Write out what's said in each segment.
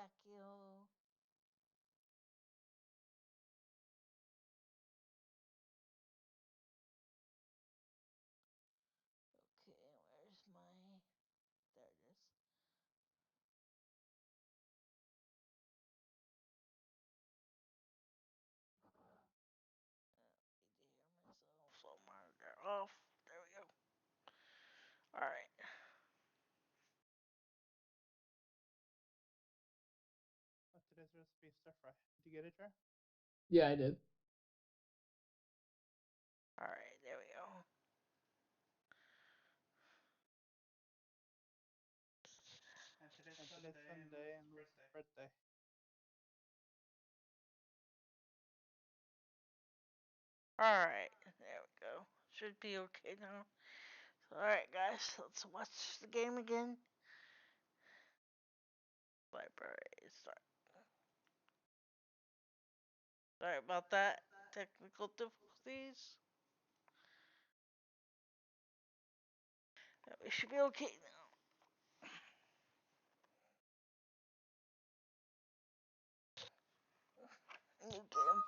Thank you. Okay, where's my... There it is. Need to hear myself, so monitor off. There we go. Alright. Today's recipe is stir fry. Did you get it, Jar? Yeah, I did. Alright, there we go. And today's Sunday and Lewis's birthday. Alright, there we go. Should be okay now. Alright, guys, let's watch the game again. Library, start. Sorry about that. Technical difficulties. We should be okay now. New game.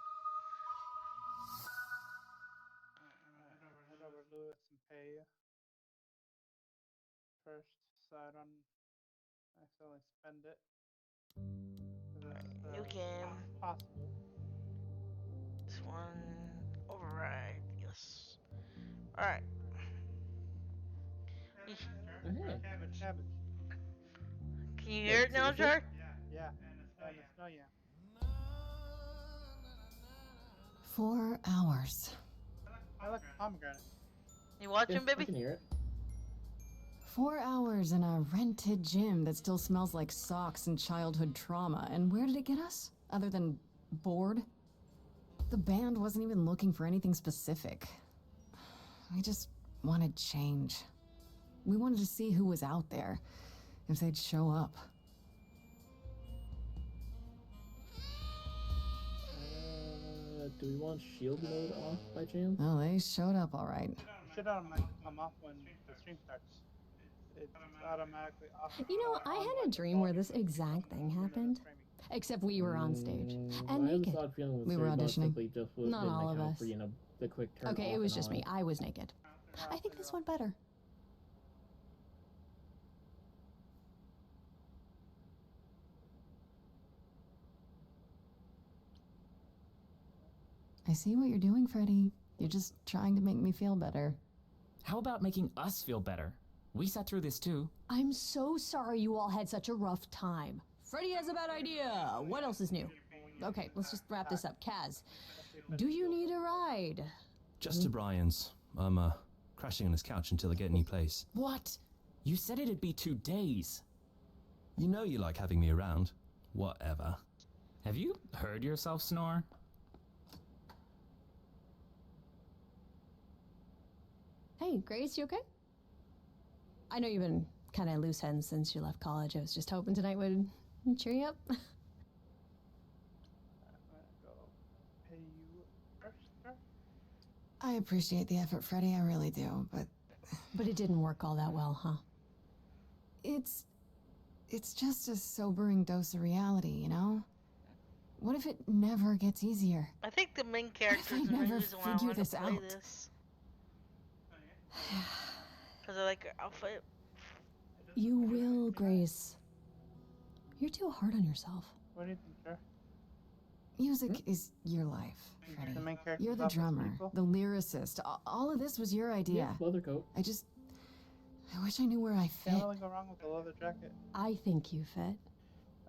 Alright, head over to Lewis and pay first, so I don't accidentally spend it. New game. Possible. This one override. Yes. Alright. Hey. Cabbage. Can you hear it now, seriously? Jar? Yeah. And a snow yam. 4 hours. I like pomegranate. You watching, Yeah, I baby? can hear it. 4 hours in a rented gym that still smells like socks and childhood trauma. And where did it get us? Other than bored? The band wasn't even looking for anything specific. We just wanted change. We wanted to see who was out there, if they'd show up. Do we want shield mode off by chance? Well, they showed up all right. It should automatically come off when the stream starts. It's automatically off. You know, I had a dream where this exact thing happened. Except we were on stage. And I have a naked. odd feeling We were auditioning. Just Not all of us. For, the quick turn Okay, off it was and just on. me. I was naked. I think this went better. I see what you're doing, Freddie. You're just trying to make me feel better. How about making us feel better? We sat through this too. I'm so sorry you all had such a rough time. Freddie has a bad idea. What else is new? Okay, let's just wrap this up. Kaz, do you need a ride? Just to Brian's. I'm crashing on his couch until I get a new place. What? You said it'd be 2 days. You know you like having me around. Whatever. Have you heard yourself snore? Hey, Grace, you okay? I know you've been kind of loose ends since you left college. I was just hoping tonight would cheer you up. I'm gonna go pay you first, sir. I appreciate the effort, Freddie, I really do, but... But it didn't work all that well, huh? It's just a sobering dose of reality, you know? What if it never gets easier? I think the main character is I the never reason why I figure want to this play out? this. Because I like her outfit. You will, Grace. You're too hard on yourself. What do you think, sir? Music is your life, Freddie. The main character. You're the drummer, the lyricist. All of this was your idea. Yeah, leather coat. I wish I knew where I fit. Can't really go wrong with the leather jacket. I think you fit.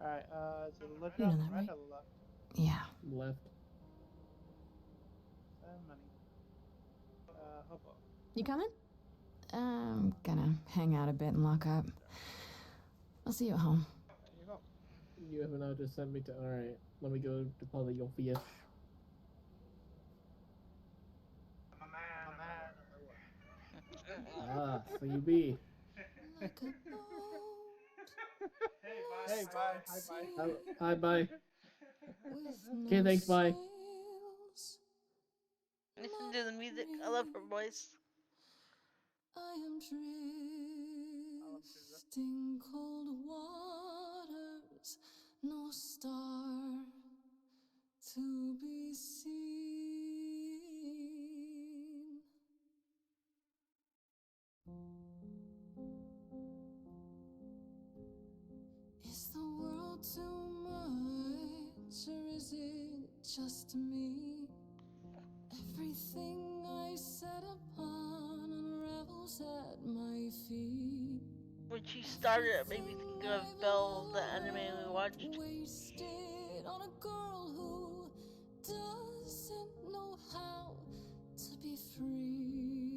Alright, is it the left You know or that, right right? or the left? Yeah. Left. Money. Hobo. You coming? I'm gonna hang out a bit and lock up. I'll see you at home. There you go. You have now just sent me to. Alright, let me go deposit your fish. I'm a man. Ah, so you be. Hey, bye. Hi, bye. Hi, bye. Okay, thanks, bye. Listen to the music. I love her voice. I am drifting cold waters no star to be seen. Is the world too much, or is it just me? Everything I set upon unravels at my feet. When she started, it made me think of Belle, the anime we watched. Wasted on a girl who doesn't know how to be free.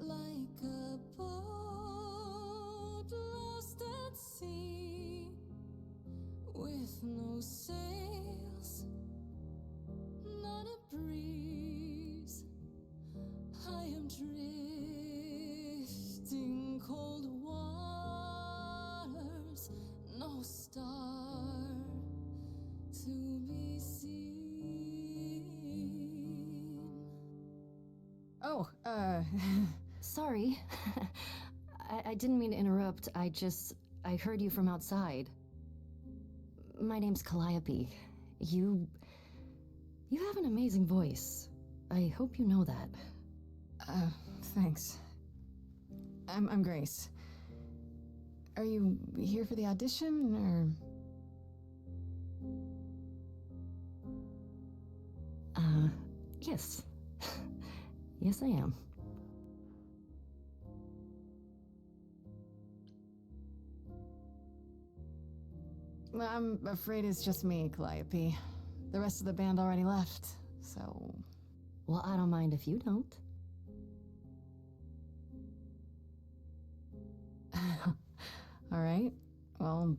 Like a boat lost at sea, with no sails, not a breeze. I am drifting cold waters, no star to be seen. Oh, Sorry. I didn't mean to interrupt. I heard you from outside. My name's Calliope. You have an amazing voice. I hope you know that. Thanks. I'm Grace. Are you here for the audition, or? Yes. Yes, I am. Well, I'm afraid it's just me, Calliope. The rest of the band already left, so... Well, I don't mind if you don't. All right. Well...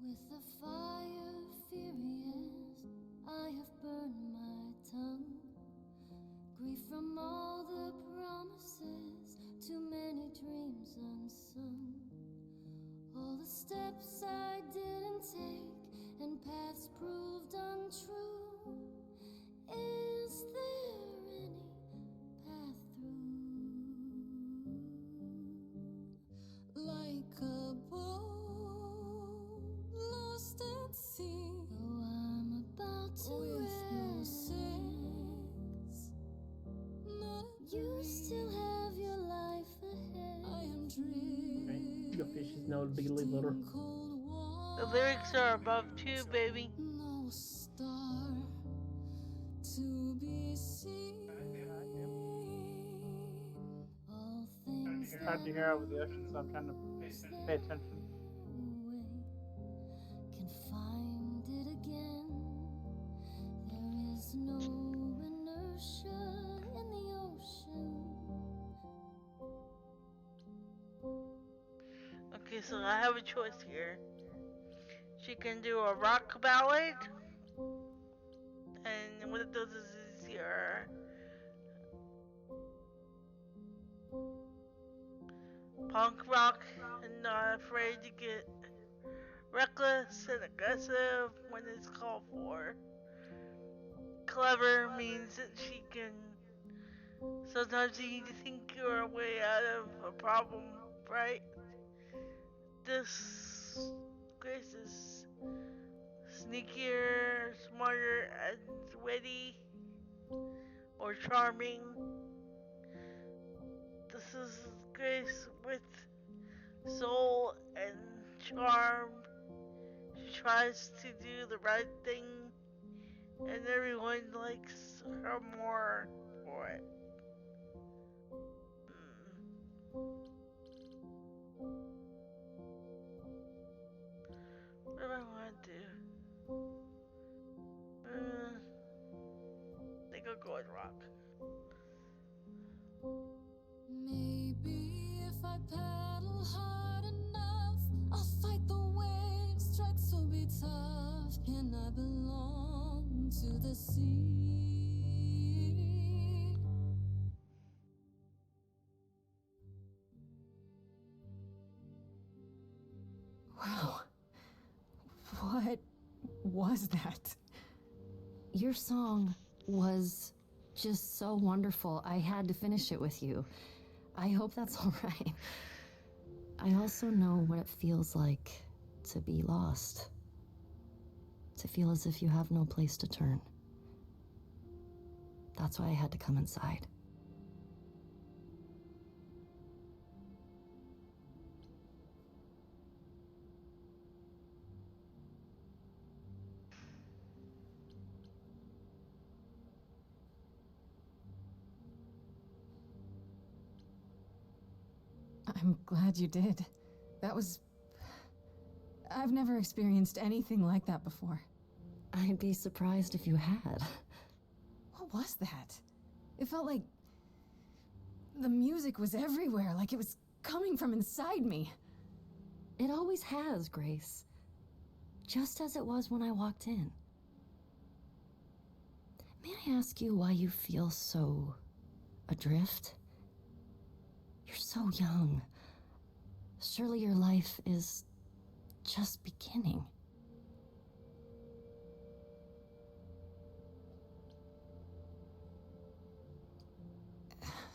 With the fire furious, I have burned my tongue. Grief from all the promises, too many dreams unsung. All the steps I didn't take and paths proved untrue. Is there any path through? Like a boat lost at sea, though I'm about to rest. You still have your life ahead. I am drifting. Your fish is now delivered. The lyrics are above too, baby. No star to be seen. All things It's hard to hear over the ocean, so I'm trying to pay attention. Can find it again. There is no inertia in the ocean. Okay, so I have a choice here. She can do a rock ballad, and what it does is easier. Punk rock, and not afraid to get reckless and aggressive when it's called for. Clever means that she can. Sometimes you need to think your way out of a problem, right? This Grace is sneakier, smarter, and witty, or charming. This is Grace with soul and charm. She tries to do the right thing, and everyone likes her more for it. What do I want to do? I think I'll go with rock. Maybe if I paddle hard enough, I'll fight the waves, try to be tough. Can I belong to the sea? Wow. What was that? Your song was just so wonderful. I had to finish it with you. I hope that's all right. I also know what it feels like to be lost. To feel as if you have no place to turn. That's why I had to come inside. I'm glad you did. That was... I've never experienced anything like that before. I'd be surprised if you had. What was that? It felt like... the music was everywhere, like it was coming from inside me. It always has, Grace. Just as it was when I walked in. May I ask you why you feel so... adrift? You're so young. Surely your life is just beginning.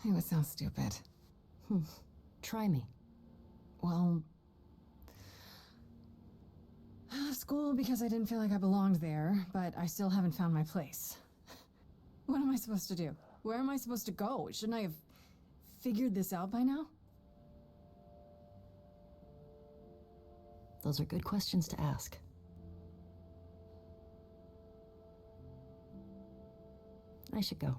It would sound stupid. Try me. Well... I left school because I didn't feel like I belonged there, but I still haven't found my place. What am I supposed to do? Where am I supposed to go? Shouldn't I have figured this out by now? Those are good questions to ask. I should go.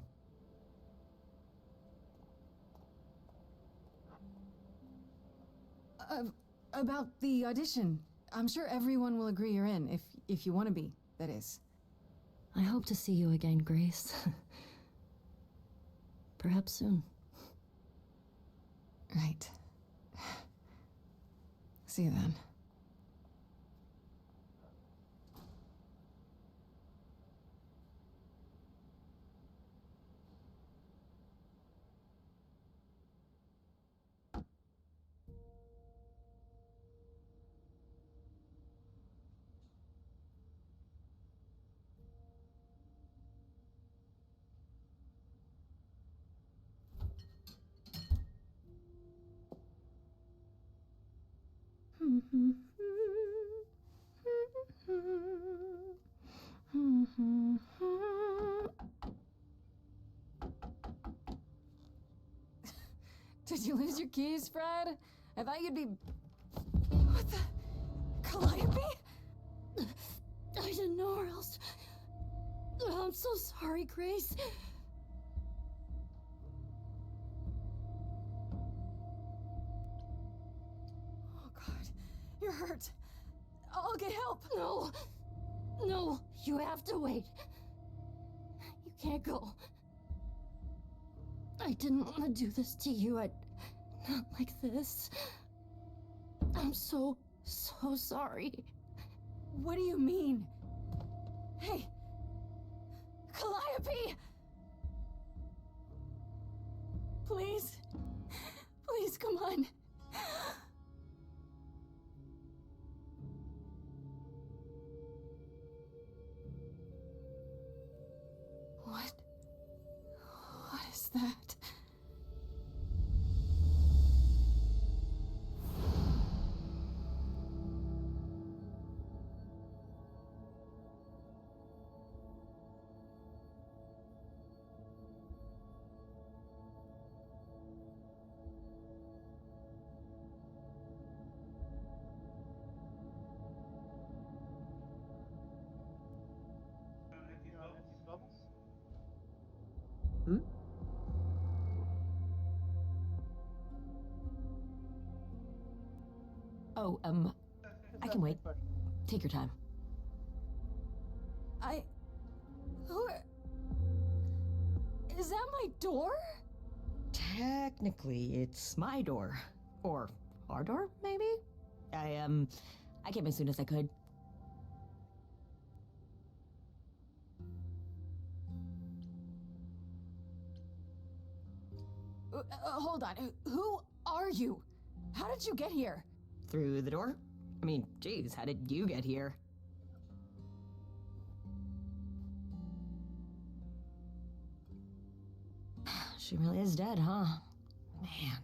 About the audition. I'm sure everyone will agree you're in, if you want to be, that is. I hope to see you again, Grace. Perhaps soon. Right. See you then. Did you lose your keys, Fred? I thought you'd be... What the... Calliope? I didn't know where else. I'm so sorry, Grace. Oh, God. You're hurt. I'll get help. No. No, you have to wait. You can't go. I didn't want to do this to you. Not like this. I'm so sorry. What do you mean? Hey! Calliope! Please? Please, come on. What is that? You on empty bubbles? Hmm? Oh, I can wait. Take your time. Who... Is that my door? Technically, it's my door. Or our door, maybe? I came as soon as I could. Hold on. Who are you? How did you get here? Through the door? I mean, geez, how did you get here? She really is dead, huh? Man.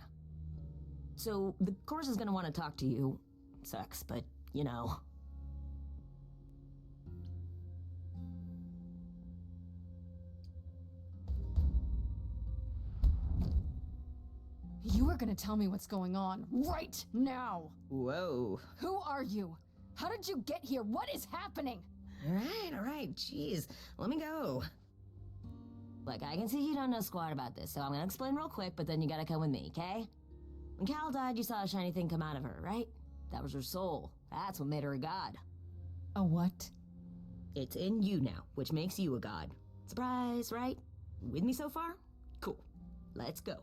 So the chorus is gonna want to talk to you. Sucks, but you know. You are gonna tell me what's going on right now. Whoa. Who are you? How did you get here? What is happening? All right, jeez. Let me go. Look, I can see you don't know squat about this, so I'm gonna explain real quick, but then you gotta come with me, okay? When Cal died, you saw a shiny thing come out of her, right? That was her soul. That's what made her a god. A what? It's in you now, which makes you a god. Surprise, right? With me so far? Cool. Let's go.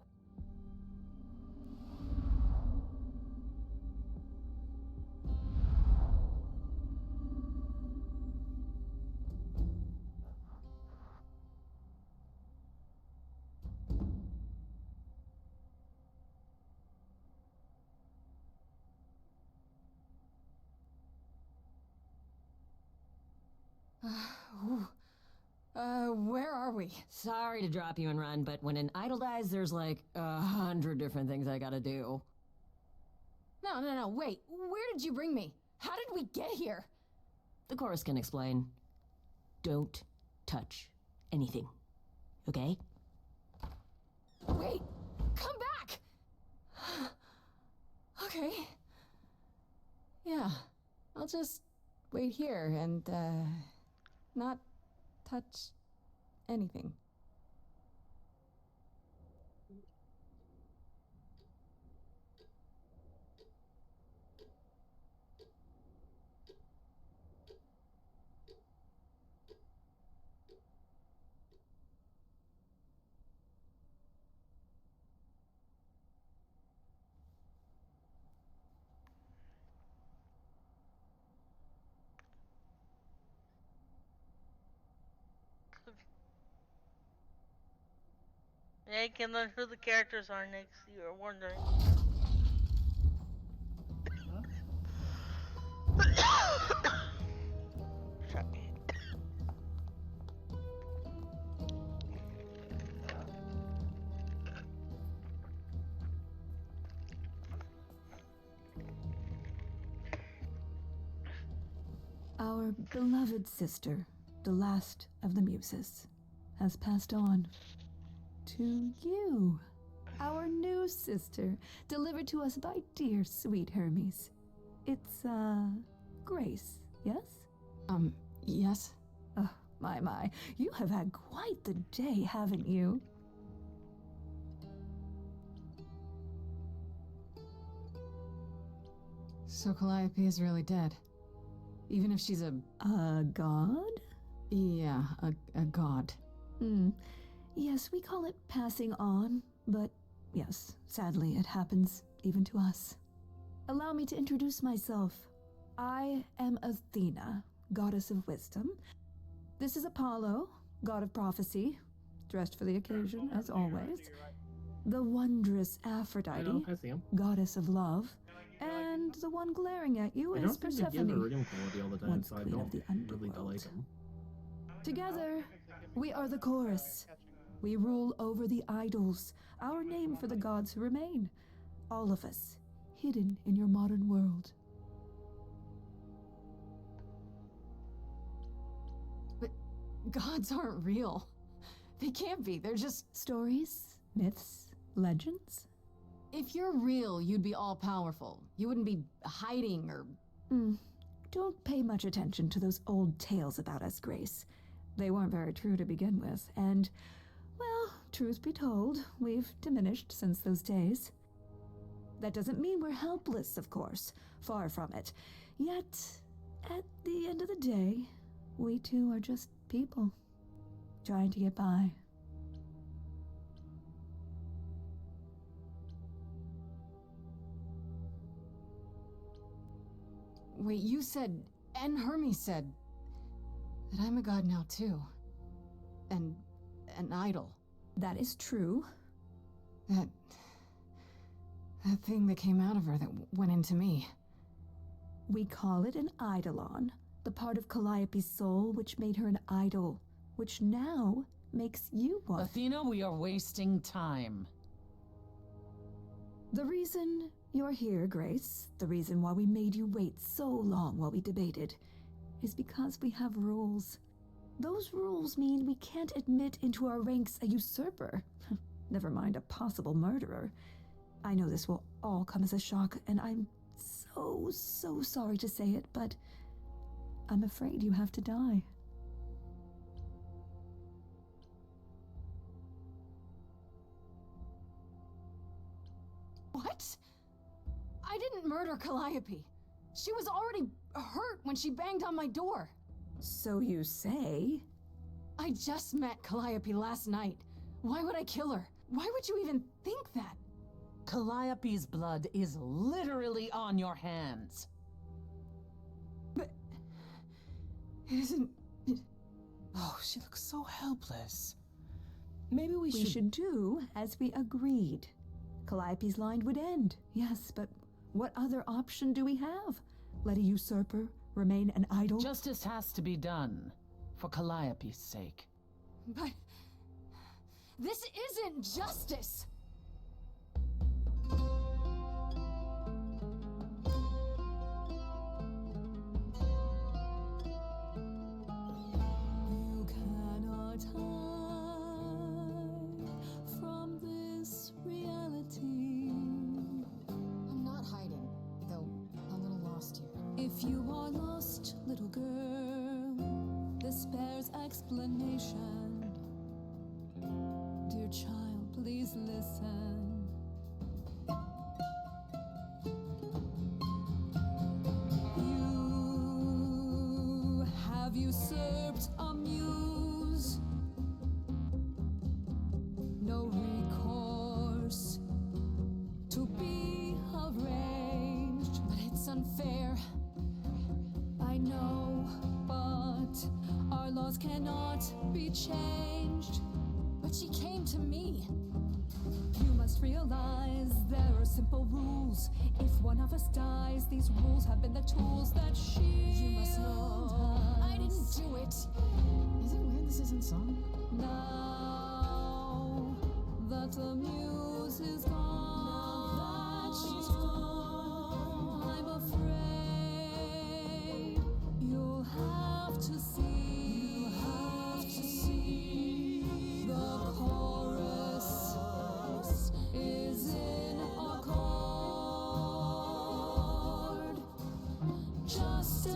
Where are we? Sorry to drop you and run, but when an idol dies, there's like 100 different things I gotta do. No, wait. Where did you bring me? How did we get here? The chorus can explain. Don't touch anything. Okay? Wait! Come back! Okay. Yeah, I'll just wait here and, not touch anything. Yeah, you can learn who the characters are next. You were wondering. Sorry. Our beloved sister, the last of the muses, has passed on to you. Our new sister, delivered to us by dear sweet Hermes. It's, Grace, yes? Yes? Oh, my. You have had quite the day, haven't you? So Calliope is really dead. Even if she's a god? Yeah, a god. Yes, we call it passing on, but yes, sadly it happens even to us. Allow me to introduce myself. I am Athena, goddess of wisdom. This is Apollo, god of prophecy, dressed for the occasion, as always. The wondrous Aphrodite, I see him. goddess of love. And the one glaring at you I is don't think they give a Persephone, reading quality all the time, once so I queen of don't the really underworld. like them. Together, we are the chorus. We rule over the idols, our name for the gods who remain. All of us, hidden in your modern world. But gods aren't real. They can't be. They're just... Stories, myths, legends. If you're real, you'd be all-powerful. You wouldn't be hiding or... Don't pay much attention to those old tales about us, Grace. They weren't very true to begin with, and, well, truth be told, we've diminished since those days. That doesn't mean we're helpless, of course. Far from it. Yet, at the end of the day, we too are just people, trying to get by. Wait, you said, and Hermes said, that I'm a god now too. And an idol. That is true. That thing that came out of her that went into me. We call it an eidolon, the part of Calliope's soul which made her an idol, which now makes you one. Athena, we are wasting time. The reason You're here, Grace. The reason why we made you wait so long while we debated is because we have rules. Those rules mean we can't admit into our ranks a usurper, never mind a possible murderer. I know this will all come as a shock, and I'm so sorry to say it, but I'm afraid you have to die. What? I didn't murder Calliope. She was already hurt when she banged on my door. So you say? I just met Calliope last night. Why would I kill her? Why would you even think that? Calliope's blood is literally on your hands. But it isn't... Oh, she looks so helpless. Maybe we We should do as we agreed. Calliope's line would end, yes, but what other option do we have? Let a usurper remain an idol? Justice has to be done, for Calliope's sake. But... this isn't justice! You cannot hide from this reality. I'm not hiding, though a little lost here. If you are lost, little girl, this bears explanation. Dear child, please listen. You have usurped a muse. No recourse to be arranged. But it's unfair. I know, but our laws cannot be changed. But she came to me. You must realize there are simple rules. If one of us dies, these rules have been the tools that You must know. I didn't us. do it. Is it weird this isn't song? Now that the muse is gone, Now that she's gone, I'm afraid you'll have to see. The chorus is in accord. Justice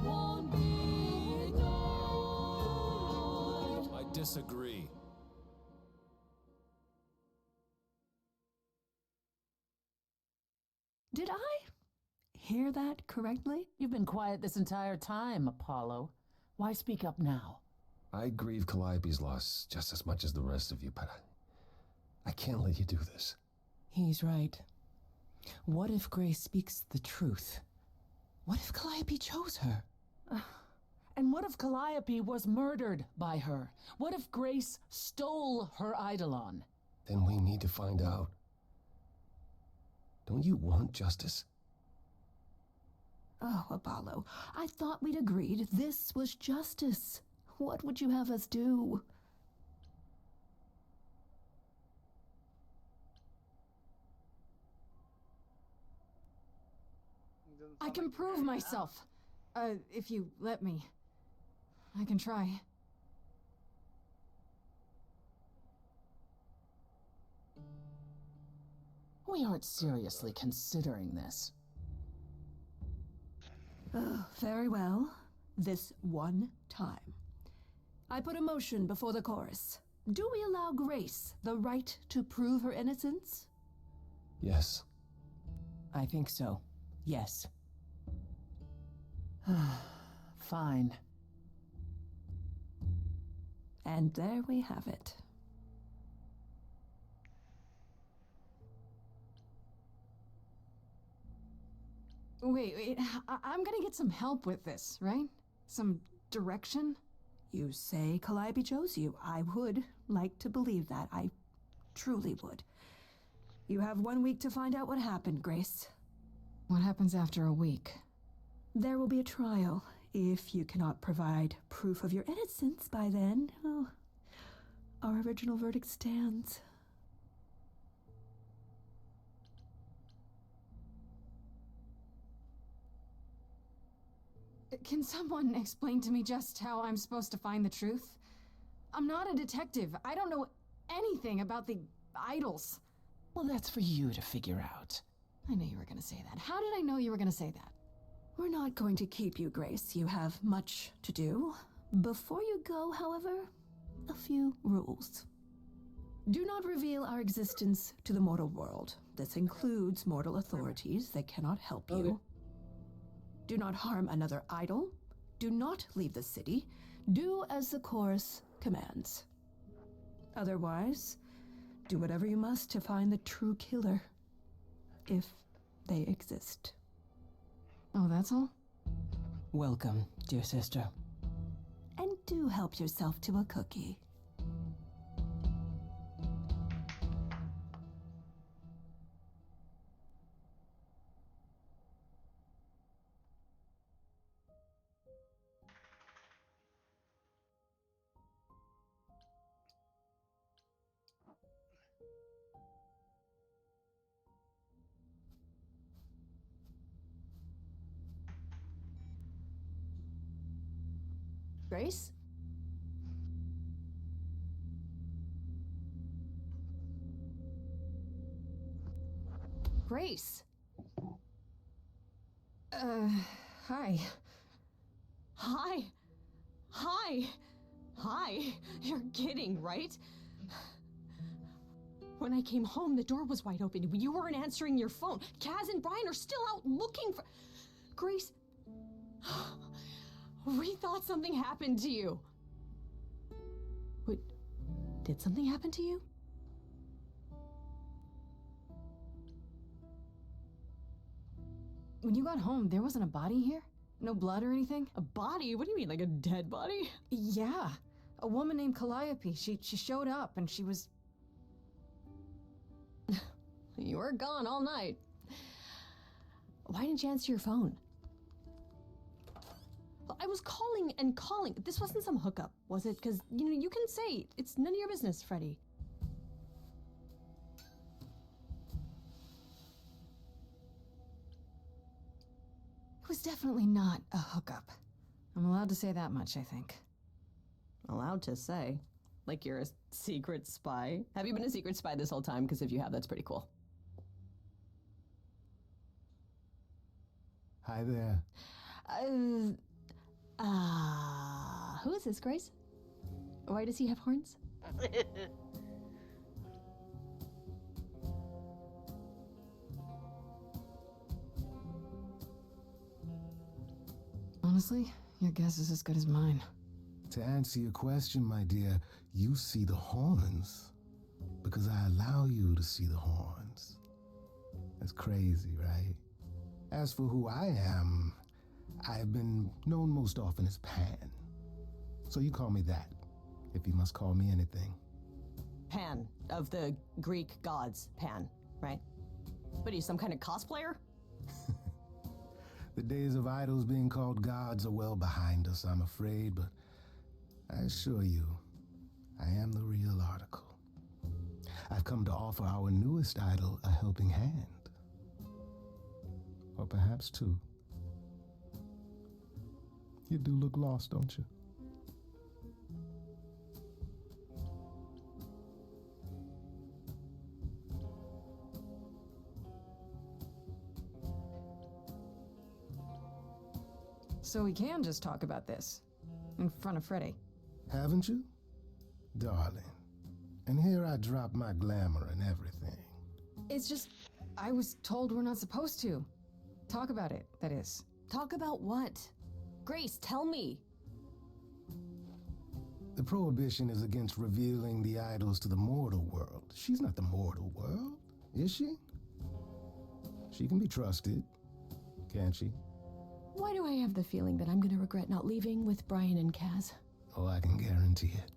won't be ignored. I disagree. Did I hear that correctly? You've been quiet this entire time, Apollo. Why speak up now? I grieve Calliope's loss just as much as the rest of you, but I can't let you do this. He's right. What if Grace speaks the truth? What if Calliope chose her? And what if Calliope was murdered by her? What if Grace stole her eidolon? Then we need to find out. Don't you want justice? Oh, Apollo, I thought we'd agreed this was justice. What would you have us do? I can prove myself. If you let me. I can try. We aren't seriously considering this. Oh, very well. This one time. I put a motion before the chorus. Do we allow Grace the right to prove her innocence? Yes. I think so. Yes. Fine. And there we have it. Wait, I'm gonna get some help with this, right? Some direction? You say Calliope chose you. I would like to believe that. I truly would. You have 1 week to find out what happened, Grace. What happens after a week? There will be a trial. If you cannot provide proof of your innocence by then, well, our original verdict stands. Can someone explain to me just how I'm supposed to find the truth? I'm not a detective. I don't know anything about the idols. Well, that's for you to figure out. I knew you were gonna say that. How did I know you were gonna say that? We're not going to keep you, Grace. You have much to do. Before you go, however, a few rules. Do not reveal our existence to the mortal world. This includes mortal authorities that cannot help you. Okay. Do not harm another idol. Do not leave the city. Do as the chorus commands. Otherwise, do whatever you must to find the true killer, if they exist. Oh, that's all? Welcome, dear sister. And do help yourself to a cookie. Grace? Grace? Hi. Hi. Hi. Hi. You're kidding, right? When I came home, the door was wide open. You weren't answering your phone. Kaz and Brian are still out looking for... Grace... We thought something happened to you. Wait, did something happen to you? When you got home, there wasn't a body here? No blood or anything? A body? What do you mean, like a dead body? Yeah. A woman named Calliope. She showed up and she was... You were gone all night. Why didn't you answer your phone? I was calling and calling. This wasn't some hookup, was it? Because, you can say it's none of your business, Freddie. It was definitely not a hookup. I'm allowed to say that much, I think. Allowed to say? Like you're a secret spy? Have you been a secret spy this whole time? Because if you have, that's pretty cool. Hi there. Who is this, Grace? Why does he have horns? Honestly, your guess is as good as mine. To answer your question, my dear, you see the horns because I allow you to see the horns. That's crazy, right? As for who I am, I've been known most often as Pan. So you call me that, if you must call me anything. Pan, of the Greek gods, Pan, right? But he's some kind of cosplayer? The days of idols being called gods are well behind us, I'm afraid, but I assure you, I am the real article. I've come to offer our newest idol a helping hand. Or perhaps two. You do look lost, don't you? So we can just talk about this in front of Freddie. Haven't you? Darling. And here I drop my glamour and everything. It's just, I was told we're not supposed to. Talk about it, that is. Talk about what? Grace, tell me. The prohibition is against revealing the idols to the mortal world. She's not the mortal world, is she? She can be trusted, can't she? Why do I have the feeling that I'm gonna regret not leaving with Brian and Kaz? Oh, I can guarantee it.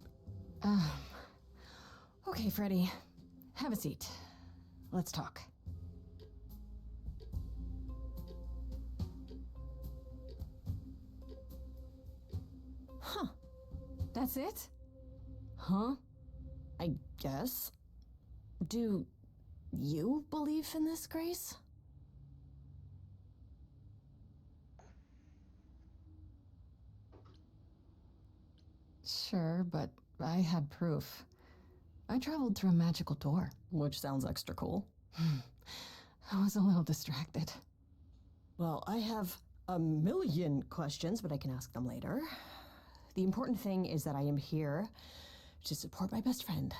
Okay, Freddie. Have a seat. Let's talk. Huh. That's it? Huh? I guess. Do you believe in this, Grace? Sure, but I had proof. I traveled through a magical door. Which sounds extra cool. I was a little distracted. Well, I have a million questions, but I can ask them later. The important thing is that I am here to support my best friend.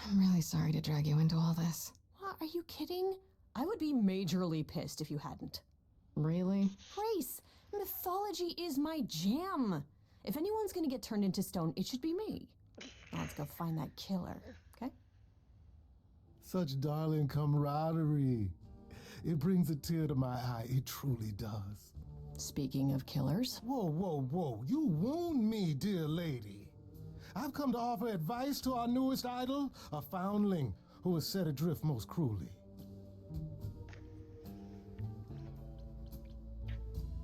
I'm really sorry to drag you into all this. What, are you kidding? I would be majorly pissed if you hadn't. Really? Grace, mythology is my jam. If anyone's gonna get turned into stone, it should be me. Now let's go find that killer, okay? Such darling camaraderie. It brings a tear to my eye. It truly does. Speaking of killers. Whoa, whoa, whoa. You wound me, dear lady. I've come to offer advice to our newest idol, a foundling who was set adrift most cruelly.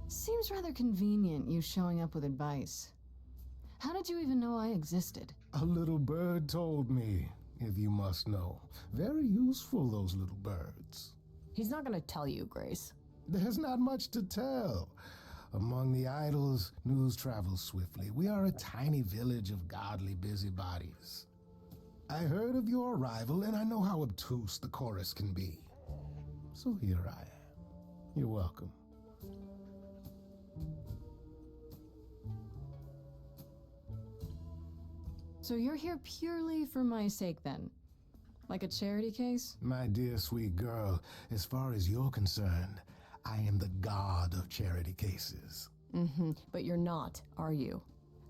Seems rather convenient, you showing up with advice. How did you even know I existed? A little bird told me, if you must know. Very useful, those little birds. He's not gonna tell you, Grace. There's not much to tell. Among the idols, news travels swiftly. We are a tiny village of godly busybodies. I heard of your arrival, and I know how obtuse the chorus can be. So here I am. You're welcome. So you're here purely for my sake then? Like a charity case? My dear sweet girl, as far as you're concerned, I am the god of charity cases. But you're not, are you?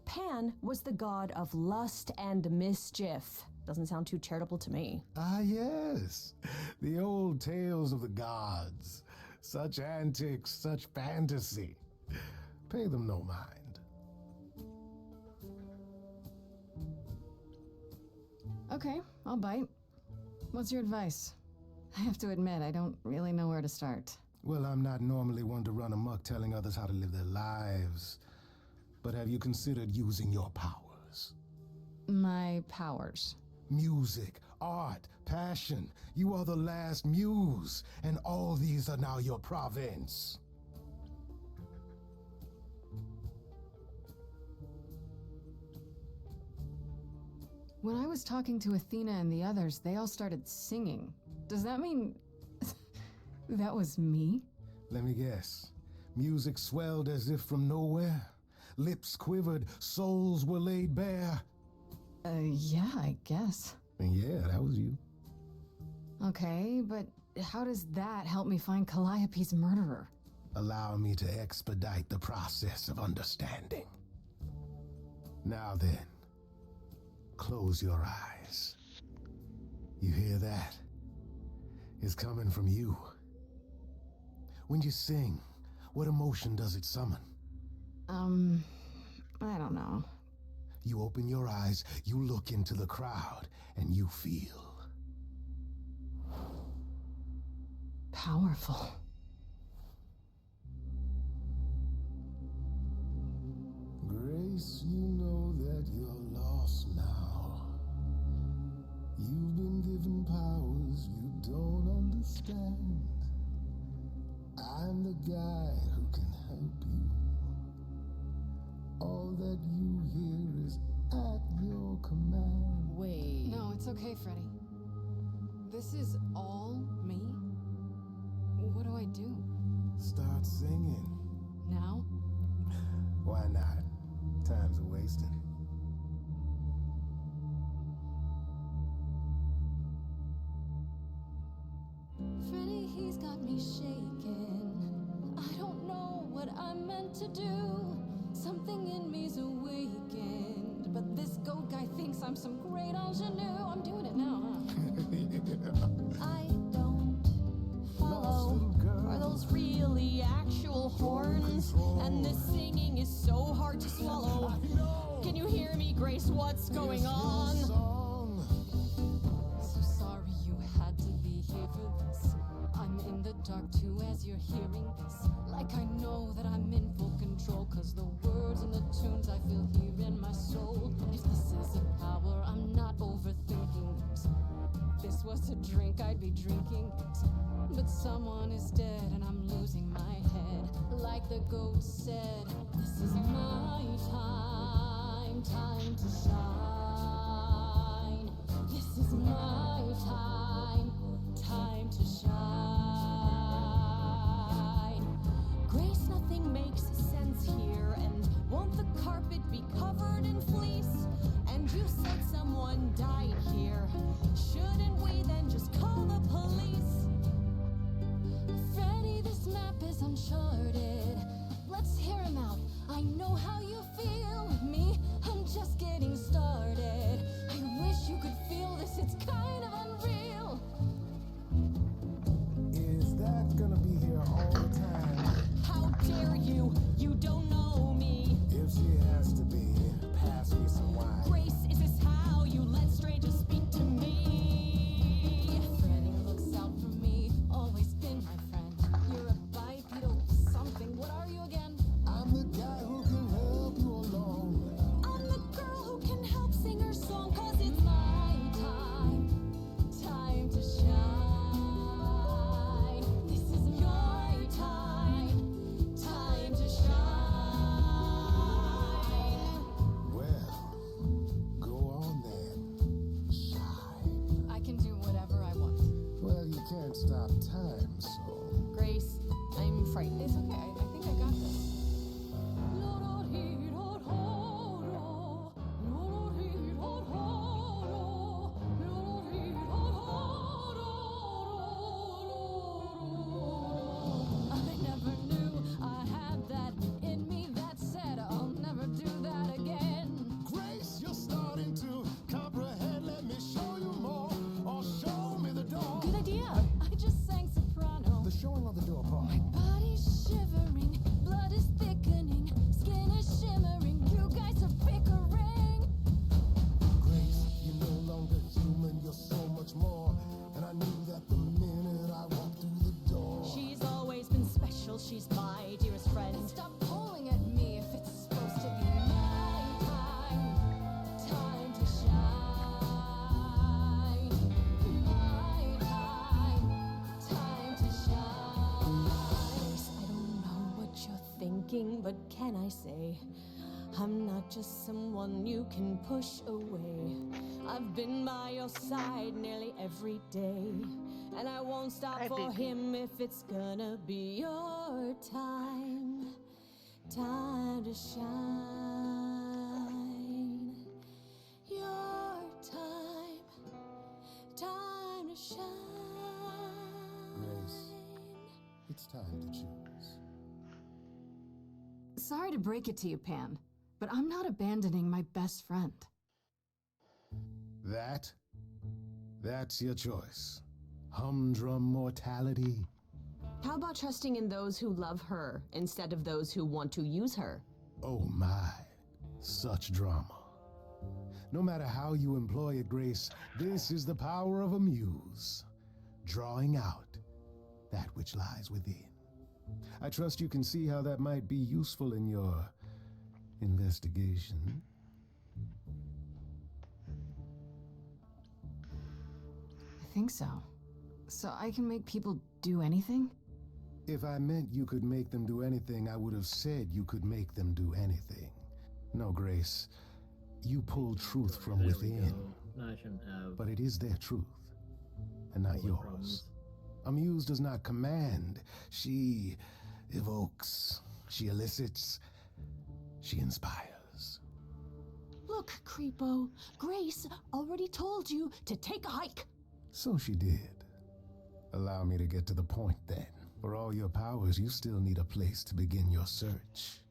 Pan was the god of lust and mischief. Doesn't sound too charitable to me. Ah, yes. The old tales of the gods. Such antics, such fantasy. Pay them no mind. Okay, I'll bite. What's your advice? I have to admit, I don't really know where to start. Well, I'm not normally one to run amok telling others how to live their lives. But have you considered using your powers? My powers? Music, art, passion. You are the last muse, and all these are now your province. When I was talking to Athena and the others, they all started singing. Does that mean that was me? Let me guess. Music swelled as if from nowhere. Lips quivered, souls were laid bare. Yeah, I guess. And yeah, that was you. Okay, but how does that help me find Calliope's murderer? Allow me to expedite the process of understanding. Now then, close your eyes. You hear that? It's coming from you. When you sing, what emotion does it summon? I don't know. You open your eyes, you look into the crowd, and you feel powerful. Grace, you know that you're lost now. You've been given powers you don't understand. I'm the guy who can help you. All that you hear is at your command. Wait. No, it's okay, Freddy. This is all me? What do I do? Start singing. Now? Why not? Time's a wasting. Freddy, he's got me shaking. I don't know what I'm meant to do. Something in me's awakened. But this goat guy thinks I'm some great ingenue. I'm doing it now, huh? I don't follow. Are those really actual horns? And this singing is so hard to swallow. Can you hear me, Grace? What's going on? So sorry you had to be here for this. I'm in the dark too as you're hearing this. Like I know that I'm in full control, cause the words and the tunes I feel here in my soul. If this is a power, I'm not overthinking it. This was a drink, I'd be drinking it. But someone is dead and I'm losing my head. Like the goat said, this is my time, time to shine. This is my time, time to shine. Grace, nothing makes sense here, and won't the carpet be covered in fleece? And you said someone died here. Shouldn't we then just call the police? Freddy, this map is uncharted. Let's hear him out. I know how you feel. Me, I'm just getting started. I wish you could feel this, it's kind of unreal. Is that gonna be here all the time? How dare you? You don't know me. If she has to be, pass me some wine. Grace, is this how you let strangers speak to me? Freddy looks out for me, always been my friend. You're a bipedal something. What are you again? I'm the guy who can help you along. I'm the girl who can help sing her song, 'cause it's my time, time to shine. This is my time, time to shine. Well, go on then. Shine. I can do whatever I want. Well, you can't stop time, so. Grace, I'm frightened. It's okay. I think I got this. I never knew I had that in me. That said, I'll never do that again. Grace, you're starting to comprehend. Let me show you more, or show me the door. Good idea. I just sang soprano. The showing of the door part. My body's shivering, blood is thickening, skin is shimmering. You guys are bickering. Grace, you're no longer human, you're so much more. And I knew that the minute I walked through the door. She's always been special. She's my dearest friend. Stop pulling at me if it's supposed to be my time, time to shine. My time, time to shine. Grace, I don't know what you're thinking, but can I say, I'm not just someone you can push away. I've been by your side nearly every day, and I won't stop Hi, for baby. him if it's gonna be your time, time to shine. Your time, time to shine. Grace, it's time to choose. Sorry to break it to you, Pan, but I'm not abandoning my best friend. That's your choice. Humdrum mortality. How about trusting in those who love her instead of those who want to use her? Oh my, such drama. No matter how you employ it, Grace, this is the power of a muse, drawing out that which lies within. I trust you can see how that might be useful in your investigation. I think so. So I can make people do anything? If I meant you could make them do anything, I would have said you could make them do anything. No, Grace, you pull truth from There we within, go. Now I shouldn't have but it is their truth, and not other yours. problems. A muse does not command. She evokes. She elicits. She inspires. Look, Creepo, Grace already told you to take a hike. So she did. Allow me to get to the point then. For all your powers, you still need a place to begin your search.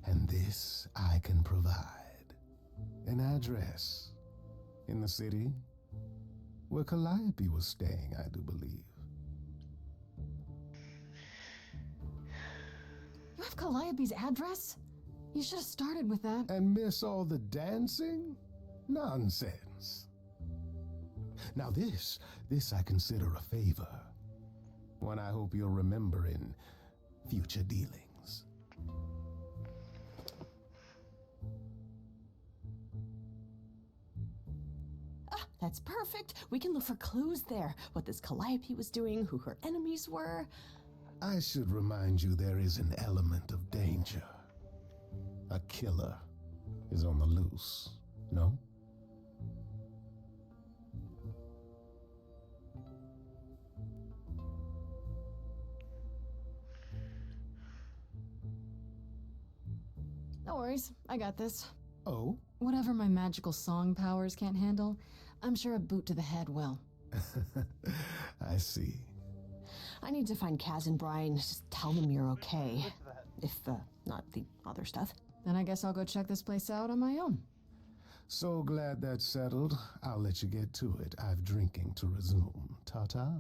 And this I can provide. An address. In the city. Where Calliope was staying, I do believe. You have Calliope's address? You should have started with that. And miss all the dancing? Nonsense. Now this I consider a favor. One I hope you'll remember in future dealings. That's perfect. We can look for clues there. What this Calliope was doing, who her enemies were. I should remind you there is an element of danger. A killer is on the loose, no? No worries, I got this. Oh? Whatever my magical song powers can't handle, I'm sure a boot to the head will. I see. I need to find Kaz and Brian. Just tell them you're okay. Look to that. If, not the other stuff. Then I guess I'll go check this place out on my own. So glad that's settled. I'll let you get to it. I've drinking to resume. Ta-ta.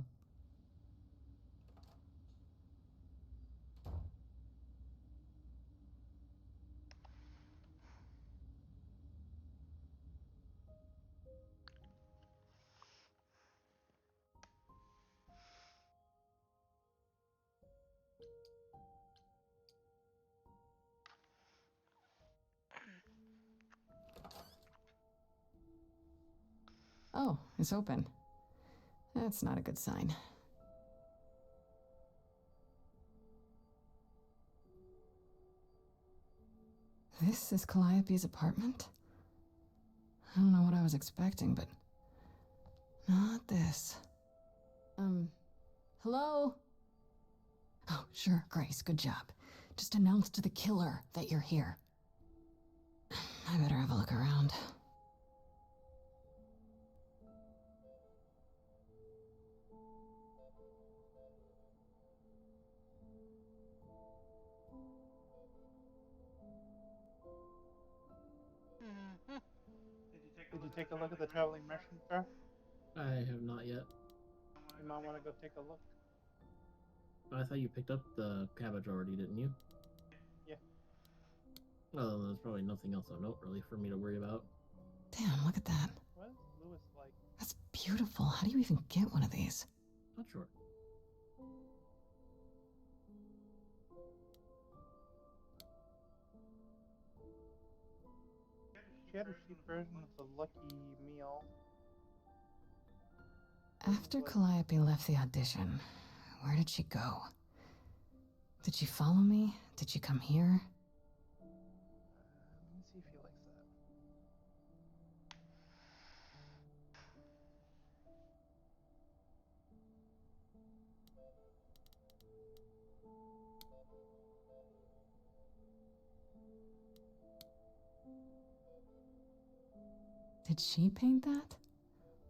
Oh, it's open. That's not a good sign. This is Calliope's apartment? I don't know what I was expecting, but not this. Hello? Oh, sure, Grace, good job. Just announce to the killer that you're here. I better have a look around. Did you take a look at the traveling merchant car? I have not yet. You might want to go take a look. I thought you picked up the cabbage already, didn't you? Yeah. Well, then there's probably nothing else of note really for me to worry about. Damn, look at that. What is Lewis like? That's beautiful. How do you even get one of these? Not sure. She had a cheap version of the Lucky Meal. After Calliope left the audition, where did she go? Did she follow me? Did she come here? Let me see if he likes that. Did she paint that?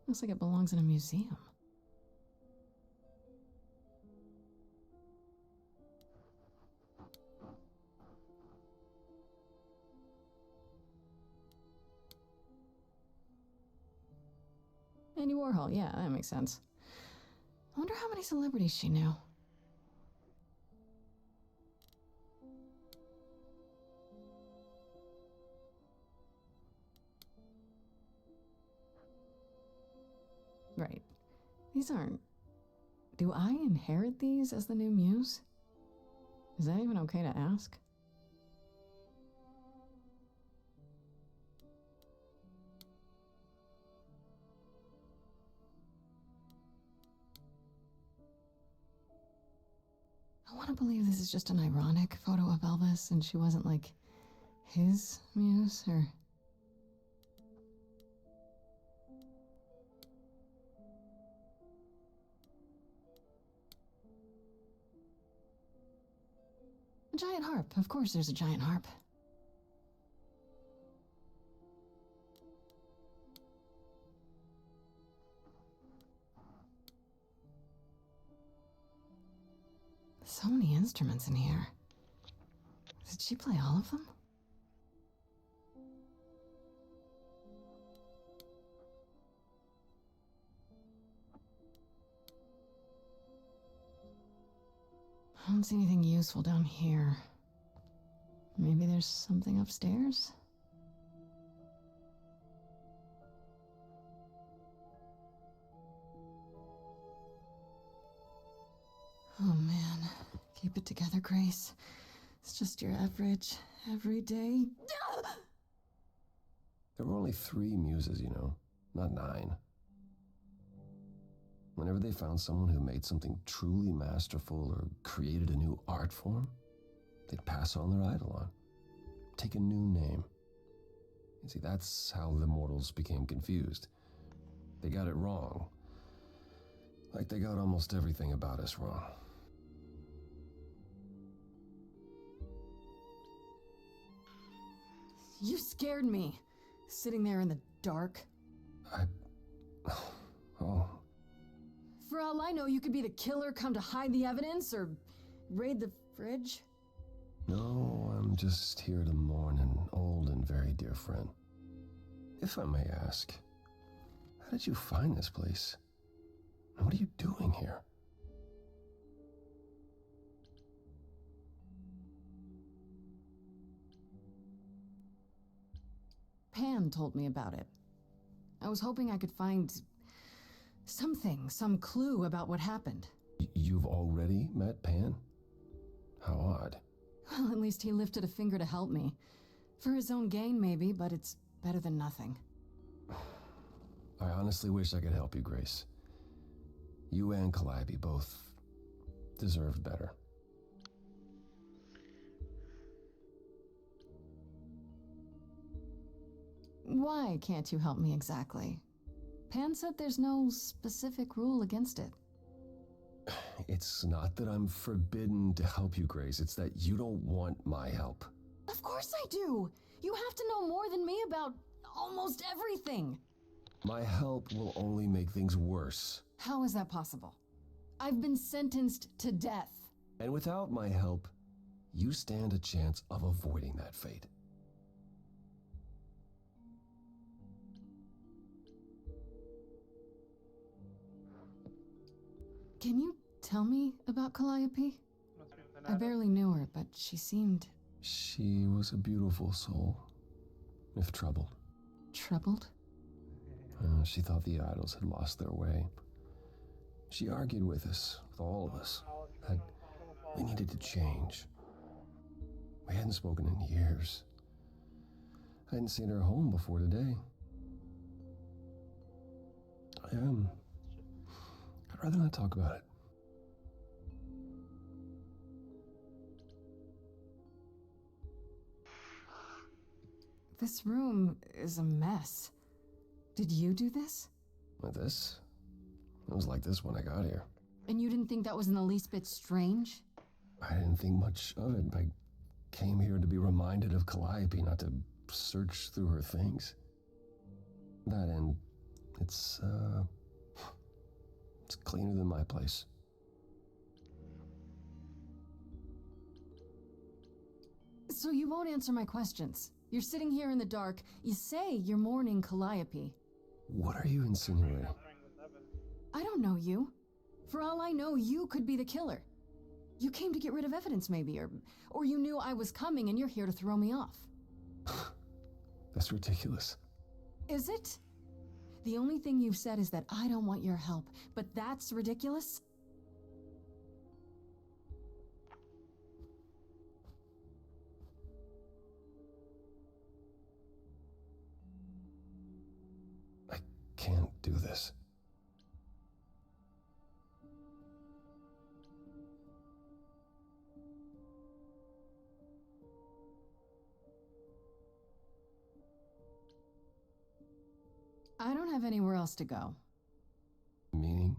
Looks like it belongs in a museum. Andy Warhol, yeah, that makes sense. I wonder how many celebrities she knew. Right. These aren't... Do I inherit these as the new muse? Is that even okay to ask? I want to believe this is just an ironic photo of Elvis and she wasn't like his muse or... A giant harp. Of course there's a giant harp. So many instruments in here. Did she play all of them? I don't see anything useful down here. Maybe there's something upstairs? Oh man, keep it together, Grace. It's just your average, everyday... There were only 3 muses, you know, not 9. Whenever they found someone who made something truly masterful or created a new art form, they'd pass on their idol on, take a new name. You see, that's how the mortals became confused. They got it wrong. Like they got almost everything about us wrong. You scared me, sitting there in the dark. Oh. For all I know, you could be the killer come to hide the evidence or raid the fridge. No, I'm just here to mourn an old and very dear friend. If I may ask, how did you find this place? And what are you doing here? Pan told me about it. I was hoping I could find something, some clue about what happened. You've already met Pan? How odd. Well, at least he lifted a finger to help me. For his own gain, maybe, but it's better than nothing. I honestly wish I could help you, Grace. You and Calliope both deserved better. Why can't you help me exactly? Pan said there's no specific rule against it. It's not that I'm forbidden to help you, Grace. It's that you don't want my help. Of course I do! You have to know more than me about almost everything! My help will only make things worse. How is that possible? I've been sentenced to death. And without my help, you stand a chance of avoiding that fate. Can you tell me about Calliope? I barely knew her, but she seemed... She was a beautiful soul, if troubled. Troubled? She thought the idols had lost their way. She argued with us, with all of us, that we needed to change. We hadn't spoken in years. I hadn't seen her home before today. I'd rather not talk about it. This room is a mess. Did you do this? Like this? It was like this when I got here. And you didn't think that was in the least bit strange? I didn't think much of it. I came here to be reminded of Calliope, not to search through her things. That and it's cleaner than my place. So you won't answer my questions. You're sitting here in the dark. You say you're mourning Calliope. What are you insinuating? I don't know you. For all I know, you could be the killer. You came to get rid of evidence, maybe, or you knew I was coming and you're here to throw me off. That's ridiculous. Is it? The only thing you've said is that I don't want your help, but that's ridiculous? I can't do this. I don't have anywhere else to go. Meaning?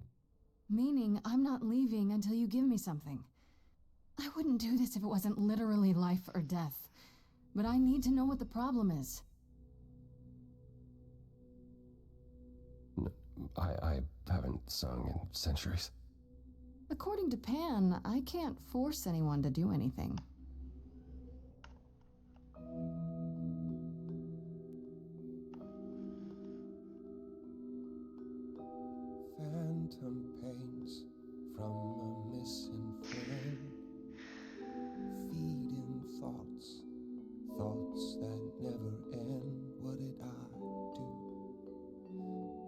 Meaning I'm not leaving until you give me something. I wouldn't do this if it wasn't literally life or death. But I need to know what the problem is. No, I haven't sung in centuries. According to Pan, I can't force anyone to do anything. Phantom pains from a missing friend, feeding thoughts, thoughts that never end. What did I do?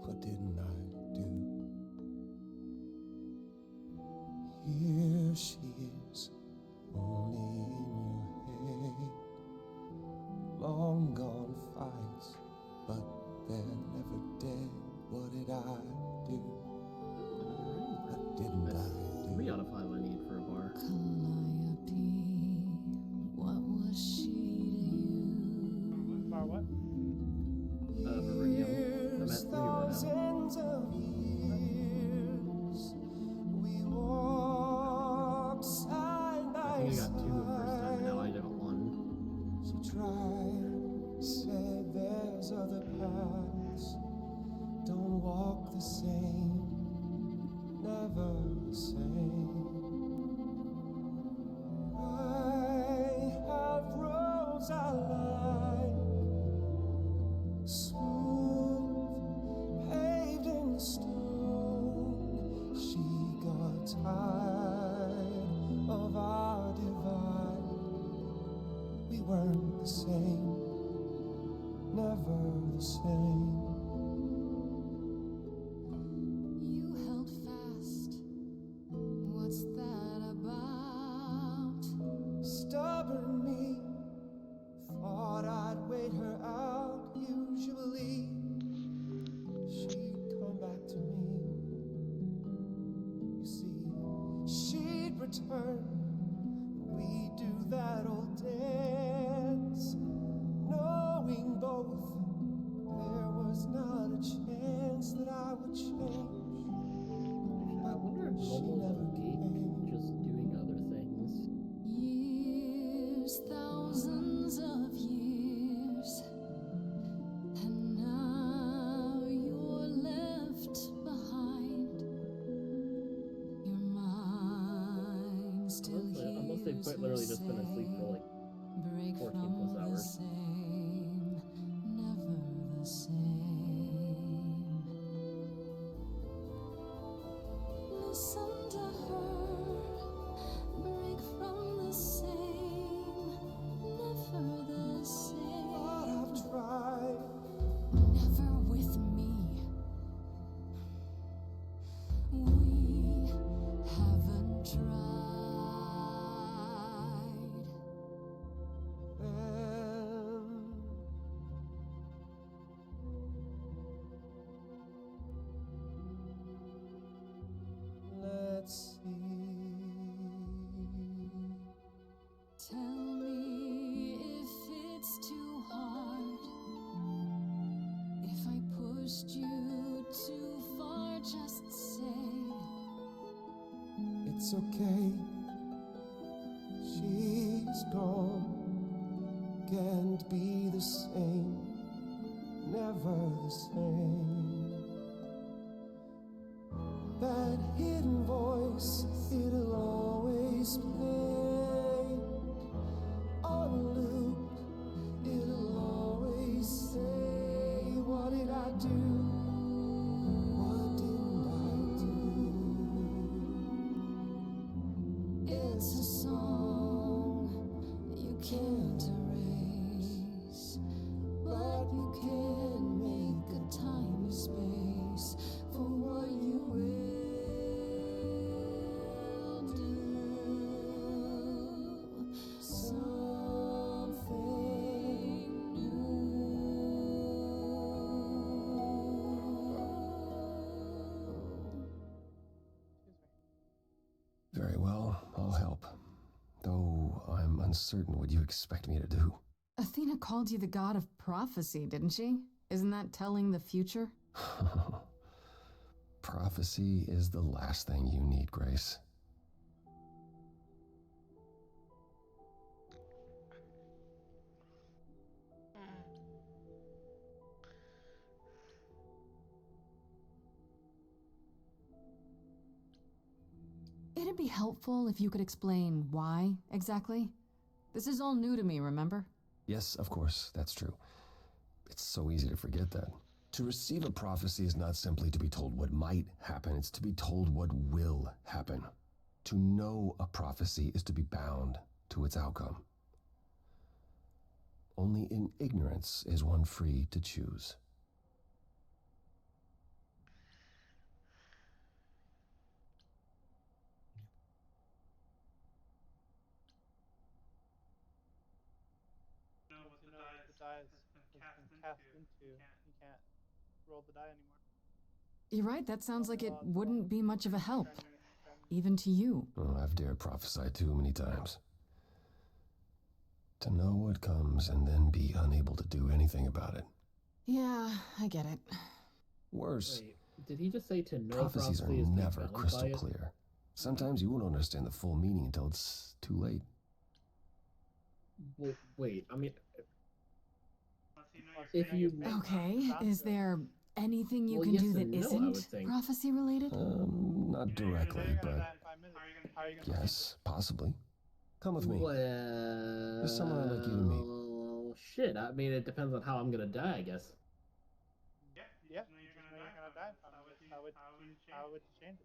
What didn't I do? Here she is, only in your head. Long gone fights, but they're never dead. What did I do? never the same. I have roads I like, smooth, paved in stone. She got tired of our divide. We weren't the same, never the same. You held fast. What's that about? Stubborn me, thought I'd wait her out. Usually, she'd come back to me. You see, she'd return. We'd do that old dance, knowing both there was not a chance that I would change. I wonder if She Momo's never a geek, just doing other things. Years, thousands of years, and now you're left behind. Your mind still Unless they've hears quite her literally just been asleep for like break 14 from plus the hours. same, never the same. Listen to her break from the same, never the same. But I've tried. Never with me. We haven't tried. Let's see. Tell me if it's too hard. If I pushed you too far, just say. It's okay. She's gone. Can't be the same. Never the same. That hidden voice, it'll always play. On a loop, it'll always say, what did I do? What didn't I do? It's a song you can't erase, but you can make a tiny space for what you will do. Something new. Very well, I'll help. Though I'm uncertain what you expect me to do. Athena called you the god of prophecy, didn't she? Isn't that telling the future? Prophecy is the last thing you need, Grace. It'd be helpful if you could explain why, exactly. This is all new to me, remember? Yes, of course, that's true. It's so easy to forget that. To receive a prophecy is not simply to be told what might happen, it's to be told what will happen. To know a prophecy is to be bound to its outcome. Only in ignorance is one free to choose. What the die has been cast into. You can't roll the die anymore. You're right, that sounds like it wouldn't be much of a help. Even to you. Oh, I've dared prophesy too many times. To know what comes and then be unable to do anything about it. Yeah, I get it. Worse, Wait, did he just say to know prophecies are prophecy is to be never bound by crystal it? clear. Sometimes you won't understand the full meaning until it's too late. Well, wait, I mean, if you... Okay, is there anything you Well, can yes do that and no, I would isn't think. prophecy related? Not Not directly, but yes, possibly. Come with me. Well, There's someone I'd like you to meet. Shit, I mean, it depends on how I'm gonna die, I guess. Yeah, you just know you're gonna die. How would you change it?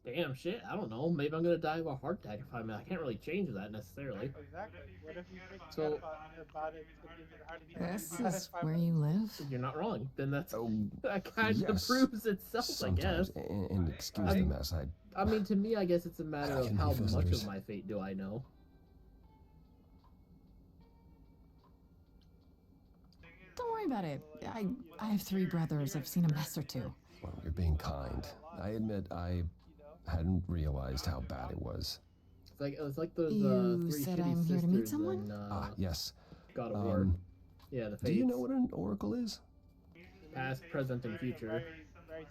Damn shit, I don't know. Maybe I'm gonna die of a heart attack if I can't really change that necessarily. Exactly. What if you forget So, about it to give you the heart attack? This is where you live? You're not wrong. Then that kind of yes, proves itself, sometimes. I guess. And excuse the mess. I mean, to me, I guess it's a matter of can how be much visitors. of my fate do I know. Don't worry about it. I have 3 brothers. I've seen a mess or 2. Well, you're being kind. I admit I hadn't realized how bad it was. It's like those You 3 said shitty I'm here to meet sisters someone? Ah, yes. God of War. Yeah, the fates. Do you know what an oracle is? Past, present, and future. Very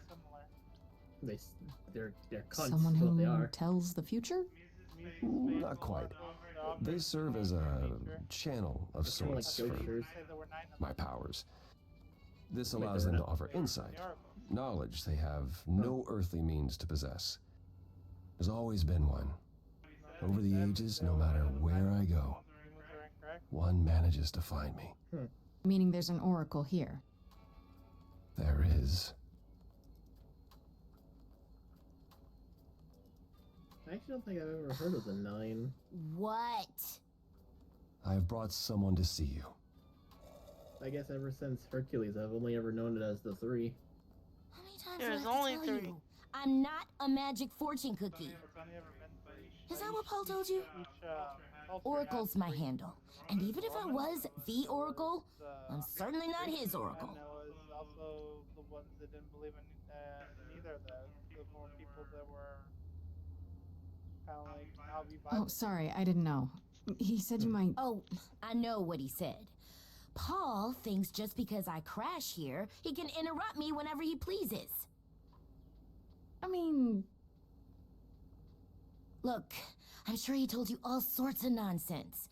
similar. They're cunts. Someone is what they who are. tells the future? Not quite. They serve as a channel of sorts for my powers. This allows them to offer insight, knowledge they have no earthly means to possess. There's always been one. Over the ages, no matter where I go, one manages to find me. Meaning there's an oracle here. There is. I actually don't think I've ever heard of the 9. What? I have brought someone to see you. I guess ever since Hercules, I've only ever known it as the 3. How many times There's do I have only to tell 3. you? I'm not a magic fortune cookie. Is that what Paul told you? Oracle's my handle. And even if I was the Oracle, I'm certainly not his Oracle. And there was also the ones that didn't believe in either of those. The more people that were kind of like, I'll be Oh, sorry, I didn't know. He said you might... Oh, I know what he said. Paul thinks just because I crash here, he can interrupt me whenever he pleases. I mean... Look, I'm sure he told you all sorts of nonsense.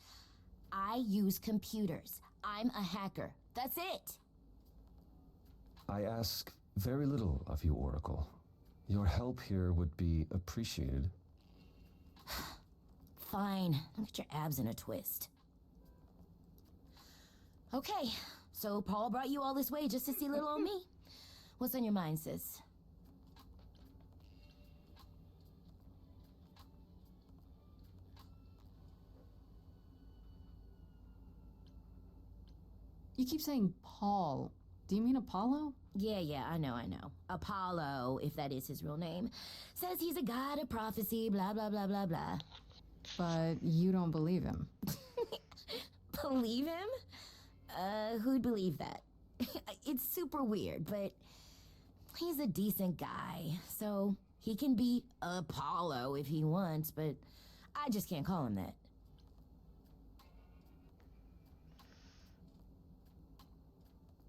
I use computers. I'm a hacker. That's it. I ask very little of you, Oracle. Your help here would be appreciated. Fine. Don't get your abs in a twist. Okay, so Paul brought you all this way just to see little old me. What's on your mind, sis? You keep saying Paul. Do you mean Apollo? Yeah, I know. Apollo, if that is his real name, says he's a god of prophecy, blah, blah, blah, blah, blah. But you don't believe him. Believe him? Who'd believe that? It's super weird, but he's a decent guy, so he can be Apollo if he wants, but I just can't call him that.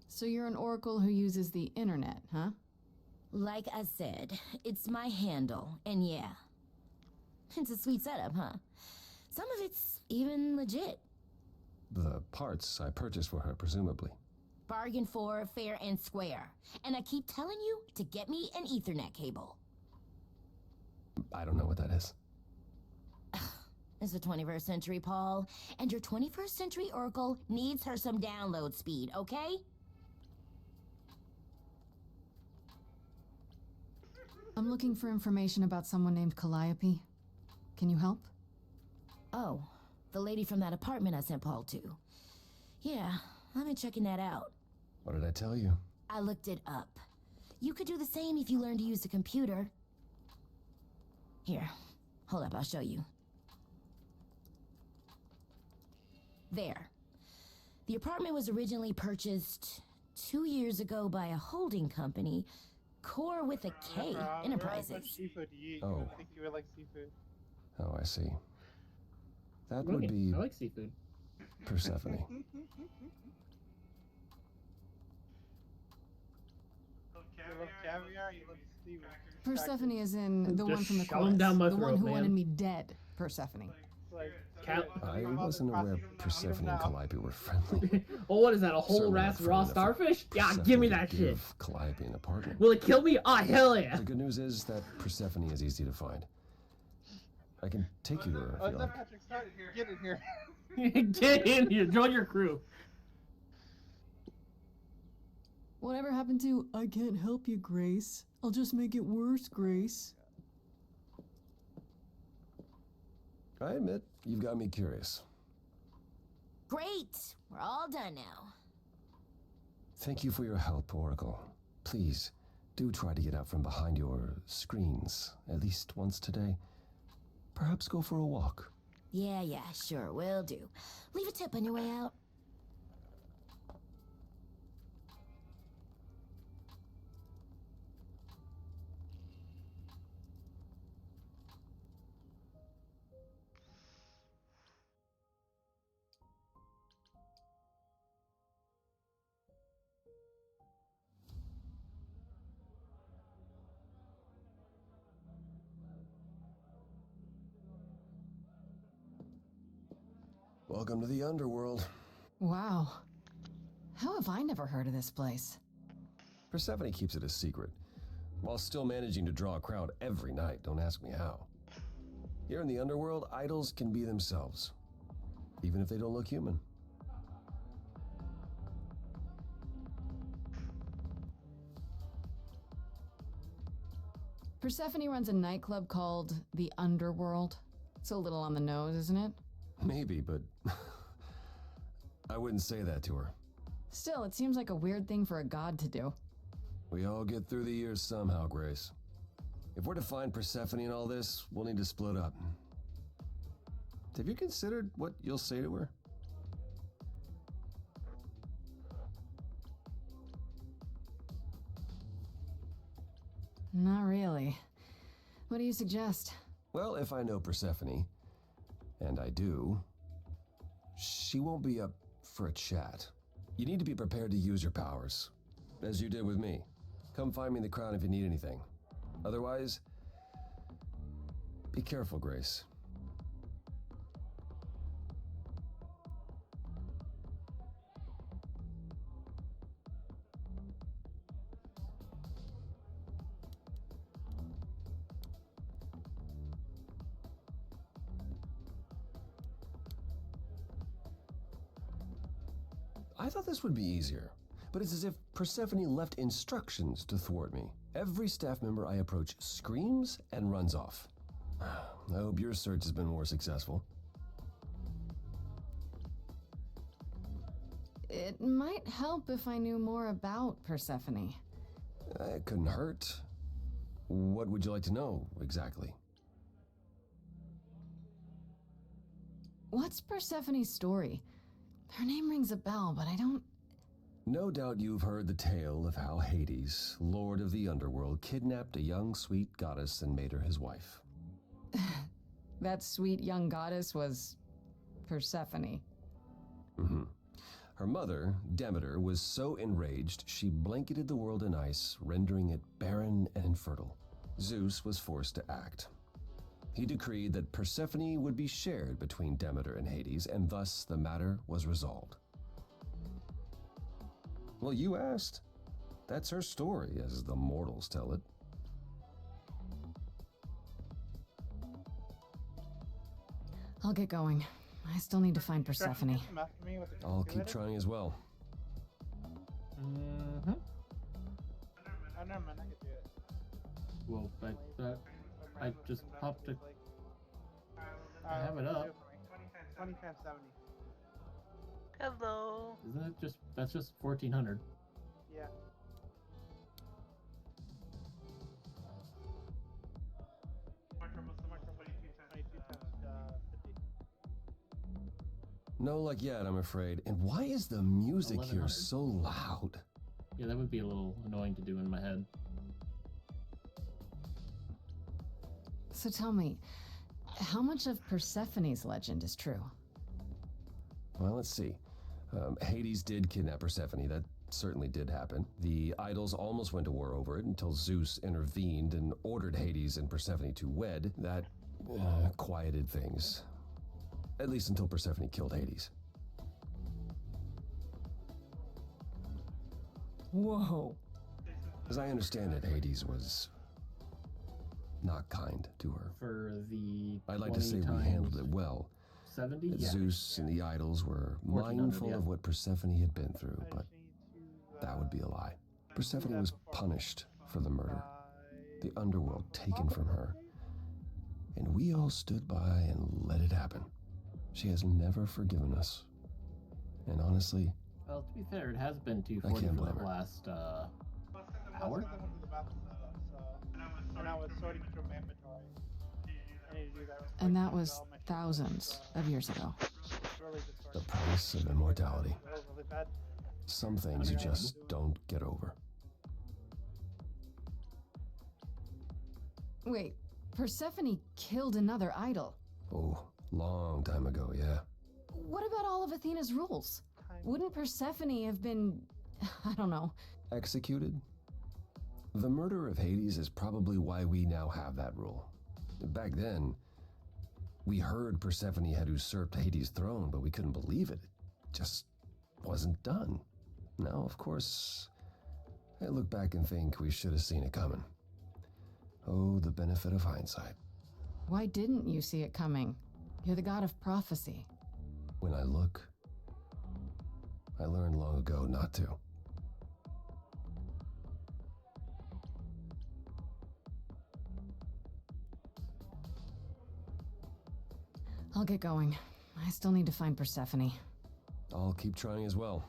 So you're an oracle who uses the internet, huh? Like I said, it's my handle, and yeah. It's a sweet setup, huh? Some of it's even legit. The parts I purchased for her, presumably. Bargain for, fair and square. And I keep telling you to get me an Ethernet cable. I don't know what that is. It's the 21st century, Paul. And your 21st century Oracle needs her some download speed, okay? I'm looking for information about someone named Calliope. Can you help? Oh, the lady from that apartment I sent Paul to. Yeah, I've been checking that out. What did I tell you? I looked it up. You could do the same if you learned to use the computer. Here, hold up, I'll show you. There. The apartment was originally purchased 2 years ago by a holding company, Core with a K Enterprises. Seafood to eat. Oh. I think you would like seafood. Oh, I see. That would be I like seafood. Persephone. You love caviar, you love seafood. Persephone is in the one Just from the shove 'em chorus. down my The one throat, who man. wanted me dead, Persephone. like Cal- I wasn't aware Persephone and Calliope were friendly. Oh, what is that? A whole Certainly not raw friendly enough for starfish? Yeah, Persephone give me to that shit. give Calliope an apartment. Will it kill me? Oh, hell yeah. The good news is that Persephone is easy to find. I can take you to her if you like. Patrick, start, get in here. Get in here. Join your crew. Whatever happened to, I can't help you, Grace. I'll just make it worse, Grace. I admit, you've got me curious. Great! We're all done now. Thank you for your help, Oracle. Please, do try to get out from behind your screens at least once today. Perhaps go for a walk. Yeah, sure, will do. Leave a tip on your way out. Welcome to the underworld. Wow. How have I never heard of this place? Persephone keeps it a secret, while still managing to draw a crowd every night. Don't ask me how. Here in the underworld, idols can be themselves, even if they don't look human. Persephone runs a nightclub called the Underworld. It's a little on the nose, isn't it? Maybe, but I wouldn't say that to her. Still, it seems like a weird thing for a god to do. We all get through the years somehow, Grace. If we're to find Persephone in all this, we'll need to split up. Have you considered what you'll say to her? Not really. What do you suggest? Well, if I know Persephone, and I do, she won't be up for a chat. You need to be prepared to use your powers, as you did with me. Come find me in the crown if you need anything. Otherwise, be careful, Grace. I thought this would be easier, but it's as if Persephone left instructions to thwart me. Every staff member I approach screams and runs off. I hope your search has been more successful. It might help if I knew more about Persephone. It couldn't hurt. What would you like to know, exactly? What's Persephone's story? Her name rings a bell, but I don't... No doubt you've heard the tale of how Hades, lord of the underworld, kidnapped a young sweet goddess and made her his wife. That sweet young goddess was... Persephone. Mm-hmm. Her mother, Demeter, was so enraged she blanketed the world in ice, rendering it barren and infertile. Zeus was forced to act. He decreed that Persephone would be shared between Demeter and Hades, and thus the matter was resolved. Well, you asked. That's her story, as the mortals tell it. I'll get going. I still need to find Persephone. I'll keep trying as well. Mm-hmm. Oh, never mind, I could do it. Well, I just popped it. I have it up. 20 times 70. Hello. Isn't it just, that's just 1400. Yeah. No luck yet, I'm afraid. And why is the music here 1100. so loud? Yeah, that would be a little annoying to do in my head. So tell me, how much of Persephone's legend is true? Well, let's see. Hades did kidnap Persephone. That certainly did happen. The idols almost went to war over it until Zeus intervened and ordered Hades and Persephone to wed. That quieted things. At least until Persephone killed Hades. Whoa. As I understand it, Hades was not kind to her. For the I'd like to say we handled it well. 70? That Yeah. Zeus and the idols were 1400, mindful yeah. of what Persephone had been through, but that would be a lie. Persephone was punished for the murder, the underworld taken from her, and we all stood by and let it happen. She has never forgiven us. And honestly, Well, to be fair, it has been I 240 can't for blame the her. last hour. And I was sorting through my inventory. I need to do that real quick And that because was all my shit thousands of years ago. it's really just The price of immortality. really bad. Some things you just don't get over. Wait, Persephone killed another idol. Oh, long time ago, yeah. What about all of Athena's rules? Wouldn't Persephone have been, I don't know, Executed? The murder of Hades is probably why we now have that rule. Back then, we heard Persephone had usurped Hades' throne, but we couldn't believe it. It just wasn't done. Now, of course, I look back and think we should have seen it coming. Oh, the benefit of hindsight. why didn't you see it coming? You're the god of prophecy. When I look, I learned long ago not to. I'll get going. I still need to find Persephone. I'll keep trying as well.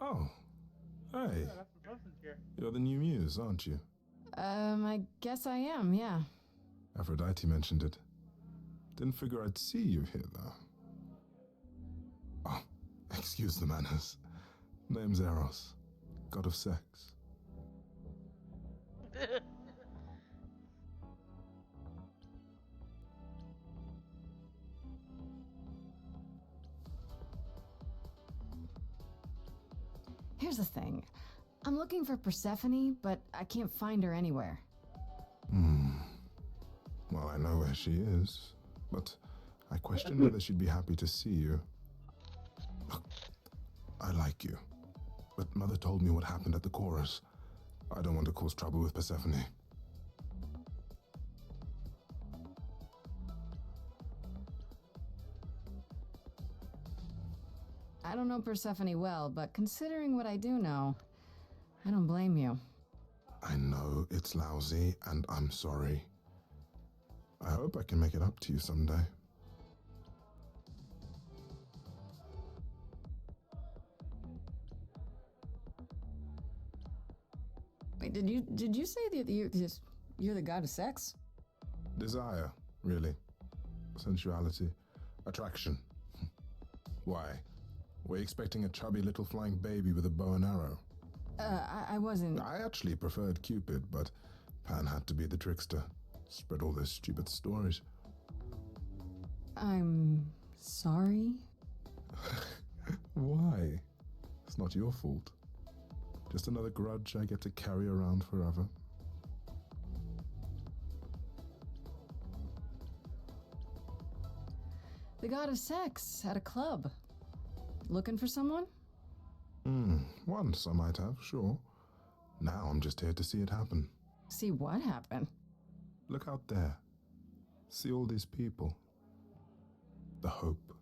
Oh, hey. Yeah, that's a present here. You're the new muse, aren't you? I guess I am, yeah. Aphrodite mentioned it. Didn't figure I'd see you here, though. Oh, excuse the manners. Name's Eros, god of sex. Here's the thing. I'm looking for Persephone, but I can't find her anywhere. Well, I know where she is, but I question whether she'd be happy to see you. Look, I like you, but Mother told me what happened at the chorus. I don't want to cause trouble with Persephone. I don't know Persephone well, but considering what I do know, I don't blame you. I know it's lousy, and I'm sorry. I hope I can make it up to you someday. Wait, did you say that you're the god of sex? Desire, really. Sensuality. Attraction. Why? Were you expecting a chubby little flying baby with a bow and arrow? I wasn't... I actually preferred Cupid, but Pan had to be the trickster. Spread all those stupid stories. I'm sorry? Why? It's not your fault. Just another grudge I get to carry around forever. The god of sex at a club. Looking for someone? Once I might have, sure. Now I'm just here to see it happen. See what happened? Look out there. See all these people. The hope,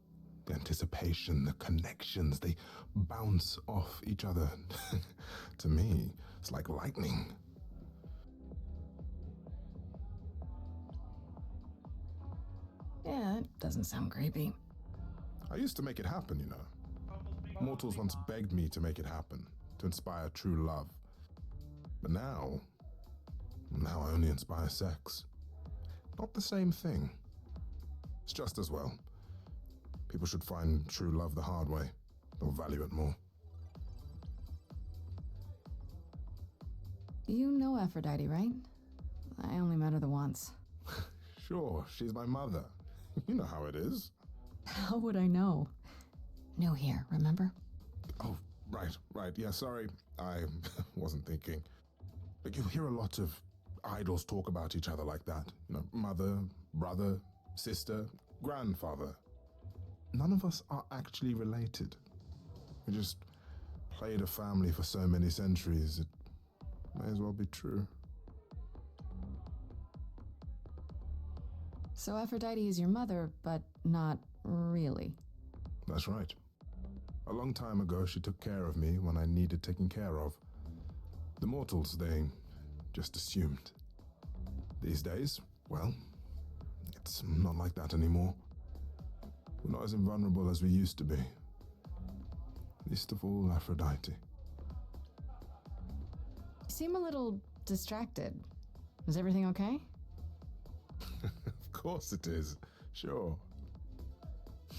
the anticipation, the connections, they bounce off each other. To me, it's like lightning. Yeah, that doesn't sound creepy. I used to make it happen, you know. Mortals once begged me to make it happen, to inspire true love. But now I only inspire sex. Not the same thing. It's just as well. People should find true love the hard way, they'll value it more. You know Aphrodite, right? I only met her the once. Sure, she's my mother. You know how it is. How would I know? New here, remember? Oh, right. Yeah, sorry. I wasn't thinking. But you hear a lot of idols talk about each other like that. You know, mother, brother, sister, grandfather. None of us are actually related. We just played a family for so many centuries, it may as well be true. So Aphrodite is your mother, but not really. That's right. A long time ago, she took care of me when I needed taking care of. The mortals, they just assumed. These days, well, it's not like that anymore. We're not as invulnerable as we used to be. Least of all, Aphrodite. You seem a little distracted. Is everything okay? Of course it is. Sure.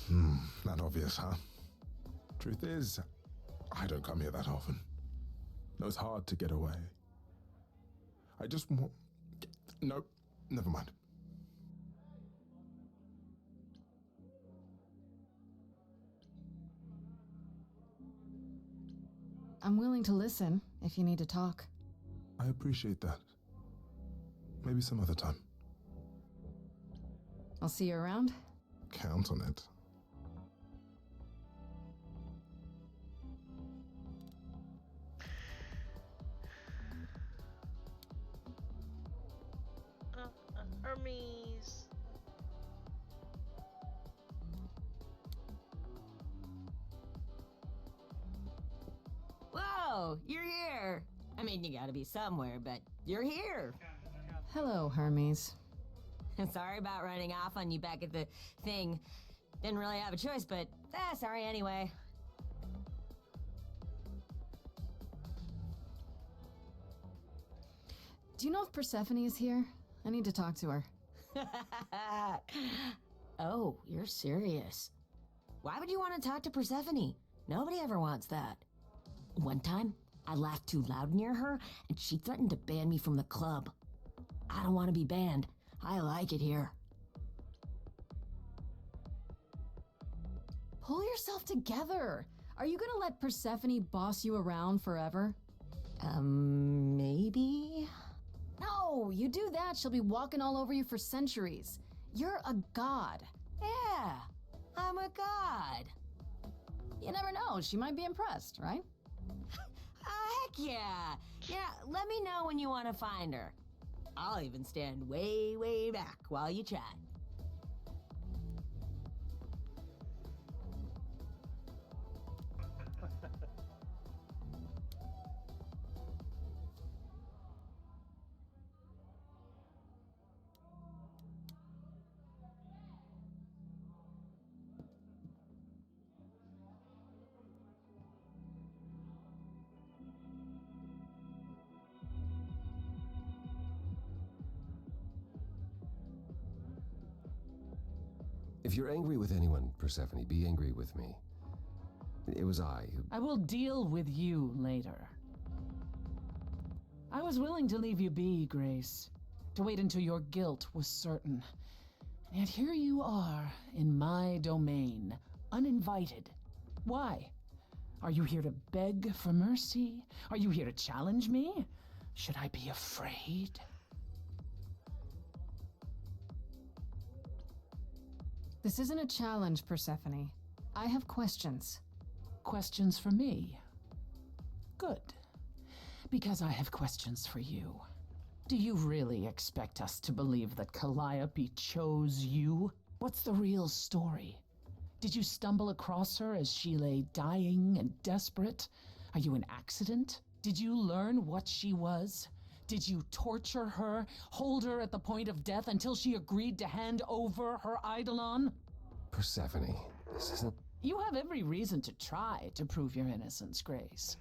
Not obvious, huh? Truth is, I don't come here that often. No, it's hard to get away. I just want... Nope, never mind. I'm willing to listen if you need to talk. I appreciate that. Maybe some other time. I'll see you around. Count on it. Hermes. Whoa, you're here. I mean, you gotta be somewhere, but you're here. Hello, Hermes. Sorry about running off on you back at the thing. Didn't really have a choice, but sorry anyway. Do you know if Persephone is here? I need to talk to her. Oh, you're serious. Why would you want to talk to Persephone? Nobody ever wants that. One time, I laughed too loud near her, and she threatened to ban me from the club. I don't want to be banned. I like it here. Pull yourself together. Are you gonna let Persephone boss you around forever? Maybe? No, you do that, she'll be walking all over you for centuries. You're a god. Yeah, I'm a god. You never know, she might be impressed, right? Heck yeah. Yeah, let me know when you want to find her. I'll even stand way, way back while you chat. If you're angry with anyone, Persephone, be angry with me. It was I who... I will deal with you later. I was willing to leave you be, Grace. To wait until your guilt was certain. And yet here you are, in my domain, uninvited. Why? Are you here to beg for mercy? Are you here to challenge me? Should I be afraid? This isn't a challenge, Persephone. I have questions. Questions for me? Good. Because I have questions for you. Do you really expect us to believe that Calliope chose you? What's the real story? Did you stumble across her as she lay dying and desperate? Are you an accident? Did you learn what she was? Did you torture her, hold her at the point of death until she agreed to hand over her eidolon? Persephone, this isn't... You have every reason to try to prove your innocence, Grace.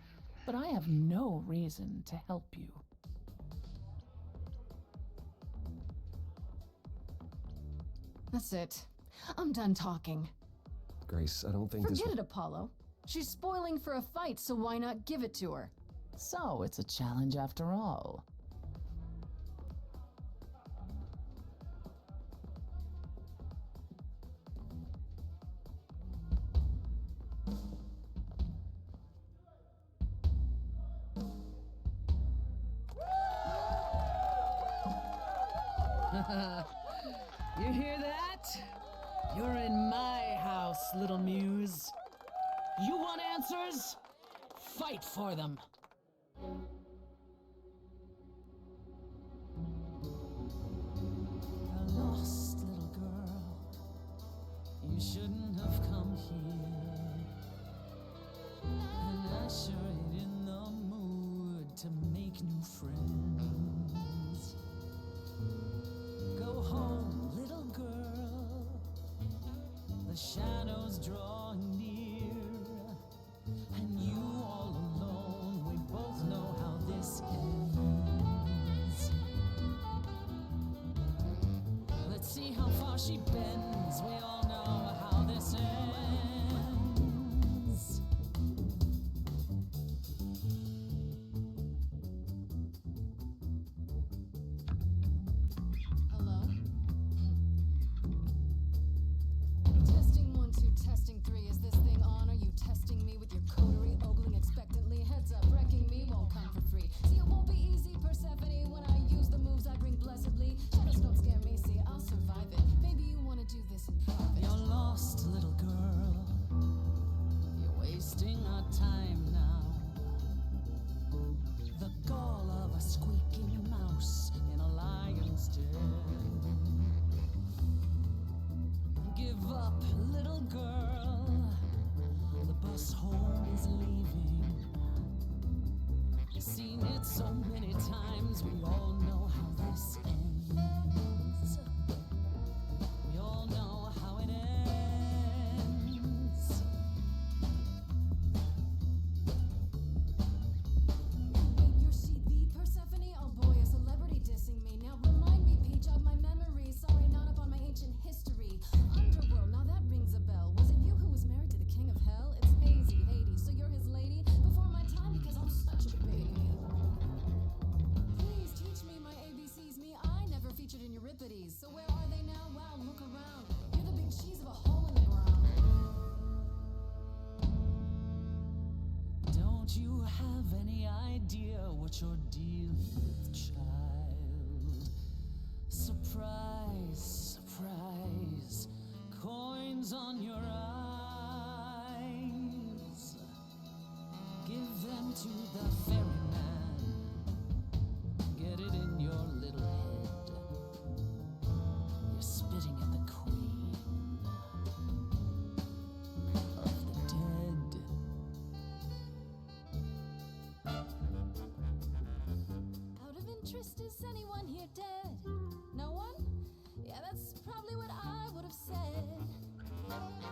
But I have no reason to help you. That's it. I'm done talking. Grace, I don't think Forget this... it, Apollo. She's spoiling for a fight, so why not give it to her? So it's a challenge after all. You hear that? You're in my house, little muse. You want answers? Fight for them. A lost little girl. You shouldn't have come here. And I sure ain't in the mood to make new friends. Go home, little girl. The shadows drawing near. And you all alone, we both know how this ends. Let's see how far she bends. We all know how this ends. Hello? Testing 1, 2, testing 3. Is this thing on? Are you testing me with your coterie, ogling expectantly? Heads up, wrecking me won't come for free. See, it won't be easy, Persephone, when I use the moves I bring blessedly. Shadows don't scare me, see, I'll survive it. Maybe you want to do this in private. You're lost, little girl. You're wasting our time now. The gall of a squeaking mouse in a lion's den. Give up, little girl. The bus home is leaving. Seen it so many times, we all know how this ends. We all know how it ends. Wait, you're she the Persephone? Oh boy, a celebrity dissing me. Now remind me, Peach, of my memory. Sorry, not up on my ancient history. Underworld, now that rings a bell. Was it you who was married to the king of hell? It's hazy, Hades, so you're his lady? Before my time, because I'm such a baby. Please teach me my ABCs. Me, I never featured in Euripides. So where are they now? Wow, look around. You're the big cheese of a hole in the ground. Don't you have any idea what you're dealing with, child? Surprise, surprise, coins on your eyes. Give them to the ferryman. Get it in your little head. You're spitting at the queen of the dead. Out of interest, is anyone here dead? No one? Yeah, that's probably what I would have said.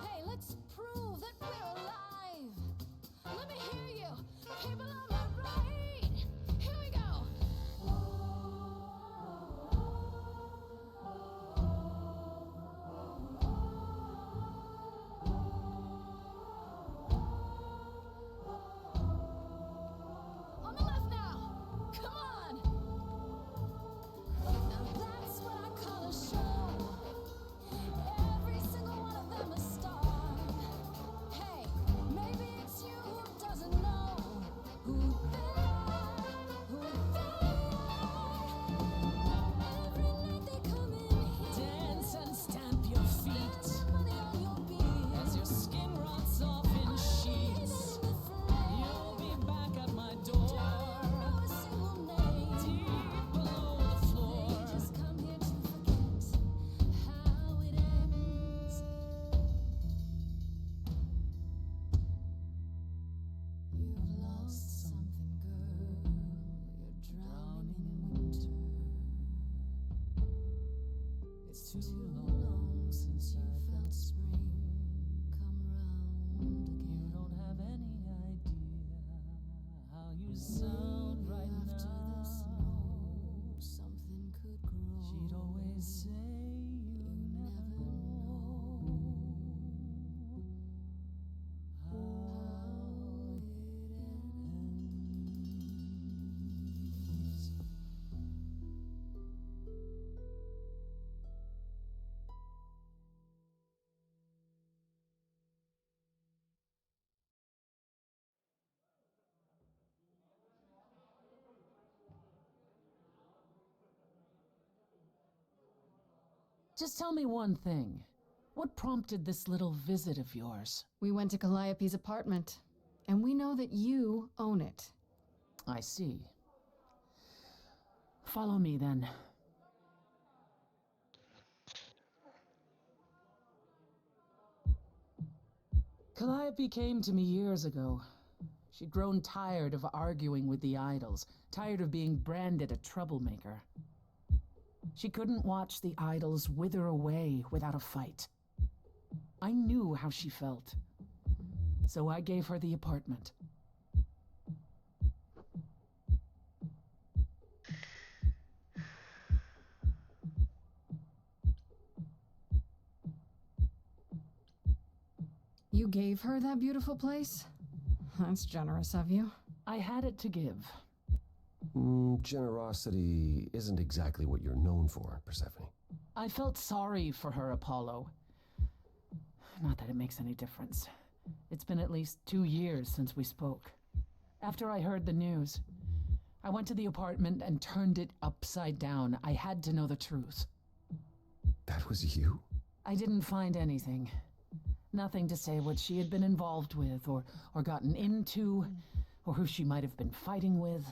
Hey, let's prove that we're alive. Let me hear you. People on my right. Here we go. On the left now. Come on. Now that's what I call a show. Every single one of them a star. Hey, maybe it's you who doesn't know who they are, who they are. Every night they come in here. Dance and stamp your feet Money on your beat. as your skin rots off in sheets. You'll be back at my door, Know a single name. deep below the floor. They just come here to forget how it ends. You've lost something, girl. You're drowning in winter. It's too long since you felt spring come round You again. don't have any idea how you sound right After the now. snow, something could grow. She'd always say you never know how Just tell me one thing. What prompted this little visit of yours? We went to Calliope's apartment, and we know that you own it. I see. Follow me, then. Calliope came to me years ago. She'd grown tired of arguing with the idols, tired of being branded a troublemaker. She couldn't watch the idols wither away without a fight. I knew how she felt, so I gave her the apartment. You gave her that beautiful place? That's generous of you. I had it to give. Generosity isn't exactly what you're known for, Persephone. I felt sorry for her, Apollo. Not that it makes any difference. It's been at least 2 years since we spoke. After I heard the news, I went to the apartment and turned it upside down. I had to know the truth. That was you? I didn't find anything. Nothing to say what she had been involved with, or gotten into, or who she might have been fighting with.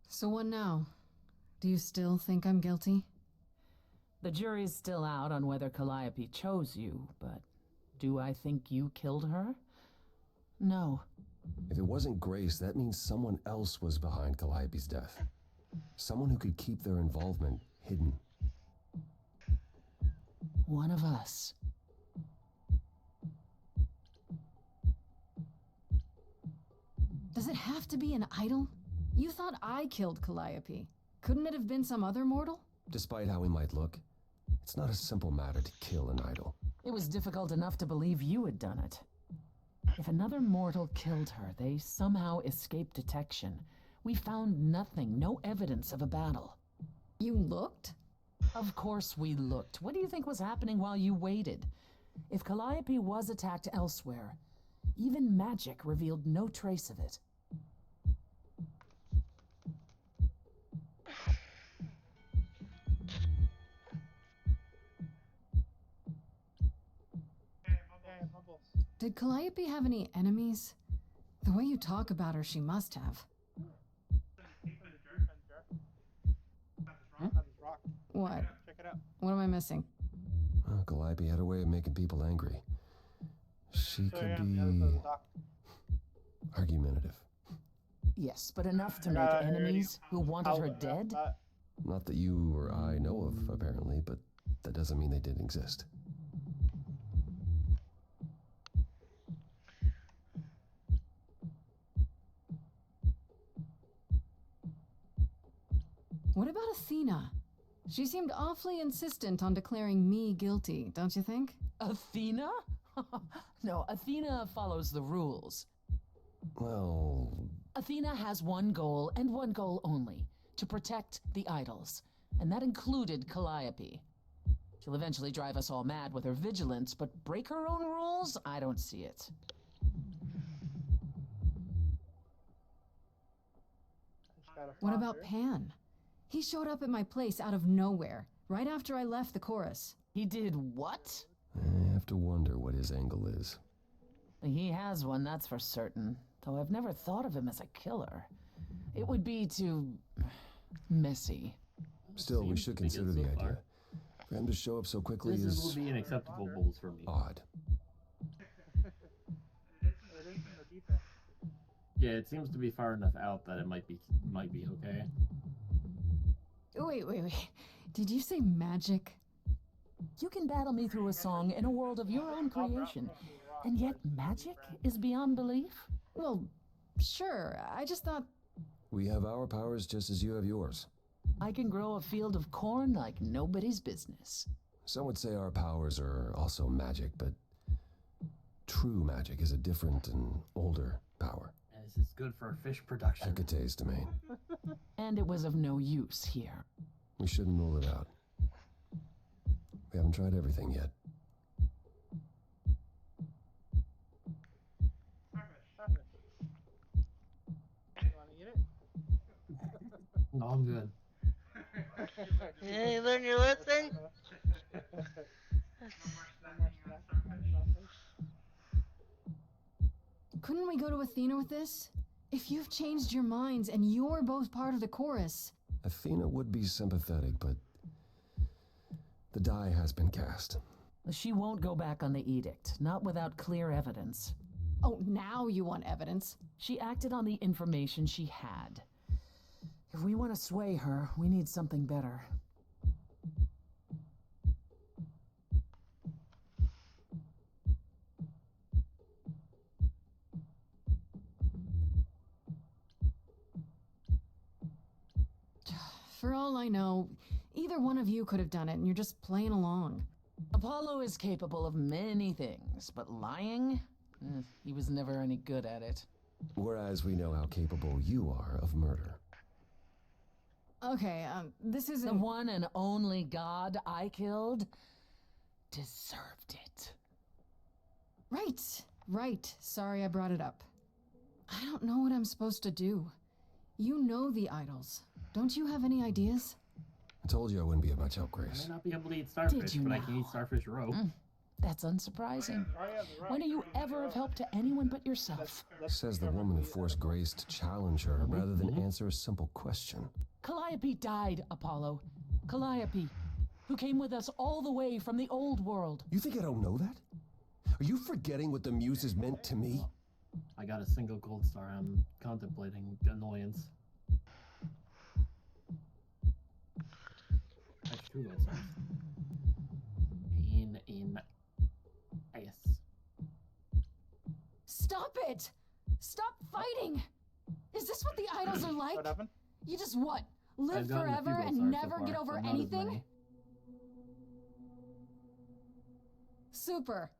So what now? Do you still think I'm guilty? The jury's still out on whether Calliope chose you, but do I think you killed her? No. If it wasn't Grace, that means someone else was behind Calliope's death. Someone who could keep their involvement hidden. One of us. Does it have to be an idol? You thought I killed Calliope. Couldn't it have been some other mortal? Despite how we might look, it's not a simple matter to kill an idol. It was difficult enough to believe you had done it. If another mortal killed her, they somehow escaped detection. We found nothing, no evidence of a battle. You looked? Of course we looked. What do you think was happening while you waited? If Calliope was attacked elsewhere, even magic revealed no trace of it. Did Calliope have any enemies? The way you talk about her, she must have. What? Check it out. What am I missing? Calliope had a way of making people angry. She could be argumentative. Yes, but enough to make enemies who wanted her dead? Not that you or I know of, apparently, but that doesn't mean they didn't exist. What about Athena? She seemed awfully insistent on declaring me guilty, don't you think? Athena? No, Athena follows the rules. Well... Athena has one goal, and one goal only. To protect the idols. And that included Calliope. She'll eventually drive us all mad with her vigilance, but break her own rules? I don't see it. What about Pan? He showed up at my place out of nowhere, right after I left the chorus. He did what? I have to wonder what his angle is. He has one, that's for certain. Though I've never thought of him as a killer. It would be too... messy. Still, we should consider the idea. For him to show up so quickly This is... will be an acceptable bowl for me. Odd. Yeah, it seems to be far enough out that it might be okay. Wait. Did you say magic? You can battle me through a song in a world of your own creation, and yet magic is beyond belief? Well, sure. I just thought... We have our powers just as you have yours. I can grow a field of corn like nobody's business. Some would say our powers are also magic, but true magic is a different and older power. And this is good for fish production. Hecate's domain. And it was of no use here. We shouldn't rule it out. We haven't tried everything yet. You want to No, I'm good. You learn your lesson? No more snappers. Couldn't we go to Athena with this? If you've changed your minds and you're both part of the chorus. Athena would be sympathetic, but the die has been cast. She won't go back on the edict, not without clear evidence. Oh, now you want evidence? She acted on the information she had. If we want to sway her, we need something better. For all I know, either one of you could have done it and you're just playing along. Apollo is capable of many things, but lying? He was never any good at it. Whereas we know how capable you are of murder. Okay, this isn't... The one and only god I killed deserved it. Right. Sorry I brought it up. I don't know what I'm supposed to do. You know the idols. Don't you have any ideas? I told you I wouldn't be of much help, I Grace. may not be able to eat starfish, you but I now? can eat starfish roe. That's unsurprising. When are you ever of help to anyone but yourself? Says the woman who forced Grace to challenge her rather than answer a simple question. Calliope died, Apollo. Calliope, who came with us all the way from the old world. You think I don't know that? Are you forgetting what the muses meant to me? I got a single gold star. I'm contemplating annoyance. That's 2 gold stars. In ass. Stop it! Stop fighting! Is this what the idols are like? What happened? You just what? Live I've gotten a few forever gold and stars never so get far, over but not as anything? many. Super.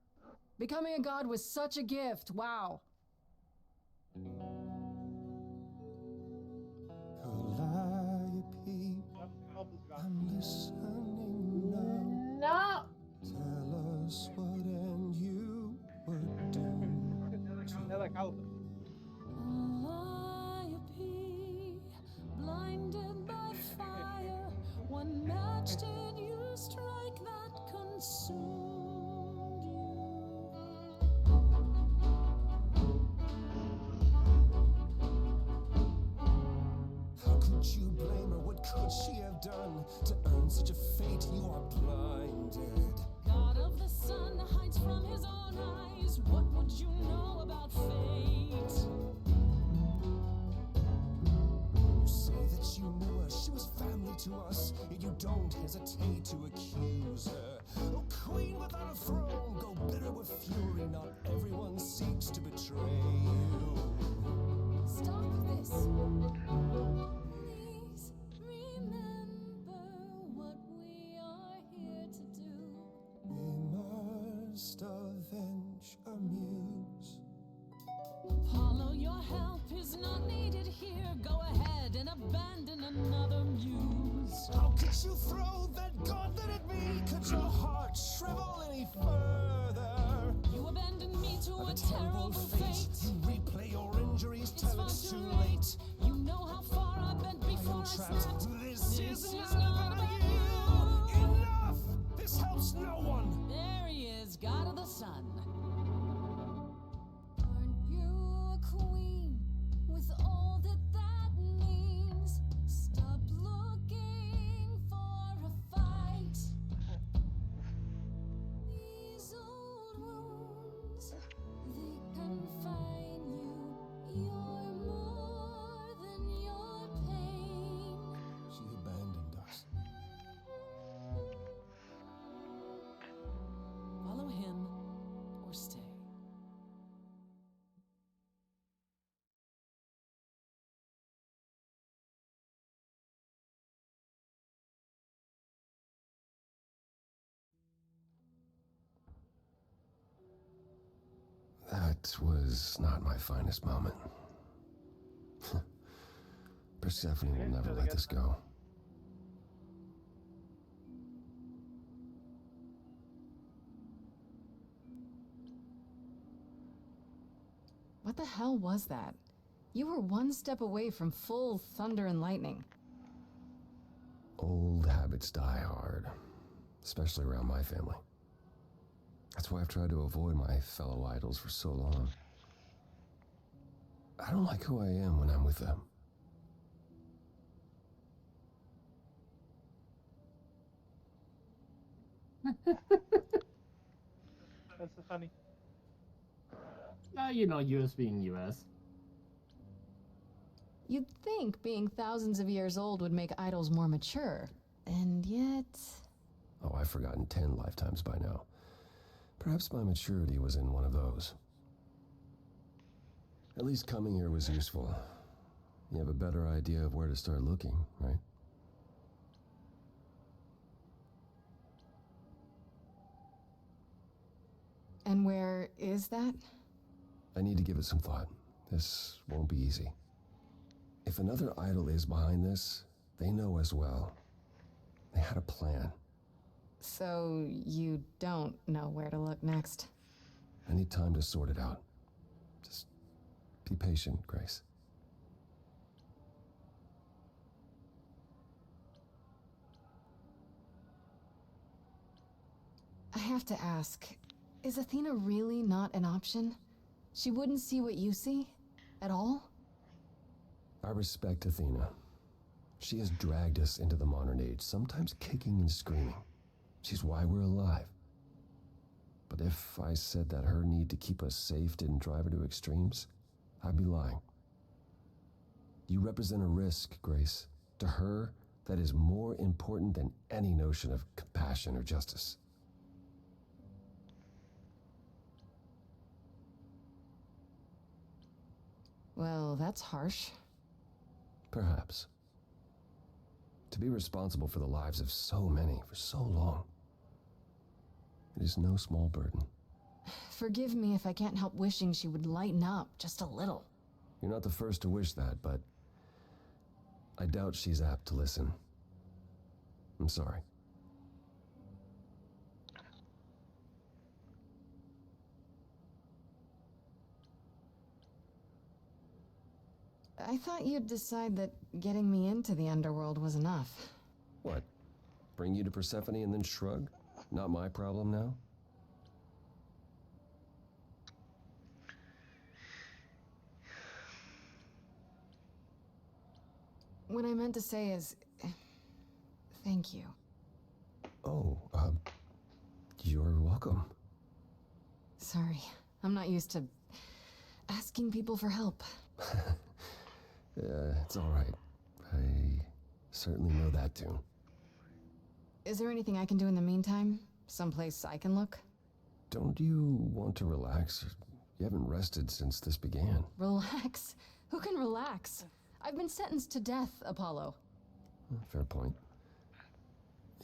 Becoming a god was such a gift. Wow. Calliope, Help is gone. I'm listening now. No! Tell us what and you would do. They're like help. Calliope, blinded by fire, what match did you strike that consumed you? How could you blame her? What could she have done to earn such a fate? You are blinded. God of the sun hides from his own eyes. What would you know about fate? You say that you knew her, she was family to us, yet you don't hesitate to accuse her. Oh, queen without a throne, go bitter with fury. Not everyone seeks to betray you. Stop this. Please remember what we are here to do. We must avenge a muse. Apollo, your help is not needed here. Go ahead and abandon another muse. How could you throw that gauntlet at me? Could your heart shrivel any further? You abandoned me to a Terrible terrible fate. fate. You replay your injuries It's till far it's too too late. late. You know how far I've been before I Trapped. snapped. This is is not not about about you. Enough! This helps no one. There he is, God of the Sun. Aren't you a queen with all that that means? Stop looking for a fight. These old wounds, they confine you. You're more than your pain. She abandoned us. Follow him or stay. That was not my finest moment. Persephone will never let this go. What the hell was that? You were one step away from full thunder and lightning. habits die hard, especially around my family. That's why I've tried to avoid my fellow idols for so long. I don't like who I am when I'm with them. That's so funny. You know, US being US. You'd think being thousands of years old would make idols more mature, and yet... Oh, I've forgotten 10 lifetimes by now. Perhaps my maturity was in one of those. At least coming here was useful. You have a better idea of where to start looking, right? And where is that? I need to give it some thought. This won't be easy. If another idol is behind this, they know as well. They had a plan. So you don't know where to look next? I need time to sort it out. Just be patient, Grace. I have to ask, is Athena really not an option? She wouldn't see what you see? At all? I respect Athena. She has dragged us into the modern age, sometimes kicking and screaming. She's why we're alive. But if I said that her need to keep us safe didn't drive her to extremes, I'd be lying. You represent a risk, Grace. To her, that is more important than any notion of compassion or justice. Well, that's harsh. Perhaps. To be responsible for the lives of so many for so long, it is no small burden. Forgive me if I can't help wishing she would lighten up just a little. You're not the first to wish that, but I doubt she's apt to listen. I'm sorry. I thought you'd decide that getting me into the underworld was enough. What? Bring you to Persephone and then shrug? Not my problem now? What I meant to say is... thank you. Oh, you're welcome. Sorry, I'm not used to asking people for help. It's all right. I certainly know that tune. Is there anything I can do in the meantime? Someplace I can look? Don't you want to relax? You haven't rested since this began. Relax? Who can relax? I've been sentenced to death, Apollo. Fair point.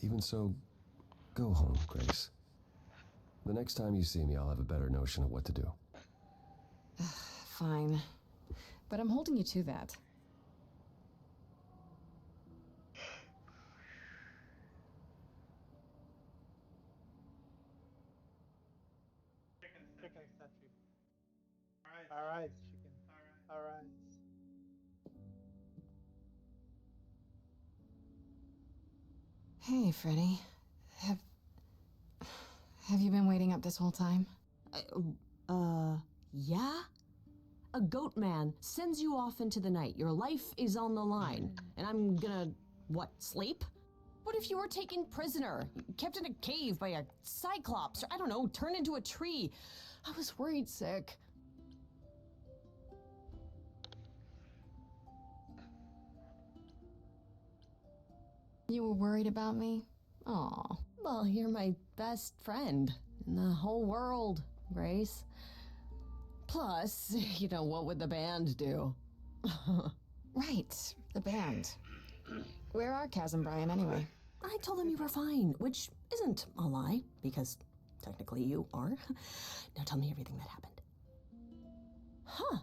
Even so, go home, Grace. The next time you see me, I'll have a better notion of what to do. Fine. But I'm holding you to that. Chicken statue. Alright, chicken. Alright. Hey, Freddy. Have you been waiting up this whole time? Yeah? A goat man sends you off into the night. Your life is on the line. And I'm gonna, what, sleep? What if you were taken prisoner, kept in a cave by a cyclops, or I don't know, turned into a tree? I was worried sick. You were worried about me? Aw. Well, you're my best friend in the whole world, Grace. Plus, you know, what would the band do? Right, the band. Where are Kaz and Brian anyway? I told them you were fine, which isn't a lie, because technically you are. Now tell me everything that happened. Huh.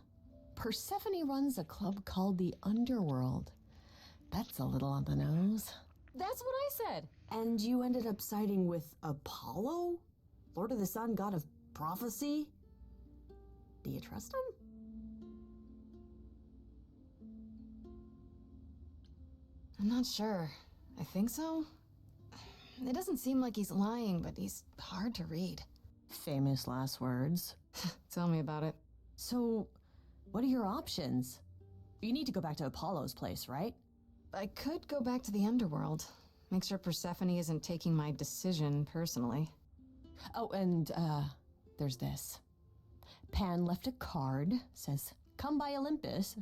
Persephone runs a club called the Underworld. That's a little on the nose. That's what I said. And you ended up siding with Apollo? Lord of the Sun, god of prophecy? Do you trust him? I'm not sure. I think so. It doesn't seem like he's lying, but he's hard to read. Famous last words. Tell me about it. So, what are your options? You need to go back to Apollo's place, right? I could go back to the underworld. Make sure Persephone isn't taking my decision personally. Oh, and, there's this. Pan left a card, says, "Come by Olympus."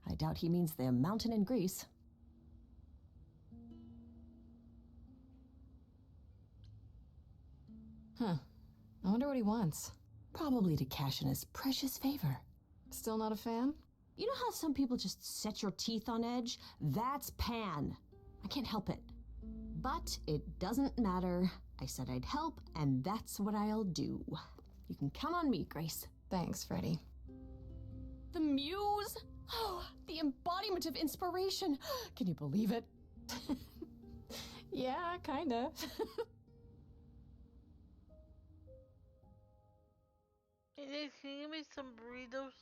I doubt he means the mountain in Greece. Huh. I wonder what he wants. Probably to cash in his precious favor. Still not a fan? You know how some people just set your teeth on edge? That's Pan. I can't help it. But it doesn't matter. I said I'd help, and that's what I'll do. You can count on me, Grace. Thanks, Freddie. The muse? Oh, the embodiment of inspiration. Can you believe it? Yeah, kinda. Hey, Nate, can you give me some burritos?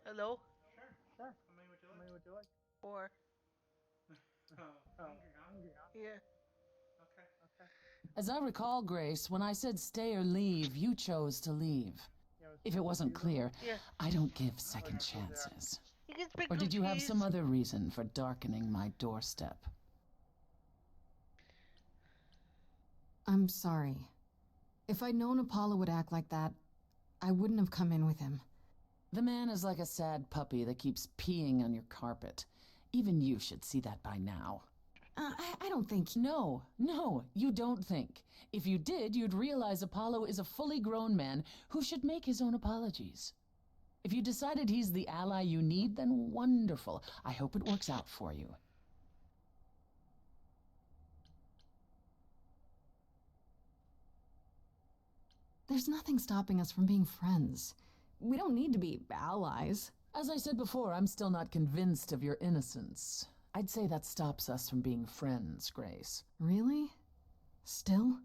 Hello? Sure. How many would you like? 4. Hungry, huh? Yeah. Okay. As I recall, Grace, when I said stay or leave, you chose to leave. If it wasn't clear, Yeah. I don't give second chances. You can speak Or did you have confused. some other reason for darkening my doorstep? I'm sorry. If I'd known Apollo would act like that, I wouldn't have come in with him. The man is like a sad puppy that keeps peeing on your carpet. Even you should see that by now. I don't think... No, you don't think. If you did, you'd realize Apollo is a fully grown man who should make his own apologies. If you decided he's the ally you need, then wonderful. I hope it works out for you. There's nothing stopping us from being friends. We don't need to be allies. As I said before, I'm still not convinced of your innocence. I'd say that stops us from being friends, Grace. Really? Still?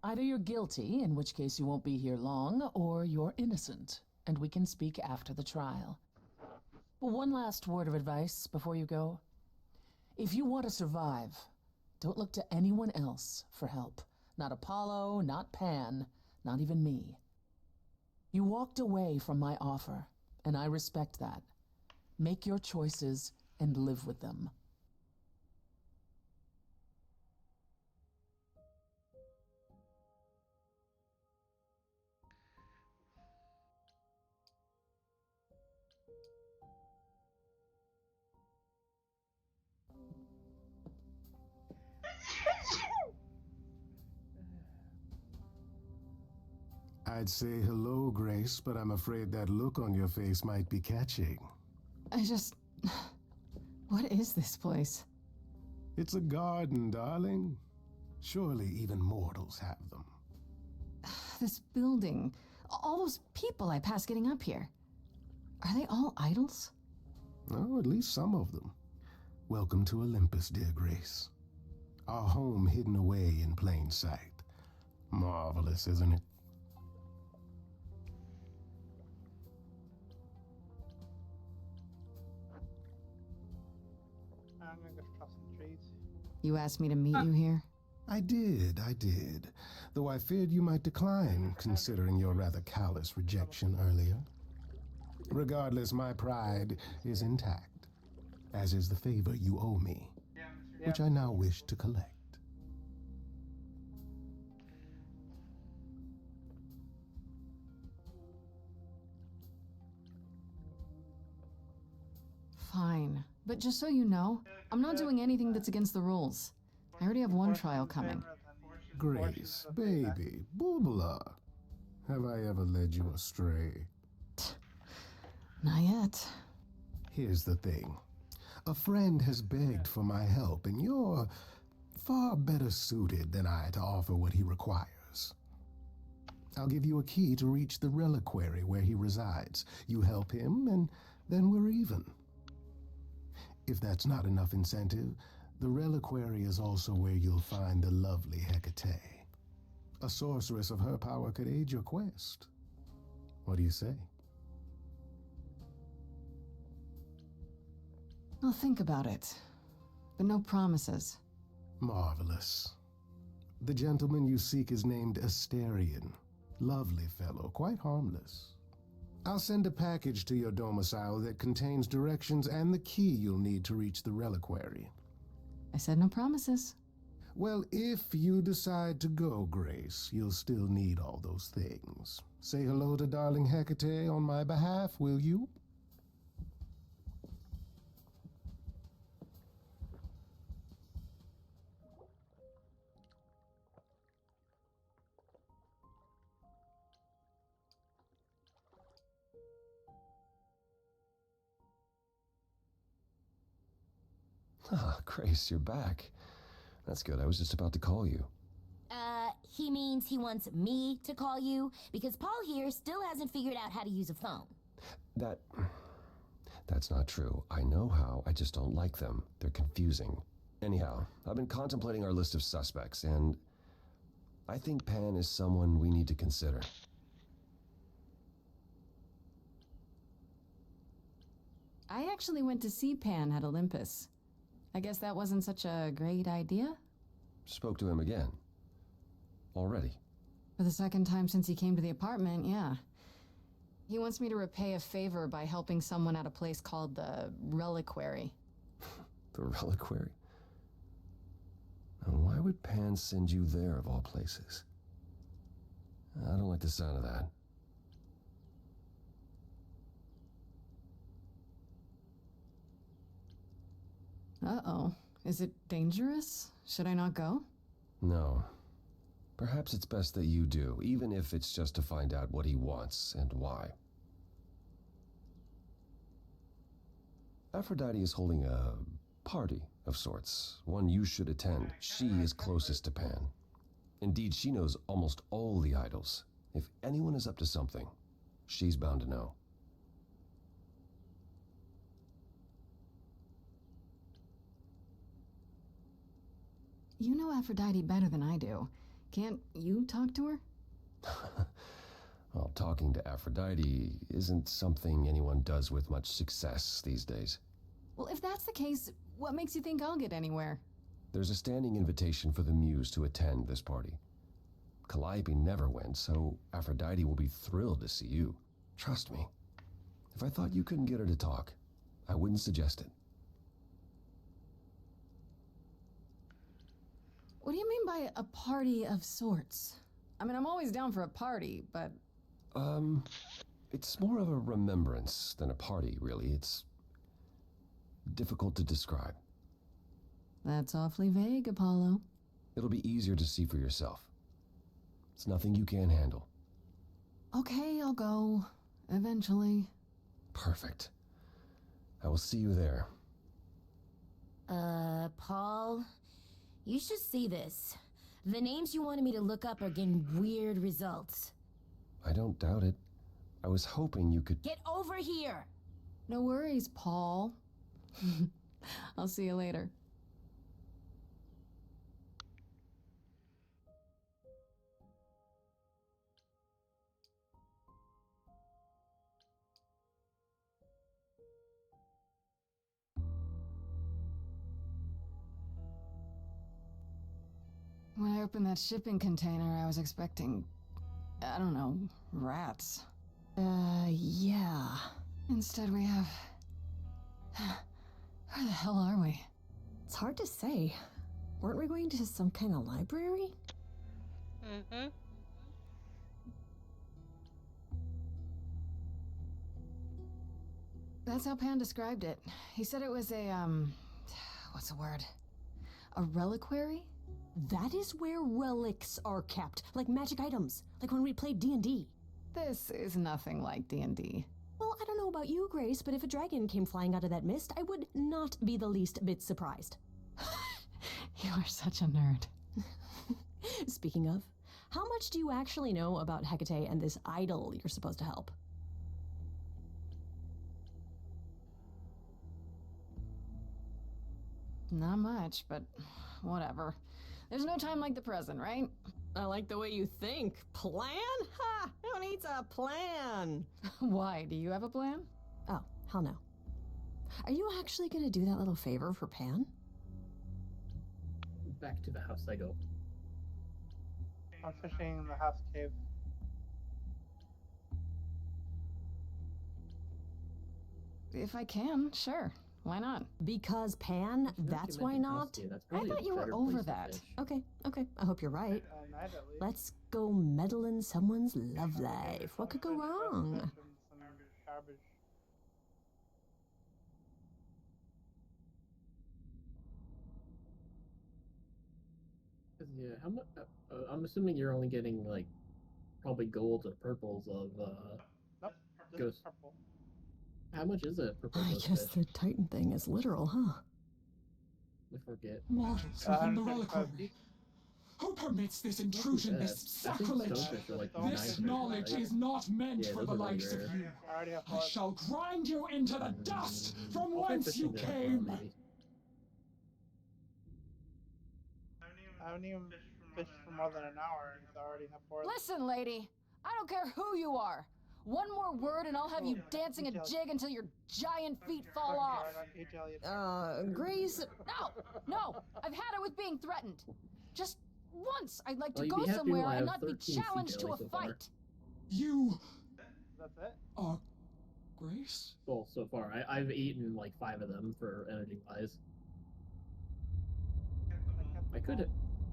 Either you're guilty, in which case you won't be here long, or you're innocent, and we can speak after the trial. One last word of advice before you go. If you want to survive, don't look to anyone else for help. Not Apollo, not Pan, not even me. You walked away from my offer, and I respect that. Make your choices and live with them. I'd say hello, Grace, but I'm afraid that look on your face might be catching. What is this place? It's a garden, darling. Surely even mortals have them. This building, all those people I pass getting up here. Are they all idols? Oh, at least some of them. Welcome to Olympus, dear Grace. Our home hidden away in plain sight. Marvelous, isn't it? I'm gonna go cross some trees. You asked me to meet you here? I did. Though I feared you might decline, considering your rather callous rejection earlier. Regardless, my pride is intact, as is the favor you owe me, which I now wish to collect. Fine. But just so you know, I'm not doing anything that's against the rules. I already have one trial coming. Grace, baby, Boobala. Have I ever led you astray? Not yet. Here's the thing. A friend has begged for my help, and you're far better suited than I to offer what he requires. I'll give you a key to reach the reliquary where he resides. You help him, and then we're even. If that's not enough incentive, the reliquary is also where you'll find the lovely Hecate. A sorceress of her power could aid your quest. What do you say? I'll think about it. But no promises. Marvelous. The gentleman you seek is named Asterion. Lovely fellow, quite harmless. I'll send a package to your domicile that contains directions and the key you'll need to reach the reliquary. I said no promises. Well, if you decide to go, Grace, you'll still need all those things. Say hello to darling Hecate on my behalf, will you? Ah, Grace, you're back. That's good. I was just about to call you. He means he wants me to call you because Paul here still hasn't figured out how to use a phone. That's not true. I know how, I just don't like them. They're confusing. Anyhow, I've been contemplating our list of suspects, and I think Pan is someone we need to consider. I actually went to see Pan at Olympus. I guess that wasn't such a great idea? Spoke to him again. Already. For the second time since he came to the apartment, yeah. He wants me to repay a favor by helping someone at a place called the Reliquary. The Reliquary? Now, why would Pan send you there of all places? I don't like the sound of that. Uh-oh. Is it dangerous? Should I not go? No. Perhaps it's best that you do, even if it's just to find out what he wants and why. Aphrodite is holding a party of sorts, one you should attend. She is closest to Pan. Indeed, she knows almost all the idols. If anyone is up to something, she's bound to know. You know Aphrodite better than I do. Can't you talk to her? Well, talking to Aphrodite isn't something anyone does with much success these days. Well, if that's the case, what makes you think I'll get anywhere? There's a standing invitation for the Muse to attend this party. Calliope never went, so Aphrodite will be thrilled to see you. Trust me. If I thought you couldn't get her to talk, I wouldn't suggest it. What do you mean by a party of sorts? I mean, I'm always down for a party, but... It's more of a remembrance than a party, really. It's difficult to describe. That's awfully vague, Apollo. It'll be easier to see for yourself. It's nothing you can't handle. Okay, I'll go. Eventually. Perfect. I will see you there. Paul, you should see this. The names you wanted me to look up are getting weird results. I don't doubt it. I was hoping you could... Get over here! No worries, Paul. I'll see you later. When I opened that shipping container, I was expecting, I don't know, rats. Yeah. Instead we have... Where the hell are we? It's hard to say. Weren't we going to some kind of library? Mm-hmm. That's how Pan described it. He said it was a, what's the word? A reliquary? That is where relics are kept, like magic items, like when we played D&D. This is nothing like D&D. Well, I don't know about you, Grace, but if a dragon came flying out of that mist, I would not be the least bit surprised. You are such a nerd. Speaking of, how much do you actually know about Hecate and this idol you're supposed to help? Not much, but whatever. There's no time like the present, right? I like the way you think. Plan? Ha! Who needs a plan? Why? Do you have a plan? Oh, hell no. Are you actually gonna do that little favor for Pan? Back to the house I go. I'm fishing in the house cave. If I can, sure. Why not? Because Pan, that's why not? I thought you were over that. Okay, I hope you're right. Let's go meddle in someone's love life. What could go wrong? Some garbage. Yeah, how much? I'm assuming you're only getting like probably golds or purples of Nope, just ghost. purple. How much is it for I ghost guess fish? the Titan thing is literal, huh? I forget. Mortals within the reliquary. Who permits this intrusion, this sacrilege? Stonefish are like This 900, knowledge right? is not meant Yeah, for those the are really likes of rare. you. I shall grind you into the dust from whence you came. I haven't even fished for more than an hour and I already have 4. Listen, lady. I don't care who you are. One more word and I'll have you dancing a jig until your giant feet fall off. Grace. No. I've had it with being threatened. Just once, I'd like to Well, you'd go be happy somewhere when I and have not be 13 sea challenged to a jelly so far. fight. You That's it? are Grace? Well, so far I've eaten like 5 of them for energy wise. I could have.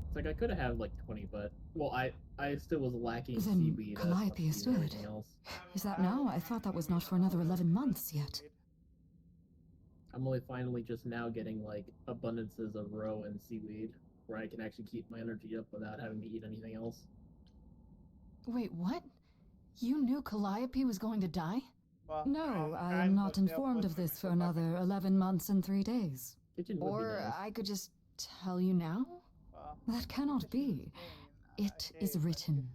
It's like I could have had like 20, but well, I still was lacking Then seaweed. Calliope is and dead. everything else. Is that now? I thought that was not for another 11 months yet. I'm only finally just now getting like abundances of roe and seaweed, where I can actually keep my energy up without having to eat anything else. Wait, what? You knew Calliope was going to die? Well, No, I am not informed of this for another 11 months and 3 days. Kitchen would be Or nice. I could just tell you now? That cannot be. It is written.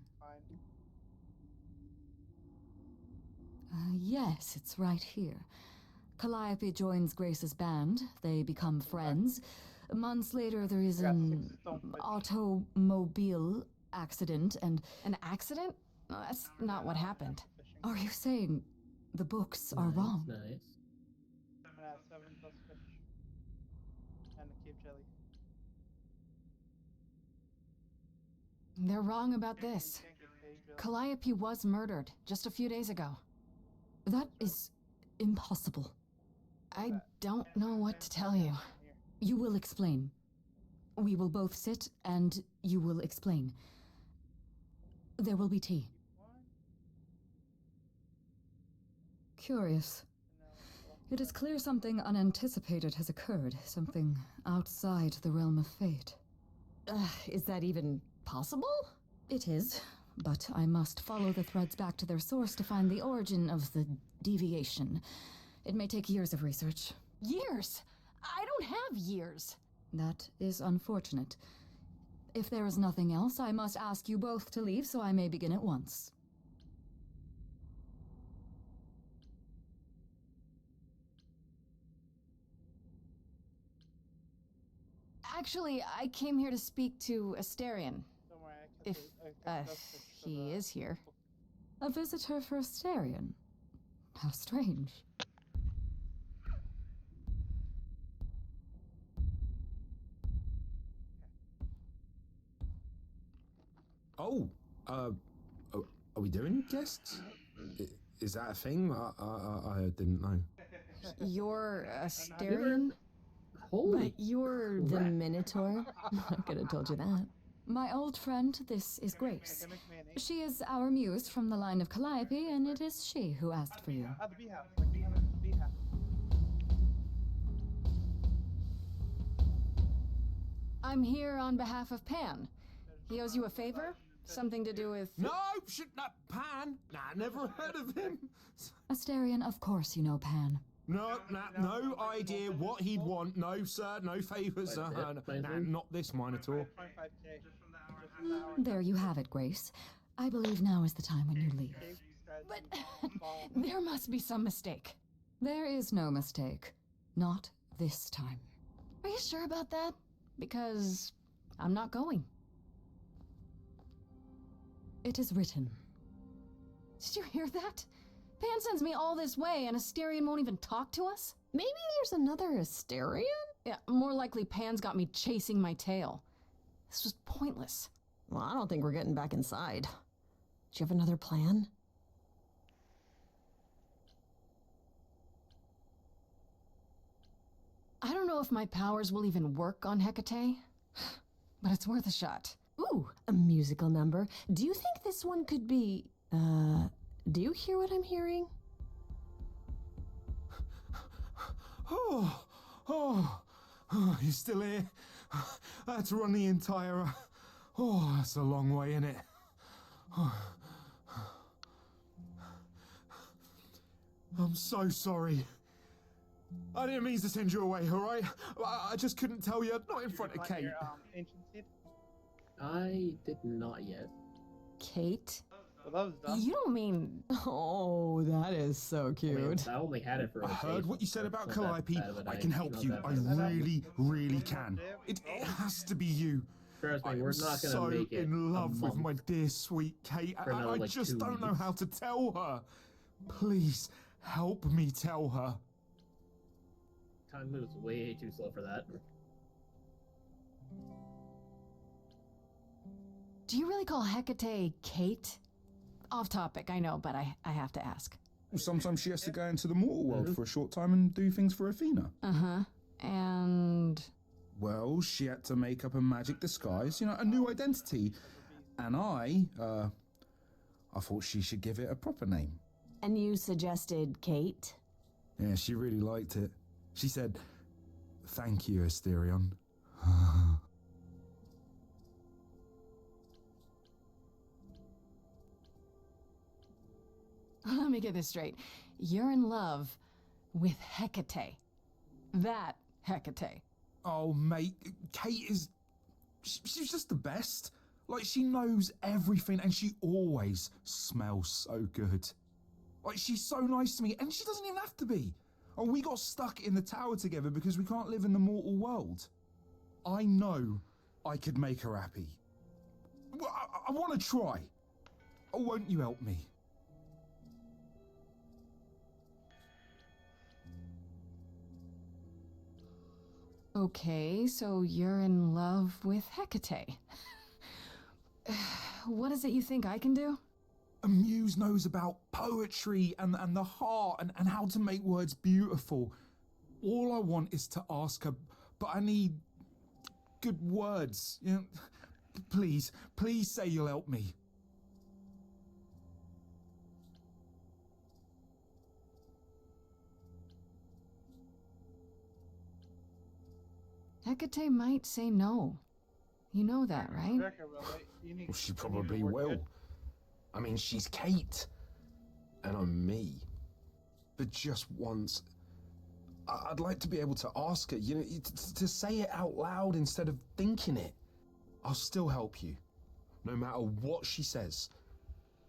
Yes, it's right here. Calliope joins Grace's band. They become friends. Months later, there is an automobile accident and... An accident? No, that's not what happened. Are you saying the books are wrong? Nice. 7 plus fish. And a cave jelly. They're wrong about this. Calliope was murdered just a few days ago. That is impossible. I don't know what to tell you. You will explain. We will both sit and you will explain. There will be tea. Curious. It is clear something unanticipated has occurred, something outside the realm of fate. Is that even possible? It is, but I must follow the threads back to their source to find the origin of the deviation. It may take years of research. Years? I don't have years. That is unfortunate. If there is nothing else, I must ask you both to leave so I may begin at once. Actually, I came here to speak to Asterion. Don't worry, If, he is here. A visitor for Asterion? How strange. Oh, are we doing guests? Is that a thing? I didn't know. You're Asterion? Holy But you're the Minotaur? I could have told you that. My old friend, this is Grace. She is our muse from the line of Calliope, and it is she who asked for you. The bee house. Like the bee house. I'm here on behalf of Pan. He owes you a favor? Something to do with... No, shit, not Pan. Nah, never heard of him. Asterion, of course you know Pan. No, no idea what he'd want. No, sir, no favours, sir. Not this Minotaur. There you have it, Grace. I believe now is the time when you leave. But there must be some mistake. There is no mistake. Not this time. Are you sure about that? Because I'm not going. It is written. Did you hear that? Pan sends me all this way and Asterion won't even talk to us? Maybe there's another Asterion? Yeah, more likely Pan's got me chasing my tail. This was pointless. Well, I don't think we're getting back inside. Do you have another plan? I don't know if my powers will even work on Hecate, but it's worth a shot. Ooh, a musical number. Do you think this one could be... do you hear what I'm hearing? Oh, you're still here? I had to run the entire... Oh, that's a long way, isn't it? I'm so sorry. I didn't mean to send you away, all right? I just couldn't tell you, not in front of Kate. Your, ancient seed? I did not yet. Kate? Well, that was done. You don't mean... Oh, that is so cute. I only had it for I heard what you said about Calliope. I can help you. I really, really can. It has to be you. Trust me, I we're am not gonna so make it in a love with month. my dear sweet Kate. For another, I like, just 2 don't know weeks. how to tell her. Please help me tell her. Time moves way too slow for that. Do you really call Hecate Kate? Off topic, I know, but I have to ask. Well, sometimes she has to go into the mortal world for a short time and do things for Athena. Uh-huh. And... Well, she had to make up a magic disguise, a new identity. And I thought she should give it a proper name. And you suggested Kate? Yeah, she really liked it. She said, "Thank you, Asterion." Let me get this straight. You're in love with Hecate. That Hecate. Oh, mate, Kate is... She's just the best. Like, she knows everything and she always smells so good. Like, she's so nice to me and she doesn't even have to be. Oh, we got stuck in the tower together because we can't live in the mortal world. I know I could make her happy. Well, I want to try. Oh, won't you help me? Okay, so you're in love with Hecate. What is it you think I can do? A muse knows about poetry and the heart and how to make words beautiful. All I want is to ask her, but I need good words. Please say you'll help me. Hecate might say no. You know that, right? Well, she probably will. I mean, she's Kate, and I'm me. But just once, I'd like to be able to ask her, to say it out loud instead of thinking it. I'll still help you, no matter what she says.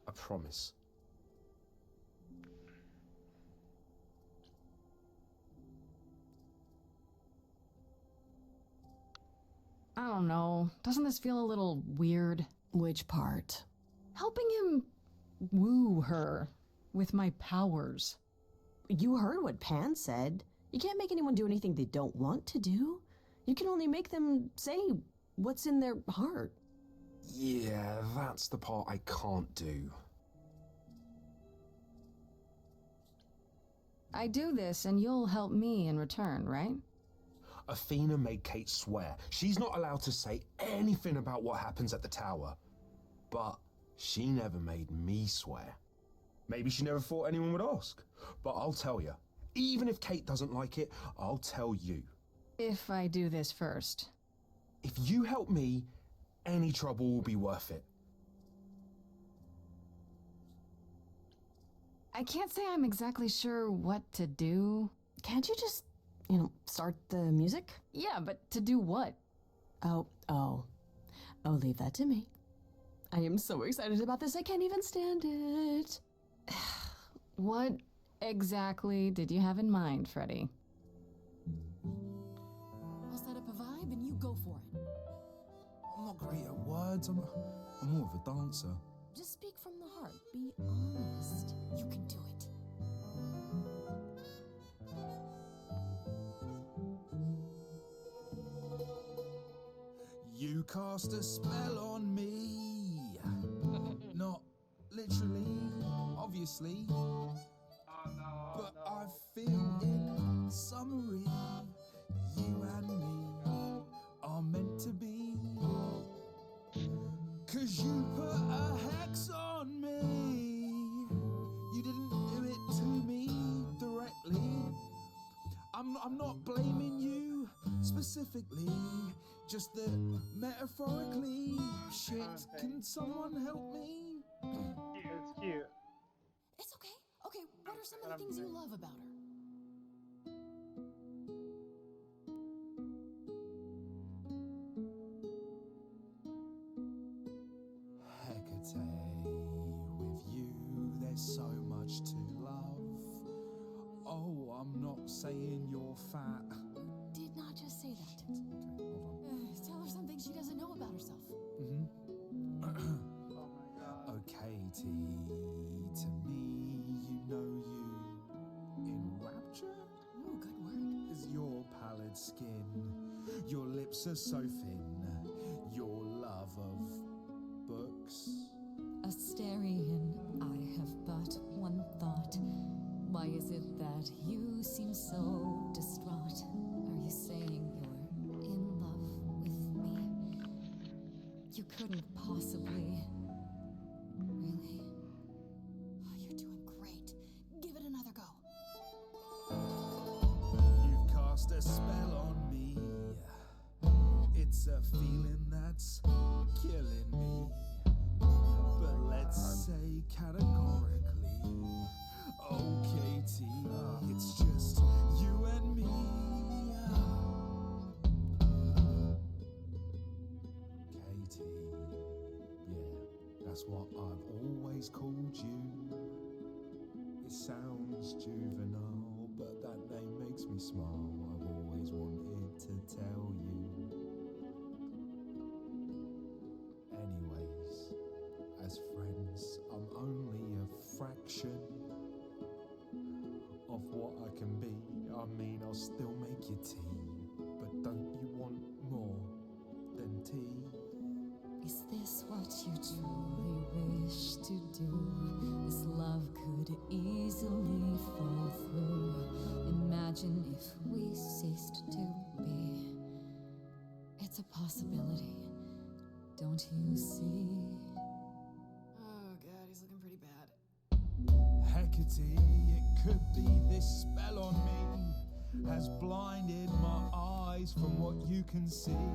I promise. I don't know. Doesn't this feel a little weird? Which part? Helping him woo her with my powers. You heard what Pan said. You can't make anyone do anything they don't want to do. You can only make them say what's in their heart. Yeah, that's the part I can't do. I do this and you'll help me in return, right? Athena made Kate swear she's not allowed to say anything about what happens at the tower. But she never made me swear. Maybe she never thought anyone would ask. But I'll tell you, even if Kate doesn't like it, I'll tell you. If I do this first. If you help me, any trouble will be worth it. I can't say I'm exactly sure what to do. Can't you just, start the music? Yeah, but to do what? Oh, leave that to me. I am so excited about this, I can't even stand it. What exactly did you have in mind, Freddy? I'll set up a vibe and you go for it. I'm not great at words. I'm more of a dancer. Just speak from the heart. Be honest. You can do it. You cast a spell on me. Not literally, obviously. But I feel in summary, you and me are meant to be. 'Cause you put a hex on me. You didn't do it to me directly. I'm not blaming you specifically, just that metaphorically. Shit, can someone help me? It's cute. It's okay. Okay, what are some of the things you love about her? Hecate, with you there's so much to love. Oh, I'm not saying you're fat. Did not just say that. Okay, hold on. Tell her something she doesn't know about herself. Mm-hmm. Oh my god. Oh, Katie, to me, you know you in rapture? Ooh, good word. Is your pallid skin, your lips are so thin, your love of books. Asterian, I have but one thought. Why is it that you seem so distraught? Are you saying you're in love with me? You couldn't possibly. Really? Oh, you're doing great. Give it another go. You've cast a spell on me. It's a feeling that's killing me. But let's say categorically, oh Katie, it's just you and me. Katie, yeah, that's what I've always called you. It sounds juvenile, but that name makes me smile. I've always wanted to tell you. Anyways, as friends, I'm only a fraction of what I can be. I mean, I'll still make you tea, but don't you want more than tea? Is this what you truly wish to do? This love could easily fall through. Imagine if we ceased to be. It's a possibility, don't you see? Oh god, he's looking pretty bad. Hecate, it could be this spell on me has blinded my eyes from what you can see.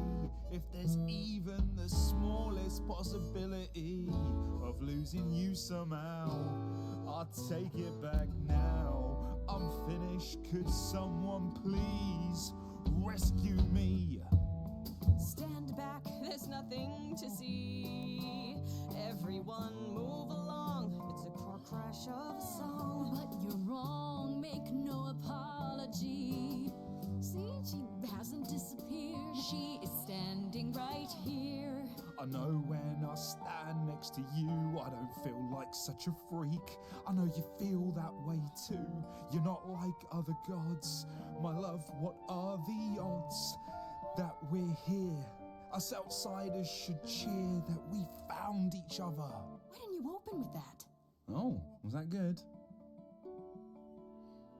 If there's even the smallest possibility of losing you somehow, I'll take it back now. I'm finished, could someone please rescue me? Stand back, there's nothing to see. Everyone move along, it's a car crash of a song. But you're wrong, make no apology. See, she hasn't disappeared. She is standing right here. I know when I stand next to you, I don't feel like such a freak. I know you feel that way too. You're not like other gods. My love, what are the odds that we're here? Us outsiders should cheer that we found each other. Why didn't you open with that? Oh, was that good?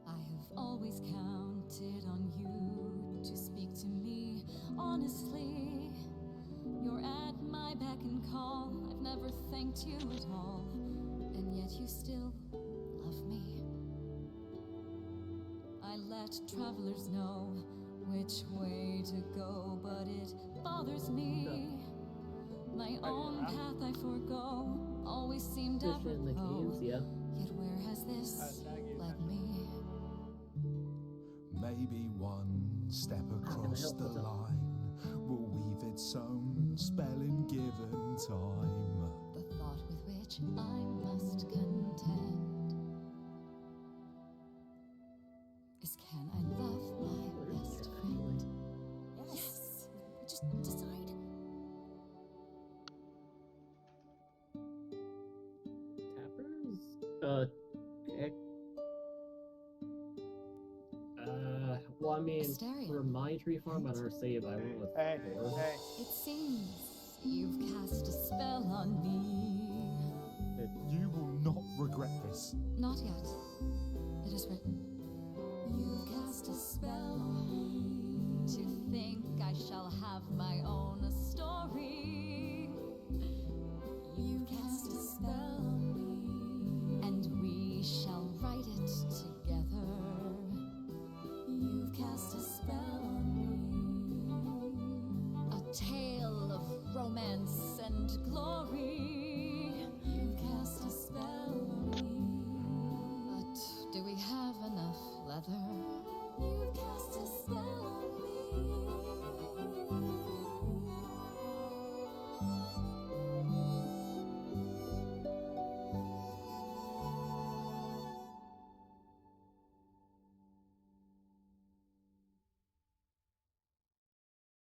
I have always counted on you to speak to me honestly. You're at my beck and call. I've never thanked you at all, and yet you still love me. I let travelers know which way to go, but it bothers me. My own path I forego, always seemed apropos. Yet where has this led me? Maybe one step across the line will weave its own spell in given time. The thought with which I must contend is, can I love my best friend? Yes! Just decide. Tappers? Well, I mean, Asterion. for my tree farm on our save, I went with Hey, 4. hey. It seems you've cast a spell on me. You will not regret this. Not yet. It is written. You've cast a spell on me. To think I shall have my own story. You cast a spell on me. And we shall write it together. You've cast a spell on me. A tale of romance and glory. You've cast a spell on me. But do we have enough leather? You've cast a spell on me.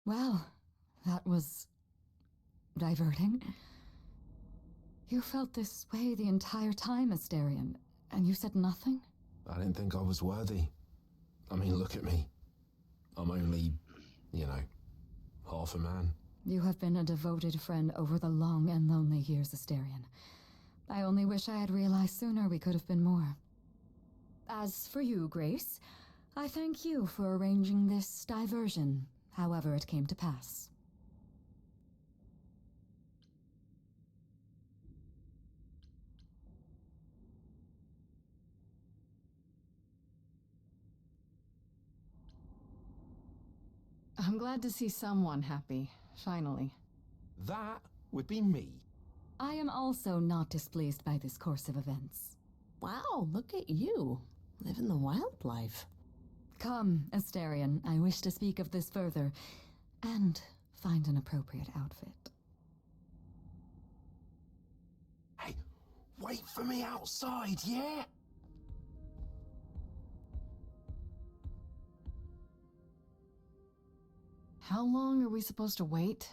Well, that was diverting. You felt this way the entire time, Asterion, and you said nothing? I didn't think I was worthy. I mean, look at me. I'm only, half a man. You have been a devoted friend over the long and lonely years, Asterion. I only wish I had realized sooner we could have been more. As for you, Grace, I thank you for arranging this diversion, however it came to pass. I'm glad to see someone happy, finally. That would be me. I am also not displeased by this course of events. Wow, look at you, living the wildlife. Come, Asterion, I wish to speak of this further, and find an appropriate outfit. Hey, wait for me outside, yeah? How long are we supposed to wait?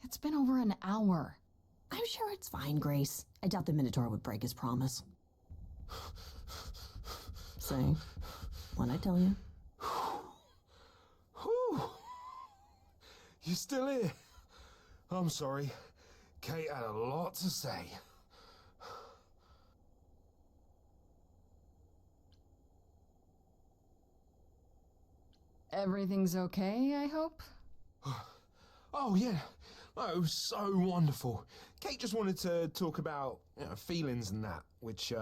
It's been over an hour. I'm sure it's fine, Grace. I doubt the Minotaur would break his promise. Say, when I tell you. You still here? I'm sorry. Kate had a lot to say. Everything's okay, I hope? Oh, yeah. Oh, it was so wonderful. Kate just wanted to talk about feelings and that, which,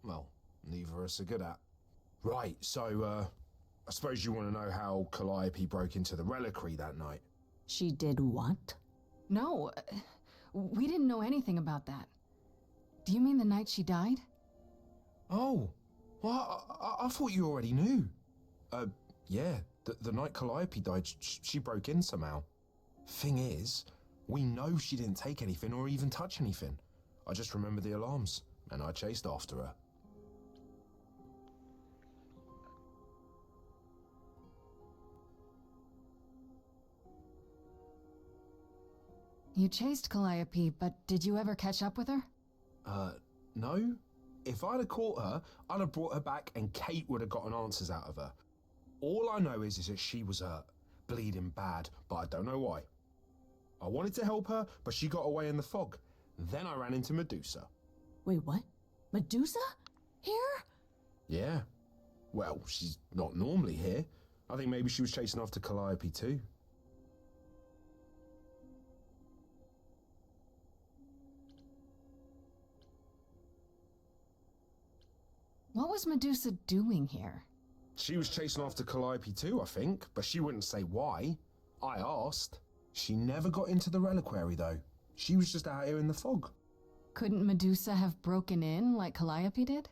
well, neither of us are good at. Right, so, I suppose you want to know how Calliope broke into the reliquary that night. She did what? No, we didn't know anything about that. Do you mean the night she died? Oh, well, I thought you already knew. Yeah, the night Calliope died, she broke in somehow. Thing is, we know she didn't take anything or even touch anything. I just remember the alarms, and I chased after her. You chased Calliope, but did you ever catch up with her? No. If I'd have caught her, I'd have brought her back and Kate would have gotten answers out of her. All I know is that she was hurt, bleeding bad, but I don't know why. I wanted to help her, but she got away in the fog. Then I ran into Medusa. Wait, what? Medusa? Here? Yeah. Well, she's not normally here. I think maybe she was chasing after Calliope too. What was Medusa doing here? She was chasing after Calliope too, I think, but she wouldn't say why. I asked. She never got into the reliquary though. She was just out here in the fog. Couldn't Medusa have broken in like Calliope did?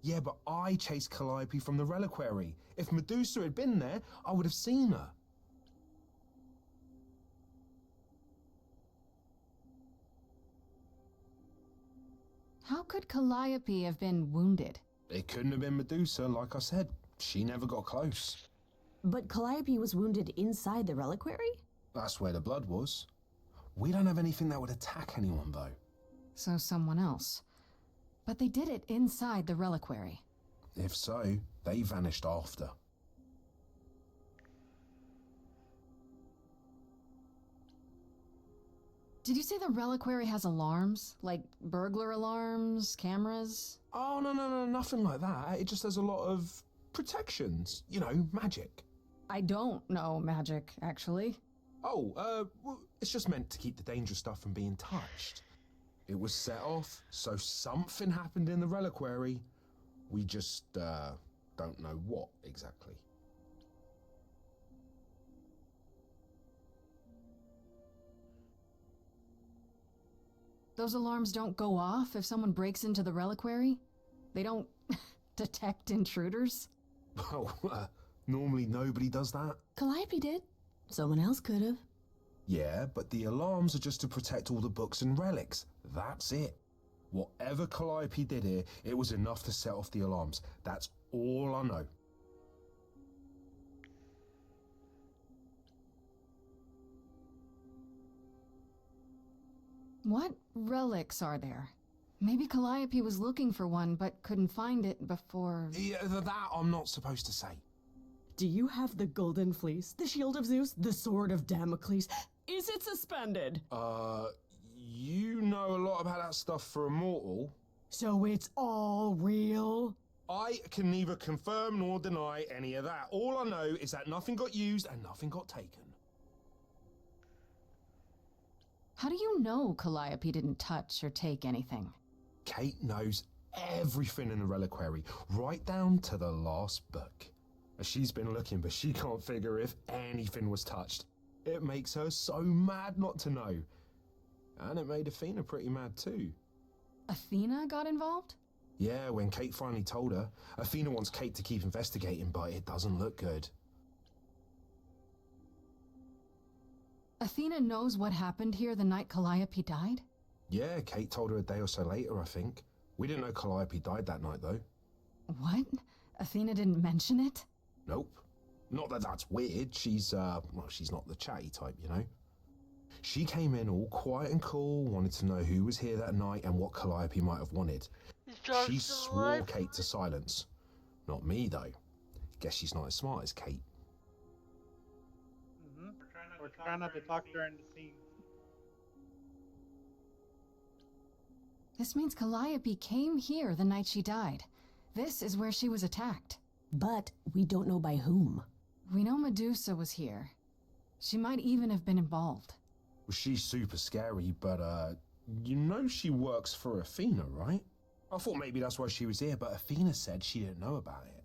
Yeah, but I chased Calliope from the reliquary. If Medusa had been there, I would have seen her. How could Calliope have been wounded? It couldn't have been Medusa, like I said. She never got close. But Calliope was wounded inside the reliquary? That's where the blood was. We don't have anything that would attack anyone, though. So someone else. But they did it inside the reliquary. If so, they vanished after. Did you say the reliquary has alarms? Like burglar alarms, cameras? Oh, no, nothing like that. It just has a lot of protections. You know, magic. I don't know magic, actually. Oh, well, it's just meant to keep the dangerous stuff from being touched. It was set off, so something happened in the reliquary. We just, don't know what exactly. Those alarms don't go off if someone breaks into the reliquary? They don't detect intruders? Oh, normally nobody does that. Calliope did. Someone else could have. Yeah, but the alarms are just to protect all the books and relics. That's it. Whatever Calliope did here, it was enough to set off the alarms. That's all I know. What relics are there? Maybe Calliope was looking for one, but couldn't find it before... Yeah, that I'm not supposed to say. Do you have the golden fleece, the shield of Zeus, the sword of Damocles? Is it suspended? You know a lot about that stuff for a mortal. So it's all real? I can neither confirm nor deny any of that. All I know is that nothing got used and nothing got taken. How do you know Calliope didn't touch or take anything? Kate knows everything in the reliquary, right down to the last book. She's been looking, but she can't figure if anything was touched. It makes her so mad not to know. And it made Athena pretty mad too. Athena got involved? Yeah, when Kate finally told her, Athena wants Kate to keep investigating, but it doesn't look good. Athena knows what happened here the night Calliope died? Yeah, Kate told her a day or so later, I think. We didn't know Calliope died that night, though. What? Athena didn't mention it? Nope. Not that that's weird. She's not the chatty type, you know? She came in all quiet and cool, wanted to know who was here that night and what Calliope might have wanted. She swore Kate to silence. Not me, though. Guess she's not as smart as Kate. We're trying not to talk during the scene. This means Calliope came here the night she died. This is where she was attacked. But we don't know by whom. We know Medusa was here. She might even have been involved. Well, she's super scary, but, you know she works for Athena, right? I thought maybe that's why she was here, but Athena said she didn't know about it.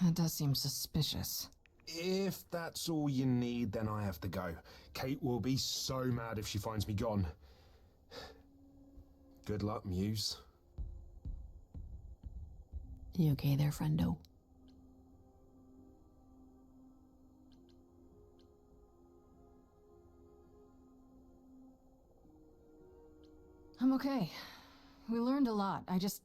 That does seem suspicious. If that's all you need, then I have to go. Kate will be so mad if she finds me gone. Good luck, Muse. You okay there, friendo? I'm okay. We learned a lot. I just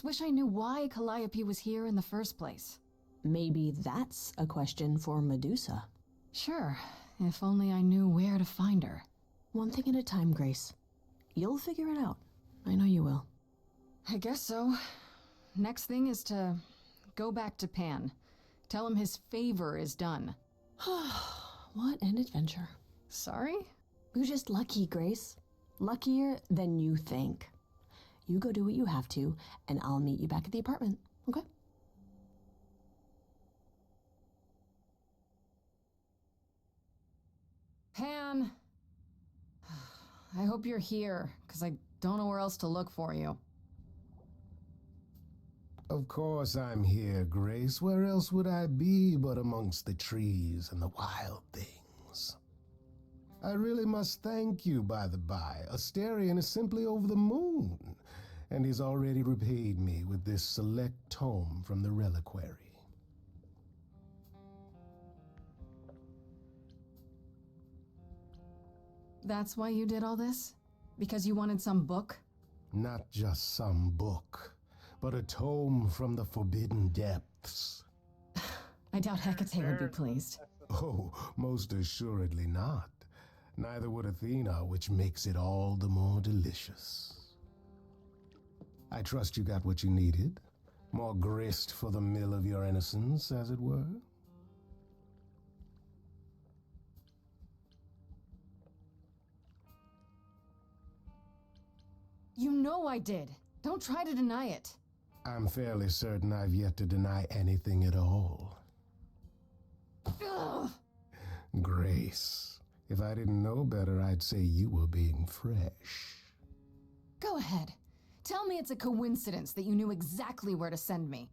wish I knew why Calliope was here in the first place. Maybe that's a question for Medusa. Sure, if only I knew where to find her. One thing at a time, Grace. You'll figure it out. I know you will. I guess so. Next thing is to go back to Pan. Tell him his favor is done. What an adventure. Sorry? You're just lucky, Grace. Luckier than you think. You go do what you have to, and I'll meet you back at the apartment, okay? Pan! I hope you're here, because I don't know where else to look for you. Of course I'm here, Grace. Where else would I be but amongst the trees and the wild things? I really must thank you, by the by. Asterion is simply over the moon, and he's already repaid me with this select tome from the reliquary. That's why you did all this? Because you wanted some book? Not just some book, but a tome from the forbidden depths. I doubt Hecate would be pleased. Oh, most assuredly not. Neither would Athena, which makes it all the more delicious. I trust you got what you needed. More grist for the mill of your innocence, as it were. know I did. Don't try to deny it. I'm fairly certain I've yet to deny anything at all. Ugh. Grace, if I didn't know better, I'd say you were being fresh. Go ahead. Tell me it's a coincidence that you knew exactly where to send me.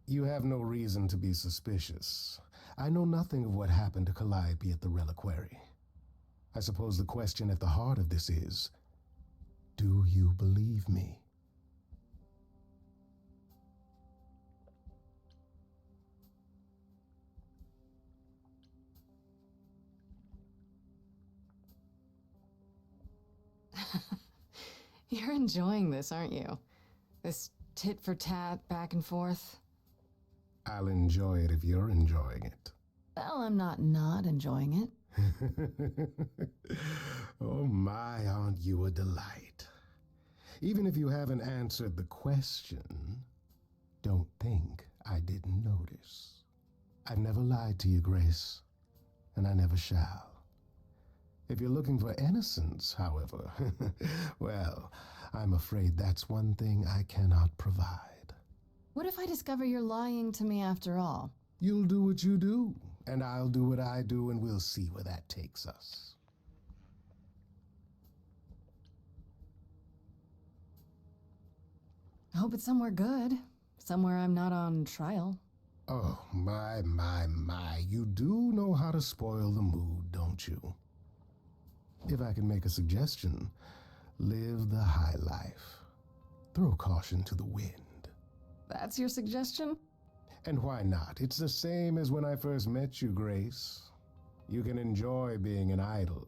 You have no reason to be suspicious. I know nothing of what happened to Calliope at the reliquary. I suppose the question at the heart of this is, do you believe me? You're enjoying this, aren't you? This tit for tat, back and forth. I'll enjoy it if you're enjoying it. Well, I'm not enjoying it. Oh my, aren't you a delight? Even if you haven't answered the question, don't think I didn't notice. I've never lied to you, Grace, and I never shall. If you're looking for innocence, however, well, I'm afraid that's one thing I cannot provide. What if I discover you're lying to me after all? You'll do what you do, and I'll do what I do, and we'll see where that takes us. I hope it's somewhere good. Somewhere I'm not on trial. Oh, my. You do know how to spoil the mood, don't you? If I can make a suggestion, live the high life. Throw caution to the wind. That's your suggestion? And why not? It's the same as when I first met you, Grace. You can enjoy being an idol.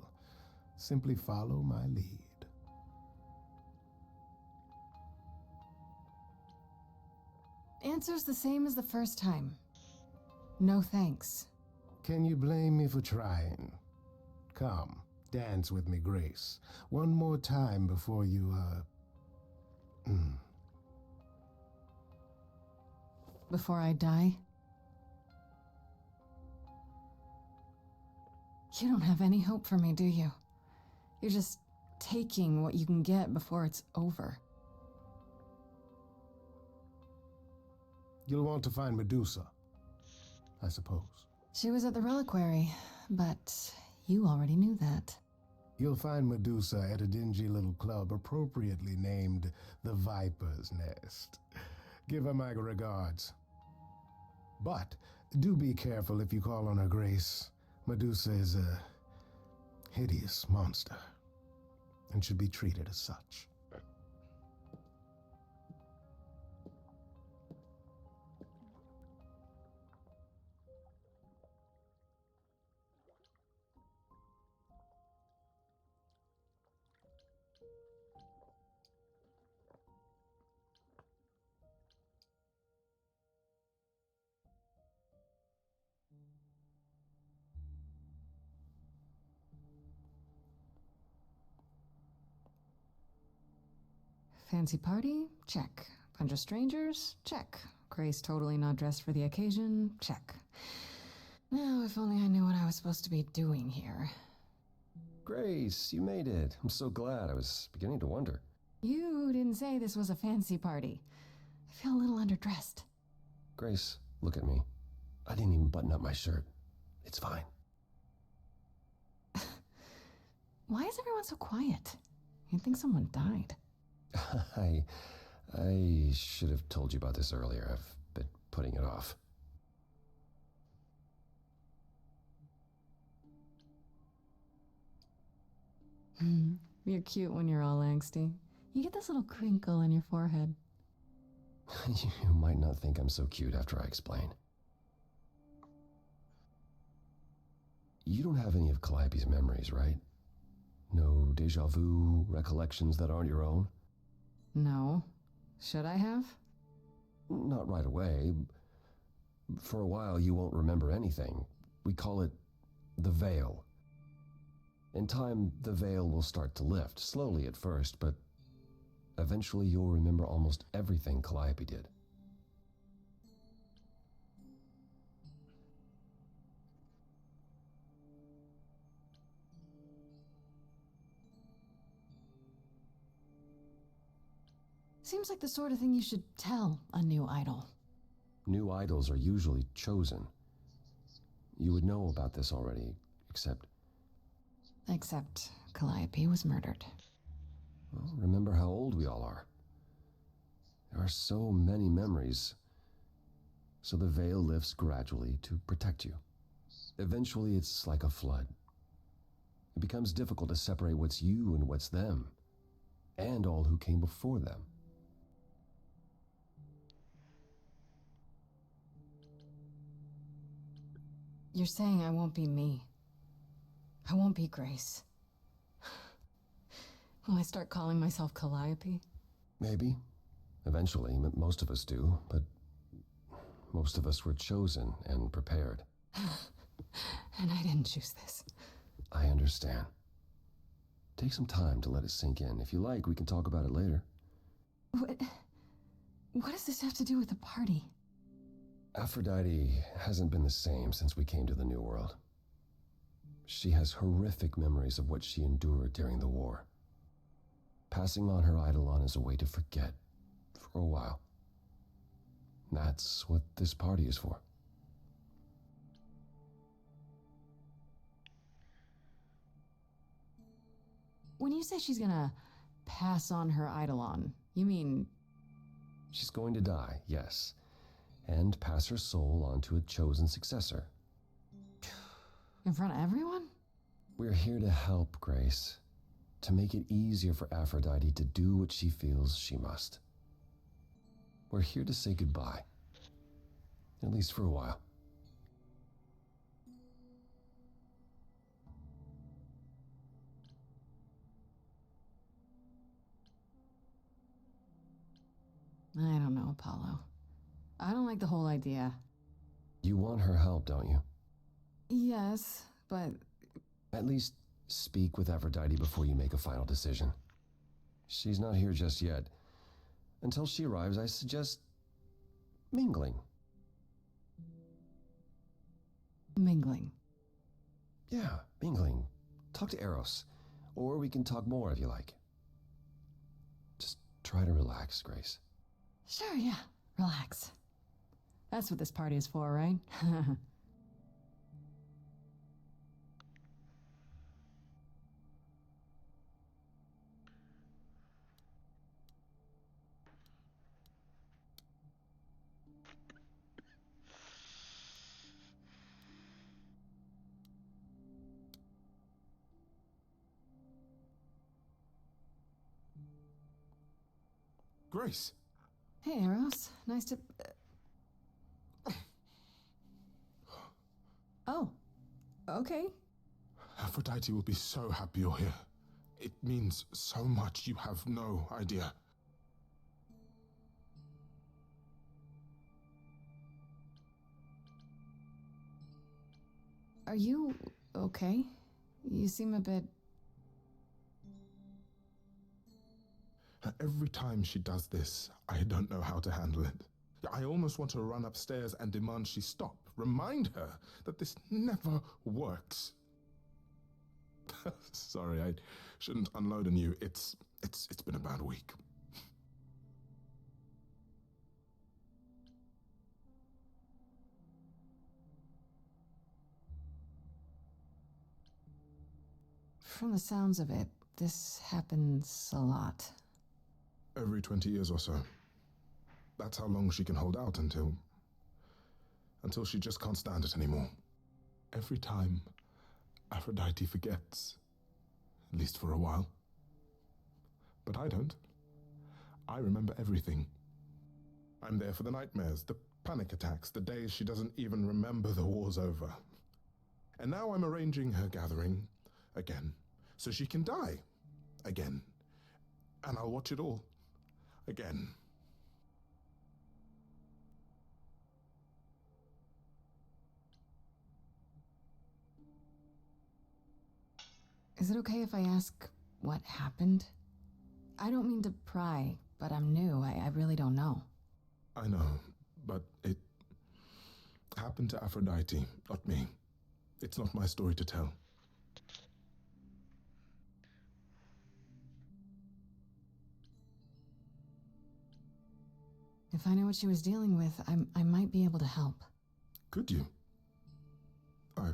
Simply follow my lead. Answer's the same as the first time. No thanks. Can you blame me for trying? Come, dance with me, Grace. One more time before you, Before I die? You don't have any hope for me, do you? You're just taking what you can get before it's over. You'll want to find Medusa, I suppose. She was at the reliquary, but you already knew that. You'll find Medusa at a dingy little club appropriately named the Viper's Nest. Give her my regards. But do be careful if you call on her, Grace. Medusa is a hideous monster and should be treated as such. Fancy party? Check. Bunch of strangers? Check. Grace totally not dressed for the occasion? Check. Now, if only I knew what I was supposed to be doing here. Grace, you made it. I'm so glad. I was beginning to wonder. You didn't say this was a fancy party. I feel a little underdressed. Grace, look at me. I didn't even button up my shirt. It's fine. Why is everyone so quiet? You'd think someone died. I should have told you about this earlier. I've been putting it off. You're cute when you're all angsty. You get this little crinkle in your forehead. You might not think I'm so cute after I explain. You don't have any of Calliope's memories, right? No deja vu recollections that aren't your own? No. Should I have? Not right away. For a while, you won't remember anything. We call it the veil. In time, the veil will start to lift, slowly at first, but eventually you'll remember almost everything Calliope did. Seems like the sort of thing you should tell a new idol. New idols are usually chosen. You would know about this already, except... Except Calliope was murdered. Well, remember how old we all are. There are so many memories. So the veil lifts gradually to protect you. Eventually, it's like a flood. It becomes difficult to separate what's you and what's them, and all who came before them. You're saying I won't be me. I won't be Grace. Will I start calling myself Calliope? Maybe. Eventually, most of us do, but most of us were chosen and prepared. And I didn't choose this. I understand. Take some time to let it sink in. If you like, we can talk about it later. What does this have to do with the party? Aphrodite hasn't been the same since we came to the New World. She has horrific memories of what she endured during the war. Passing on her eidolon is a way to forget, for a while. That's what this party is for. When you say she's gonna pass on her eidolon, you mean... She's going to die, yes, and pass her soul on to a chosen successor. In front of everyone? We're here to help, Grace. To make it easier for Aphrodite to do what she feels she must. We're here to say goodbye. At least for a while. I don't know, Apollo. I don't like the whole idea. You want her help, don't you? Yes, but... At least speak with Aphrodite before you make a final decision. She's not here just yet. Until she arrives, I suggest mingling. Mingling? Yeah, mingling. Talk to Eros. Or we can talk more if you like. Just try to relax, Grace. Sure, yeah. Relax. That's what this party is for, right? Grace. Hey, Eros. Nice to... Oh. Okay. Aphrodite will be so happy you're here. It means so much, you have no idea. Are you okay? You seem a bit... Every time she does this, I don't know how to handle it. I almost want to run upstairs and demand she stop. Remind her that this never works. Sorry, I shouldn't unload on you. It's been a bad week. From the sounds of it, this happens a lot. Every 20 years or so. That's how long she can hold out until she just can't stand it anymore. Every time, Aphrodite forgets. At least for a while. But I don't. I remember everything. I'm there for the nightmares, the panic attacks, the days she doesn't even remember the war's over. And now I'm arranging her gathering again, so she can die again. And I'll watch it all again. Is it okay if I ask what happened? I don't mean to pry, but I'm new. I really don't know. I know, but it happened to Aphrodite, not me. It's not my story to tell. If I knew what she was dealing with, I might be able to help. Could you? I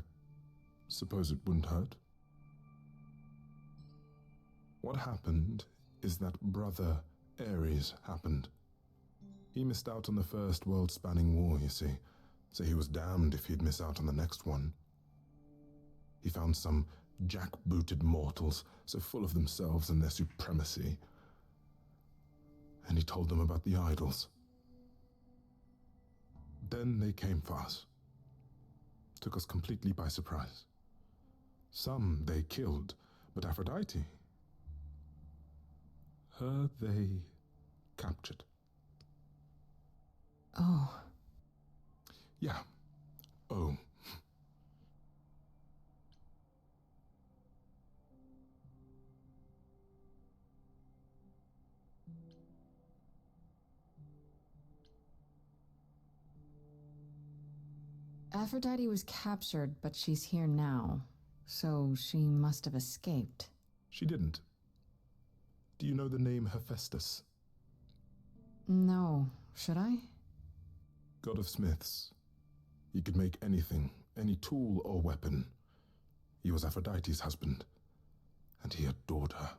suppose it wouldn't hurt. What happened is that Brother Ares happened. He missed out on the first world-spanning war, you see, so he was damned if he'd miss out on the next one. He found some jackbooted mortals, so full of themselves and their supremacy, and he told them about the idols. Then they came for us. Took us completely by surprise. Some they killed, but Aphrodite, her they captured. Oh. Yeah. Oh. Aphrodite was captured, but she's here now. So she must have escaped. She didn't. Do you know the name Hephaestus? No. Should I? God of smiths. He could make anything, any tool or weapon. He was Aphrodite's husband, and he adored her.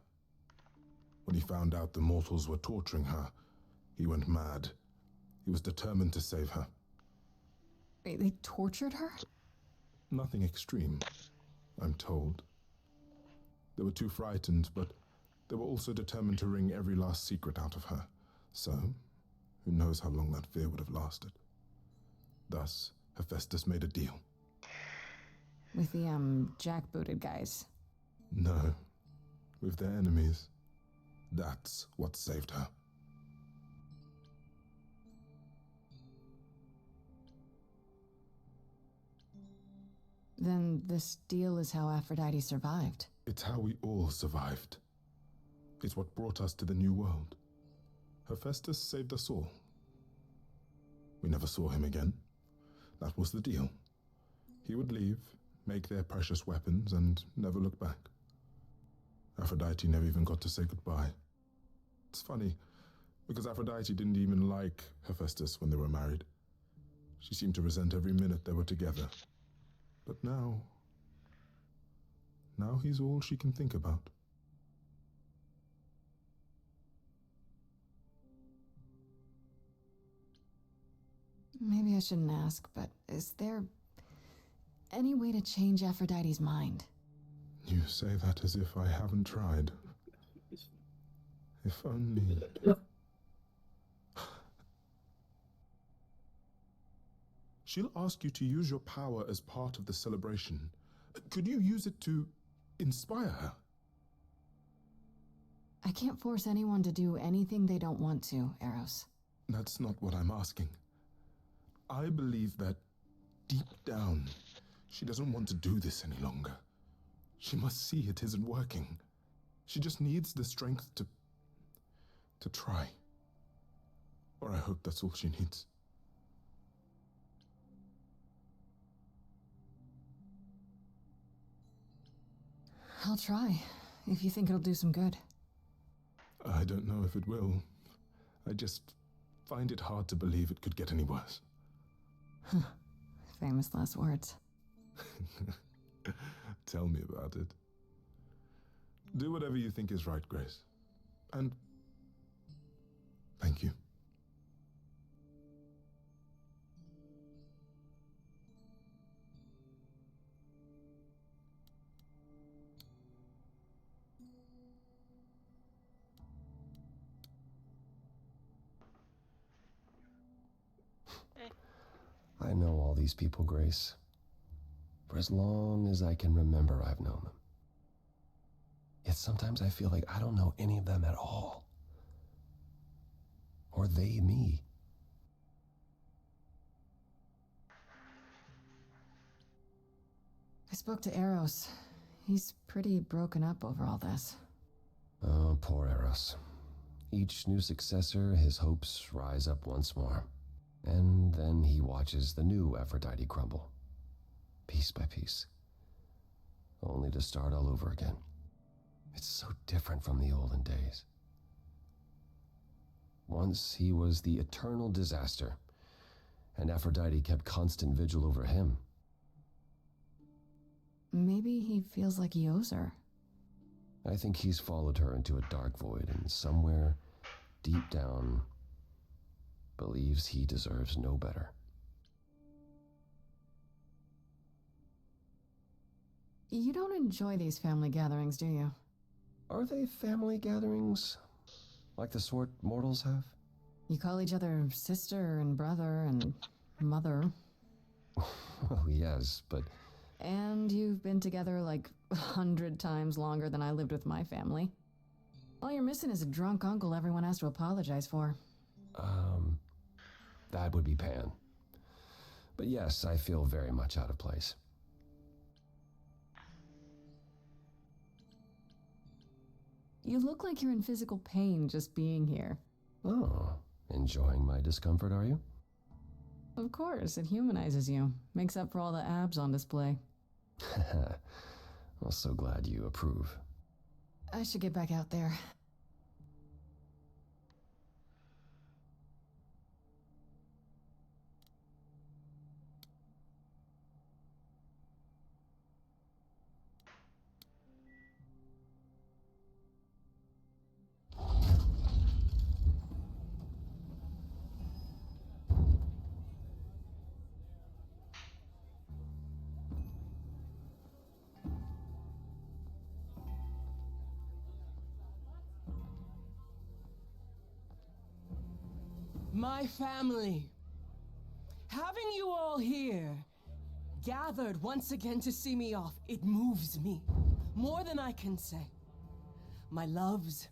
When he found out the mortals were torturing her, he went mad. He was determined to save her. They tortured her? Nothing extreme, I'm told. They were too frightened, but they were also determined to wring every last secret out of her. So, who knows how long that fear would have lasted. Thus, Hephaestus made a deal. With the, jackbooted guys. No, with their enemies. That's what saved her. Then this deal is how Aphrodite survived. It's how we all survived. It's what brought us to the new world. Hephaestus saved us all. We never saw him again. That was the deal. He would leave, make their precious weapons, and never look back. Aphrodite never even got to say goodbye. It's funny, because Aphrodite didn't even like Hephaestus when they were married. She seemed to resent every minute they were together. But now he's all she can think about. Maybe I shouldn't ask, but is there any way to change Aphrodite's mind? You say that as if I haven't tried. If only... She'll ask you to use your power as part of the celebration. Could you use it to inspire her? I can't force anyone to do anything they don't want to, Eros. That's not what I'm asking. I believe that, deep down, she doesn't want to do this any longer. She must see it isn't working. She just needs the strength to try. Or I hope that's all she needs. I'll try, if you think it'll do some good. I don't know if it will. I just find it hard to believe it could get any worse. Famous last words. Tell me about it. Do whatever you think is right, Grace. And thank you. I know all these people, Grace. For as long as I can remember, I've known them. Yet sometimes I feel like I don't know any of them at all. Or they me. I spoke to Eros. He's pretty broken up over all this. Oh, poor Eros. Each new successor, his hopes rise up once more. And then he watches the new Aphrodite crumble, piece by piece, only to start all over again. It's so different from the olden days. Once he was the eternal disaster, and Aphrodite kept constant vigil over him. Maybe he feels like he owes her. I think he's followed her into a dark void, and somewhere, deep down, believes he deserves no better. You don't enjoy these family gatherings, do you? Are they family gatherings? Like the sort mortals have? You call each other sister and brother and mother. Well, yes, but... And you've been together like 100 times longer than I lived with my family. All you're missing is a drunk uncle everyone has to apologize for. That would be Pan. But yes, I feel very much out of place. You look like you're in physical pain just being here. Oh, enjoying my discomfort, are you? Of course, it humanizes you. Makes up for all the abs on display. I'm so glad you approve. I should get back out there. My family. Having you all here, gathered once again to see me off, it moves me more than I can say. My loves,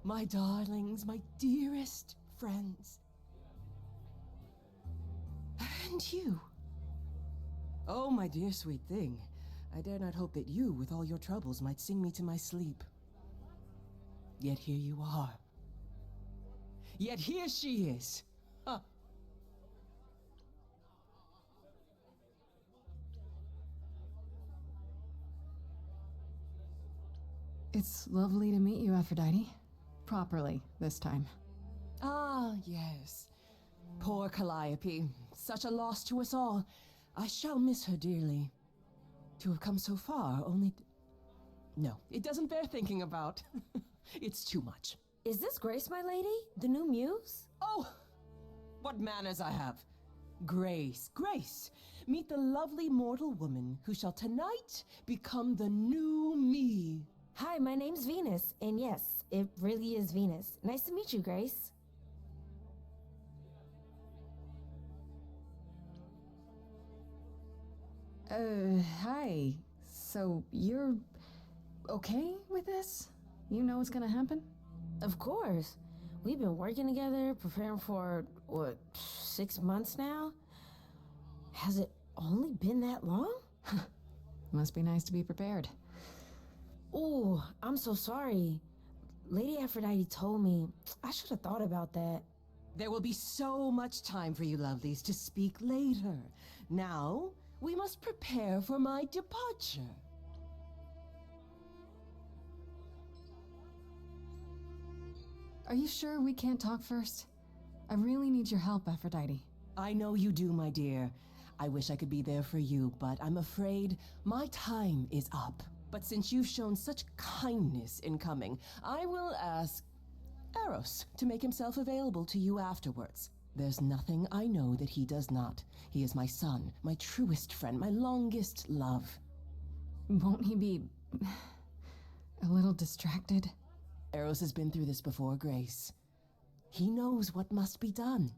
my darlings, my dearest friends. And you. Oh, my dear sweet thing. I dare not hope that you, with all your troubles, might sing me to my sleep. Yet here you are. Yet here she is. Huh. It's lovely to meet you, Aphrodite. Properly, this time. Ah, yes. Poor Calliope. Such a loss to us all. I shall miss her dearly. To have come so far, only... No, it doesn't bear thinking about. It's too much. Is this Grace, my lady? The new muse? Oh, what manners I have. Grace, Grace, meet the lovely mortal woman who shall tonight become the new me. Hi, my name's Venus, and yes, it really is Venus. Nice to meet you, Grace. Hi. So, you're okay with this? You know what's gonna happen? Of course. We've been working together, preparing for, 6 months now? Has it only been that long? Must be nice to be prepared. Oh, I'm so sorry. Lady Aphrodite told me. I should have thought about that. There will be so much time for you lovelies to speak later. Now, we must prepare for my departure. Are you sure we can't talk first? I really need your help, Aphrodite. I know you do, my dear. I wish I could be there for you, but I'm afraid my time is up. But since you've shown such kindness in coming, I will ask Eros to make himself available to you afterwards. There's nothing I know that he does not. He is my son, my truest friend, my longest love. Won't he be a little distracted? Eros has been through this before, Grace. He knows what must be done.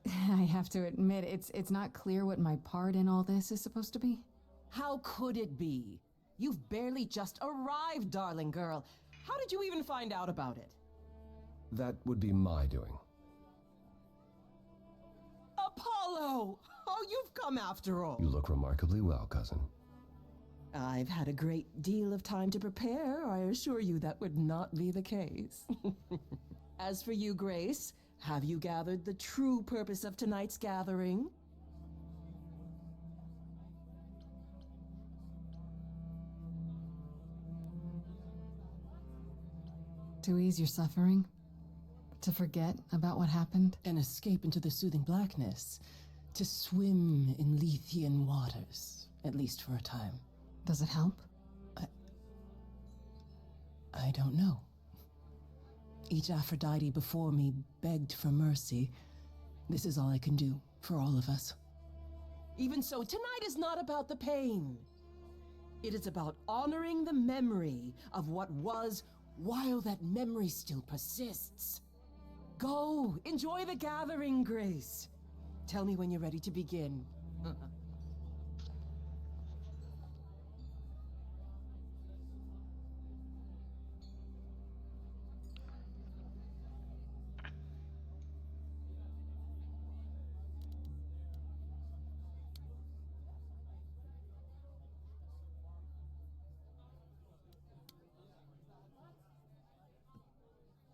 I have to admit, it's not clear what my part in all this is supposed to be. How could it be? You've barely just arrived, darling girl. How did you even find out about it? That would be my doing. Apollo! Oh, you've come after all. You look remarkably well, cousin. I've had a great deal of time to prepare. I assure you that would not be the case. As for you, Grace, have you gathered the true purpose of tonight's gathering? To ease your suffering? To forget about what happened? An escape into the soothing blackness. To swim in Lethean waters, at least for a time. Does it help? I don't know. Each Aphrodite before me begged for mercy. This is all I can do for all of us. Even so, tonight is not about the pain. It is about honoring the memory of what was while that memory still persists. Go, enjoy the gathering, Grace. Tell me when you're ready to begin.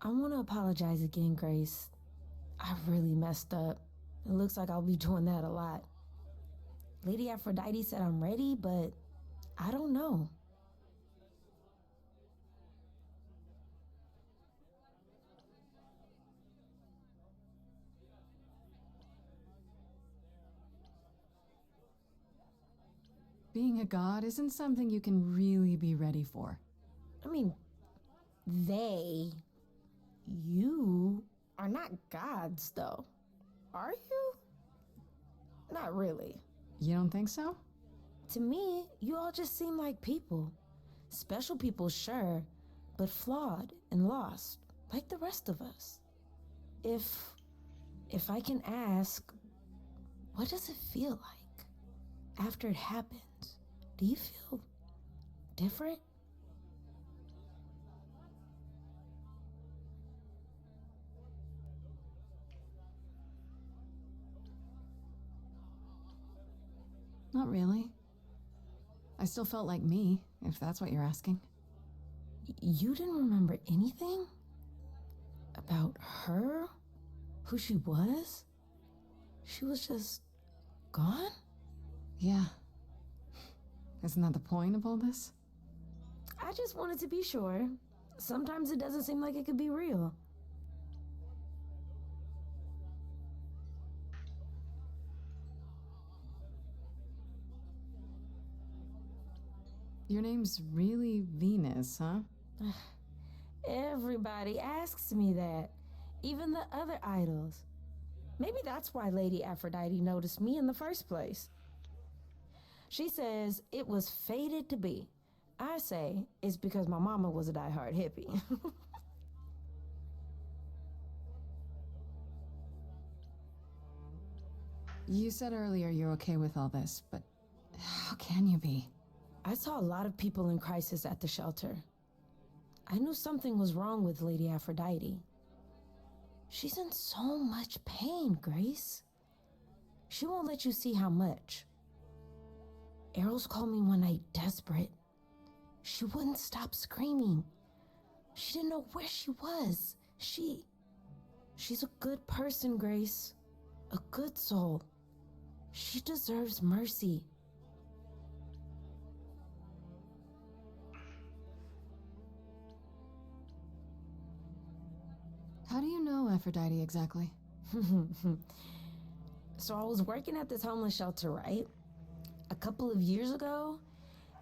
I want to apologize again, Grace. I really messed up. It looks like I'll be doing that a lot. Lady Aphrodite said I'm ready, but I don't know. Being a god isn't something you can really be ready for. I mean, you are not gods, though. Are you? Not really. You don't think so? To me, you all just seem like people. Special people, sure, but flawed and lost, like the rest of us. If I can ask, what does it feel like after it happens? Do you feel different? Not really. I still felt like me, if that's what you're asking. You didn't remember anything? About her? Who she was? She was just gone? Yeah. Isn't that the point of all this? I just wanted to be sure. Sometimes it doesn't seem like it could be real. Your name's really Venus, huh? Everybody asks me that. Even the other idols. Maybe that's why Lady Aphrodite noticed me in the first place. She says it was fated to be. I say it's because my mama was a diehard hippie. You said earlier you're okay with all this, but how can you be? I saw a lot of people in crisis at the shelter. I knew something was wrong with Lady Aphrodite. She's in so much pain, Grace. She won't let you see how much. Eros called me one night desperate. She wouldn't stop screaming. She didn't know where she was. She's a good person, Grace. A good soul. She deserves mercy. How do you know Aphrodite exactly? So I was working at this homeless shelter, right? A couple of years ago,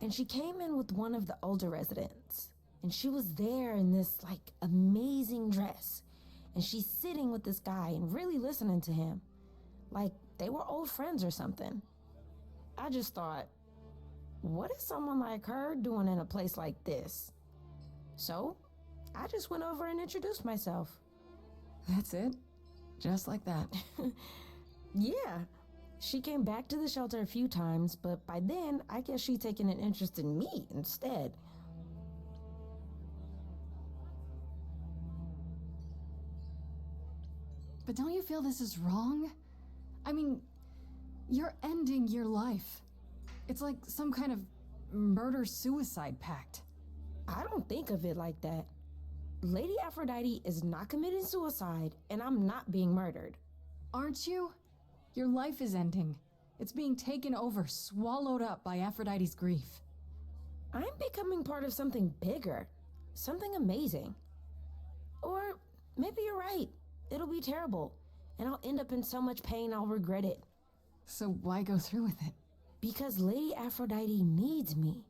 and she came in with one of the older residents. And she was there in this, amazing dress. And she's sitting with this guy and really listening to him. Like they were old friends or something. I just thought, what is someone like her doing in a place like this? So, I just went over and introduced myself. That's it? Just like that? Yeah. She came back to the shelter a few times, but by then, I guess she'd taken an interest in me instead. But don't you feel this is wrong? I mean, you're ending your life. It's like some kind of murder-suicide pact. I don't think of it like that. Lady Aphrodite is not committing suicide, and I'm not being murdered. Aren't you? Your life is ending. It's being taken over, swallowed up by Aphrodite's grief. I'm becoming part of something bigger, something amazing. Or maybe you're right. It'll be terrible, and I'll end up in so much pain I'll regret it. So why go through with it? Because Lady Aphrodite needs me.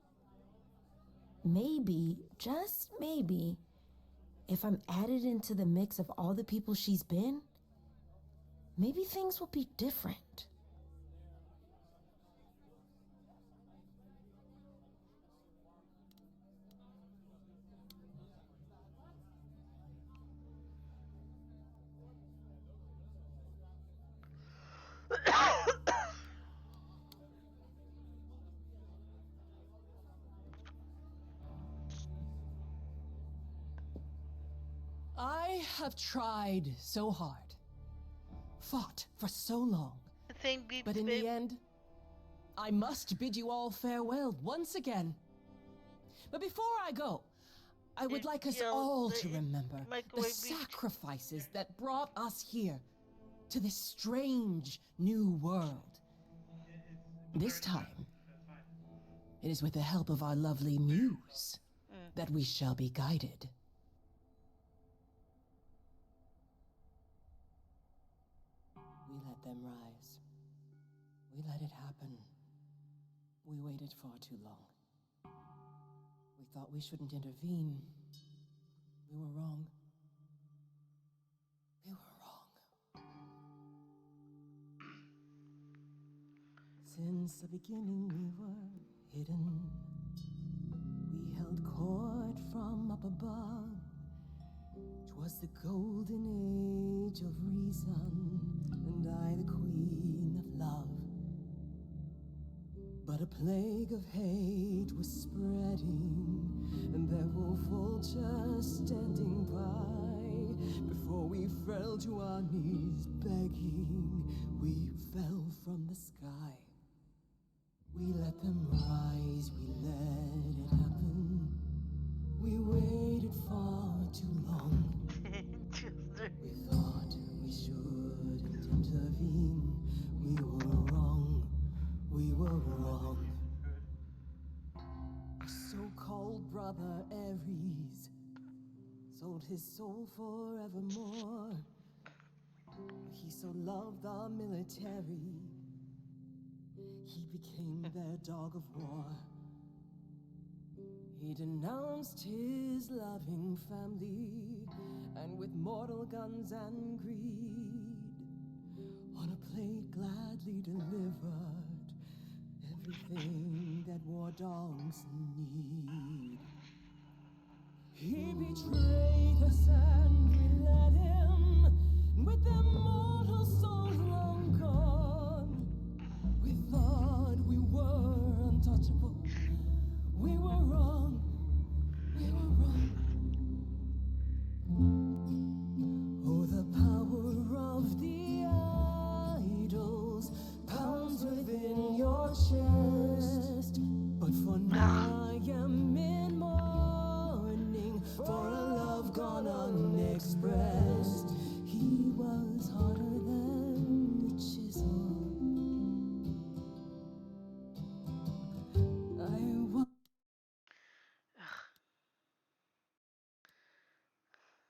Maybe, just maybe, if I'm added into the mix of all the people she's been, maybe things will be different. I have tried so hard, fought for so long, but in the end, I must bid you all farewell once again. But before I go, I would like us all to remember the sacrifices that brought us here, to this strange new world. This time, it is with the help of our lovely muse that we shall be guided. We let them rise. We let it happen. We waited far too long. We thought we shouldn't intervene. We were wrong. We were wrong. Since the beginning we were hidden. We held court from up above. 'Twas the golden age of reason, and I the queen of love. But a plague of hate was spreading, and there were vultures standing by. Before we fell to our knees begging, we fell from the sky. We let them rise, we let it happen. We waited far too long. We thought we shouldn't intervene. We were wrong. We were wrong. Our so-called brother Ares sold his soul forevermore. He so loved the military, he became their dog of war. He denounced his loving family, and with mortal guns and greed, on a plate gladly delivered everything that war dogs need. He betrayed us and we let him, with their mortal souls long gone. We thought we were untouchable. We were wrong. We were wrong. Oh, the power of the idols pounds within your chest. But for now I am in mourning for a love gone unexpressed. He was harder than the chisel.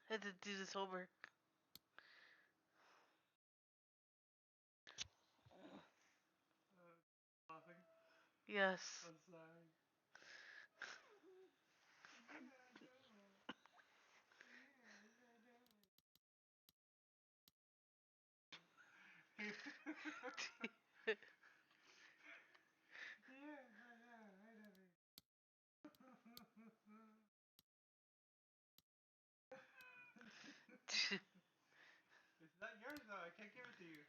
I had to do this over. Yes. I'm sorry. It's not yours though. I can't give it to you.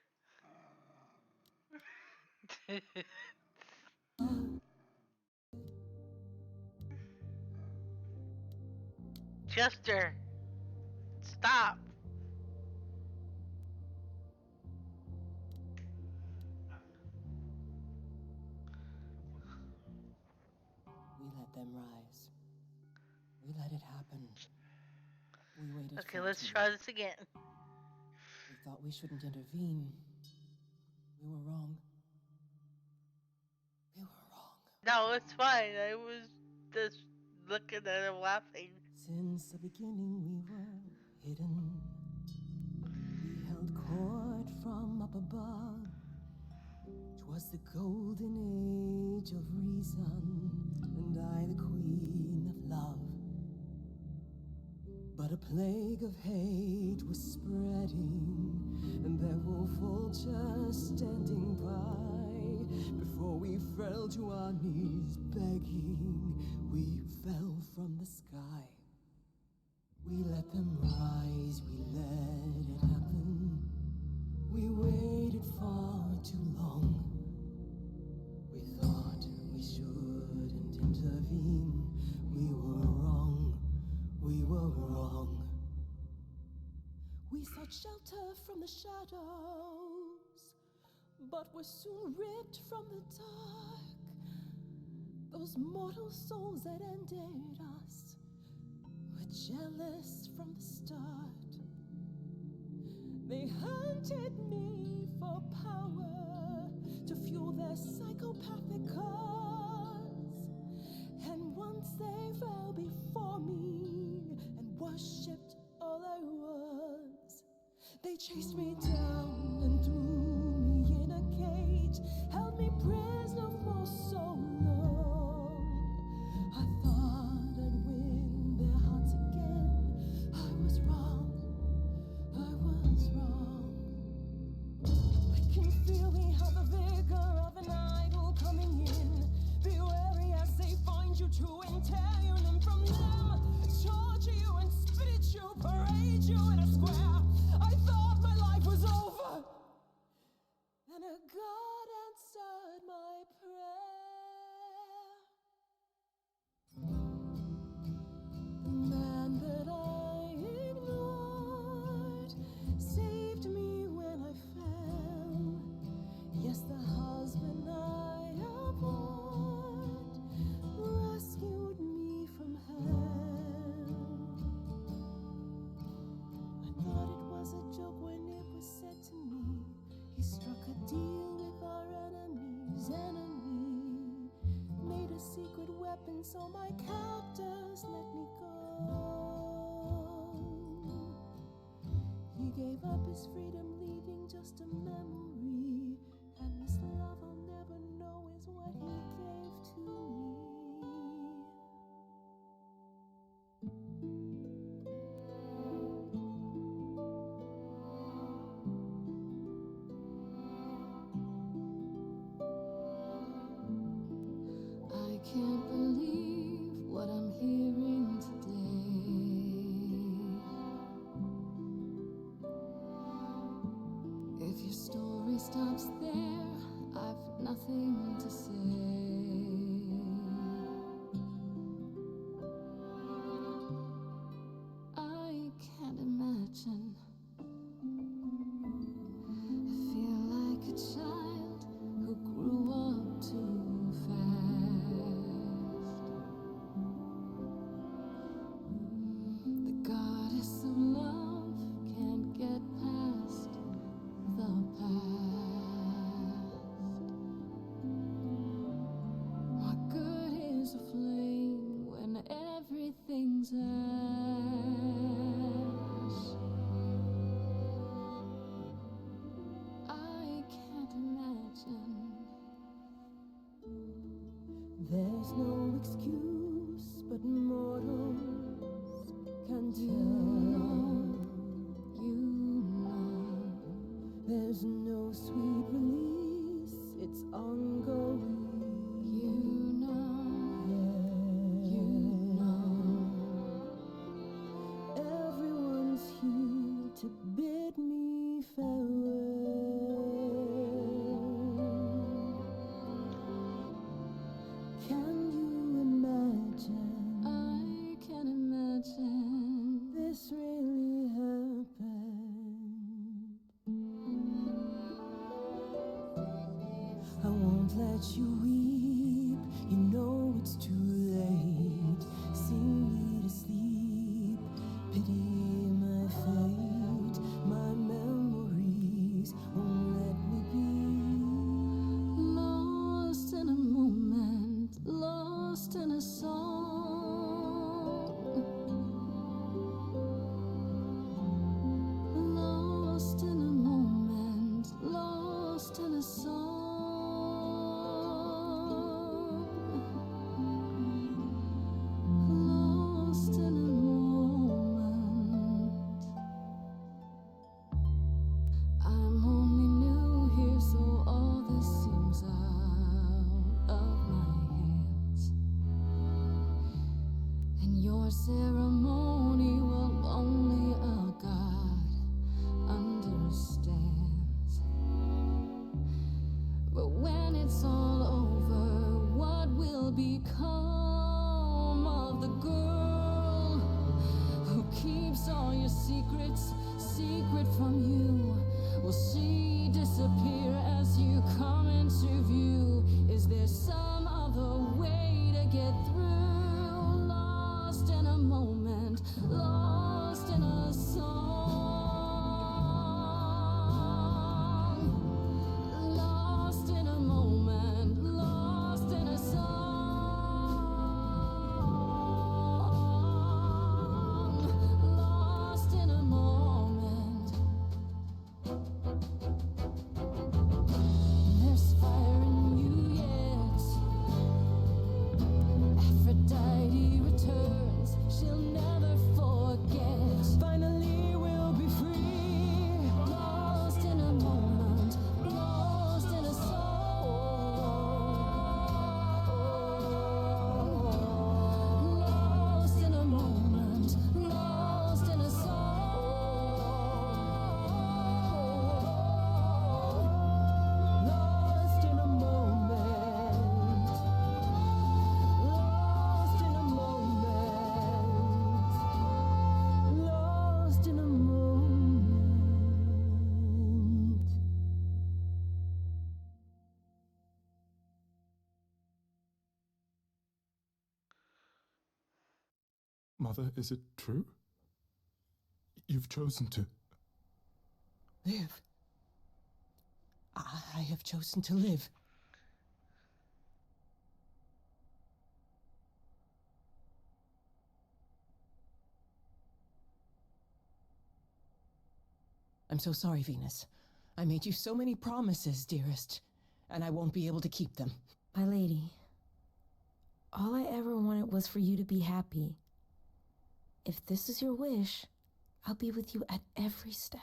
Chester, stop. We let them rise. We let it happen. We waited. Okay, let's try this again. We thought we shouldn't intervene. We were wrong. We were wrong. No, it's fine. I was just looking at him laughing. Since the beginning we were hidden. We held court from up above. 'Twas the golden age of reason, and I the queen of love. But a plague of hate was spreading, and there were vultures standing by. Before we fell to our knees begging, we fell from the sky. We let them rise, we let it happen. We waited far too long. We thought we shouldn't intervene. We were wrong, we were wrong. We sought shelter from the shadows, but were soon ripped from the dark. Those mortal souls that ended us were jealous from the start. They hunted me for power to fuel their psychopathic cause. And once they fell before me and worshipped all I was, they chased me down and threw me in a cage, held me prisoner for so long. I thought I'd win their hearts again. I was wrong. I was wrong. I can feel the vigor of an idol coming in. Be wary as they find you to entail your limb from them. Torture you and spit at you, parade you in a square. I thought my life was over, and a God answered my prayer. The man that I ignored saved me when I fell. Yes, the husband I abhorred rescued me from hell. I thought it was a joke when it was said to me. He struck a deal with our enemy's enemy, made a secret weapon so my captors let me go. He gave up his freedom, leaving just a memory. And this love I'll never know is what he gave to me. I can't believe what I'm hearing today. If your story stops there, I've nothing to say. I can't imagine. I feel like a child who grew up too fast. The goddess of love can't get past the past. What good is a flame when everything's ash? I can't imagine. There's no excuse but mortals can tell. You know, there's no sweet release, it's ongoing. You know, you know, everyone's here to bid me farewell. Can you imagine? I can imagine this really happened. I won't let you weep, you know it's too late. it's all over, what will become of the girl who keeps all your secrets secret from you? Will she disappear as you come into view? Is there some other way to get through? Lost in a moment, lost in a song. Lost in a moment, lost in a song. Lost in a moment. There's fire in you yet. Aphrodite returns, she'll never forget. Finally we'll be free. Lost in a moment, lost in a song. Lost in a moment, lost in a song. Lost in a moment. Lost in a moment. Lost in a moment. Mother, is it true? You've chosen to. Live. I have chosen to live. I'm so sorry, Venus. I made you so many promises, dearest, and I won't be able to keep them. My lady, all I ever wanted was for you to be happy. If this is your wish, I'll be with you at every step.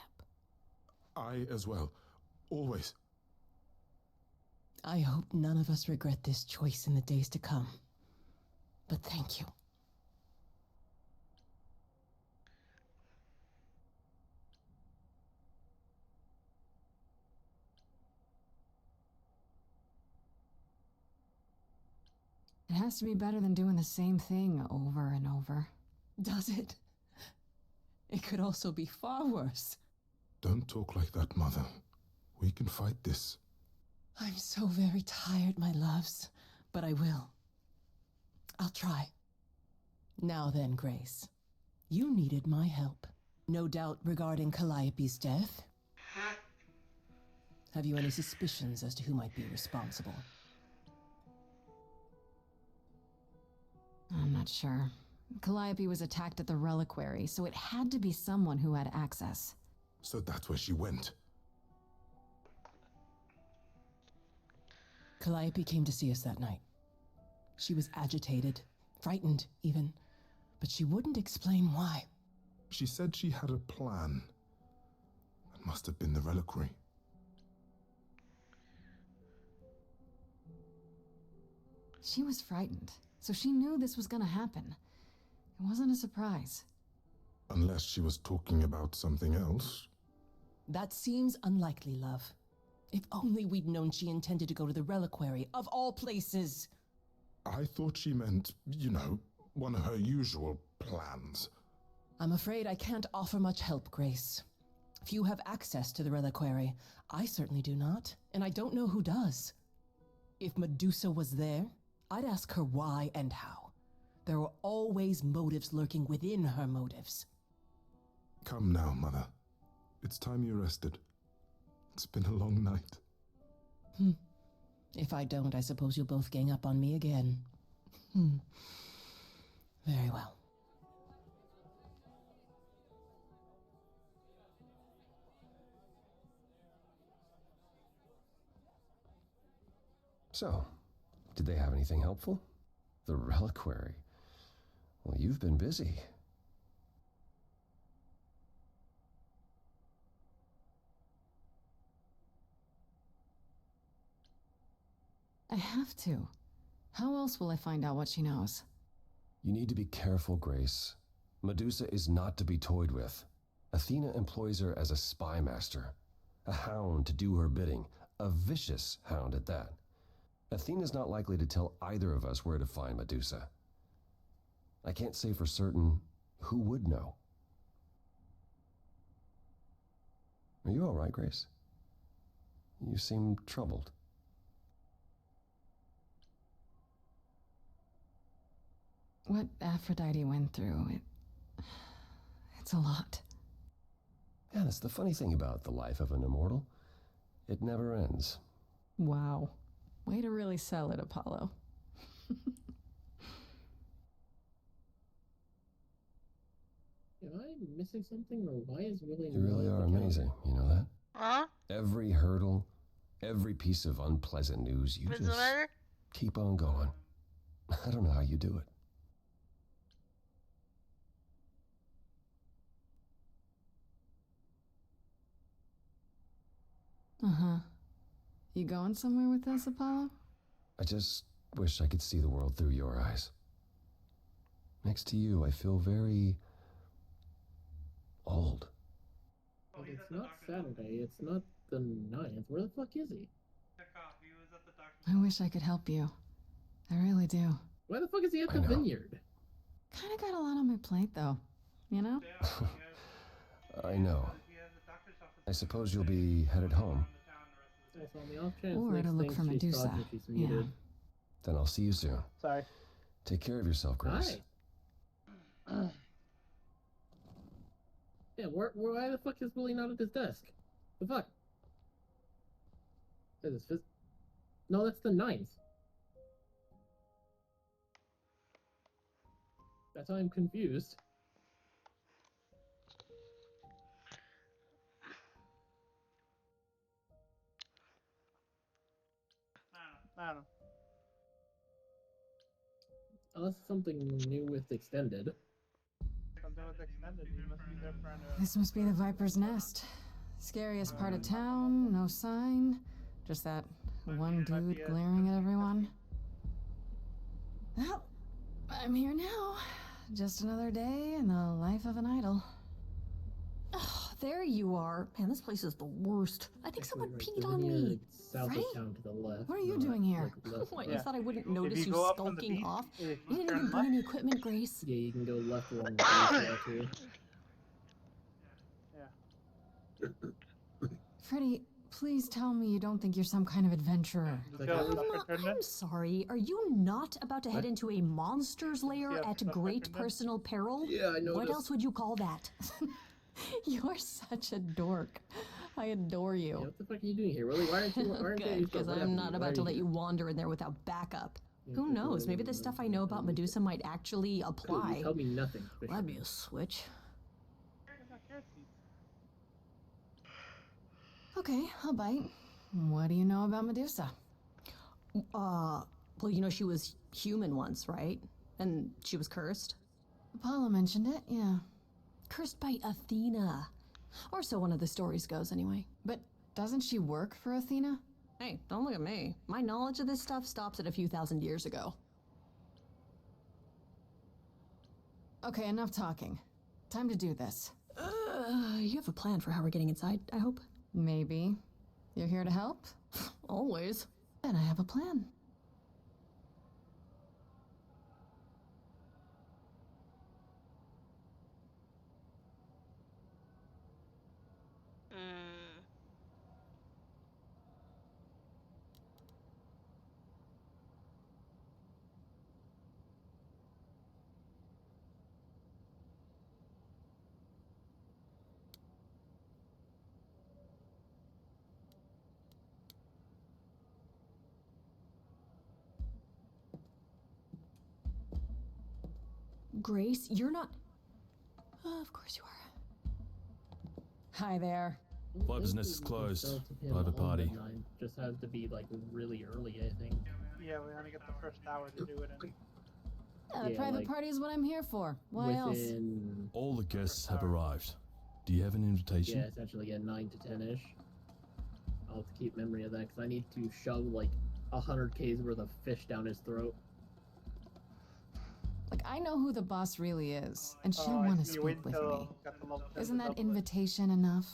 I as well. Always. I hope none of us regret this choice in the days to come. But thank you. It has to be better than doing the same thing over and over. Does it? It could also be far worse. Don't talk like that, Mother. We can fight this. I'm so very tired, my loves, but I will. I'll try. Now then, Grace. You needed my help. No doubt regarding Calliope's death. Have you any suspicions as to who might be responsible? I'm not sure. Calliope was attacked at the reliquary, so it had to be someone who had access. So that's where she went. Calliope came to see us that night. She was agitated, frightened even, but she wouldn't explain why. She said she had a plan. That must have been the reliquary. She was frightened, so she knew this was gonna happen. It wasn't a surprise. Unless she was talking about something else. That seems unlikely, love. If only we'd known she intended to go to the reliquary, of all places. I thought she meant, you know, one of her usual plans. I'm afraid I can't offer much help, Grace. Few have access to the reliquary. I certainly do not, and I don't know who does. If Medusa was there, I'd ask her why and how. There are always motives lurking within her motives. Come now, Mother. It's time you rested. It's been a long night. If I don't, I suppose you'll both gang up on me again. Very well. So, did they have anything helpful? The reliquary. Well, you've been busy. I have to. How else will I find out what she knows? You need to be careful, Grace. Medusa is not to be toyed with. Athena employs her as a spy master, a hound to do her bidding, a vicious hound at that. Athena's not likely to tell either of us where to find Medusa. I can't say for certain who would know. Are you all right, Grace? You seem troubled. What Aphrodite went through, it's a lot. Yeah, that's the funny thing about the life of an immortal. It never ends. Wow. Way to really sell it, Apollo. Am I missing something, or why is Willie? You really are amazing, you know that? Huh? Every hurdle, every piece of unpleasant news, you What's the just matter? keep on going. I don't know how you do it. Uh-huh. You going somewhere with us, Apollo? I just wish I could see the world through your eyes. Next to you, I feel very old. But it's not Saturday. It's not the 9th. Where the fuck is he? I wish I could help you. I really do. Why the fuck is he at the vineyard? Kinda got a lot on my plate, though. You know? I know. I suppose you'll be headed home. Also, on the off chance Or next to look thing for she's Medusa. talking, she's muted. Then I'll see you soon. Sorry. Take care of yourself, Grace. Hi. Yeah, why the fuck is Willie not at his desk? The fuck? Is this no, that's the 9th. That's why I'm confused. I don't know. Unless it's something new with extended. Something with extended. You must be there for This must be the Viper's Nest. Scariest part of town, no sign. Just that one dude glaring at everyone. Well, I'm here now. Just another day in the life of an idol. Oh, there you are. Man, this place is the worst. I think someone peed on me. South Right? of town to the left. What are you doing here? What, you thought I wouldn't If notice you you go up from the skulking beach, off? if You you didn't turn even bring left- any equipment, Grace. Yeah, you can go left along the base too. Freddie, please tell me you don't think you're some kind of adventurer. I'm sorry. Are you not about to head into a monster's lair at great personal peril? Yeah, I What noticed. else would you call that? You're such a dork. I adore you. Yeah, what the fuck are you doing here, Willie? Why aren't you? Why aren't Good, you? because what I'm happened not Why about are to let here? you wander in there without backup. Yeah, Who knows? Maybe the stuff I know about Medusa might actually apply. You tell me nothing. Well, that'd be a switch. Okay, I'll bite. What do you know about Medusa? Well, you know she was human once, right? And she was cursed? Apollo mentioned it, yeah. Cursed by Athena. Or so one of the stories goes, anyway. But doesn't she work for Athena? Hey, don't look at me. My knowledge of this stuff stops at a few thousand years ago. Okay, enough talking. Time to do this. You have a plan for how we're getting inside, I hope? Maybe. You're here to help? Always. Then I have a plan. Grace, you're not... of course you are. Hi there. Flight business is closed. Private party. Just has to be like really early, I think. Yeah, we only get the first hour to do it in. Yeah, private party is what I'm here for. Why else? All the guests have arrived. Do you have an invitation? Yeah, essentially, 9 to 10-ish. I'll have to keep memory of that because I need to shove like 100 K's worth of fish down his throat. Like, I know who the boss really is, and she'll want to speak with me. Isn't that invitation enough?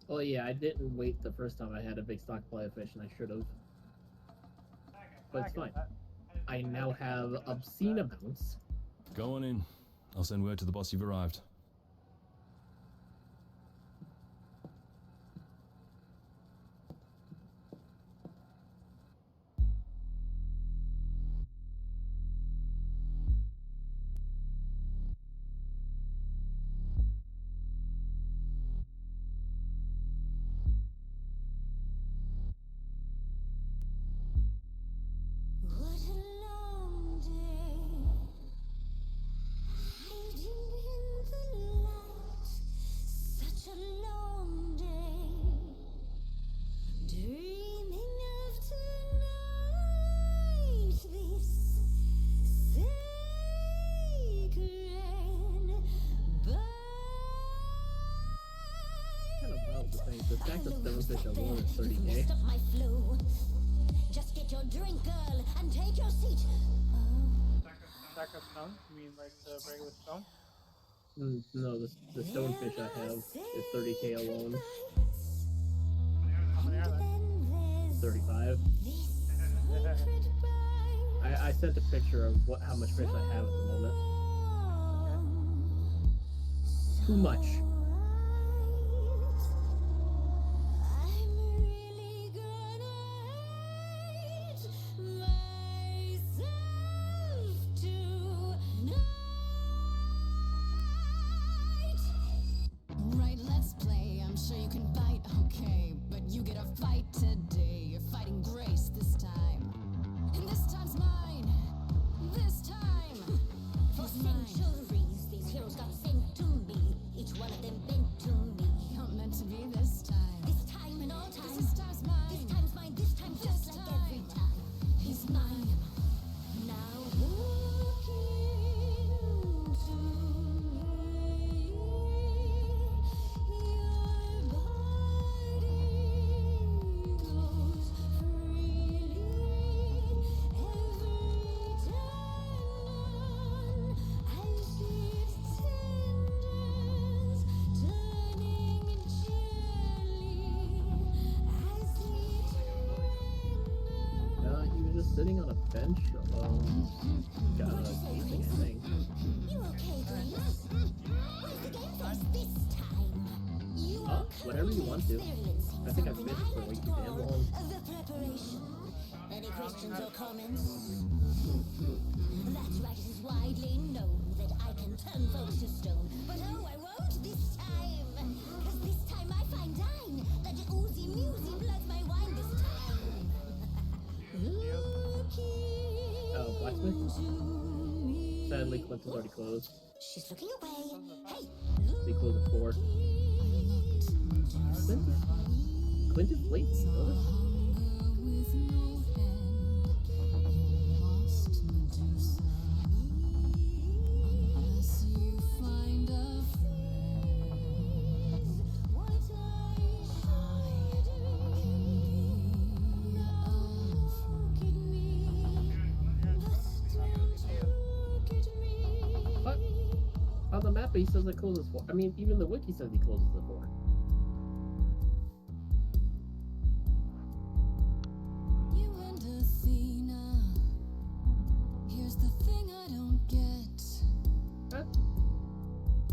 Oh yeah, I didn't wait the first time I had a big stockpile of fish, and I should have. but it's fine. I now have obscene amounts. Go on in. I'll send word to the boss you've arrived. What a long day, hiding in the light. Such a long day, dreaming of tonight. This sacred Kind of wild to think the stack of stonefish alone is 30k. stop my flow. Just get your drink, girl, and take your seat. Stack of stone? You mean like the regular stone? No, the stonefish I have is 30k alone. How many are there? 35. I sent a picture of how much fish I have at the moment. Too much. Right, let's play. I'm sure you can bite, okay. But you get a fight today. You're fighting Grace this time. And this time's mine. This time. For centuries, these heroes got sent to me. Each one of them bent to me. Not meant to be this time. This time and all time. This time's mine. This time's mine. This time just like every time. He's mine. Now look into me. Your body goes freely every time as it tenders, turning gently as it He was just sitting on a bench alone. Eating, I think. You okay, Grace? Where's the game face this time? You are Whatever you want to. I think I've fished for like damn long. the preparation. Any questions or comments? That's right, it is widely known that I can turn folks to stone. But oh, I won't this time. Cause this time I find dine. That oozy musy bloods my wine this time. Blacksmith? Sadly, Clint is already closed. She's looking away. Hey, They close at 4. Clint is late, you know this? What? On the map, he says it closes 4. I mean, even the wiki says he closes at 4. You and Athena. Here's the thing I don't get. What?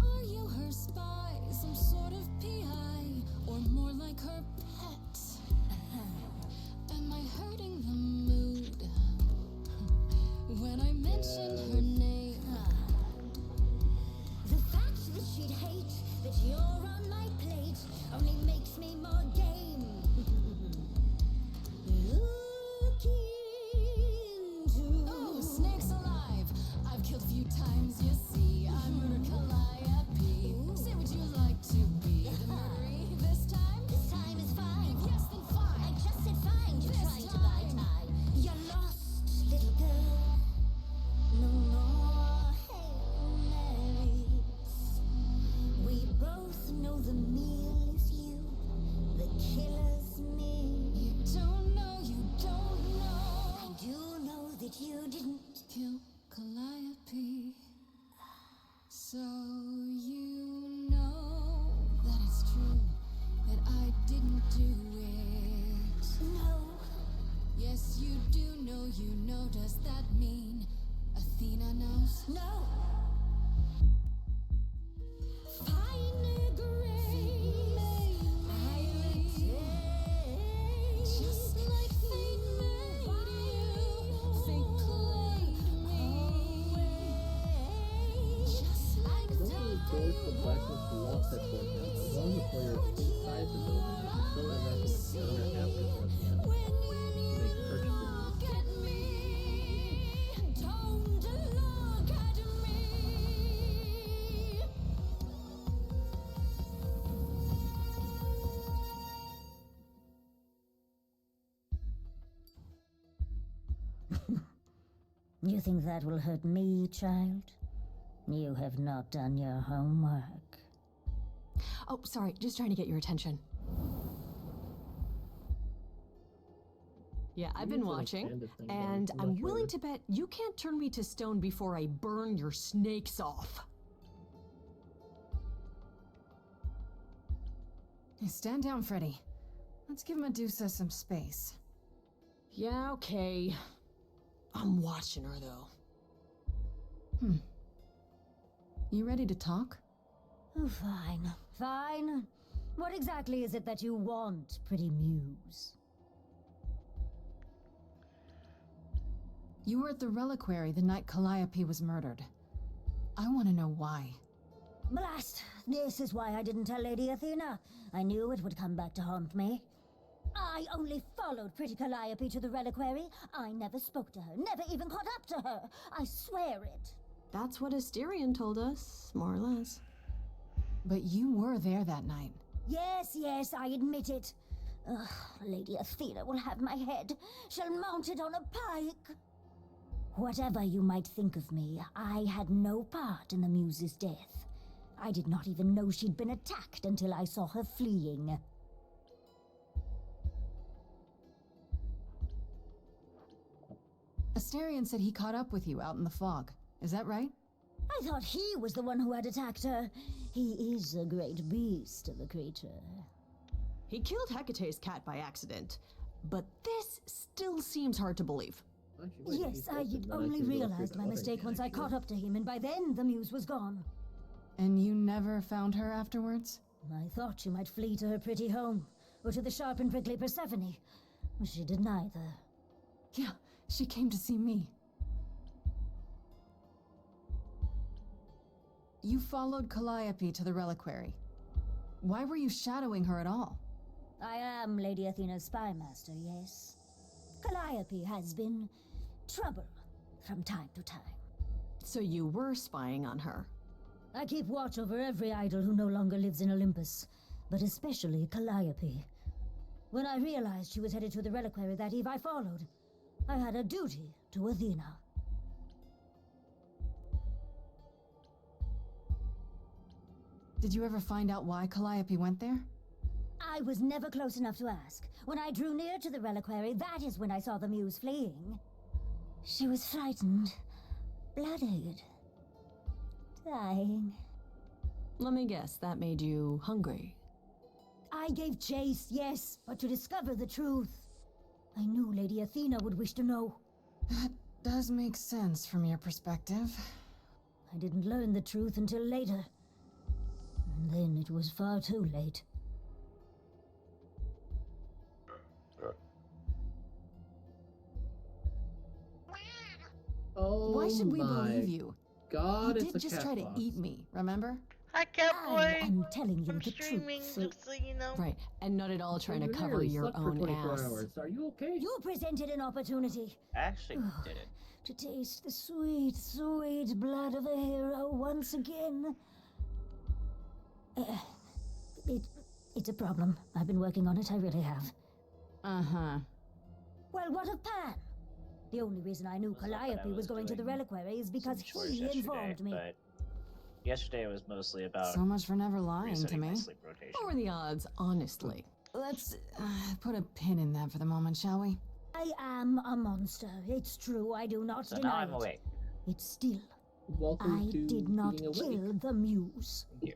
Are you her spy, some sort of PI, or more like her pet? Am I hurting the mood when I mention her name? the fact that she'd hate that you're on my plate only makes me more game. Look into. Oh, snakes alive! I've killed a few times, you see. I'm Murder Calliope. Say, would you like to be the murdery this time? This time is fine. Yes, then fine. I just said fine. You're This trying to buy time. time. You're lost, little girl. No more Hail Marys. We both know the meal is you, the killer's me. You don't know, you don't know. I do know that you didn't. Kill Calliope. So you know that it's true that I didn't do it. No. Yes, you do know, you itself set forth that as long as the player is inside the building, you can still interact with the owner after the event to make purchases. You think that will hurt me, child? You have not done your homework. Oh, sorry, just trying to get your attention. Yeah, I've been watching, and I'm willing to bet you can't turn me to stone before I burn your snakes off. Hey, stand down, Freddy. Let's give Medusa some space. Yeah, okay. I'm watching her, though. You ready to talk? Oh, fine. Fine. What exactly is it that you want, pretty muse? You were at the reliquary the night Calliope was murdered. I want to know why. Blast! This is why I didn't tell Lady Athena. I knew it would come back to haunt me. I only followed pretty Calliope to the reliquary. I never spoke to her, never even caught up to her. I swear it. That's what Asterion told us, more or less. But you were there that night. Yes, yes, I admit it. Ugh, Lady Athena will have my head. She'll mount it on a pike. Whatever you might think of me, I had no part in the Muse's death. I did not even know she'd been attacked until I saw her fleeing. Asterion said he caught up with you out in the fog. Is that right? I thought he was the one who had attacked her. He is a great beast of a creature. He killed Hecate's cat by accident, but this still seems hard to believe. Yes, I had only realized my mistake once I caught up to him, and by then the Muse was gone. And you never found her afterwards? I thought she might flee to her pretty home, or to the sharp and prickly Persephone. She did neither. Yeah, she came to see me. You followed Calliope to the reliquary. Why were you shadowing her at all? I am Lady Athena's spy master, yes. Calliope has been trouble from time to time. So you were spying on her? I keep watch over every idol who no longer lives in Olympus, but especially Calliope. When I realized she was headed to the reliquary that eve, I followed. I had a duty to Athena. Did you ever find out why Calliope went there? I was never close enough to ask. When I drew near to the reliquary, that is when I saw the Muse fleeing. She was frightened, bloodied, dying. Let me guess, that made you hungry. I gave chase, yes, but to discover the truth. I knew Lady Athena would wish to know. That does make sense from your perspective. I didn't learn the truth until later. And then it was far too late. Oh, why should we my believe you? God, he it's did a just cat try boss. to eat me, remember? Hi, Catboy. I'm telling you I'm the streaming, truth. just so you know. Right, and not at all trying to You cover barely your slept for own 24 ass. hours. Are you okay? You presented an opportunity. Actually, did it. To taste the sweet, sweet blood of a hero once again. It's a problem. I've been working on it, I really have. Uh-huh. Well, what of Pan? The only reason I knew Calliope was going to the reliquary is because he informed me. But yesterday was mostly about So much for never lying to resetting my me. sleep rotation. What were the odds, honestly? Let's put a pin in that for the moment, shall we? I am a monster. It's true, I do not So deny now I'm it. awake. It's still. Welcome I to did not being awake. kill the Muse. Thank you.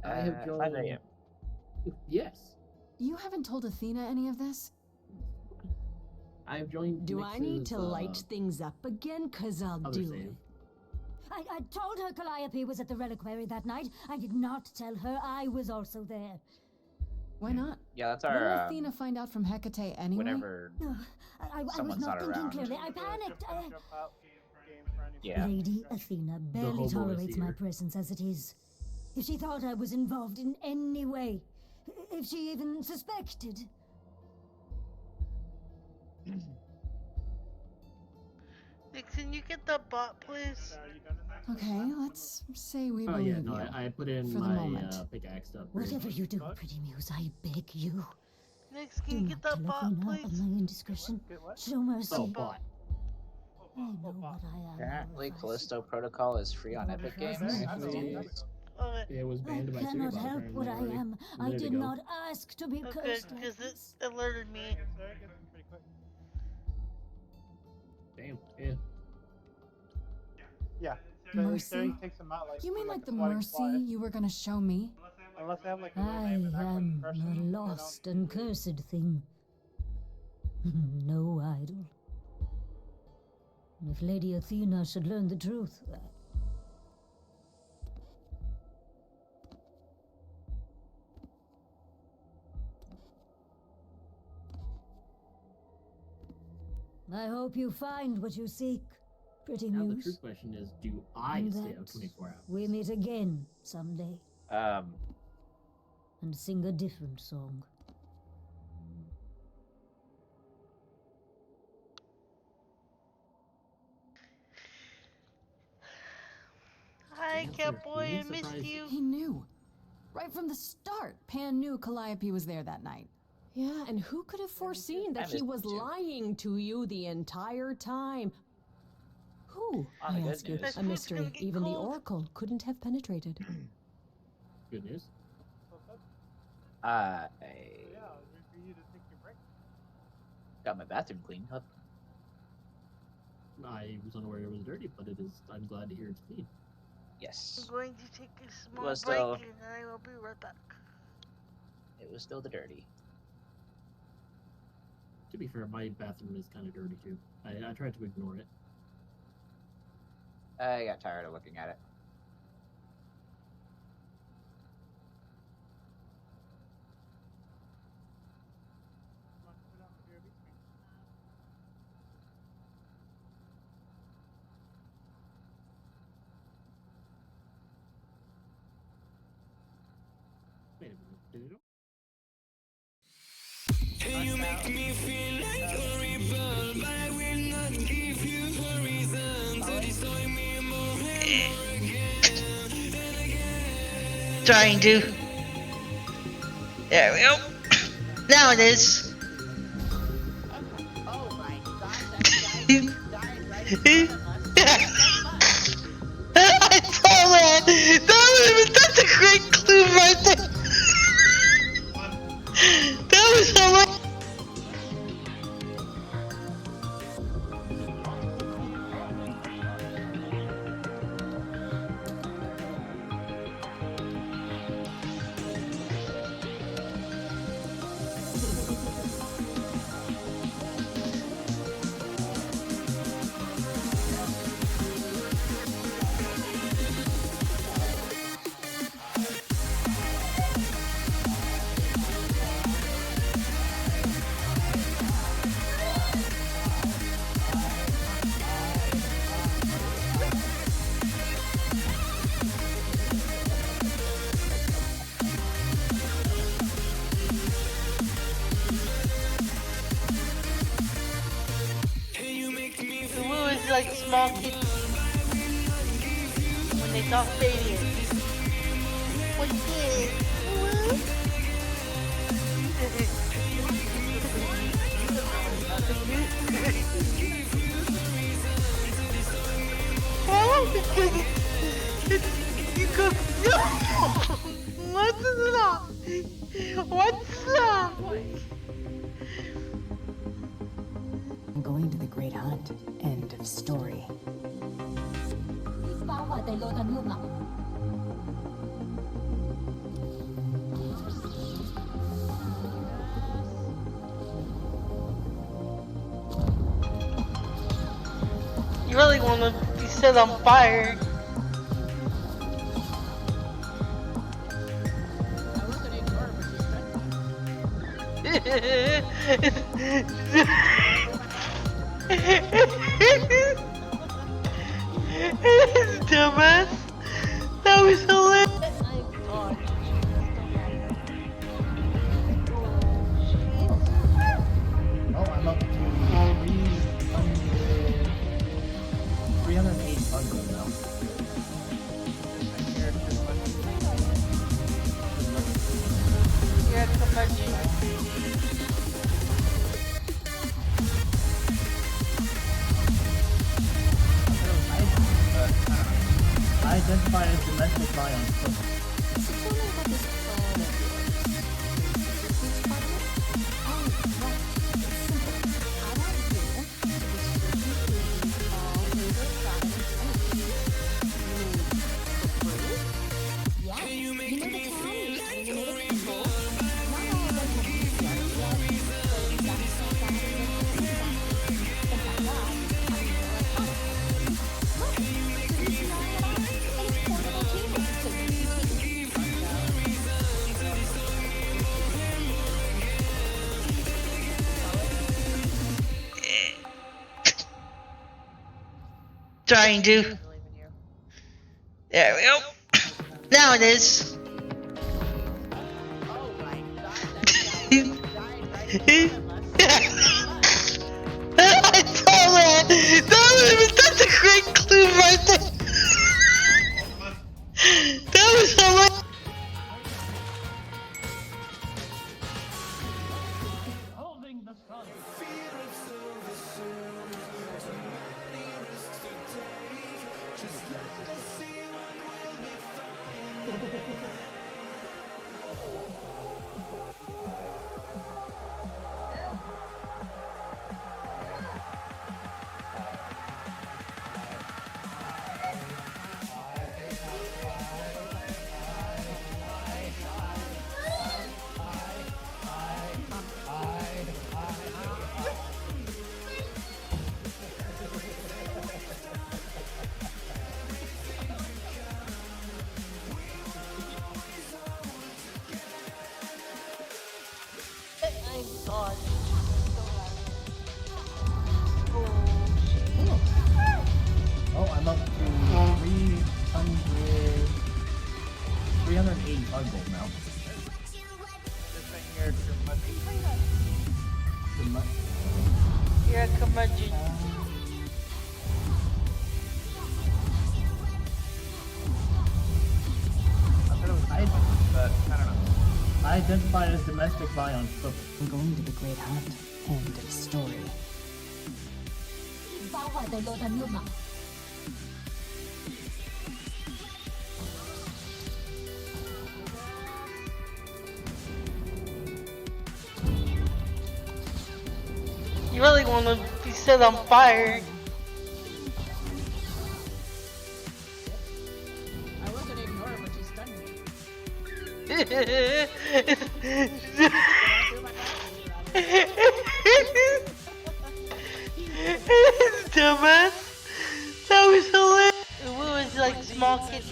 I have 5 joined. a.m. Yes, You haven't told Athena any of this? I have joined. Do I need Nix's, to light things up again? 'Cause I'll other do save. it. I told her Calliope was at the reliquary that night. I did not tell her I was also there. Why not? Yeah, that's Wouldn't our. Athena find out from Hecate anyway? Whenever. No, I was Someone's not not thinking around. clearly. I panicked. Jump out game for any Yeah. Lady Athena barely hobo is tolerates my here. presence as it is. If she thought I was involved in any way. If she even suspected. Nick, can you get that bot, please? Okay, let's say we Oh believe yeah, no, you. I put in for the my moment. pickaxe up. Whatever you do, Pretty Muse, I beg you. Nick, can you get that bot, Telephone please? of my indiscretion. Show mercy. Oh, bot. I know what I am. Apparently, Callisto Protocol is free on Epic Games. Actually, it was banned by I cannot Cerebot help what I apparently am. a I minute did ago. not ask to be Okay, cursed like because it this. alerted me. Damn. Yeah. Yeah. Mercy? Takes them out like. You mean like the floating mercy fly. you were gonna show me? Unless they have like. I am a lost and cursed thing. No idol. If Lady Athena should learn the truth. I hope you find what you seek, Pretty Now the Muse. true question is, do I And stay that out 24 hours? we meet again someday. And sing a different song. Hi, Catboy, I missed you. He knew. Right from the start, Pan knew Calliope was there that night. Yeah, and who could have foreseen that he was lying to you the entire time? Who, On the I good ask you, news. a mystery even the Oracle couldn't have penetrated. Good news. I got my bathroom cleaned up. I was unaware it was dirty, but it is. I'm glad to hear it's clean. Yes. I'm going to take a small Was break still- and I will be right back. It was still the dirty. To be fair, my bathroom is kind of dirty too. I tried to ignore it. I got tired of looking at it. Wait a minute. Did it? You make me feel like a rebel, but I will not give you a reason to destroy me more and more again. Trying to. There we go. Now it is. Oh my god, I saw that! That that's a great clue right there! That was hilarious! The woo is like small kids when they talk baby. What is woo? Oh, you go. What's that? What's that? I'm going to the Great Hunt. End of story. You really want to be set on fire. Dumbass. That was hilarious. identify as domestic violence. So tell me about this plan of yours. Is this part of it? Oh, right. It's simple. I want you to distribute movies all over Providence, you mean for free? Yeah. You know the town, you're starting to know the people. Not all of them have VCRs yet, but that's why God invented movie boxes. And by God, I mean electronic copies. Look, it's a VCR in a box, and it's portable too, so you can take it. Trying to. There we go. Now it is. I saw that. That's a great clue right there. That was hilarious. Oh, I'm up to 385 gold now. You're a curmudgeon. But I don't know. I identify as domestic violence, but I'm going to the Great Hunt. End of story. 包坏的罗丹路嘛。 You really want to be set on fire. I wasn't ignoring what she's done Dumbass. That was hilarious. It was like small kids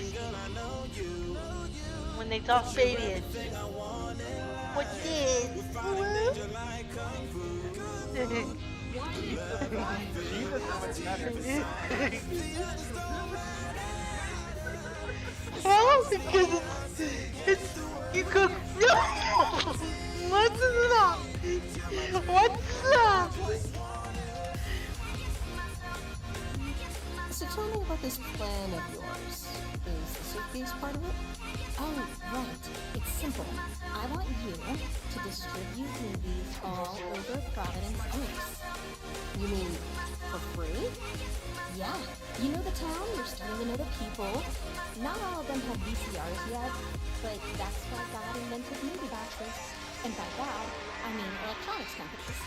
when they talk baby. What is? Well, because it's you cook. No, what's that? What's that? So tell me about this plan of yours. Is the suitcase part of it? Oh, right. It's simple. I want you to distribute movies all over Providence Oaks. You mean for free? Yeah. You know the town, you're starting to know the people. Not all of them have VCRs yet, but that's why God invented movie boxes. And by God, I mean electronics companies.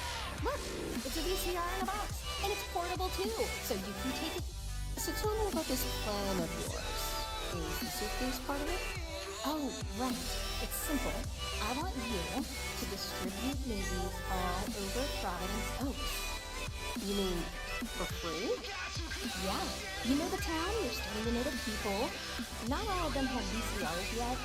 Look, it's a VCR in a box, and it's portable too, so you can take it. So tell me about this plan of yours. Is the suitcase part of it? Oh, right. It's simple. I want you to distribute movies all over Providence Oaks. You mean for free? Yeah. You know the town, you're starting to know the people. Not all of them have VCRs yet,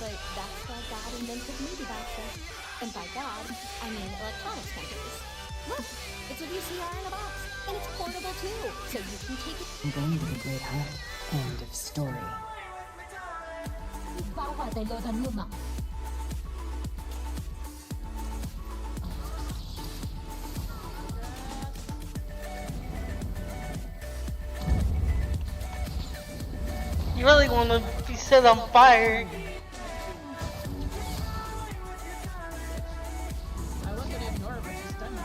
but that's why God invented movie boxes. And by God, I mean electronics companies. Look, it's a VCR in a box, and it's portable too, so you can take it. I'm going to the Great Hunt. End of story. 包坏的罗丹路嘛。 You really want to be set on fire. I wasn't ignoring what she's done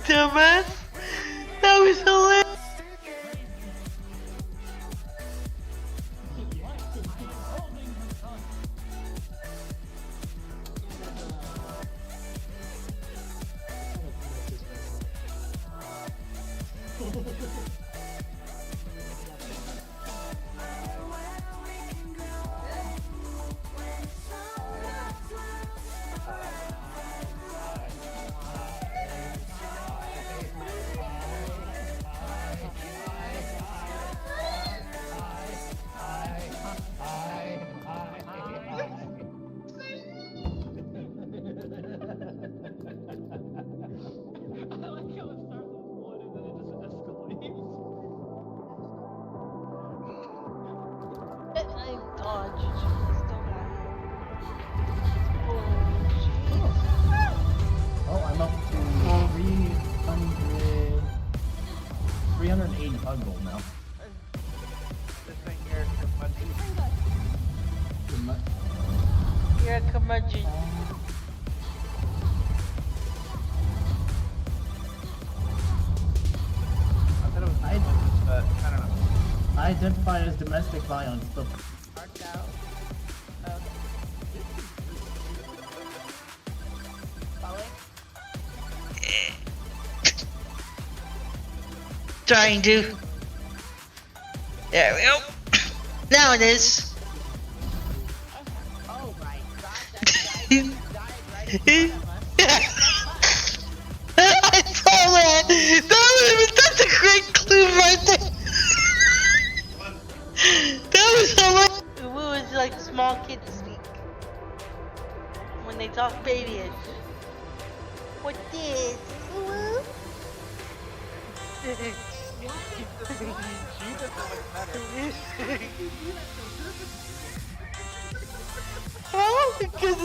Dumbass. That was hilarious. I dodged. Oh, I'm up to 380 hug gold now. You're a curmudgeon. I thought it was violence, but I don't know. I identify as domestic violence, but Marked out. Trying to. There we go. Now it is. Oh my god, that guy died right in front of us. I saw that. That's a great clue right there. That was hilarious. It was like small kids speak when they talk babyish. What this? Oh, because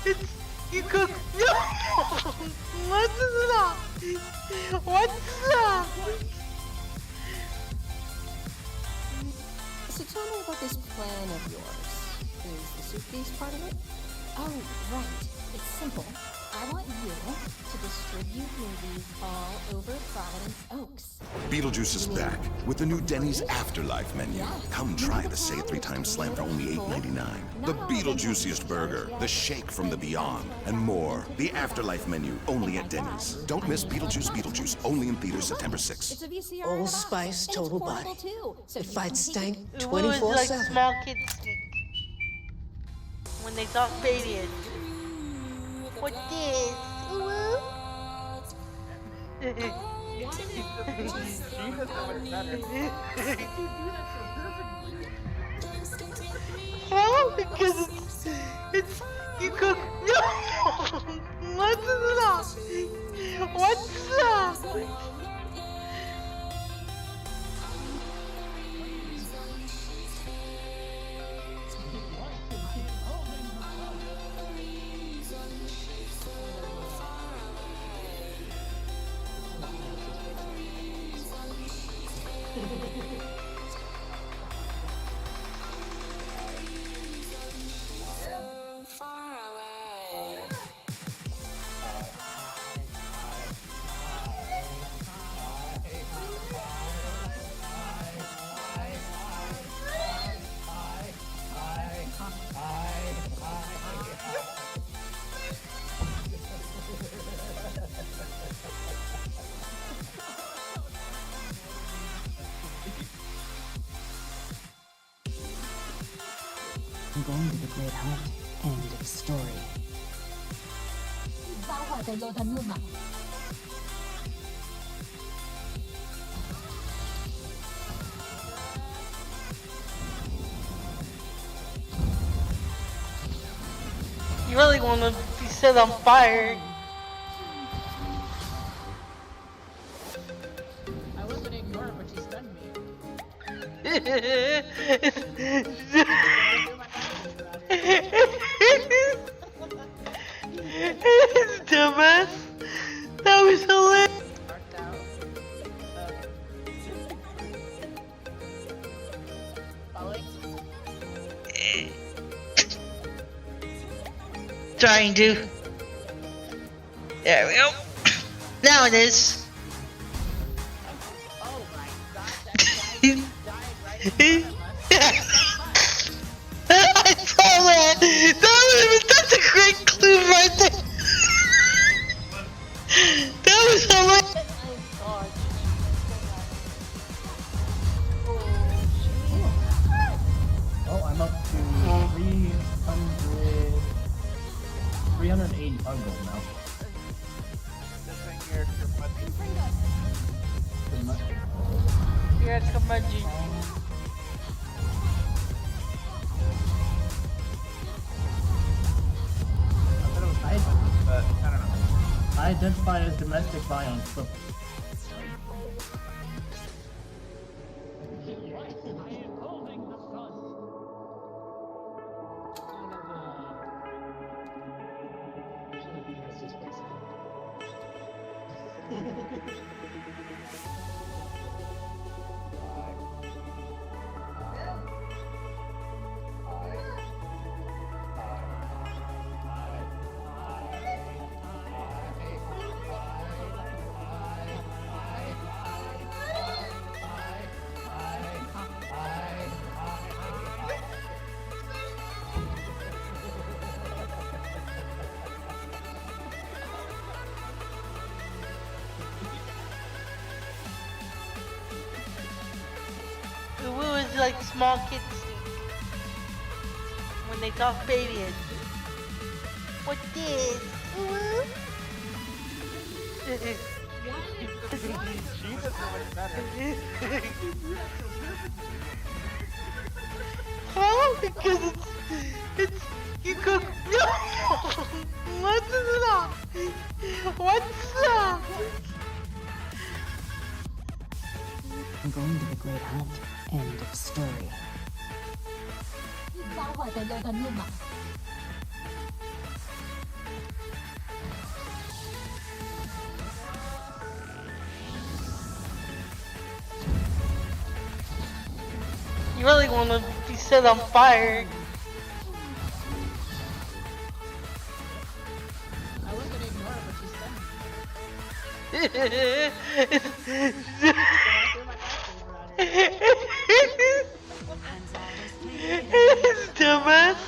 it's you cook. No, what's that? What's that? So tell me about this plan of yours. Is the suitcase part of it? Oh, right. It's simple. I want you to distribute movies all over Providence Oaks. Beetlejuice is back with the new Denny's Afterlife menu. Come try the Say It 3 Times Slam for only $8.99. The Beetlejuiciest burger, the shake from the beyond, and more. The Afterlife menu only at Denny's. Don't miss Beetlejuice, only in theaters September 6th. Allspice Total Body. It fights stank It was like 24/7. small kids speak when they talk babyish. What this? Oh, because it's you cook. No, what's that? What's that? I'm going to the Great Hunt. End of story. You really want to be set on fire. I was gonna ignore her, but she stunned Dumbass. That was hilarious. Trying to. There we go. Now it is. I saw that! That's a great clue right there! That was hilarious! Oh, I'm up to 385 gold now. You're a curmudgeon. I identify as domestic violence, but The woo is like small kids when they talk baby. What this? Woo? She doesn't look better. Oh, because it's you go no. What's up? What's up? I'm going to the Great Hunt. End of story. You really want to be set on fire. I was gonna ignore it, but she's done. Dumbass.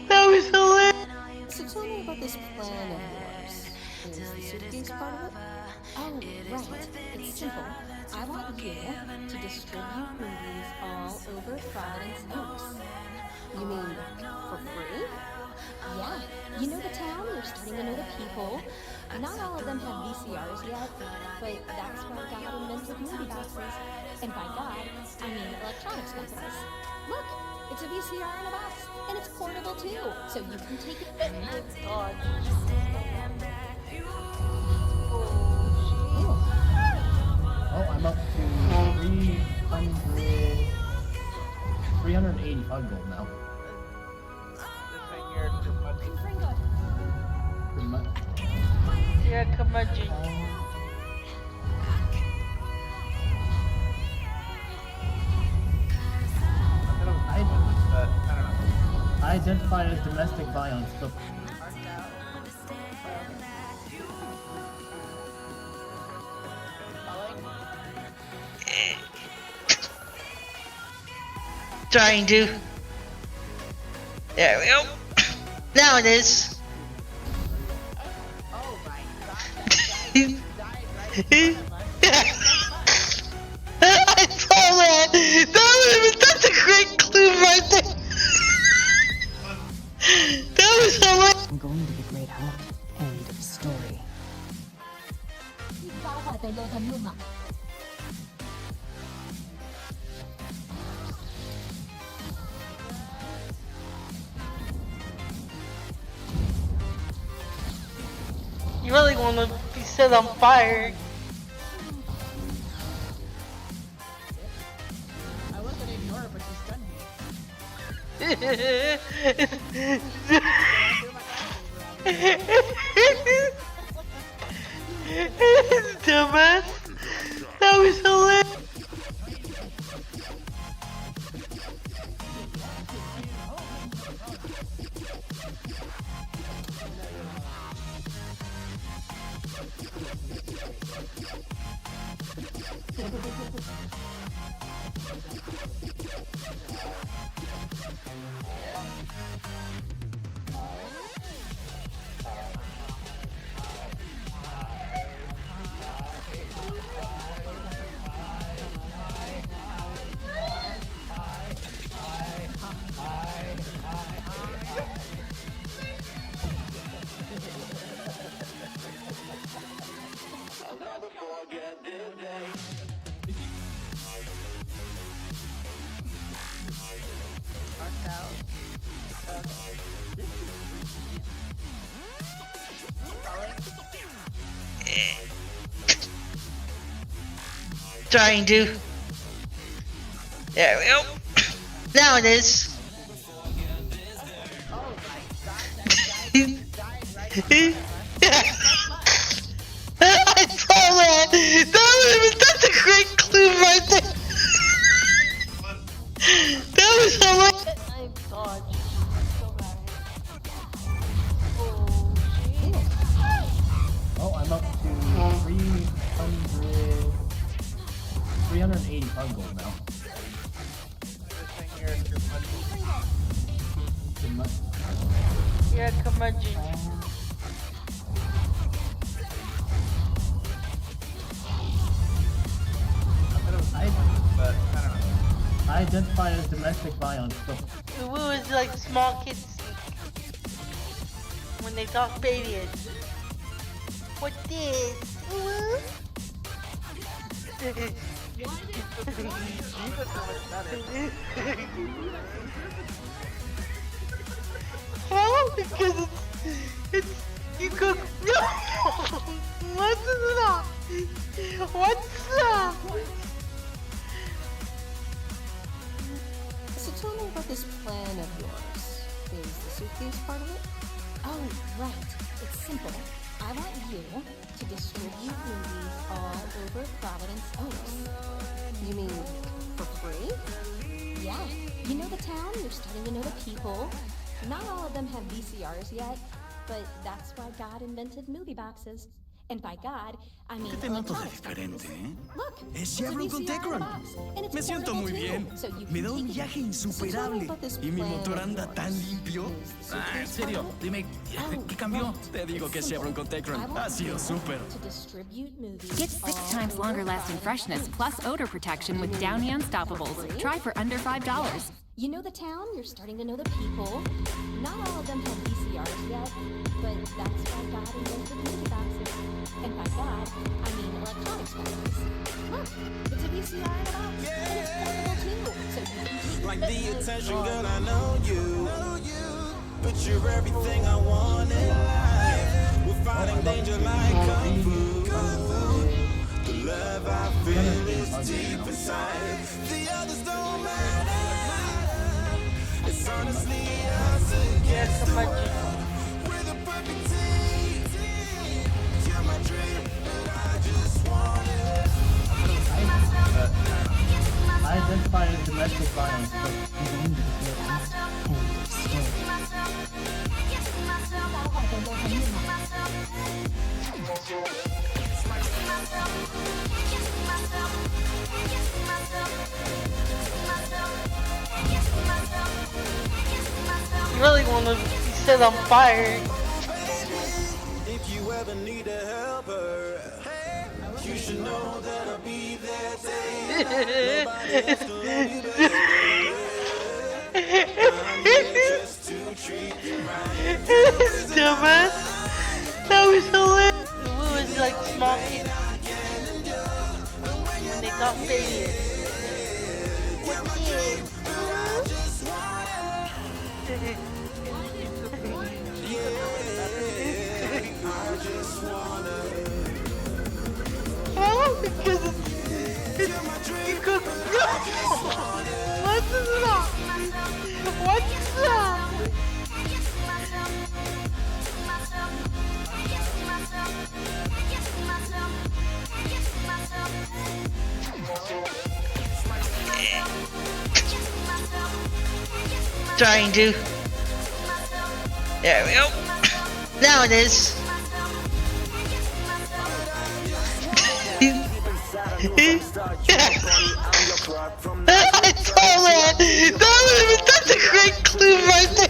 That was hilarious. So tell me about this plan of yours. Is the suitcase part of it? Oh, right. It's simple. I want you to distribute movies all over Providence Oaks. You mean for free? Yeah. You know the town, you're starting to know the people. Not all of them have VCRs yet, but that's why God invented movie boxes. And by God, I mean electronics companies. Look, it's a VCR in a box, and it's portable too, so you can take it. God. oh, I'm up to 385 gold now. You're a curmudgeon. I identify as domestic violence, but Trying to. There we go. Now it is. I saw that. That's a great clue right there. That was hilarious. I'm going to the Great Hunt. End of story. You really want to be set on fire. I was gonna ignore her, but she's done. Dumbass. That was hilarious. Trying to. There we go. Now it is. I saw that. That's a great clue right there. That was hilarious. I dodged. Oh, I'm up to 380 pug gold now. You're a curmudgeon. I identify as domestic violence. The woo is like small kids when they talk babyish. What this? Woo? Oh, because it's you cook. No, what's that? What's that? So tell me about this plan of yours. Is the suitcase part of it? Oh, right. It's simple. I want you to distribute movies all over Providence Oaks. You mean for free? Yeah. You know the town, you're starting to know the people. Not all of them have VCRs yet, but that's why God invented movie boxes. And by God, I mean ¿Qué te noto de electronics diferente, boxes. eh? Look, Es it's a Chevron con VCR in a Tecron. box, and it's Me siento portable muy too, bien. so you Me can da un take it viaje So tell me insuperable. about this Y mi plan motor of anda yours. tan limpio. Ah, ¿en serio? Dime, ¿qué cambió? Te digo que Chevron con Tecron ha sido súper. To distribute movies Get 6 all times over longer lasting Providence freshness Oaks. plus odor protection with Downy Unstoppables. Try for under $5. You know the town, you're starting to know the people. Not all of them have VCRs yet, but that's why God invented movie boxes. And by God, I mean electronics boxes. Look, it's a VCR in a box, and it's portable too, so you can take Like it the with attention, you. girl, I know you. But you're everything I want in life. We're fighting danger like kung fu. The love I feel is deep inside. The others don't matter. It's honestly us against the world. We're the perfect team. You're my dream, and I just want it. I identify as domestic violence. You really want to be set on fire. If you ever need a helper, you should know that I'll be there. Nobody else can love you better. I'm here just to treat you right. Dumbass. That was hilarious. The woo is like small kids when they talk babyish. What this? Oh, because it's you cook. What's that? What's that? Trying to. There we go. Now it is. I told that! That's a great clue right there!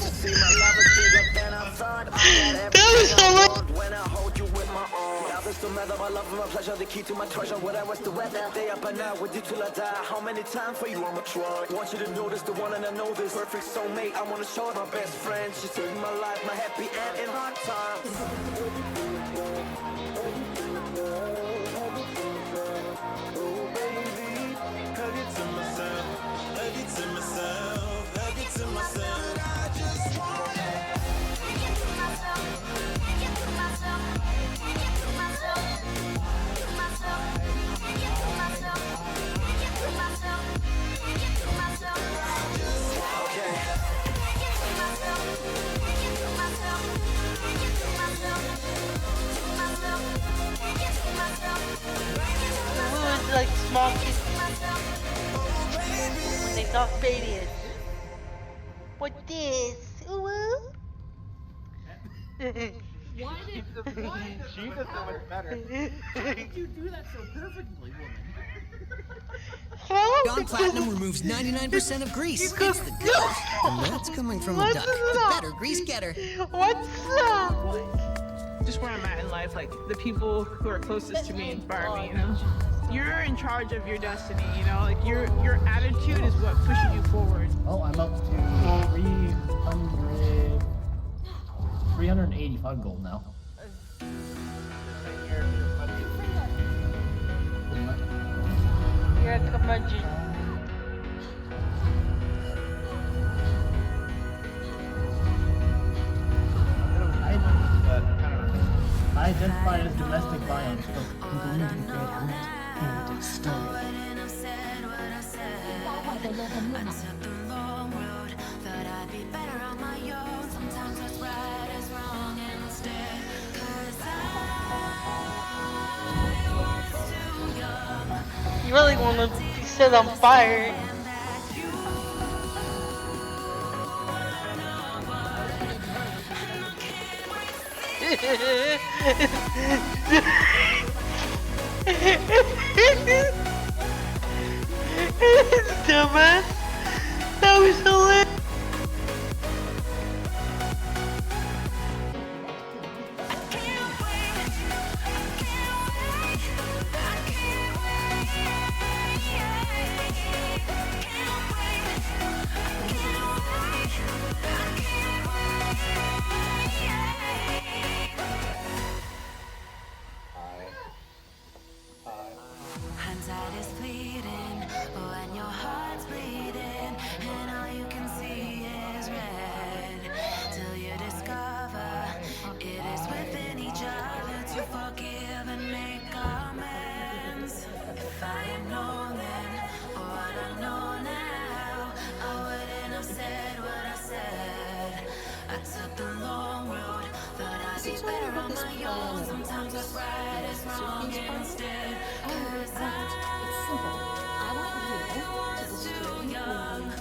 That was hilarious! When I hold you with my arms, others don't matter. My love and my pleasure, the key to my treasure. Whether it's the weather, day up and out with you till I die. How many times for you I'ma try? Want you to notice the one and I know this perfect soulmate. I wanna show my best friend. She's saving my life, my happy and in hard times. Oh baby, hug it to myself, hug it to myself, hug it to myself. I just want it. Ooh, like small kids when they talk baby. What this? Ooh. Why did She does so much better. How did you do that so perfectly, woman? Dawn Platinum removes 99% of grease. It's the good. And that's coming from a duck, the better grease getter. What's up? Just where I'm at in life, like the people who are closest to me inspire me, you know? You're in charge of your destiny, you know? Like your attitude is what pushes you forward. Oh, I'm up to 385 gold now. You're a curmudgeon. I identify as domestic violence, but Going to the great hunt. End of story. You really want to be set on fire. Dumbass. That was hilarious. Hindsight is fleeting when your heart's bleeding and all you can see is red. Till you discover it is within each other to forgive and make amends. If I had known then what I know now, I wouldn't have said what I said. I took the long road, thought I'd be better on my own. Sometimes what's right is wrong instead. It's simple. I want you to distribute all over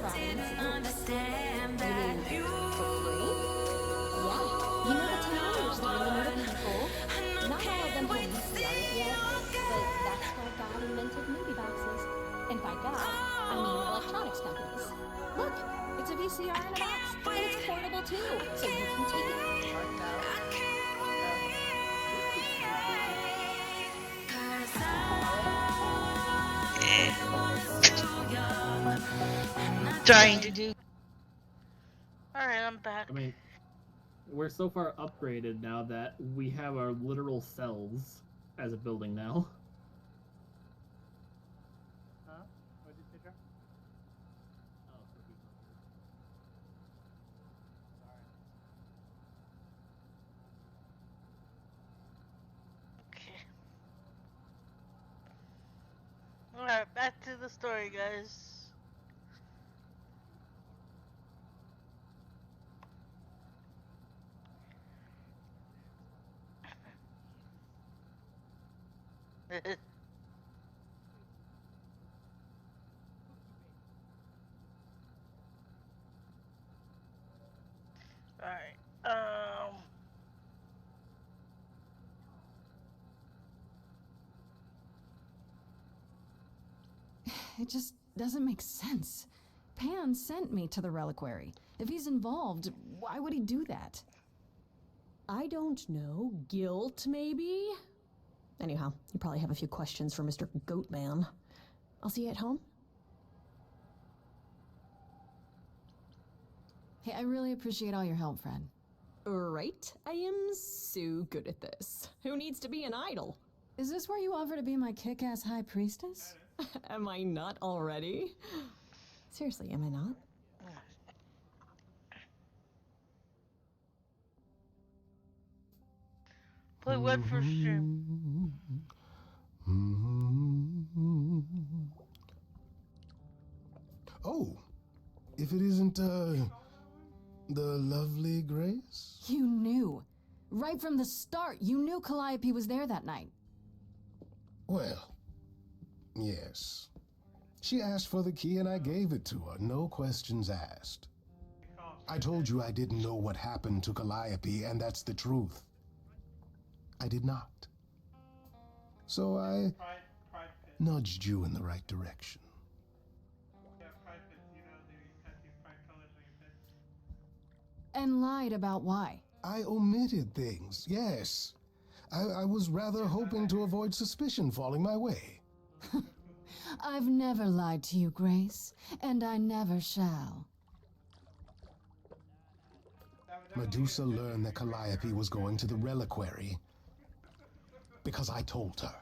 Providence. Understand You that mean for free? Yeah. You know the town, you're starting to know the people. Not all of them have VCRs yet, but that's why God invented movie boxes. And by God, I mean electronics companies. Look, it's a VCR in a box, and it's portable too, so you can take it. Trying to do. Alright, I'm back. I mean, we're so far upgraded now that we have our literal cells as a building now. Huh? What did you say, Joe? Alright, back to the story, guys. Alright, It just doesn't make sense. Pan sent me to the reliquary. If he's involved, why would he do that? I don't know. Guilt, maybe? Anyhow, you probably have a few questions for Mr. Goatman. I'll see you at home. Hey, I really appreciate all your help, Fred. Right? I am so good at this. Who needs to be an idol? Is this where you offer to be my kick-ass high priestess? Am I not already? Seriously, am I not? Play what for stream? Oh, if it isn't, the lovely Grace? You knew. Right from the start, you knew Calliope was there that night. Well, yes. She asked for the key and I gave it to her, no questions asked. I told you I didn't know what happened to Calliope, and that's the truth. I did not. So I nudged you in the right direction. And lied about why? I omitted things, yes. I was rather hoping to avoid suspicion falling my way. I've never lied to you, Grace, and I never shall. Medusa learned that Calliope was going to the reliquary because I told her.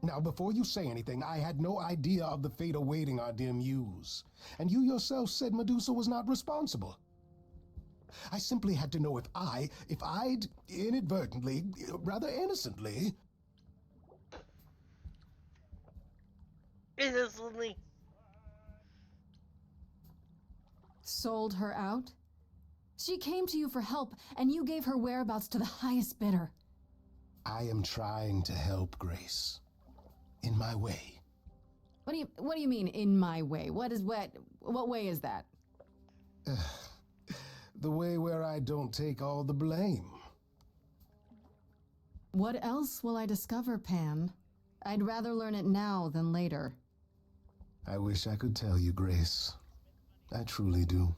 Now, before you say anything, I had no idea of the fate awaiting our dear muse. And you yourself said Medusa was not responsible. I simply had to know if I'd inadvertently, rather innocently... Innocently. Sold her out? She came to you for help, and you gave her whereabouts to the highest bidder. I am trying to help, Grace. In my way. What do you mean, in my way? What way is that? The way where I don't take all the blame. What else will I discover, Pan? I'd rather learn it now than later. I wish I could tell you, Grace. I truly do.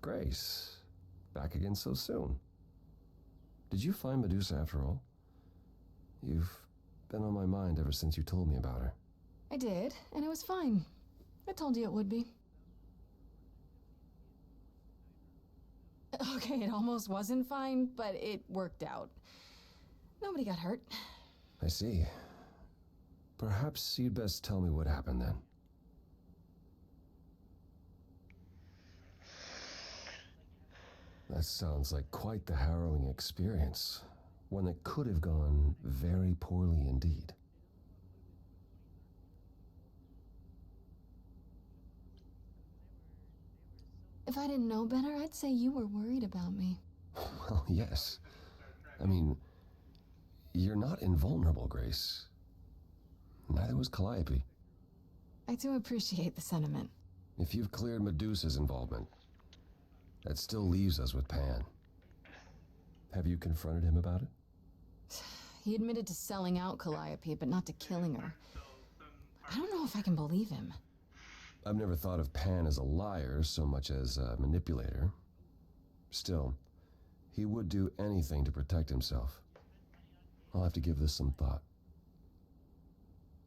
Grace, back again so soon. Did you find Medusa after all? You've been on my mind ever since you told me about her. I did, and it was fine. I told you it would be. Okay, it almost wasn't fine, but it worked out. Nobody got hurt. I see. Perhaps you'd best tell me what happened then. That sounds like quite the harrowing experience. One that could have gone very poorly indeed. If I didn't know better, I'd say you were worried about me. Well, yes. I mean, you're not invulnerable, Grace. Neither was Calliope. I do appreciate the sentiment. If you've cleared Medusa's involvement, that still leaves us with Pan. Have you confronted him about it? He admitted to selling out Calliope, but not to killing her. I don't know if I can believe him. I've never thought of Pan as a liar so much as a manipulator. Still, he would do anything to protect himself. I'll have to give this some thought.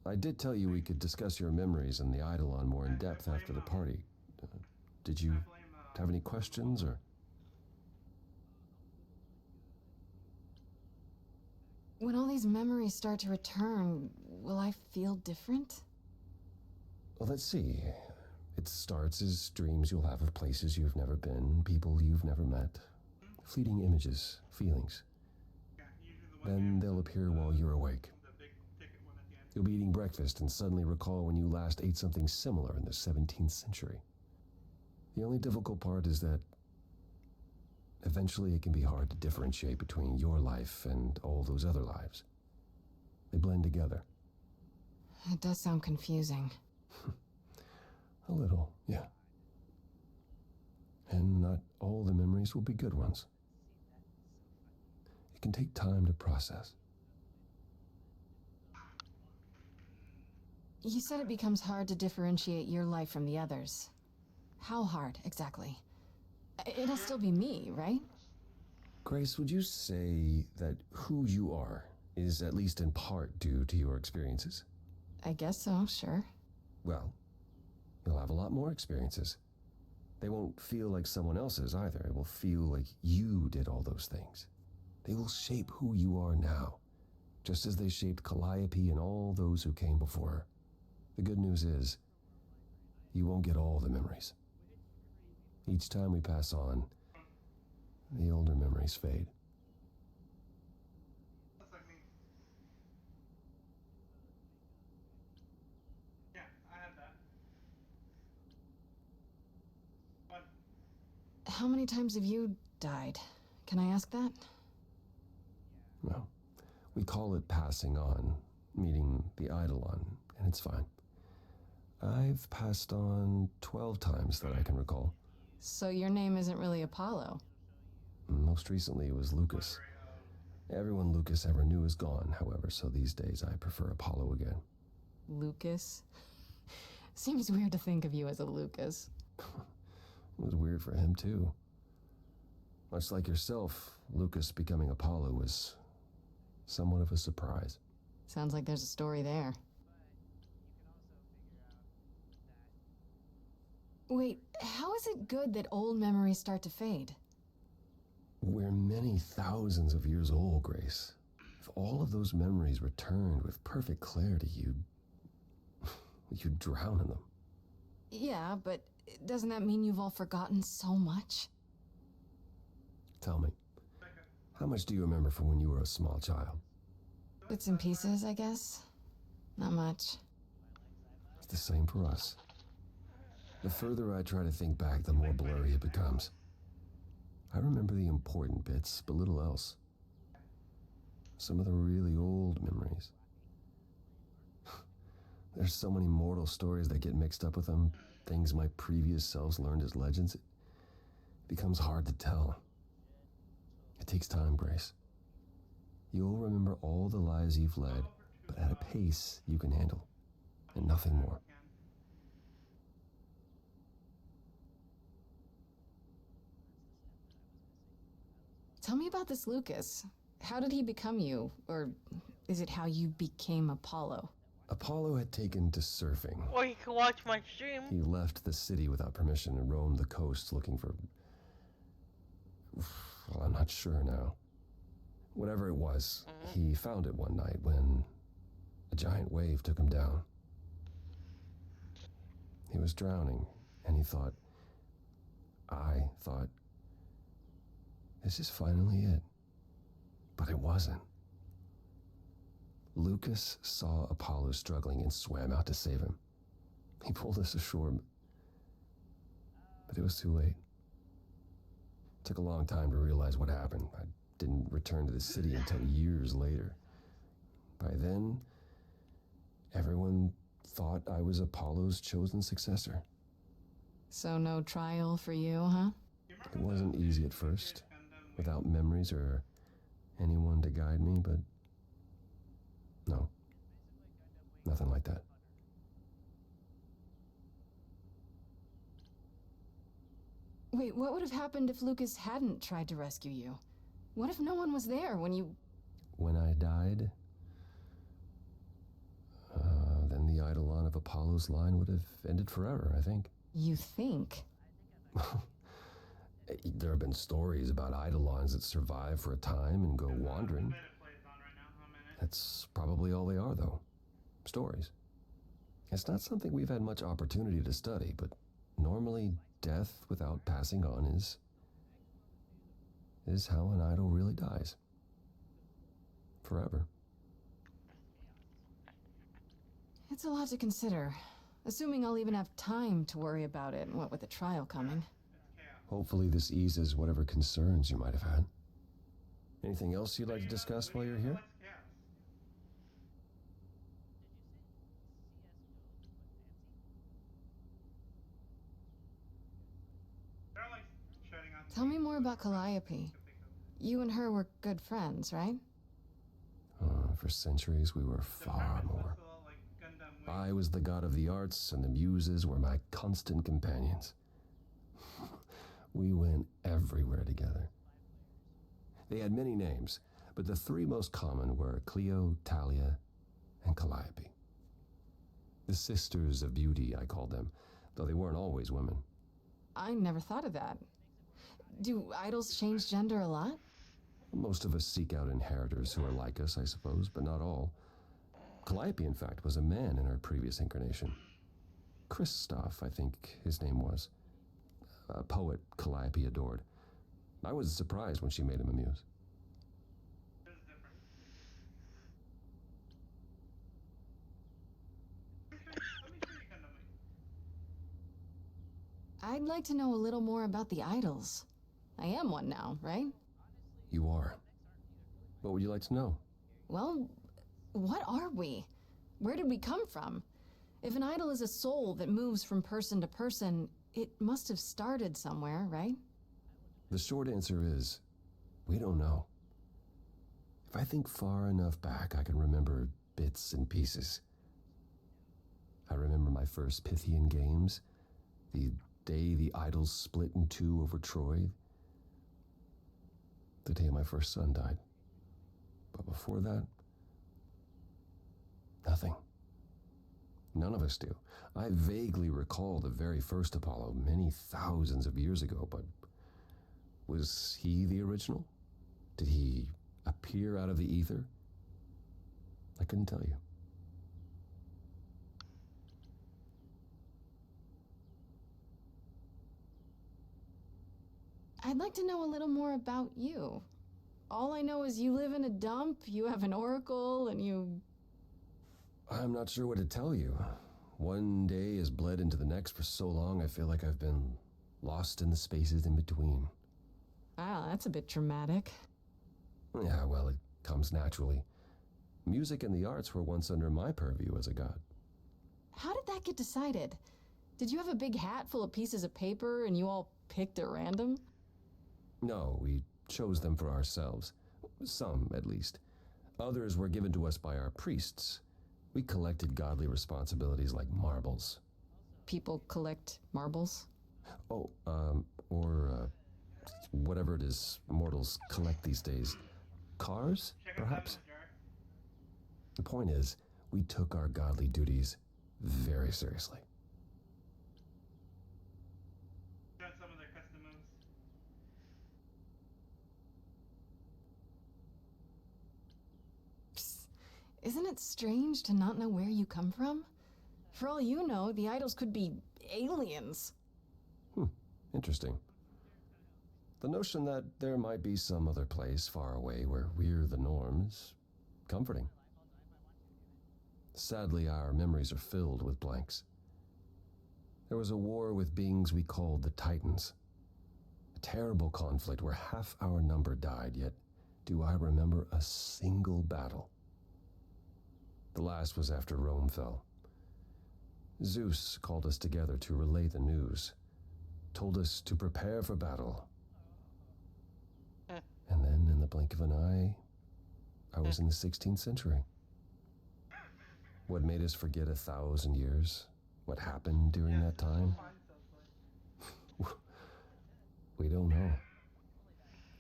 I did tell you we could discuss your memories and the Eidolon more in depth after the party. Did you have any questions, or...? When all these memories start to return, will I feel different? Well, let's see. It starts as dreams you'll have of places you've never been, people you've never met, fleeting images, feelings. Then they'll appear while you're awake. You'll be eating breakfast and suddenly recall when you last ate something similar in the 17th century. The only difficult part is that Eventually, it can be hard to differentiate between your life and all those other lives. They blend together. It does sound confusing. A little, yeah. And not all the memories will be good ones. It can take time to process. You said it becomes hard to differentiate your life from the others. How hard, exactly? It'll still be me, right? Grace, would you say that who you are is at least in part due to your experiences? I guess so, sure. Well, you'll have a lot more experiences. They won't feel like someone else's either. It will feel like you did all those things. They will shape who you are now, just as they shaped Calliope and all those who came before her. The good news is, you won't get all the memories. Each time we pass on, the older memories fade. How many times have you died? Can I ask that? Well, we call it passing on, meeting the Eidolon, and it's fine. I've passed on 12 times that I can recall. So your name isn't really Apollo? Most recently it was Lucas. Everyone Lucas ever knew is gone, however, so these days I prefer Apollo again. Lucas? Seems weird to think of you as a Lucas. It was weird for him, too. Much like yourself, Lucas becoming Apollo was somewhat of a surprise. Sounds like there's a story there. Wait, how is it good that old memories start to fade? We're many thousands of years old, Grace. If all of those memories returned with perfect clarity, you'd drown in them. Yeah, but doesn't that mean you've all forgotten so much? Tell me, how much do you remember from when you were a small child? Bits and pieces, I guess. Not much. It's the same for us. The further I try to think back, the more blurry it becomes. I remember the important bits, but little else. Some of the really old memories. There's so many mortal stories that get mixed up with them, things my previous selves learned as legends. It becomes hard to tell. It takes time, Grace. You'll remember all the lives you've led, but at a pace you can handle, and nothing more. Tell me about this Lucas. How did he become you? Or is it how you became Apollo? Apollo had taken to surfing. Or you can watch my stream. He left the city without permission and roamed the coast looking for... Well, I'm not sure now. Whatever it was, he found it one night when a giant wave took him down. He was drowning, and I thought, this is finally it. But it wasn't. Lucas saw Apollo struggling and swam out to save him. He pulled us ashore, but it was too late. It took a long time to realize what happened. I didn't return to the city until years later. By then, everyone thought I was Apollo's chosen successor. So no trial for you, huh? It wasn't easy at first, without memories or anyone to guide me, but no, nothing like that. Wait, what would have happened if Lucas hadn't tried to rescue you? What if no one was there when you... When I died, then the Eidolon of Apollo's line would have ended forever, I think. You think? There have been stories about Eidolons that survive for a time and go wandering. That's probably all they are, though. Stories. It's not something we've had much opportunity to study, but normally death without passing on is how an idol really dies. Forever. It's a lot to consider. Assuming I'll even have time to worry about it, what with the trial coming. Hopefully this eases whatever concerns you might have had. Anything else you'd like to discuss while you're here? Tell me more about Calliope. You and her were good friends, right? For centuries, we were far more. I was the god of the arts, and the muses were my constant companions. We went everywhere together. They had many names, but the three most common were Clio, Talia, and Calliope. The Sisters of Beauty, I called them, though they weren't always women. I never thought of that. Do idols change gender a lot? Most of us seek out inheritors who are like us, I suppose, but not all. Calliope, in fact, was a man in her previous incarnation. Christoph, I think his name was. A poet Calliope adored. I was surprised when she made him a muse. I'd like to know a little more about the idols. I am one now, right? You are. What would you like to know? Well, what are we? Where did we come from? If an idol is a soul that moves from person to person, it must have started somewhere, right? The short answer is, we don't know. If I think far enough back, I can remember bits and pieces. I remember my first Pythian games, the day the idols split in two over Troy, the day my first son died. But before that, nothing. None of us do. I vaguely recall the very first Apollo many thousands of years ago, but was he the original? Did he appear out of the ether? I couldn't tell you. I'd like to know a little more about you. All I know is you live in a dump, you have an oracle, and you... I'm not sure what to tell you. One day has bled into the next for so long I feel like I've been lost in the spaces in between. Wow, that's a bit dramatic. Yeah, well, it comes naturally. Music and the arts were once under my purview as a god. How did that get decided? Did you have a big hat full of pieces of paper and you all picked at random? No, we chose them for ourselves. Some, at least. Others were given to us by our priests. We collected godly responsibilities like marbles. People collect marbles? Oh, whatever it is mortals collect these days. Cars, perhaps? The point is, we took our godly duties very seriously. Isn't it strange to not know where you come from? For all you know, the idols could be aliens. Interesting. The notion that there might be some other place far away where we're the norm is comforting. Sadly, our memories are filled with blanks. There was a war with beings we called the Titans. A terrible conflict where half our number died, yet do I remember a single battle. The last was after Rome fell. Zeus called us together to relay the news, told us to prepare for battle. And then, in the blink of an eye, I was in the 16th century. What made us forget 1,000 years? What happened during that time? We don't know.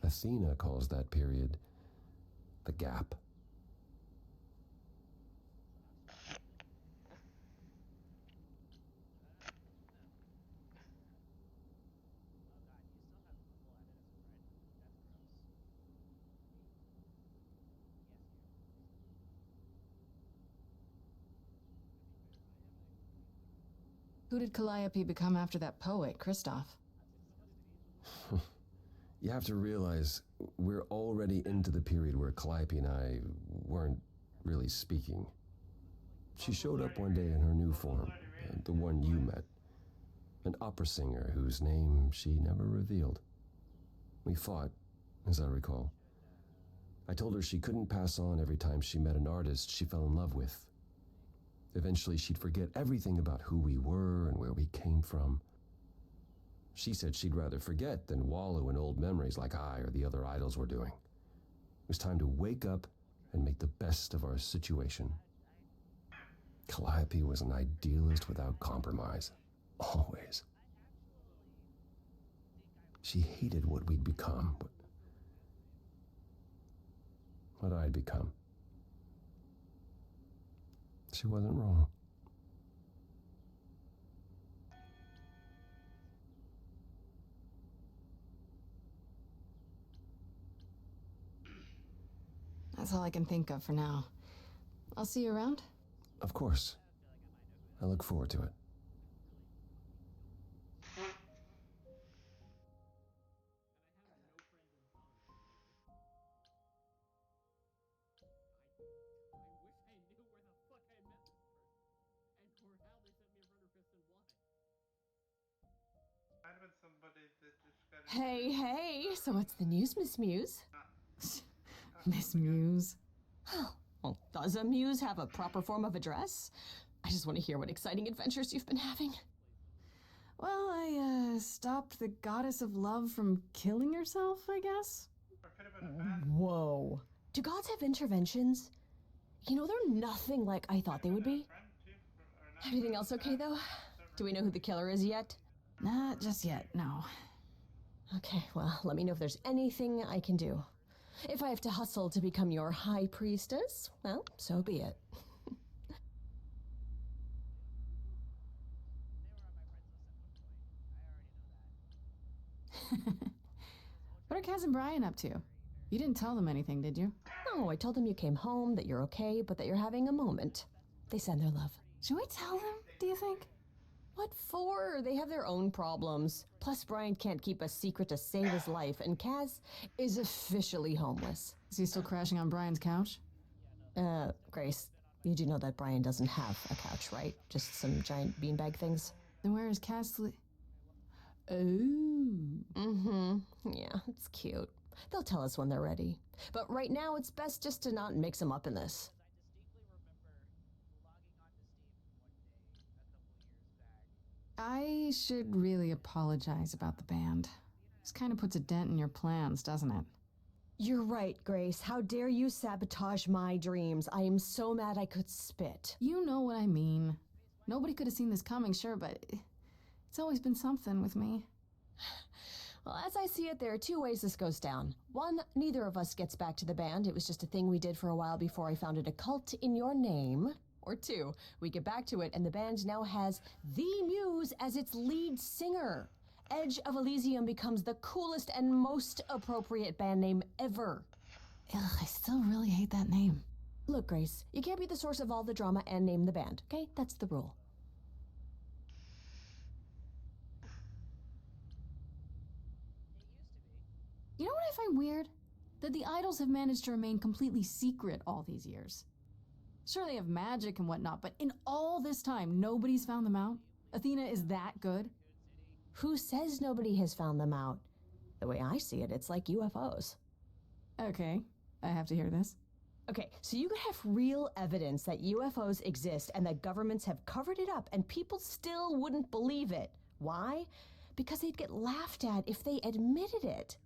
Athena calls that period the gap. Who did Calliope become after that poet, Christoph? You have to realize we're already into the period where Calliope and I weren't really speaking. She showed up one day in her new form, the one you met. an opera singer whose name she never revealed. We fought, as I recall. I told her she couldn't pass on every time she met an artist she fell in love with. Eventually, she'd forget everything about who we were and where we came from. She said she'd rather forget than wallow in old memories like I or the other idols were doing. It was time to wake up and make the best of our situation. Calliope was an idealist without compromise. Always. She hated what we'd become, what I'd become. She wasn't wrong. That's all I can think of for now. I'll see you around. Of course. I look forward to it. Might have been somebody that just got. Hey, hey, so what's the news, Miss Muse? Miss Muse. Well, does a muse have a proper form of address? I just want to hear what exciting adventures you've been having. Well, I stopped the goddess of love from killing herself, I guess. Whoa. Do gods have interventions? You know, they're nothing like I thought they would be. Everything else okay, though? Do we know who the killer is yet? Not just yet, no. Okay, well, let me know if there's anything I can do. If I have to hustle to become your high priestess, well, so be it. What are Kaz and Brian up to? You didn't tell them anything, did you? No, I told them you came home, that you're okay, but that you're having a moment. They send their love. Should we tell them, do you think? What for? They have their own problems. Plus, Brian can't keep a secret to save his life, and Kaz is officially homeless. Is he still crashing on Brian's couch? Grace, you do know that Brian doesn't have a couch, right? Just some giant beanbag things? Then where is Kaz Oh. Mm-hmm. Yeah, it's cute. They'll tell us when they're ready. But right now, it's best just to not mix them up in this. I should really apologize about the band. This kind of puts a dent in your plans, doesn't it? You're right, Grace. How dare you sabotage my dreams? I am so mad I could spit. You know what I mean. Nobody could have seen this coming, sure, but it's always been something with me. Well, as I see it, there are two ways this goes down. One, neither of us gets back to the band. It was just a thing we did for a while before I founded a cult in your name. Or two, we get back to it and the band now has the Muse as its lead singer. Edge of Elysium becomes the coolest and most appropriate band name ever. Ugh, I still really hate that name. Look, Grace, you can't be the source of all the drama and name the band, okay? That's the rule. You know what I find weird? That the idols have managed to remain completely secret all these years. Sure, they have magic and whatnot, but in all this time, nobody's found them out? Athena is that good? Who says nobody has found them out? The way I see it, it's like UFOs. Okay, I have to hear this. Okay, so you could have real evidence that UFOs exist and that governments have covered it up and people still wouldn't believe it. Why? Because they'd get laughed at if they admitted it.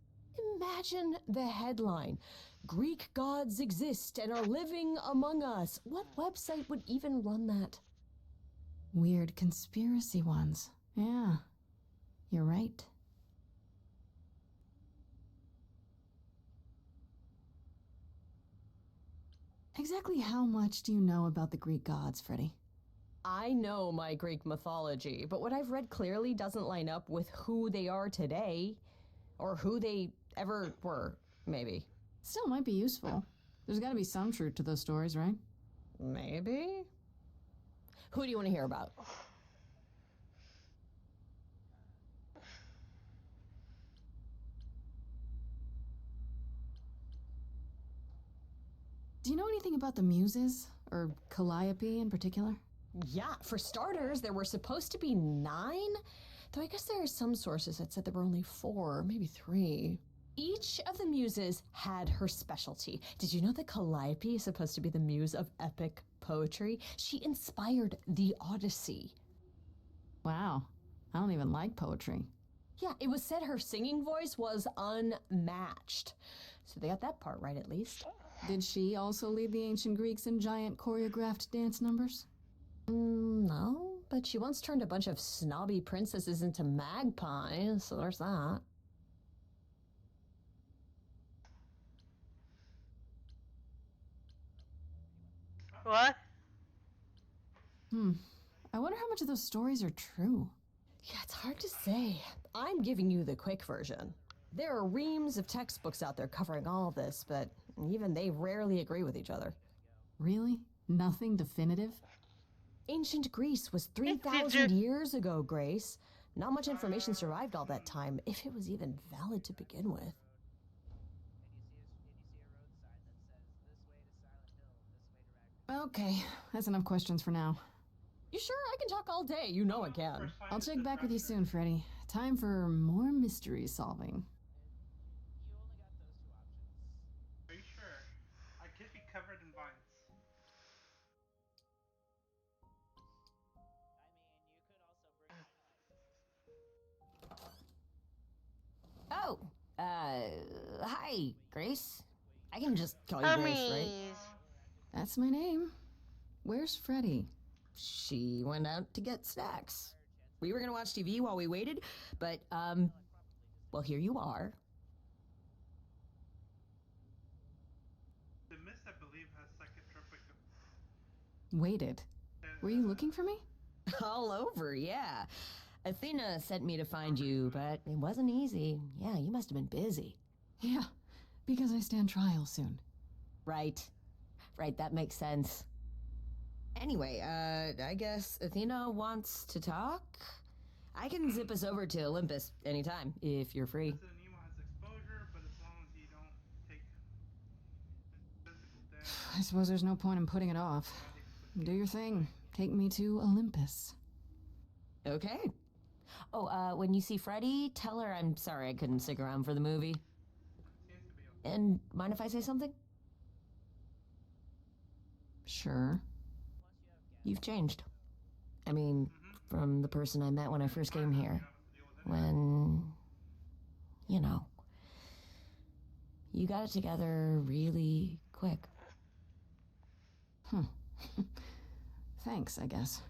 Imagine the headline. Greek gods exist and are living among us. What website would even run that? Weird conspiracy ones. Yeah, you're right. Exactly how much do you know about the Greek gods, Freddy? I know my Greek mythology, but what I've read clearly doesn't line up with who they are today. Or who they ever were, maybe. Still might be useful. There's gotta be some truth to those stories, right? Maybe. Who do you want to hear about? Do you know anything about the Muses? Or Calliope in particular? Yeah, for starters, there were supposed to be 9, Though I guess there are some sources that said there were only 4, maybe 3. Each of the muses had her specialty. Did you know that Calliope is supposed to be the muse of epic poetry? She inspired the Odyssey. Wow. I don't even like poetry. Yeah, it was said her singing voice was unmatched. So they got that part right, at least. Did she also lead the ancient Greeks in giant choreographed dance numbers? No, but she once turned a bunch of snobby princesses into magpies, so there's that. What? I wonder how much of those stories are true. Yeah, it's hard to say. I'm giving you the quick version. There are reams of textbooks out there covering all of this, but even they rarely agree with each other. Really? Nothing definitive? Ancient Greece was 3,000 years ago, Grace. Not much information survived all that time, if it was even valid to begin with. Okay, that's enough questions for now. You sure? I can talk all day. You know I can. I'll check back with you soon, Freddy. Time for more mystery solving. Are you sure? I could be covered in vines. Oh, hi, Grace. I can just call you Grace, right? That's my name. Where's Freddy? She went out to get snacks. We were gonna watch TV while we waited, but, well, here you are. The mist, I believe, has psychotropic. Waited. Were you looking for me? All over, yeah. Athena sent me to find you, but it wasn't easy. Yeah, you must have been busy. Yeah, because I stand trial soon. Right, that makes sense. Anyway, I guess Athena wants to talk? I can zip us over to Olympus anytime, if you're free. Resident Evil has exposure, but as long as you don't take physical damage. I suppose there's no point in putting it off. Do your thing. Take me to Olympus. Okay. Oh, when you see Freddy, tell her I'm sorry I couldn't stick around for the movie. And mind if I say something? Sure. You've changed. I mean, from the person I met when I first came here. When, you know, you got it together really quick. Thanks, I guess.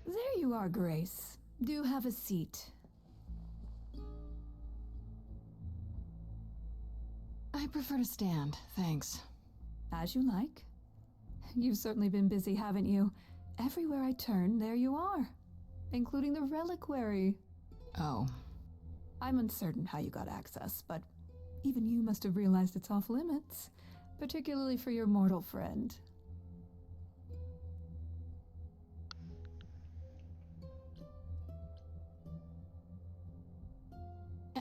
There you are, Grace. Do have a seat. I prefer to stand, thanks. As you like. You've certainly been busy, haven't you? Everywhere I turn, there you are. Including the reliquary. Oh. I'm uncertain how you got access, but even you must have realized it's off limits. Particularly for your mortal friend.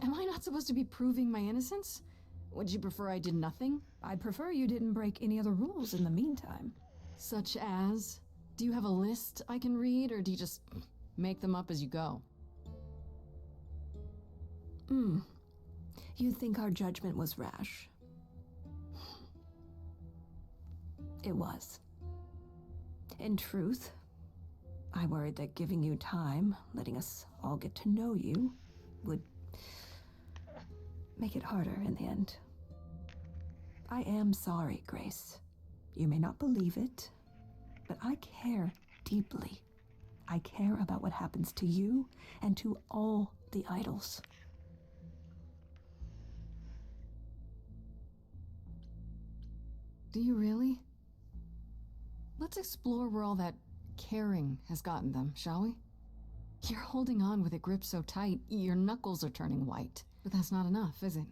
Am I not supposed to be proving my innocence? Would you prefer I did nothing? I'd prefer you didn't break any other rules in the meantime. Such as? Do you have a list I can read, or do you just make them up as you go? You think our judgment was rash. It was. In truth, I worried that giving you time, letting us all get to know you, would make it harder in the end. I am sorry, Grace. You may not believe it, but I care deeply. I care about what happens to you and to all the idols. Do you really? Let's explore where all that caring has gotten them, shall we? You're holding on with a grip so tight, your knuckles are turning white. But that's not enough, is it?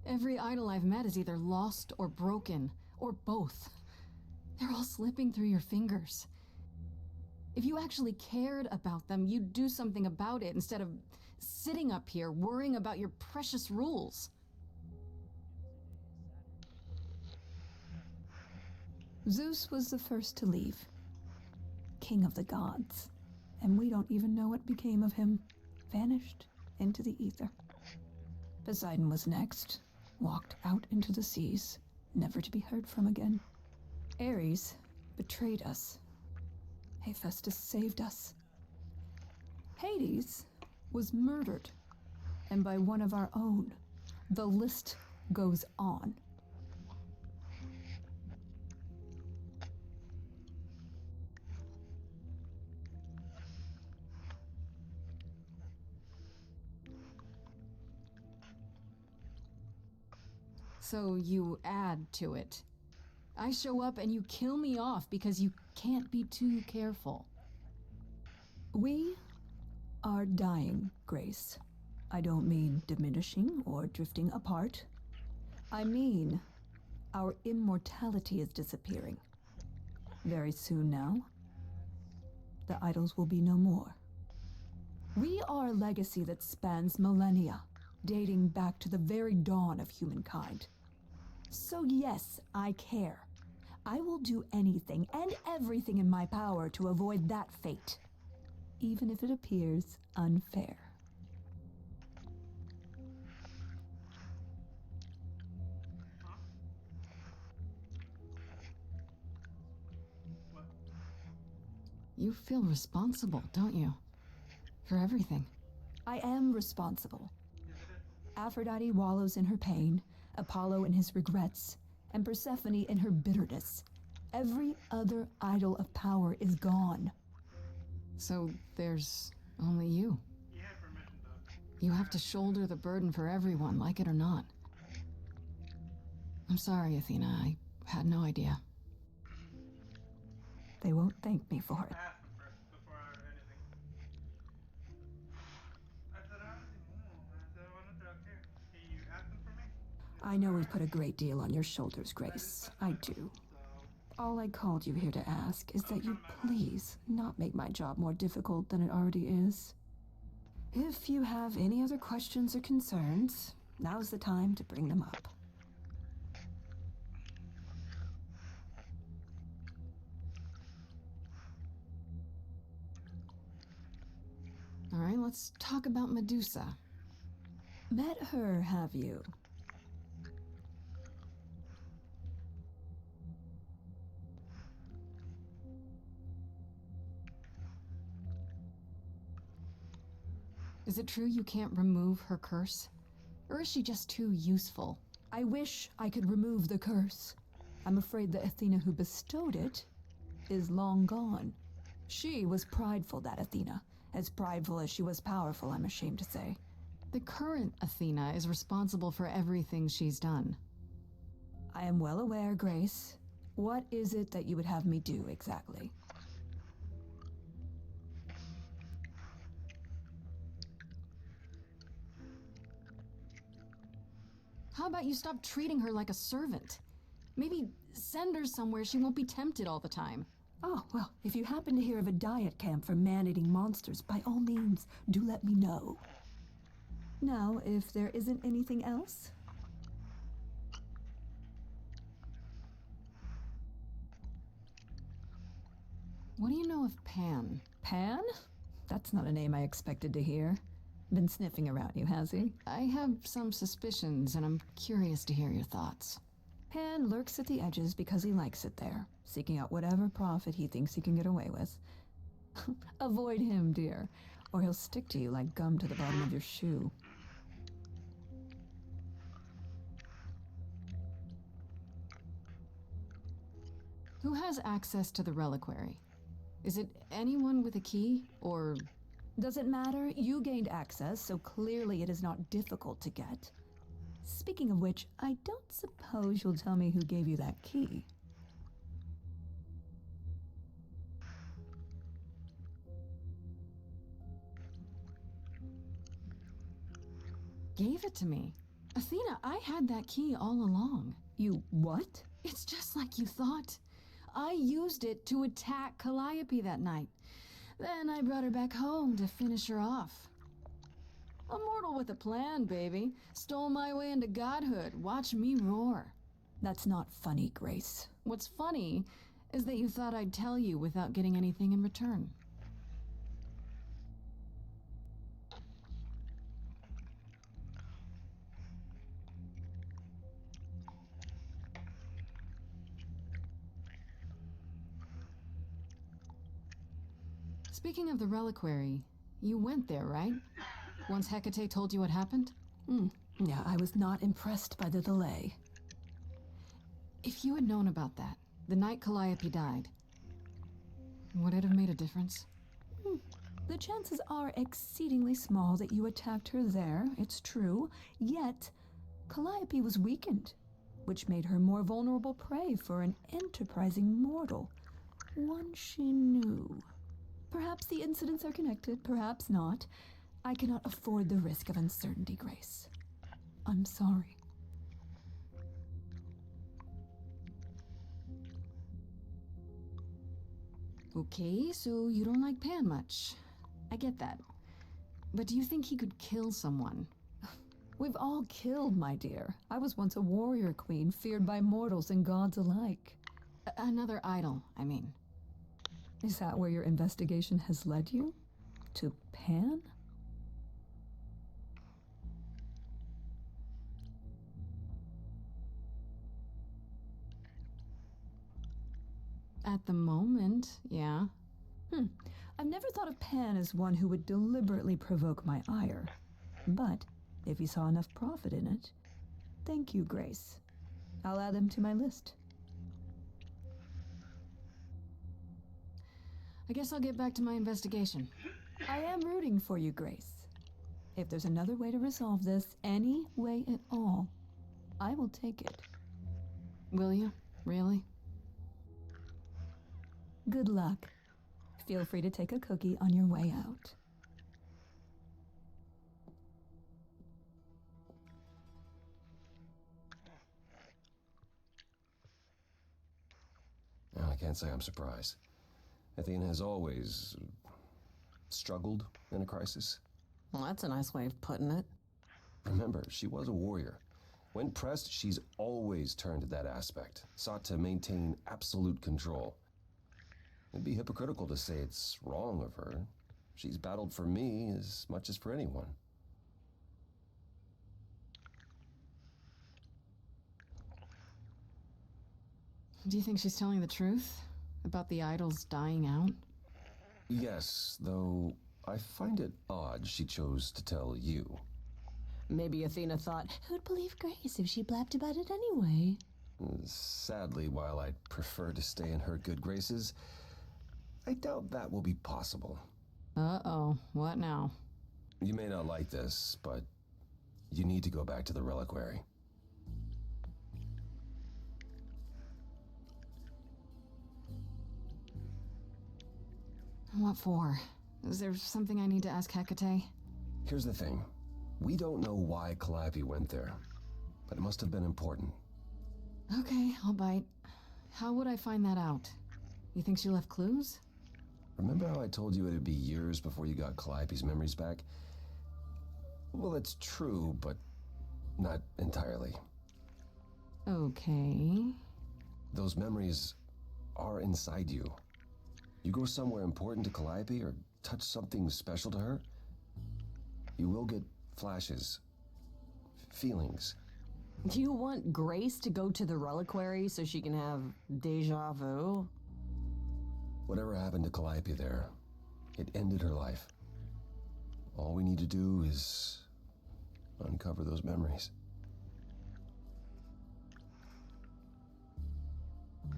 Every idol I've met is either lost or broken, Or both. They're all slipping through your fingers. If you actually cared about them, you'd do something about it instead of sitting up here worrying about your precious rules. Zeus was the first to leave. King of the gods. And we don't even know what became of him. Vanished into the ether. Poseidon was next. Walked out into the seas, never to be heard from again. Ares betrayed us. Hephaestus saved us. Hades was murdered. And by one of our own. The list goes on. So you add to it. I show up and you kill me off because you can't be too careful. We are dying, Grace. I don't mean diminishing or drifting apart. I mean, our immortality is disappearing. Very soon now, the idols will be no more. We are a legacy that spans millennia, dating back to the very dawn of humankind. So yes, I care. I will do anything and everything in my power to avoid that fate, even if it appears unfair. You feel responsible, don't you? For everything. I am responsible. Aphrodite wallows in her pain, Apollo in his regrets, and Persephone in her bitterness. Every other idol of power is gone. So there's only you. You have to shoulder the burden for everyone, like it or not. I'm sorry, Athena. I had no idea. They won't thank me for it. I know we put a great deal on your shoulders, Grace. I do. All I called you here to ask is that you please not make my job more difficult than it already is. If you have any other questions or concerns, now's the time to bring them up. All right, let's talk about Medusa. Met her, have you? Is it true you can't remove her curse? Or is she just too useful? I wish I could remove the curse. I'm afraid the Athena who bestowed it is long gone. She was prideful, that Athena. As prideful as she was powerful, I'm ashamed to say. The current Athena is responsible for everything she's done. I am well aware, Grace. What is it that you would have me do exactly? How about you stop treating her like a servant? Maybe send her somewhere she won't be tempted all the time. Oh, well, if you happen to hear of a diet camp for man-eating monsters, by all means, do let me know. Now, if there isn't anything else... What do you know of Pan? Pan? That's not a name I expected to hear. Been sniffing around you, has he? I have some suspicions, and I'm curious to hear your thoughts. Pan lurks at the edges because he likes it there, seeking out whatever profit he thinks he can get away with. Avoid him, dear, or he'll stick to you like gum to the bottom of your shoe. Who has access to the reliquary? Is it anyone with a key, or... Does it matter? You gained access, so clearly it is not difficult to get. Speaking of which, I don't suppose you'll tell me who gave you that key. Gave it to me. Athena, I had that key all along. You what? It's just like you thought. I used it to attack Calliope that night. Then I brought her back home to finish her off. A mortal with a plan, baby. Stole my way into godhood. Watch me roar. That's not funny, Grace. What's funny is that you thought I'd tell you without getting anything in return. Speaking of the reliquary, you went there, right? Once Hecate told you what happened? Yeah, I was not impressed by the delay. If you had known about that, the night Calliope died, would it have made a difference? The chances are exceedingly small that you attacked her there, it's true. Yet, Calliope was weakened, which made her more vulnerable prey for an enterprising mortal. One she knew. Perhaps the incidents are connected, perhaps not. I cannot afford the risk of uncertainty, Grace. I'm sorry. Okay, so you don't like Pan much. I get that. But do you think he could kill someone? We've all killed, my dear. I was once a warrior queen, feared by mortals and gods alike. Another idol, I mean. Is that where your investigation has led you? To Pan? At the moment, yeah. I've never thought of Pan as one who would deliberately provoke my ire. But if he saw enough profit in it, thank you, Grace. I'll add them to my list. I guess I'll get back to my investigation. I am rooting for you, Grace. If there's another way to resolve this, any way at all, I will take it. Will you? Really? Good luck. Feel free to take a cookie on your way out. Well, I can't say I'm surprised. Athena has always struggled in a crisis. Well, that's a nice way of putting it. Remember, she was a warrior. When pressed, she's always turned to that aspect, sought to maintain absolute control. It'd be hypocritical to say it's wrong of her. She's battled for me as much as for anyone. Do you think she's telling the truth about the idols dying out? Yes, though I find it odd she chose to tell you. Maybe Athena thought, who'd believe Grace if she blabbed about it anyway? Sadly, while I'd prefer to stay in her good graces, I doubt that will be possible. Uh-oh, what now? You may not like this, but you need to go back to the reliquary. What for? Is there something I need to ask Hecate? Here's the thing. We don't know why Calliope went there, but it must have been important. Okay, I'll bite. How would I find that out? You think she left clues? Remember how I told you it'd be years before you got Calliope's memories back? Well, it's true, but not entirely. Okay. Those memories are inside you. You go somewhere important to Calliope or touch something special to her, you will get flashes, feelings. Do you want Grace to go to the reliquary so she can have deja vu? Whatever happened to Calliope there, it ended her life. All we need to do is uncover those memories.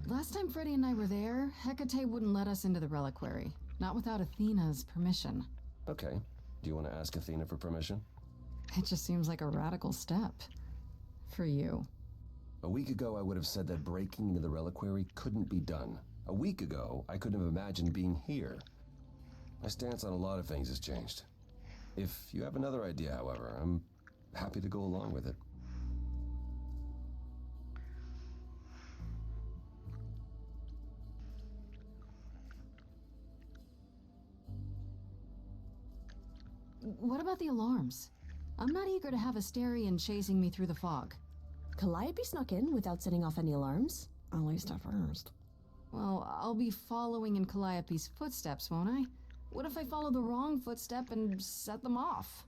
Last time Freddy and I were there, Hecate wouldn't let us into the reliquary. Not without Athena's permission. Okay. Do you want to ask Athena for permission? It just seems like a radical step. For you. A week ago, I would have said that breaking into the reliquary couldn't be done. A week ago, I couldn't have imagined being here. My stance on a lot of things has changed. If you have another idea, however, I'm happy to go along with it. what about the alarms? I'm not eager to have Asterion chasing me through the fog. Calliope snuck in without setting off any alarms. At least at first. Well, I'll be following in Calliope's footsteps, won't I? What if I follow the wrong footstep and set them off?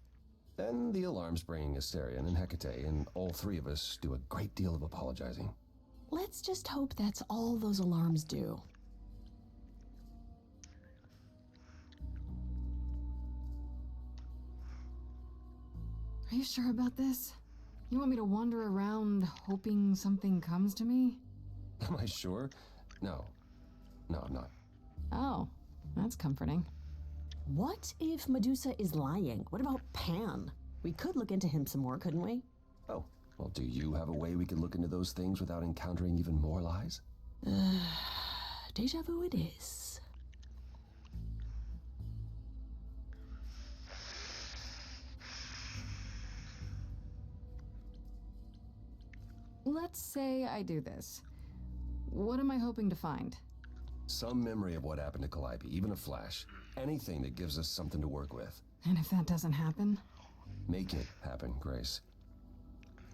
Then the alarms bring Asterion and Hecate, and all three of us do a great deal of apologizing. Let's just hope that's all those alarms do. Are you sure about this? You want me to wander around hoping something comes to me? Am I sure? No, I'm not. Oh, that's comforting. What if Medusa is lying? What about Pan? We could look into him some more, couldn't we? Oh, well, do you have a way we could look into those things without encountering even more lies? Deja vu it is. Let's say I do this. What am I hoping to find? Some memory of what happened to Calliope, even a flash. Anything that gives us something to work with. And if that doesn't happen? Make it happen, Grace.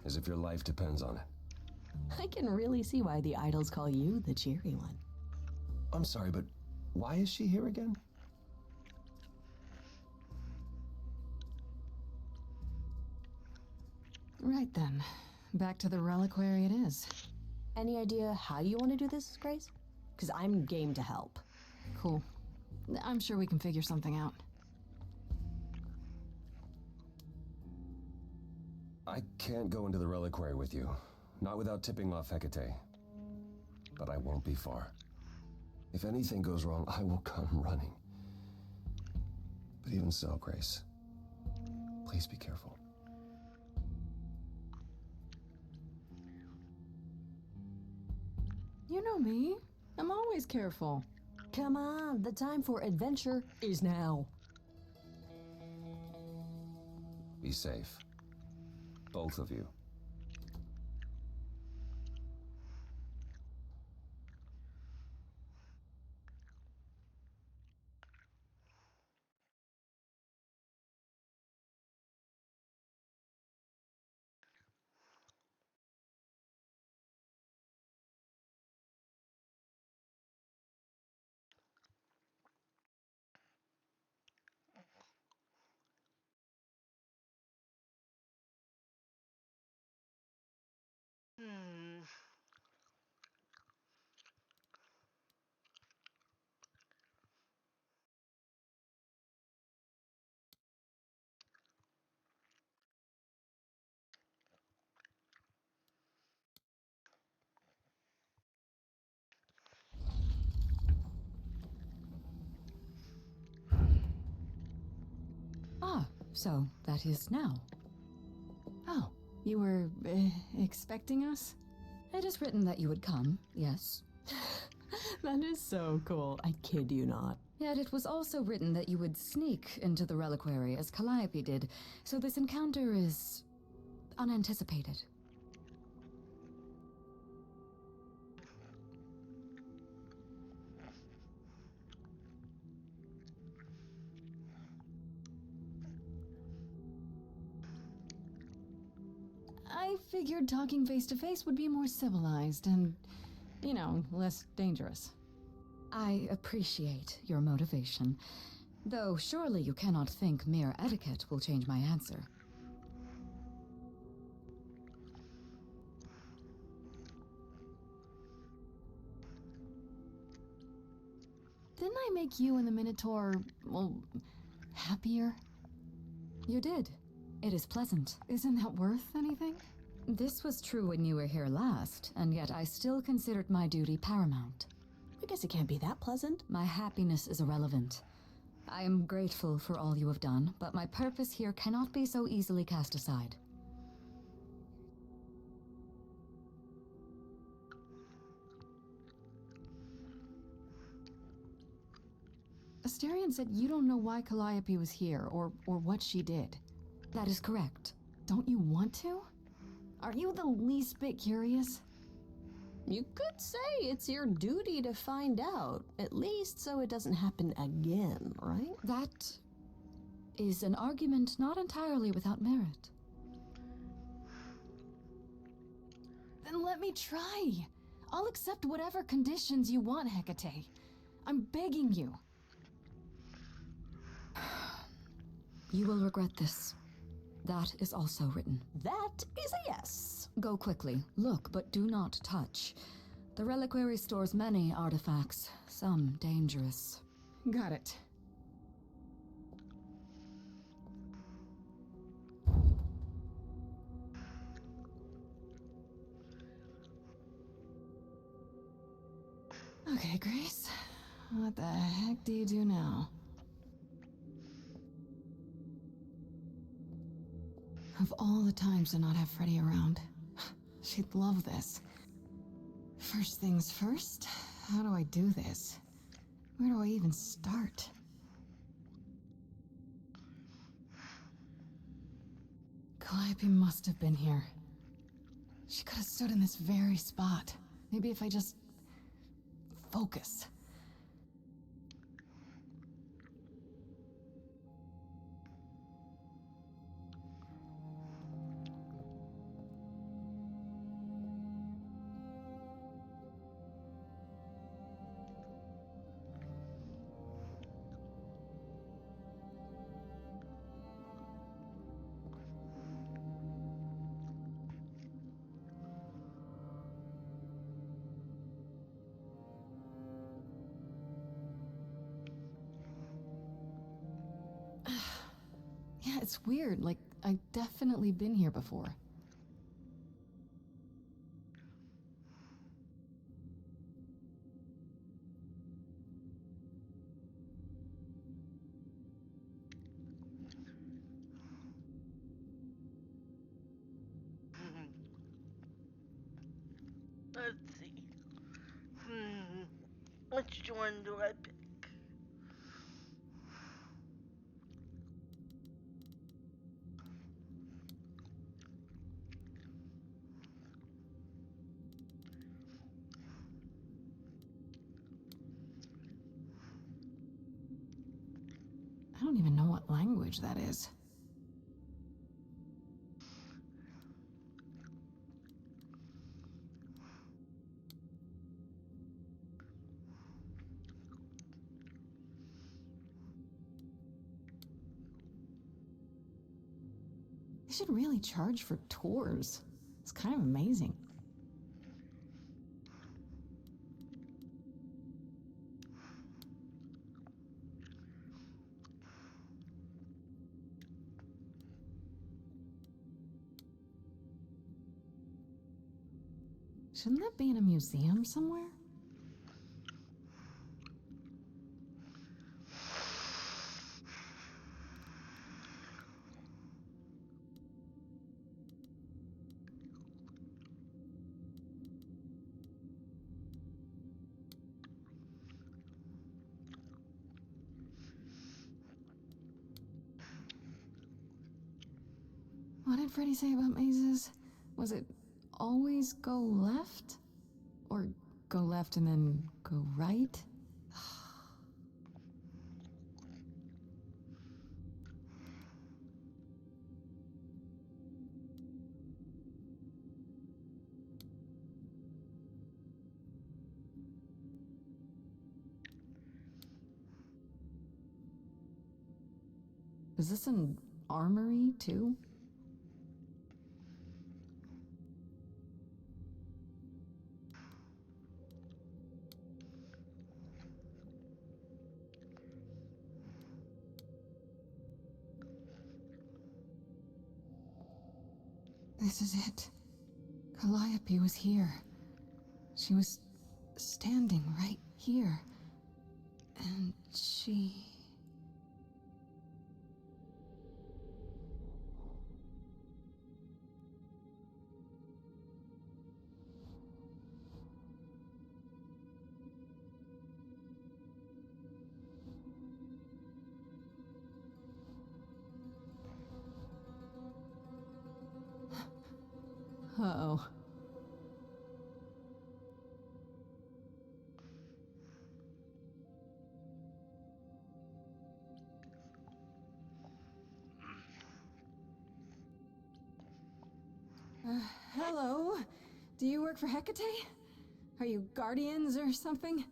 As if your life depends on it. I can really see why the idols call you the cheery one. I'm sorry, but why is she here again? Right then. Back to the reliquary it is. Any idea how you want to do this, Grace? Because I'm game to help. Cool. I'm sure we can figure something out. I can't go into the reliquary with you. Not without tipping off Hecate. But I won't be far. If anything goes wrong, I will come running. But even so, Grace, please be careful. You know me. I'm always careful. Come on, the time for adventure is now. Be safe. Both of you. Ah, so that is now. Oh, you were expecting us? It is written that you would come, yes. That is so cool. I kid you not. Yet it was also written that you would sneak into the reliquary as Calliope did, so this encounter is unanticipated. I figured talking face to face would be more civilized and, you know, less dangerous. I appreciate your motivation, though surely you cannot think mere etiquette will change my answer. Didn't I make you and the Minotaur, well, happier? You did. It is pleasant. Isn't that worth anything? This was true when you were here last, and yet I still considered my duty paramount. I guess it can't be that pleasant. My happiness is irrelevant. I am grateful for all you have done, but my purpose here cannot be so easily cast aside. Asterion said you don't know why Calliope was here, or what she did. That is correct. Don't you want to? Are you the least bit curious? You could say it's your duty to find out, at least so it doesn't happen again, right? That is an argument not entirely without merit. Then let me try. I'll accept whatever conditions you want, Hecate. I'm begging you. You will regret this. That is also written. That is a yes. Go quickly. Look, but do not touch. The reliquary stores many artifacts, some dangerous. Got it. Okay, Grace. What the heck do you do now? Of all the times to not have Freddy around, she'd love this. First things first, how do I do this? Where do I even start? Calliope must have been here. She could have stood in this very spot. Maybe if I just focus. Yeah, it's weird. Like, I've definitely been here before. Let's see. Which one do I pick? I don't even know what language that is. They should really charge for tours. It's kind of amazing. Shouldn't that be in a museum somewhere? What did Freddy say about mazes? Was it always go left? Or go left and then go right? Is this an armory, too? This is it. Calliope was here. She was standing right here. And she... Uh-oh. Hello. Do you work for Hecate? Are you guardians or something?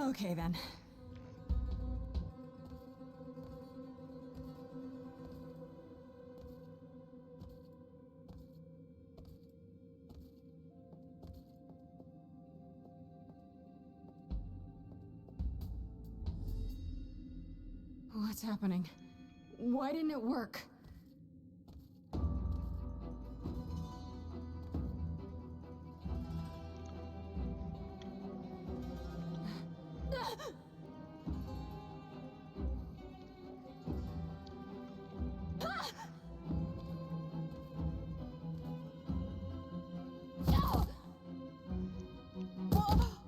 Okay then. What's happening? Why didn't it work?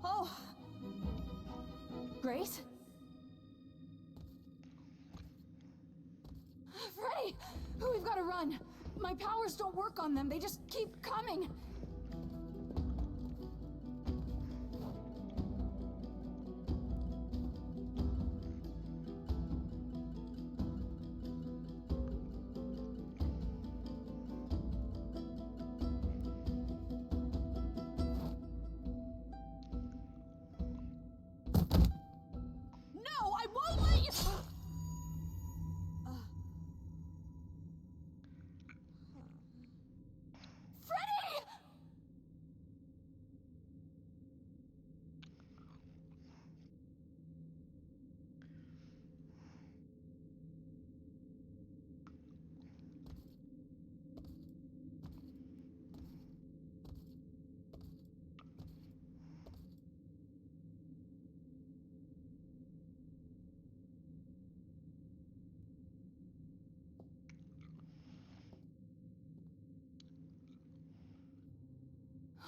Oh! Grace? Freddy! We've got to run! My powers don't work on them, they just keep coming! No, I won't let you! Freddy!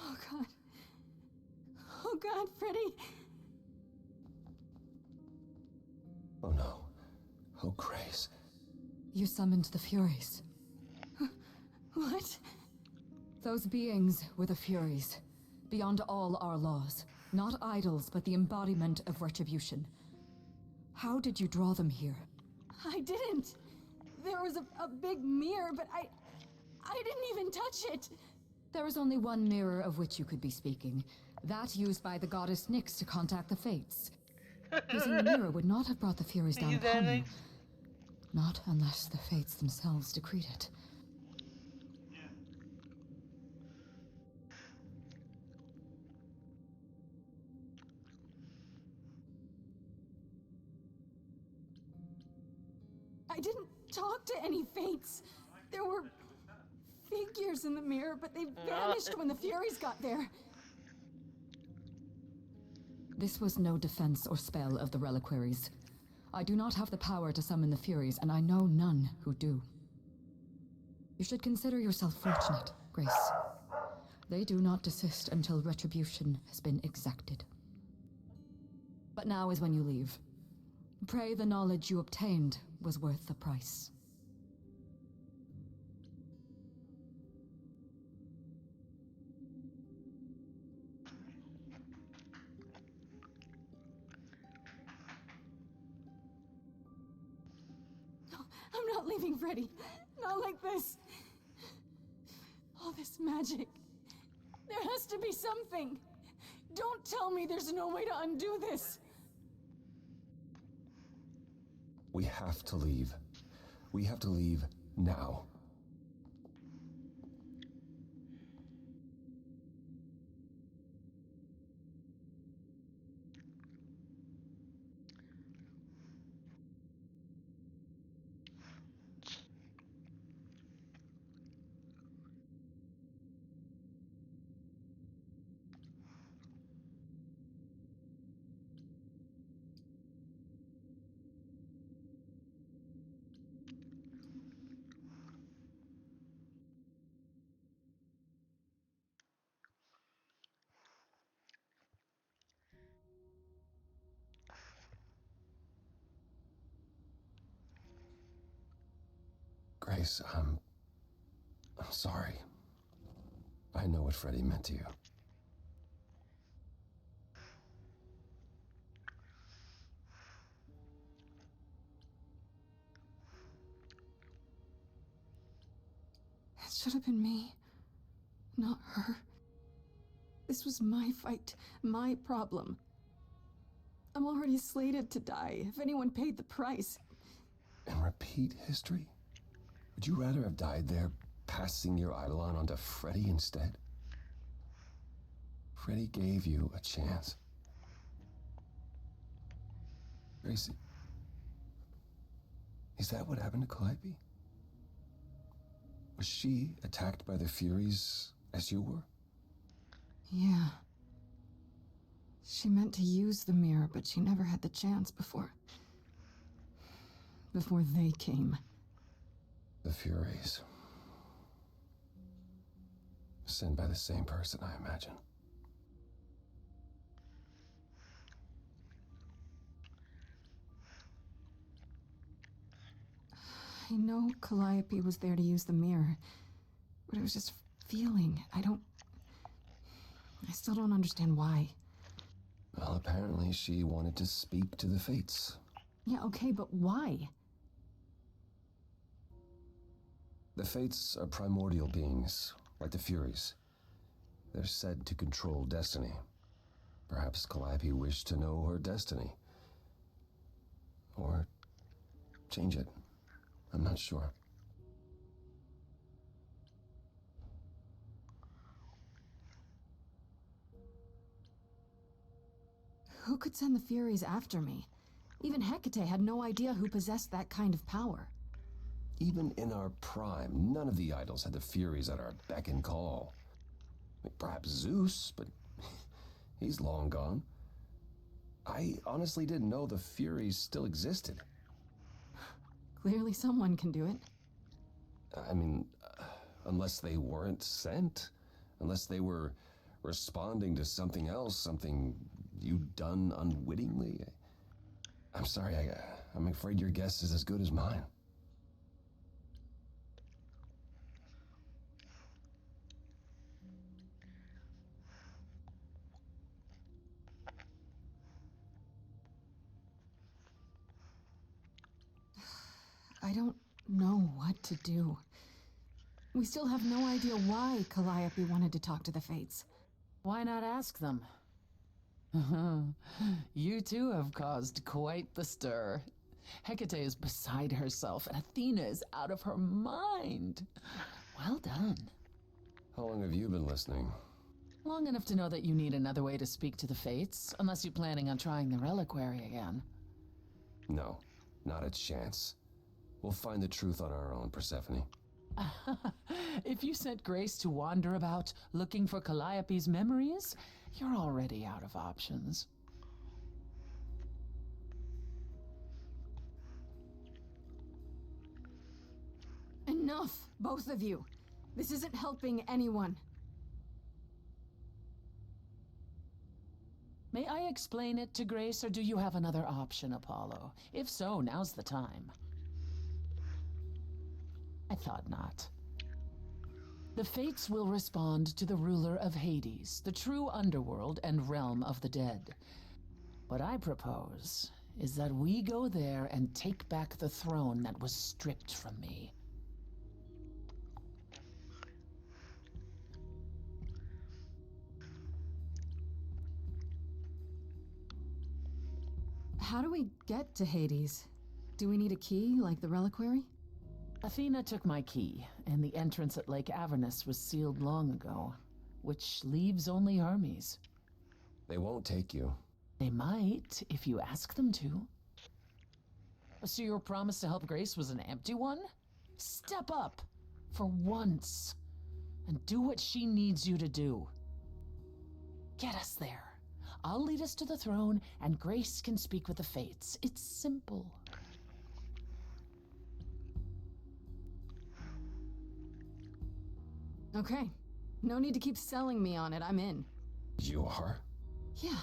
Oh god. Oh god, Freddy! Oh no. Oh, Grace. You summoned the Furies. What? Those beings were the Furies, beyond all our laws. Not idols, but the embodiment of retribution. How did you draw them here? I didn't! There was a big mirror, but I didn't even touch it! There was only one mirror of which you could be speaking. That used by the goddess Nyx to contact the Fates. Using the mirror would not have brought the Furies down upon you. Not unless the Fates themselves decreed it. I didn't talk to any Fates. There were figures in the mirror, but they vanished when the Furies got there. This was no defense or spell of the reliquaries. I do not have the power to summon the Furies, and I know none who do. You should consider yourself fortunate, Grace. They do not desist until retribution has been exacted. But now is when you leave. Pray the knowledge you obtained was worth the price. I'm not leaving, Freddy. Not like this. All this magic. There has to be something. Don't tell me there's no way to undo this. We have to leave. We have to leave now. Grace, I'm sorry. I know what Freddy meant to you. should have been me, not her. This was my fight, my problem. I'm already slated to die if anyone paid the price. And repeat history? Would you rather have died there, passing your eidolon onto Freddy instead? Freddy gave you a chance. Gracie, is that what happened to Calliope? Was she attacked by the Furies as you were? Yeah. She meant to use the mirror, but she never had the chance before they came. The Furies. Sent by the same person, I imagine. I know Calliope was there to use the mirror, but it was just feeling. I still don't understand why. Well, apparently she wanted to speak to the Fates. Yeah, okay, but why? The Fates are primordial beings, like the Furies. They're said to control destiny. Perhaps Calliope wished to know her destiny. Or change it. I'm not sure. Who could send the Furies after me? Even Hecate had no idea who possessed that kind of power. Even in our prime, none of the idols had the Furies at our beck and call. Perhaps Zeus, but he's long gone. I honestly didn't know the Furies still existed. Clearly someone can do it. I mean, unless they weren't sent. Unless they were responding to something else, something you'd done unwittingly. I'm sorry, I'm afraid your guess is as good as mine. I don't know what to do. We still have no idea why Calliope wanted to talk to the Fates. Why not ask them? You too have caused quite the stir. Hecate is beside herself, and Athena is out of her mind. Well done. How long have you been listening? Long enough to know that you need another way to speak to the Fates, unless you're planning on trying the reliquary again. No, not a chance. We'll find the truth on our own, Persephone. If you sent Grace to wander about looking for Calliope's memories, you're already out of options. Enough, both of you. This isn't helping anyone. May I explain it to Grace, or do you have another option, Apollo? If so, now's the time. I thought not. The Fates will respond to the ruler of Hades, the true underworld and realm of the dead. What I propose is that we go there and take back the throne that was stripped from me. How do we get to Hades? Do we need a key, like the reliquary? Athena took my key, and the entrance at Lake Avernus was sealed long ago, which leaves only Hermes. They won't take you. They might, if you ask them to. So your promise to help Grace was an empty one? Step up, for once, and do what she needs you to do. Get us there. I'll lead us to the throne, and Grace can speak with the Fates. It's simple. Okay. No need to keep selling me on it. I'm in. You are? Yeah.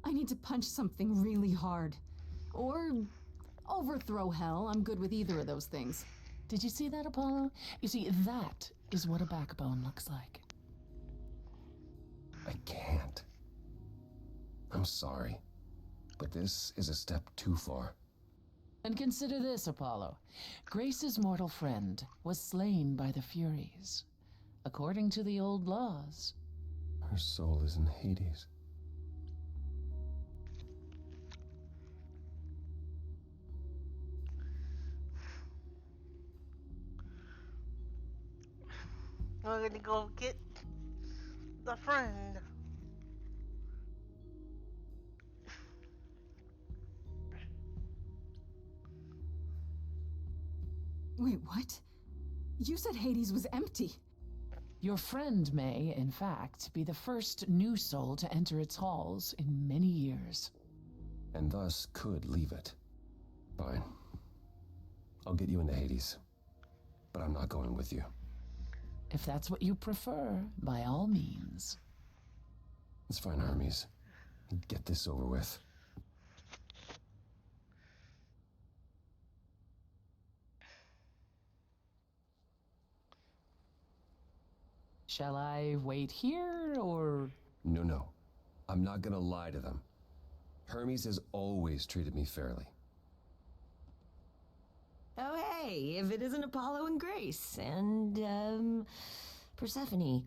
I need to punch something really hard. Or overthrow hell. I'm good with either of those things. Did you see that, Apollo? You see, that is what a backbone looks like. I can't. I'm sorry, but this is a step too far. And consider this, Apollo. Grace's mortal friend was slain by the Furies. According to the old laws. Her soul is in Hades. We're gonna go get the friend. Wait, what? You said Hades was empty. Your friend may, in fact, be the first new soul to enter its halls in many years. And thus could leave it. Fine. I'll get you into Hades. But I'm not going with you. If that's what you prefer, by all means. It's fine, Hermes. Get this over with. Shall I wait here, or...? No. I'm not gonna lie to them. Hermes has always treated me fairly. Oh, hey, if it isn't Apollo and Grace, and, Persephone.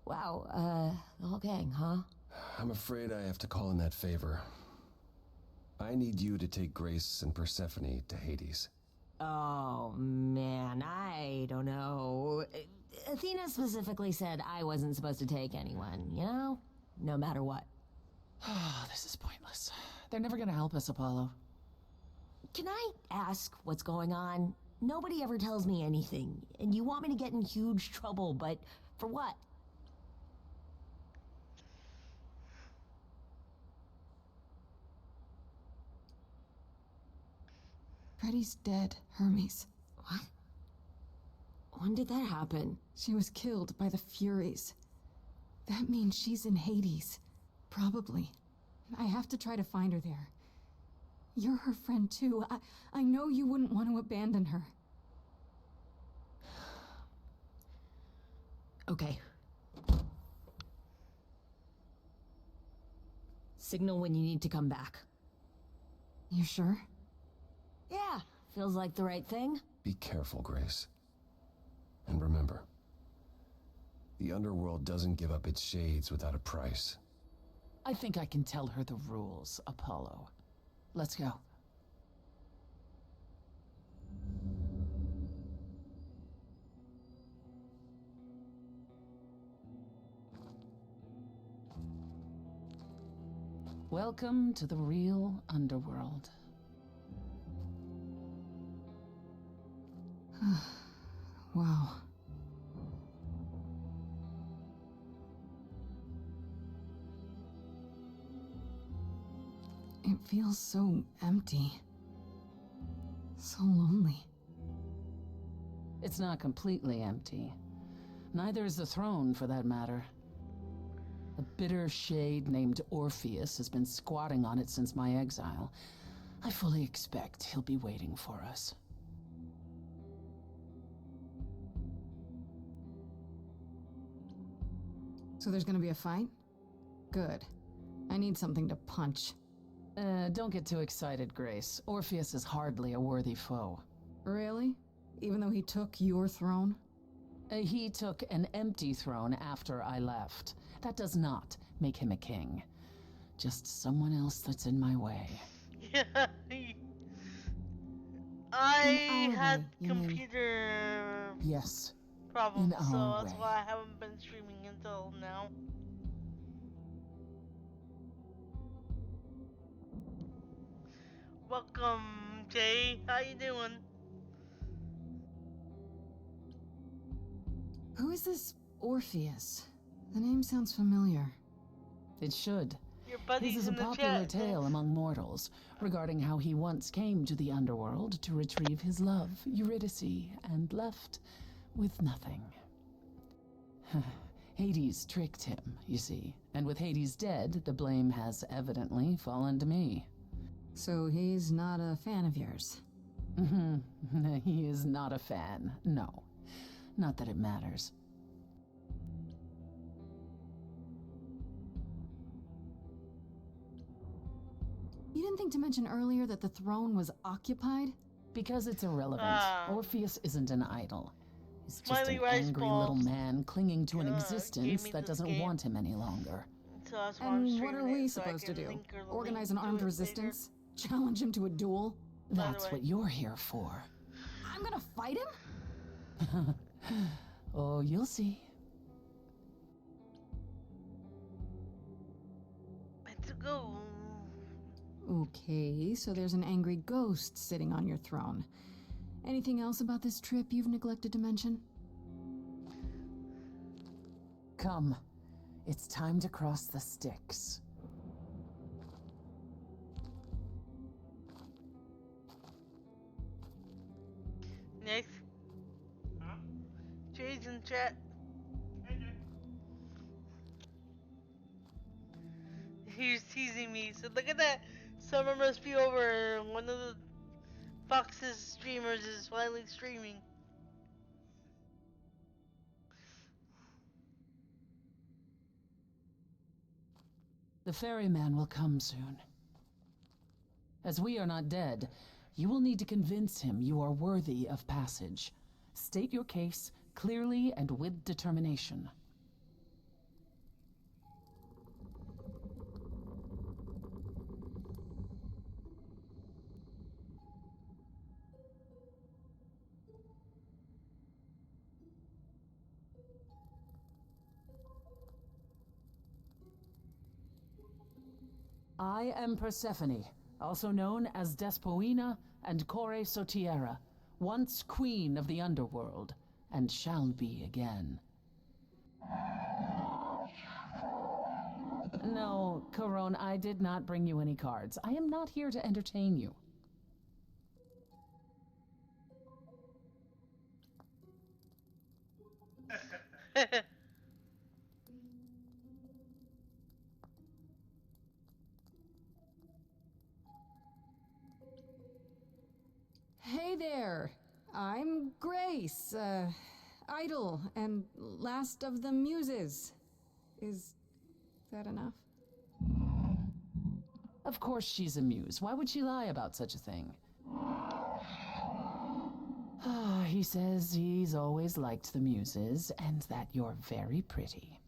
Wow, the whole gang, huh? I'm afraid I have to call in that favor. I need you to take Grace and Persephone to Hades. Oh, man, I don't know. Athena specifically said I wasn't supposed to take anyone, you know? No matter what. Oh, this is pointless. They're never gonna help us, Apollo. Can I ask what's going on? Nobody ever tells me anything, and you want me to get in huge trouble, but for what? Freddy's dead, Hermes. What? When did that happen? She was killed by the Furies. That means she's in Hades. Probably. I have to try to find her there. You're her friend too. I know you wouldn't want to abandon her. Okay. Signal when you need to come back. You sure? Yeah, feels like the right thing. Be careful, Grace. And remember, the underworld doesn't give up its shades without a price. I think I can tell her the rules, Apollo. Let's go. Welcome to the real underworld. Wow. It feels so empty. So lonely. It's not completely empty. Neither is the throne, for that matter. A bitter shade named Orpheus has been squatting on it since my exile. I fully expect he'll be waiting for us. So there's gonna be a fight? Good. I need something to punch. Don't get too excited, Grace. Orpheus is hardly a worthy foe. Really? Even though he took your throne? He took an empty throne after I left. That does not make him a king. Just someone else that's in my way. Yeah. I had computer Yes. problems, in so our that's way. why I haven't been streaming until now. Welcome, Jay. How you doing? Who is this Orpheus? The name sounds familiar. It should. Your buddies This is a in the popular chat. tale among mortals regarding how he once came to the underworld to retrieve his love, Eurydice, and left with nothing. Hades tricked him, you see, and with Hades dead, the blame has evidently fallen to me. So he's not a fan of yours? He is not a fan, no. Not that it matters. You didn't think to mention earlier that the throne was occupied? Because it's irrelevant. Orpheus isn't an idol. He's just Smiley an rice angry balls. little man clinging to an Gave existence me that this doesn't game. want him any longer. So that's why I'm And what are streaming we it, so I supposed to can do? link her the Organize link an to armed it resistance? Challenge him to a duel? That's way. what you're here for. I'm gonna fight him? Oh, you'll see. Let's go. Okay, so there's an angry ghost sitting on your throne. Anything else about this trip you've neglected to mention? Come. It's time to cross the Styx. Next. Jay's in chat. He was teasing me. He said, look at that. Summer must be over. One of the Fox's streamers is finally streaming. The ferryman will come soon. As we are not dead, you will need to convince him you are worthy of passage. State your case clearly and with determination. I am Persephone, also known as Despoina and Core Sotiera, once queen of the underworld, and shall be again. No, Corone, I did not bring you any cards. I am not here to entertain you. Hey there! I'm Grace, idol and last of the muses. Is that enough? Of course she's a muse. Why would she lie about such a thing? He says he's always liked the muses and that you're very pretty.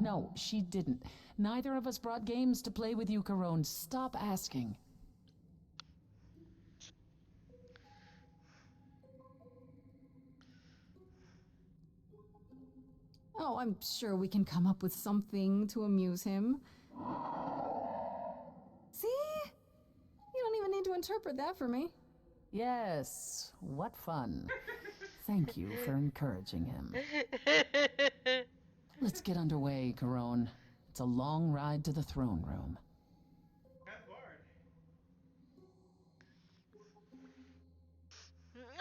No, she didn't. Neither of us brought games to play with you, Corone. Stop asking. Oh, I'm sure we can come up with something to amuse him. See? You don't even need to interpret that for me. Yes, what fun. Thank you for encouraging him. Let's get underway, Corone. It's a long ride to the throne room.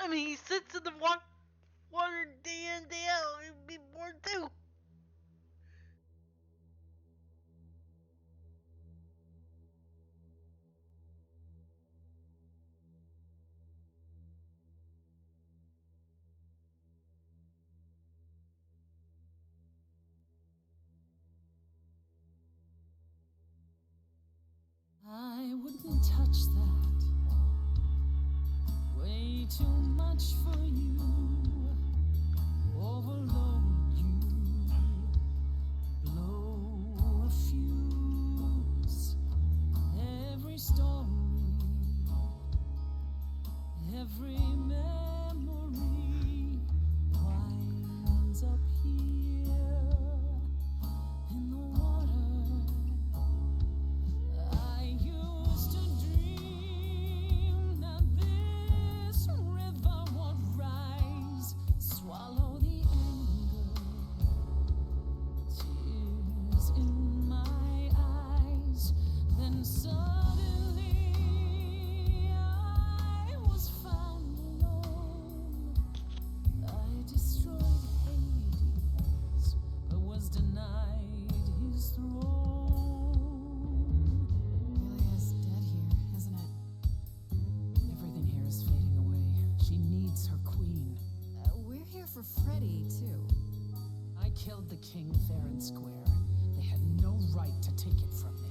I mean, he sits in the water day in, day out. He'd be bored too. I wouldn't touch that. Way too much for you. Overload you. Blow a fuse. Every story. Every memory winds up here in the water. I used to dream that this river would rise, swallow the anger, tears in my eyes. Then suddenly I was found alone. I destroyed Hades, but was denied his throne. Ilia's dead here, isn't it? Everything here is fading away. She needs her queen. We're here for Freddy, too. I killed the king fair and square. They had no right to take it from me.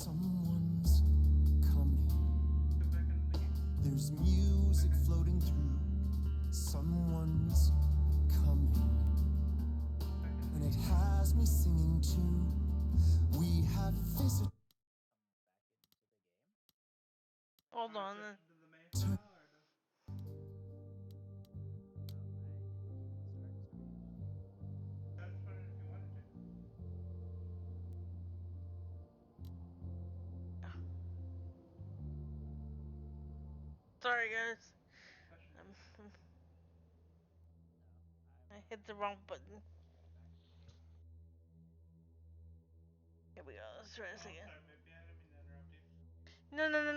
Someone's coming. There's music floating through. Someone's coming. And it has me singing too. We have visited. Hold on. Sorry, guys. I hit the wrong button. Here we go. Let's try this again.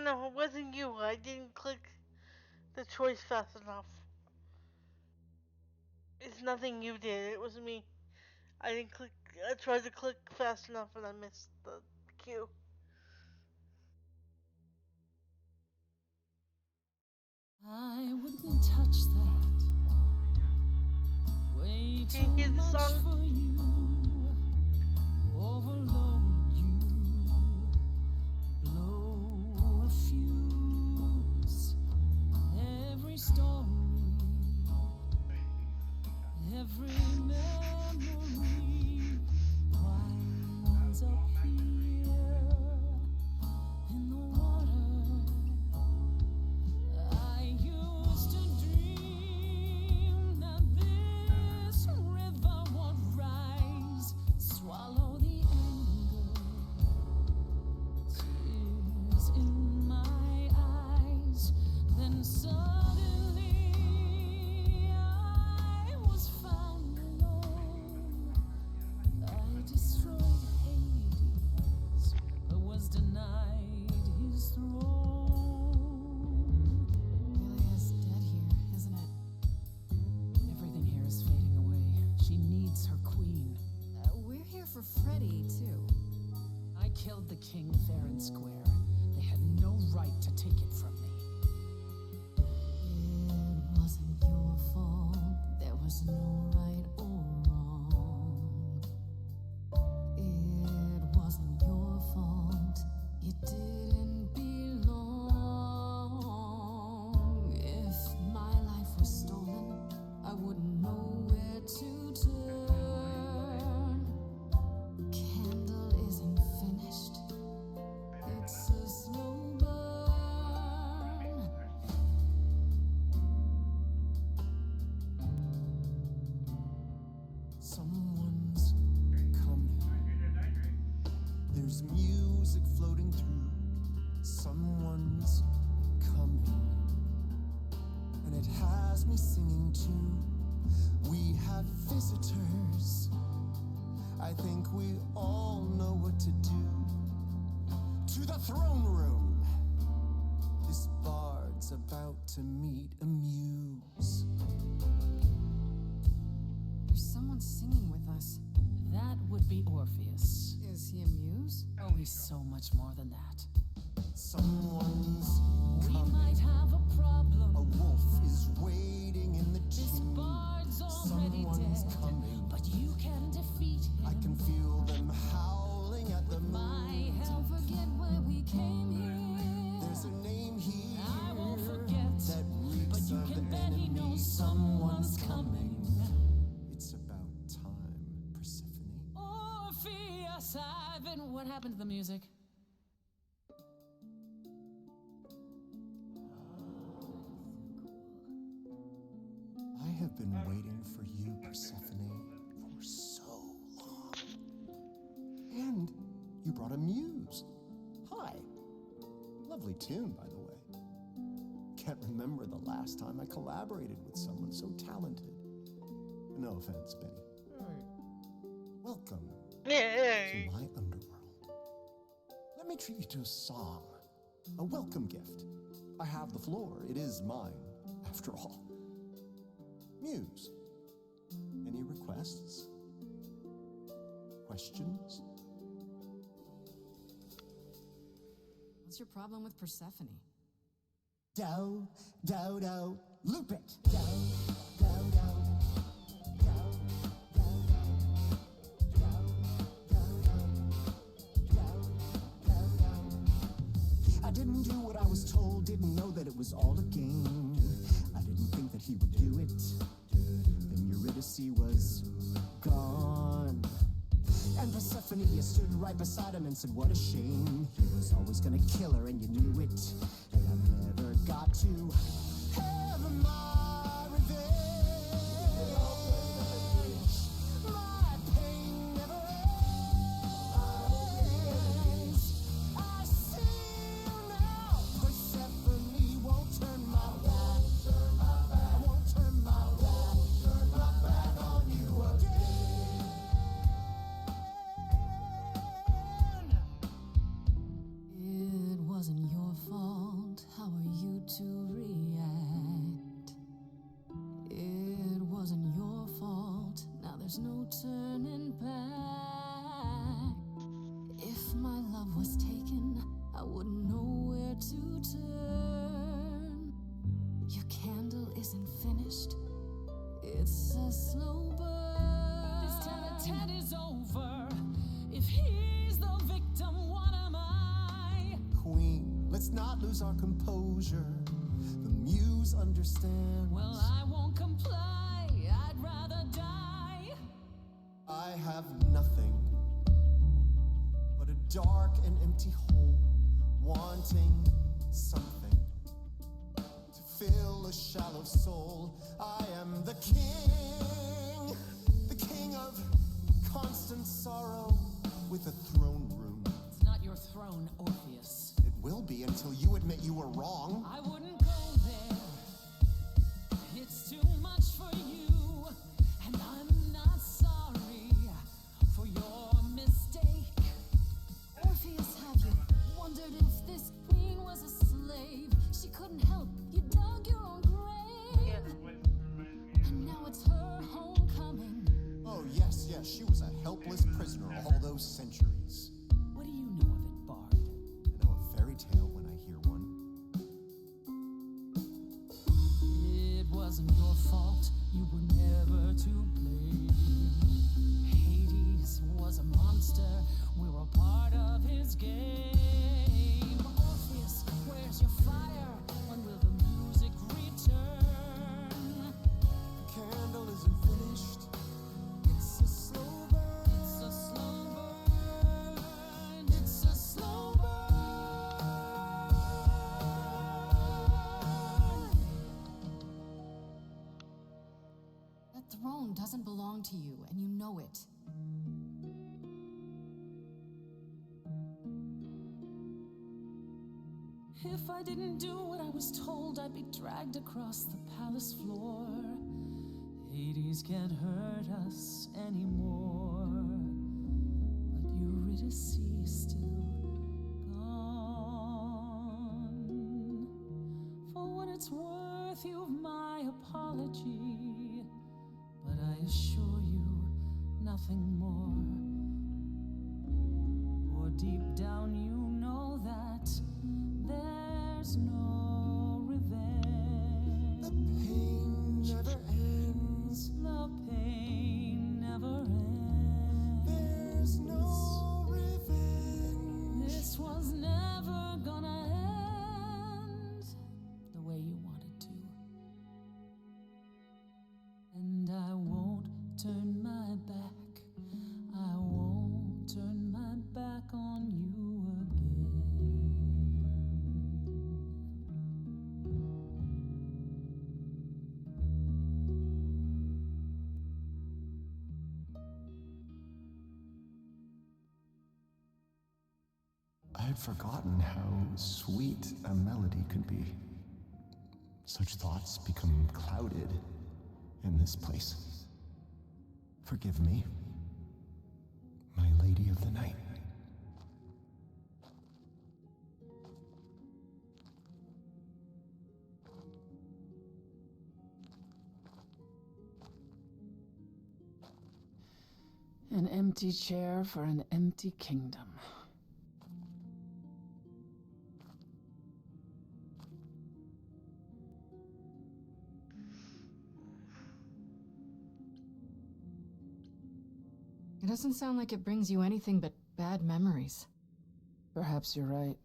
No. It wasn't you. I didn't click the choice fast enough. It's nothing you did. It was me. I didn't click. I tried to click fast enough and I missed the cue. I wouldn't touch that. Way too Can you hear the much song? for you. Overload you. Blow a fuse. Every story. Every memory winds up here in the water. I used to dream that this river would rise, swallow the anger, tears in my eyes. Then suddenly I was found alone. I destroyed Hades, but was denied his throne. Ilia's dead here, isn't it? Everything here is fading away. She needs her queen. We're here for Freddy, too. I killed the king fair and square. They had no right to take it from me. It wasn't your fault. There was no right or wrong. It wasn't your fault. You didn't belong. If my life was stolen, I wouldn't know where to turn. Candle isn't finished. It's a slow burn. Someone's coming. There's music floating through. Someone's coming. And it has me singing too. We have visitors. I think we all know what to do. To the throne room. This bard's about to meet a muse. There's someone singing with us. That would be Orpheus. Is he a muse? Oh, he's so much more than that. Someone's We coming. might have a problem. A wolf is waiting in the This chimney. bard's already Someone's dead, coming. but you can defeat him. I can feel them howling at the My moon. help, forget why we came here. There's a name here I won't forget, that reeks but you of can the bet he enemy. knows someone's coming. It's about time, Persephone. Orpheus, I've been. What happened to the music? I have been waiting for you, Persephone, for so long. And you brought a muse. Hi. Lovely tune, by the way. Can't remember the last time I collaborated with someone so talented. No offense, Benny. Welcome to my underworld. Let me treat you to a song, a welcome gift. I have the floor. It is mine, after all. Muse, any requests? Questions? What's your problem with Persephone? Do, do, do, loop it. Do, do, do. was told, didn't know that it was all a game. I didn't think that he would do it. Then Eurydice was gone. And Persephone stood right beside him and said, what a shame. He was always gonna kill her and you knew it. And I never got to have my revenge. My pain never ends. I see you now. Persephone won't turn my back. I won't turn my back on you again. It wasn't your fault. How are you to react? It wasn't your fault. Now there's no turning back. If my love was taken, I wouldn't know where to turn. Your candle isn't finished. It's a slow burn. This tete-a-tete is over. If he's the victim, what am I? Queen, let's not lose our composure. The muse understands. Well, I won't comply. I'd rather die. I have nothing but a dark and empty hole, wanting something to fill a shallow soul. I am the king of constant sorrow with a throne room. It's not your throne, Orpheus. It will be until you admit you were wrong. I wouldn't go there. It's too much for you, and I'm not sorry for your mistake. Orpheus, have you wondered if this queen was a slave? She couldn't help. You dug your own grave. And now it's her homecoming. Oh, yes, she was a helpless prisoner all those centuries. What do you know of it, Bard? I know a fairy tale when I hear one. It wasn't your fault. You were never to blame. Hades was a monster. We were part of his game. Orpheus, where's your fire? When will the music return? The candle isn't finished. It's a slow burn. It's a slow burn. It's a slow burn. That throne doesn't belong to you, and you know it. If I didn't do what I was told, I'd be dragged across the palace floor. Hades can't hurt us anymore. But Eurydice is still gone. For what it's worth, you've my apology. But I assure you, nothing more. For deep down you know that there's no revenge. The pain never ends. The pain never ends. There's no revenge. This was never gonna end the way you wanted to. And I won't turn my back. I won't turn my back on you again. I had forgotten how sweet a melody could be. Such thoughts become clouded in this place. Forgive me, my lady of the night. An empty chair for an empty kingdom. It doesn't sound like it brings you anything but bad memories. Perhaps you're right.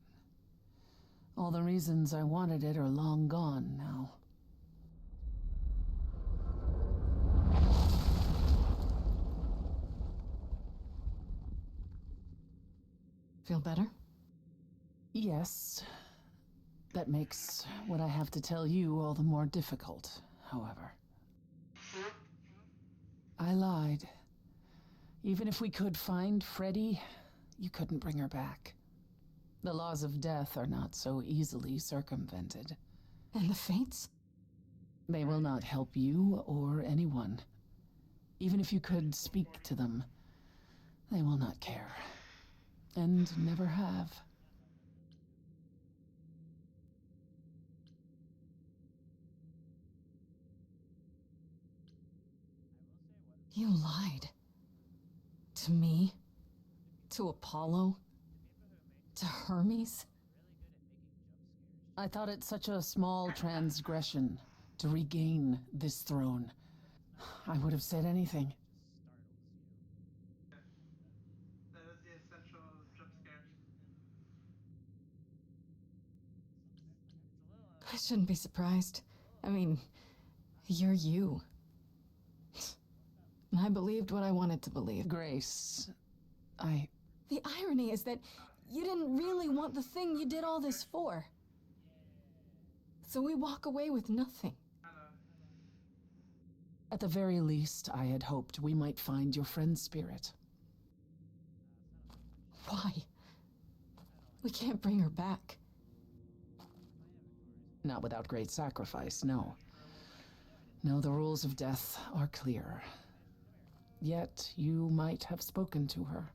All the reasons I wanted it are long gone now. Feel better? Yes. That makes what I have to tell you all the more difficult, however. I lied. Even if we could find Freddie, you couldn't bring her back. The laws of death are not so easily circumvented. And the fates? They will not help you or anyone. Even if you could speak to them, they will not care. And never have. You lied. To me? To Apollo? To Hermes? I thought it such a small transgression to regain this throne. I would have said anything. That is the essential jump scares. I shouldn't be surprised. I mean, you're you. And I believed what I wanted to believe. Grace, The irony is that you didn't really want the thing you did all this for. So we walk away with nothing. At the very least, I had hoped we might find your friend's spirit. Why? We can't bring her back. Not without great sacrifice, no. No, the rules of death are clear. Yet, you might have spoken to her.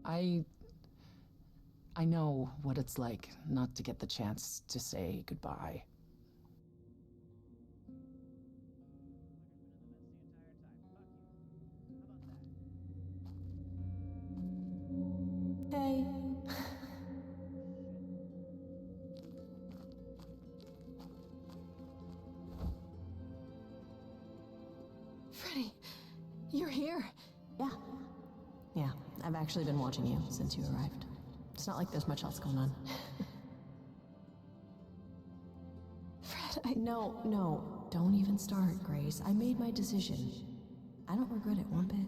I know what it's like not to get the chance to say goodbye. Hey. Freddie, you're here. Yeah. Yeah, I've actually been watching you since you arrived. It's not like there's much else going on. Fred, No, don't even start, Grace. I made my decision. I don't regret it one bit.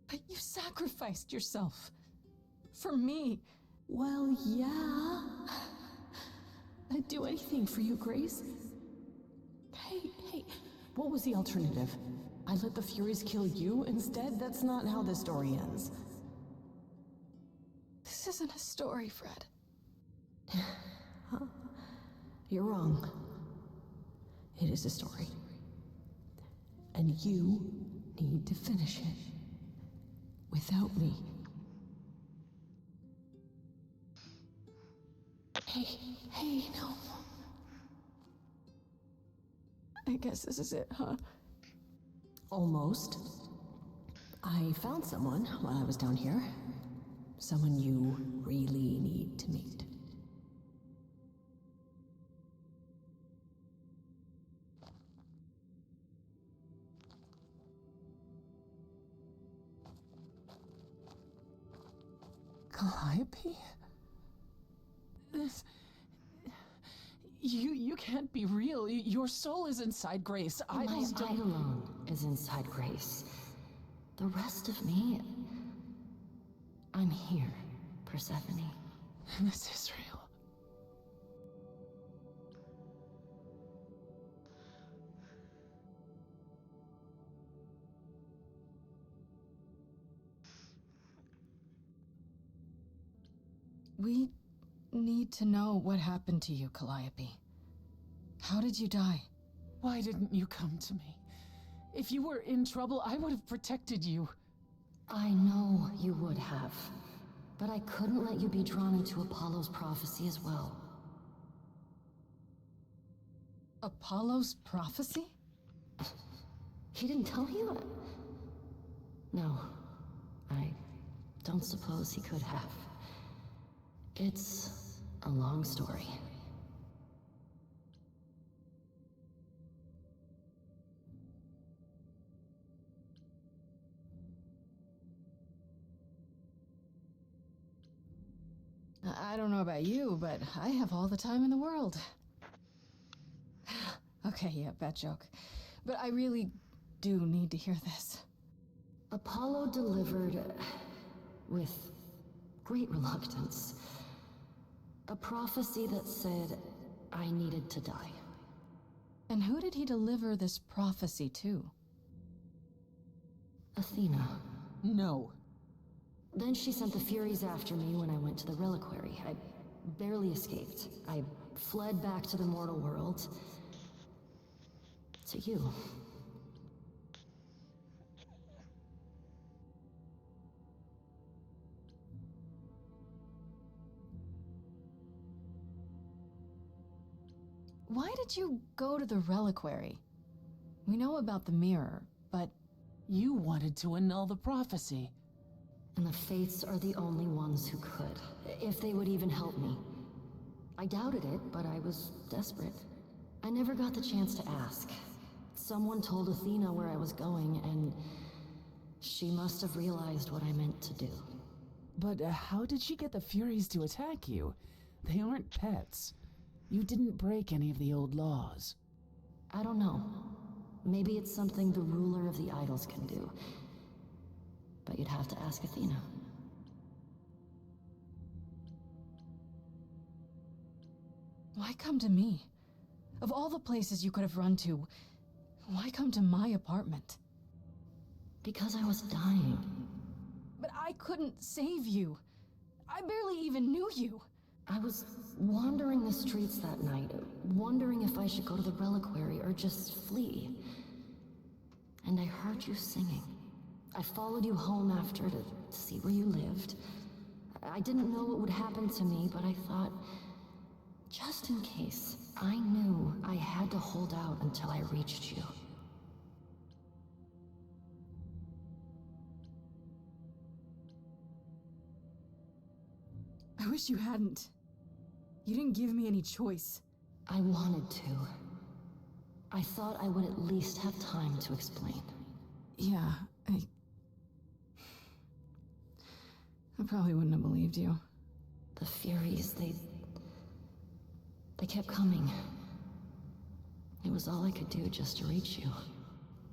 But you sacrificed yourself. For me. Well, yeah. I'd do anything for you, Grace. Hey, what was the alternative? I let the Furies kill you instead? That's not how this story ends. This isn't a story, Fred. Huh? You're wrong. It is a story. And you need to finish it. Without me. Hey, no. I guess this is it, huh? Almost. I found someone while I was down here. Someone you really need to meet. Calliope? This... You can't be real. Your soul is inside Grace. My Idols don't... alone is inside Grace. The rest of me... I'm here, Persephone. This is real. We need to know what happened to you, Calliope. How did you die? Why didn't you come to me? If you were in trouble, I would have protected you. I know you would have. But I couldn't let you be drawn into Apollo's prophecy as well. Apollo's prophecy? He didn't tell you? No. I don't suppose he could have. It's a long story. I don't know about you, but I have all the time in the world. Okay, yeah, bad joke. But I really do need to hear this. Apollo delivered, with great reluctance, a prophecy that said I needed to die. And who did he deliver this prophecy to? Athena. No. Then she sent the Furies after me when I went to the reliquary. I barely escaped. I fled back to the mortal world. To you. Why did you go to the reliquary? We know about the mirror, but... You wanted to annul the prophecy. And the Fates are the only ones who could, if they would even help me. I doubted it, but I was desperate. I never got the chance to ask. Someone told Athena where I was going, and she must have realized what I meant to do. But how did she get the Furies to attack you? They aren't pets. You didn't break any of the old laws. I don't know. Maybe it's something the ruler of the idols can do. But you'd have to ask Athena. Why come to me? Of all the places you could have run to, why come to my apartment? Because I was dying. But I couldn't save you. I barely even knew you. I was wandering the streets that night, wondering if I should go to the reliquary or just flee. And I heard you singing. I followed you home after to see where you lived. I didn't know what would happen to me, but I thought, just in case, I knew I had to hold out until I reached you. I wish you hadn't. You didn't give me any choice. I wanted to. I thought I would at least have time to explain. Yeah, I probably wouldn't have believed you. The Furies, they kept coming. It was all I could do just to reach you.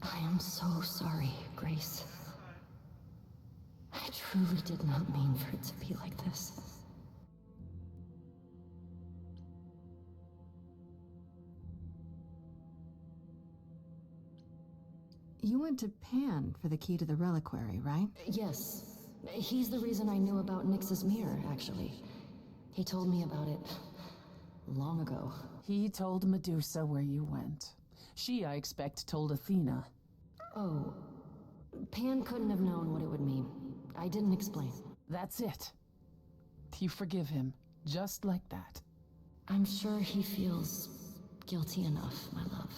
I am so sorry, Grace. I truly did not mean for it to be like this. You went to Pan for the key to the reliquary, right? Yes. He's the reason I knew about Nyx's mirror, actually. He told me about it long ago. He told Medusa where you went. She, I expect, told Athena. Oh. Pan couldn't have known what it would mean. I didn't explain. That's it. You forgive him, just like that. I'm sure he feels guilty enough, my love.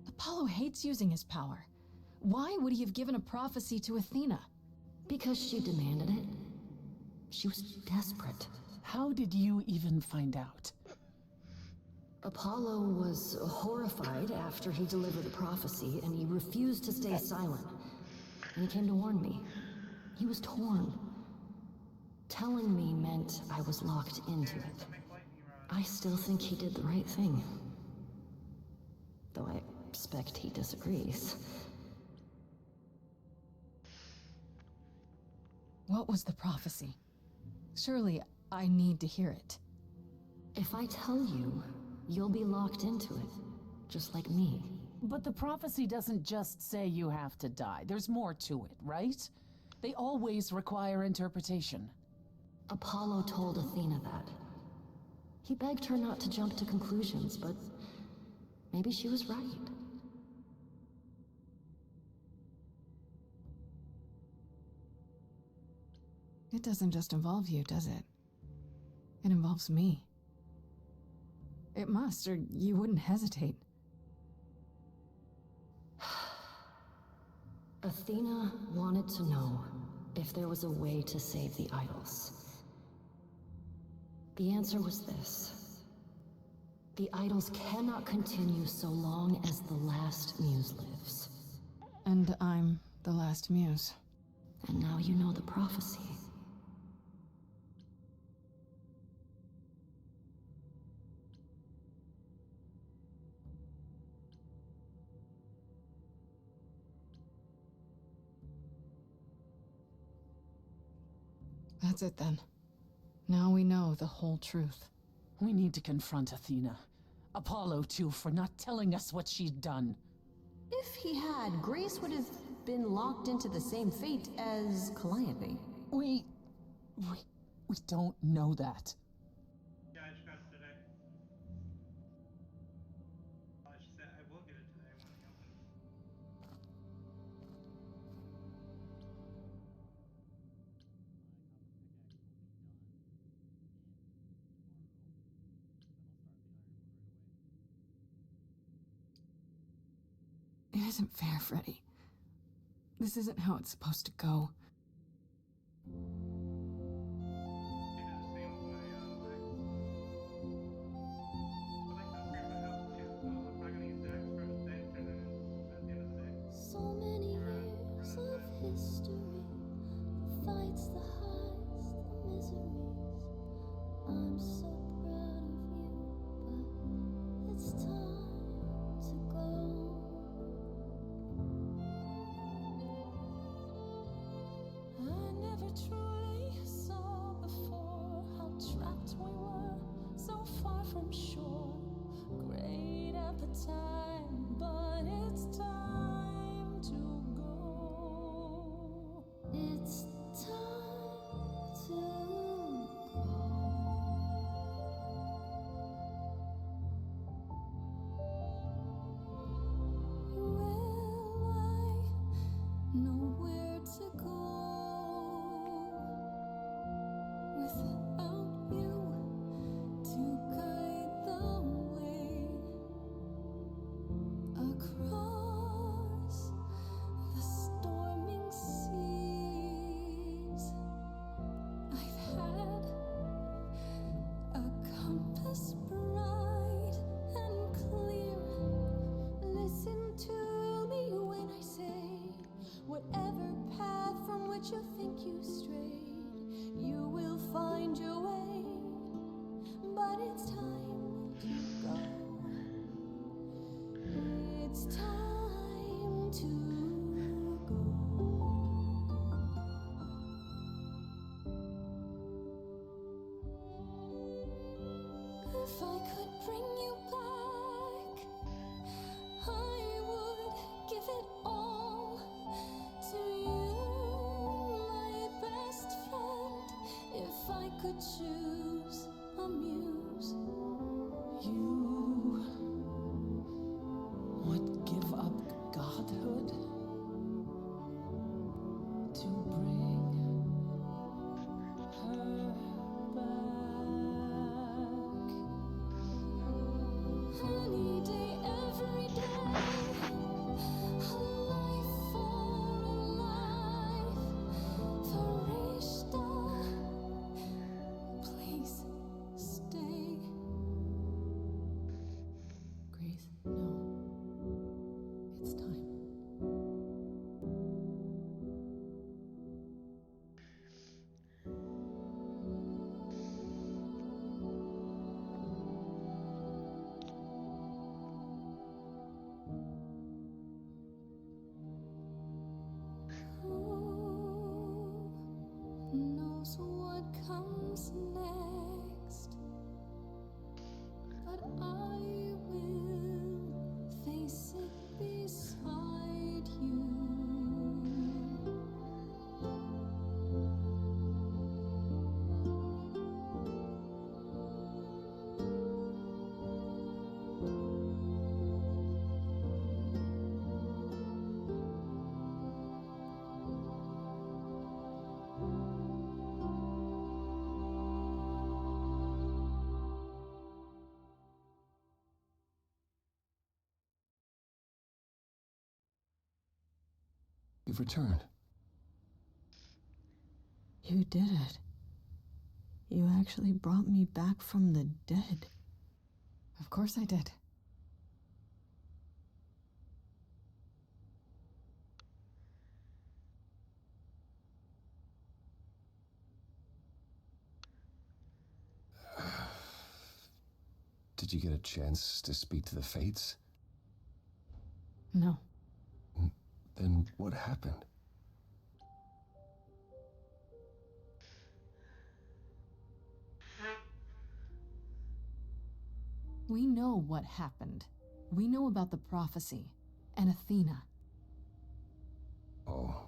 Apollo hates using his power. Why would he have given a prophecy to Athena? Because she demanded it. She was desperate. How did you even find out? Apollo was horrified after he delivered the prophecy, and he refused to stay silent. And he came to warn me. He was torn. Telling me meant I was locked into it. I still think he did the right thing. Though I expect he disagrees. What was the prophecy? Surely I need to hear it. If I tell you, you'll be locked into it, just like me. But the prophecy doesn't just say you have to die. There's more to it, right? They always require interpretation. Apollo told Athena that. He begged her not to jump to conclusions, but maybe she was right. It doesn't just involve you, does it? It involves me. It must, or you wouldn't hesitate. Athena wanted to know if there was a way to save the idols. The answer was this. The idols cannot continue so long as the last muse lives. And I'm the last muse. And now you know the prophecy. That's it then. Now we know the whole truth. We need to confront Athena. Apollo, too, for not telling us what she'd done. If he had, Grace would have been locked into the same fate as Calliope. We don't know that. Yeah, I just got it today. I should say I will get it today when he opens. It isn't fair, Freddy. This isn't how it's supposed to go. So many years of history, the fights, the highs, the miseries. I'm so proud of you, but it's time to go. I never truly saw before how trapped we were, so far from shore. Great at the time, but it's time to go. It's time to go. Will I know where to go without you to guide the way across the storming seas? I've had a compass bright and clear. Listen to me when I say, whatever path from which you think you strayed, you will find your way. But it's time to go. It's time to go. If I could bring you back, I would give it all to you, my best friend. If I could choose a muse, You would give up godhood to bring her back. any day, every day, a life for a life. Farishta, please stay. Grace, no. It's time. Who knows what comes next? But I will face it beside you. You've returned. You did it. You actually brought me back from the dead. Of course I did. Did you get a chance to speak to the Fates? No. Then what happened? We know what happened. We know about the prophecy and Athena. Oh.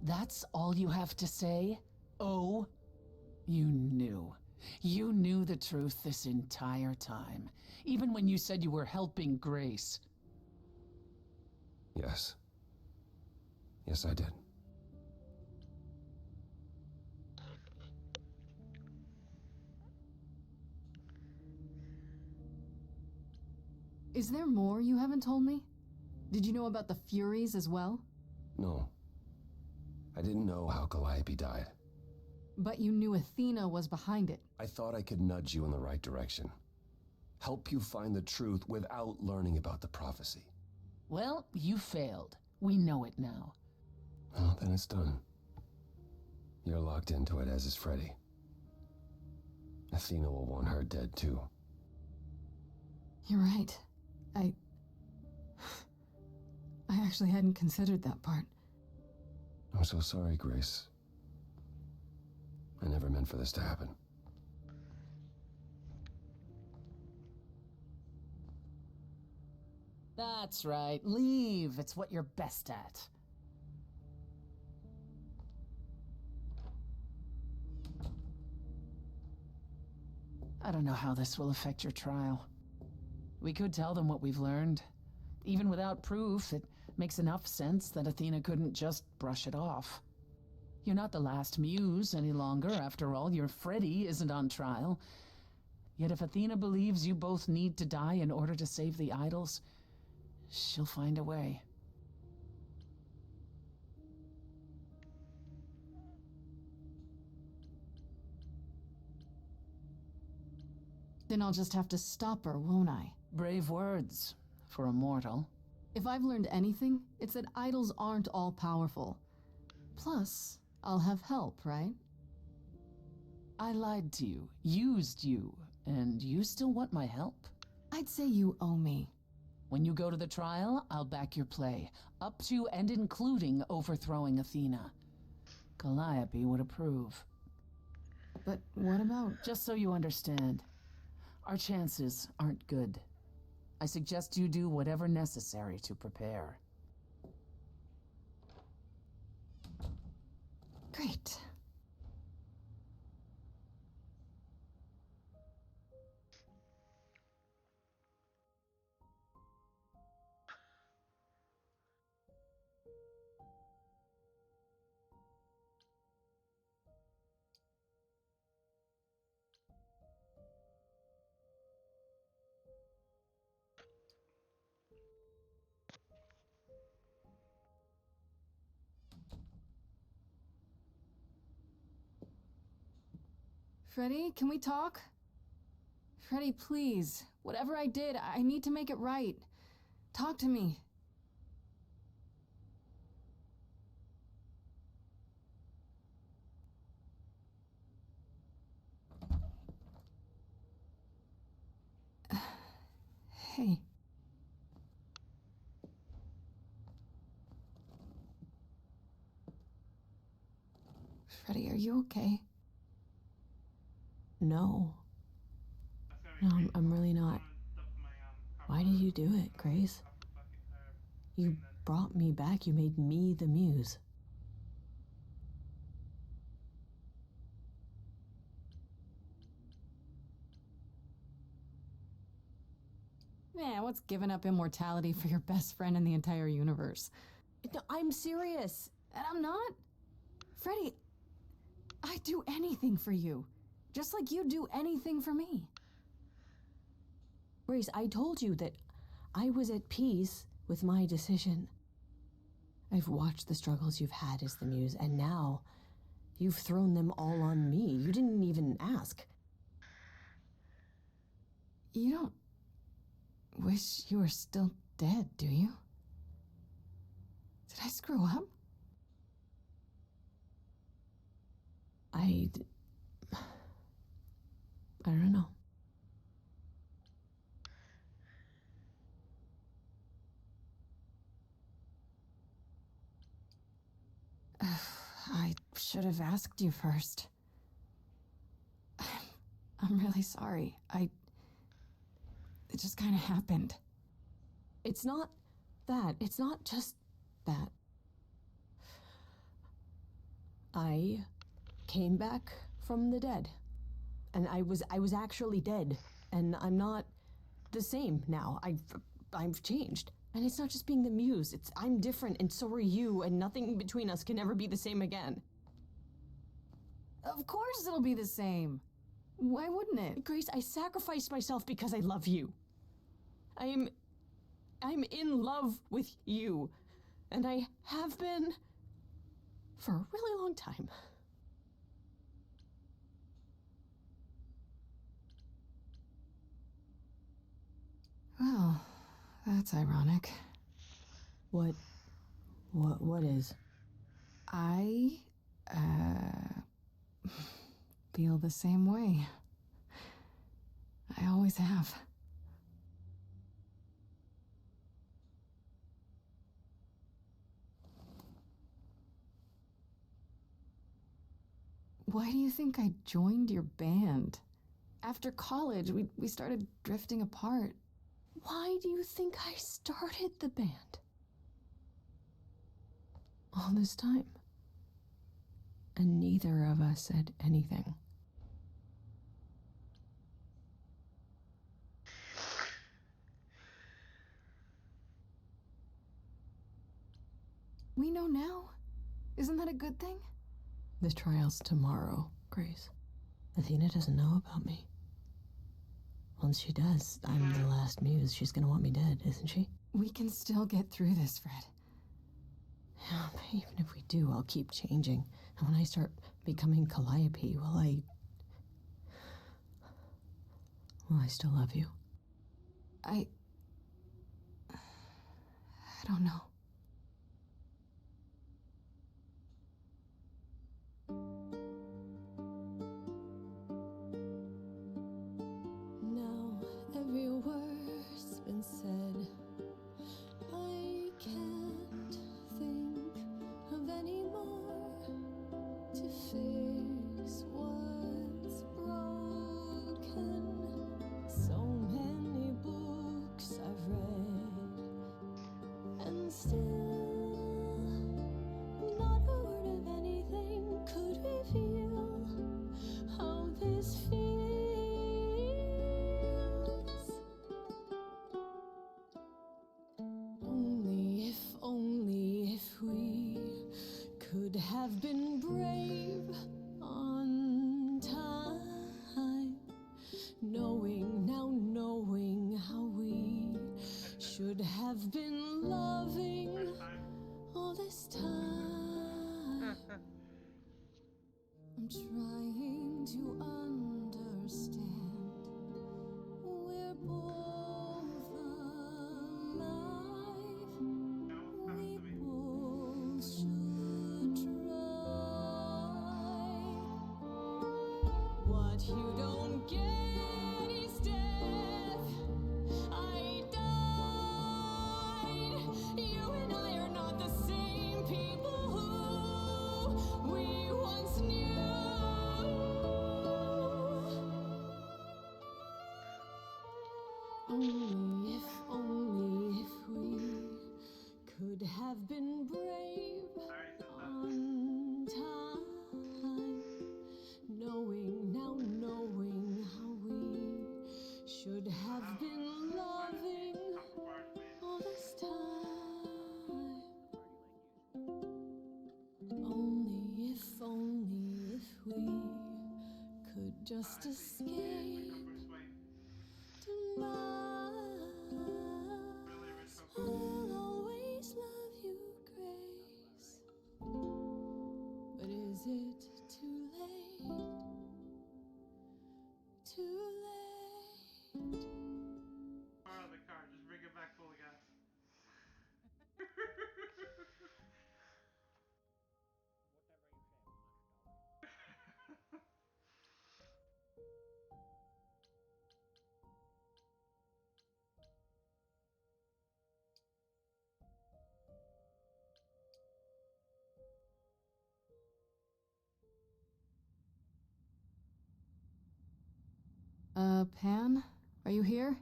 That's all you have to say? Oh? You knew. You knew the truth this entire time. Even when you said you were helping Grace. Yes. Yes, I did. Is there more you haven't told me? Did you know about the Furies as well? No. I didn't know how Calliope died. But you knew Athena was behind it. I thought I could nudge you in the right direction. Help you find the truth without learning about the prophecy. Well, you failed. We know it now. Well, then it's done. You're locked into it, as is Freddy. Athena will want her dead, too. You're right. I actually hadn't considered that part. I'm so sorry, Grace. I never meant for this to happen. That's right. Leave. It's what you're best at. I don't know how this will affect your trial. We could tell them what we've learned. Even without proof, it makes enough sense that Athena couldn't just brush it off. You're not the last muse any longer. After all, your Freddy isn't on trial. Yet if Athena believes you both need to die in order to save the idols, she'll find a way. Then I'll just have to stop her, won't I? Brave words for a mortal. If I've learned anything, it's that idols aren't all-powerful. Plus, I'll have help, right? I lied to you, used you, and you still want my help? I'd say you owe me. When you go to the trial, I'll back your play, up to and including overthrowing Athena. Calliope would approve. But what about... Just so you understand, our chances aren't good. I suggest you do whatever necessary to prepare. Great. Freddy, can we talk? Freddy, please. Whatever I did, I need to make it right. Talk to me. Hey. Freddy, are you okay? No. No, I'm really not. Why did you do it, Grace? You brought me back. You made me the muse. Yeah, what's giving up immortality for your best friend in the entire universe? No, I'm serious. And I'm not. Freddy, I'd do anything for you. Just like you'd do anything for me. Grace, I told you that I was at peace with my decision. I've watched the struggles you've had as the muse, and now you've thrown them all on me. You didn't even ask. You don't wish you were still dead, do you? Did I screw up? I don't know. I should have asked you first. I'm really sorry. It just kind of happened. It's not that. It's not just that. I came back from the dead. And I was actually dead. And I'm not the same now. I've changed. And it's not just being the muse. I'm different and so are you, and nothing between us can ever be the same again. Of course it'll be the same. Why wouldn't it? Grace, I sacrificed myself because I love you. I'm in love with you. And I have been for a really long time. Well, that's ironic. What is? I, feel the same way. I always have. Why do you think I joined your band? After college, we started drifting apart. Why do you think I started the band? All this time. And neither of us said anything. We know now. Isn't that a good thing? The trial's tomorrow, Grace. Athena doesn't know about me. Once she does, I'm the last muse. She's gonna want me dead, isn't she? We can still get through this, Fred. Yeah, but even if we do, I'll keep changing. And when I start becoming Calliope, will I still love you? I don't know. Now every word's been said. I can't think of any more to fix what's broken. So many books I've read, and still not a word of anything could reveal how this feels. Only if we could have been brave on time, knowing how we should have been loving all this time. I'm trying to understand. We're both alive. We both should try. What you don't get is death. I died. You and I are not the same people who we once knew. Only if we could have been brave on time, knowing how we should have been loving all this time. Only if we could just escape tonight. I'll always love you, Grace. But is it too late? Too late? Out of the car, just bring it back full of gas. Pan? Are you here?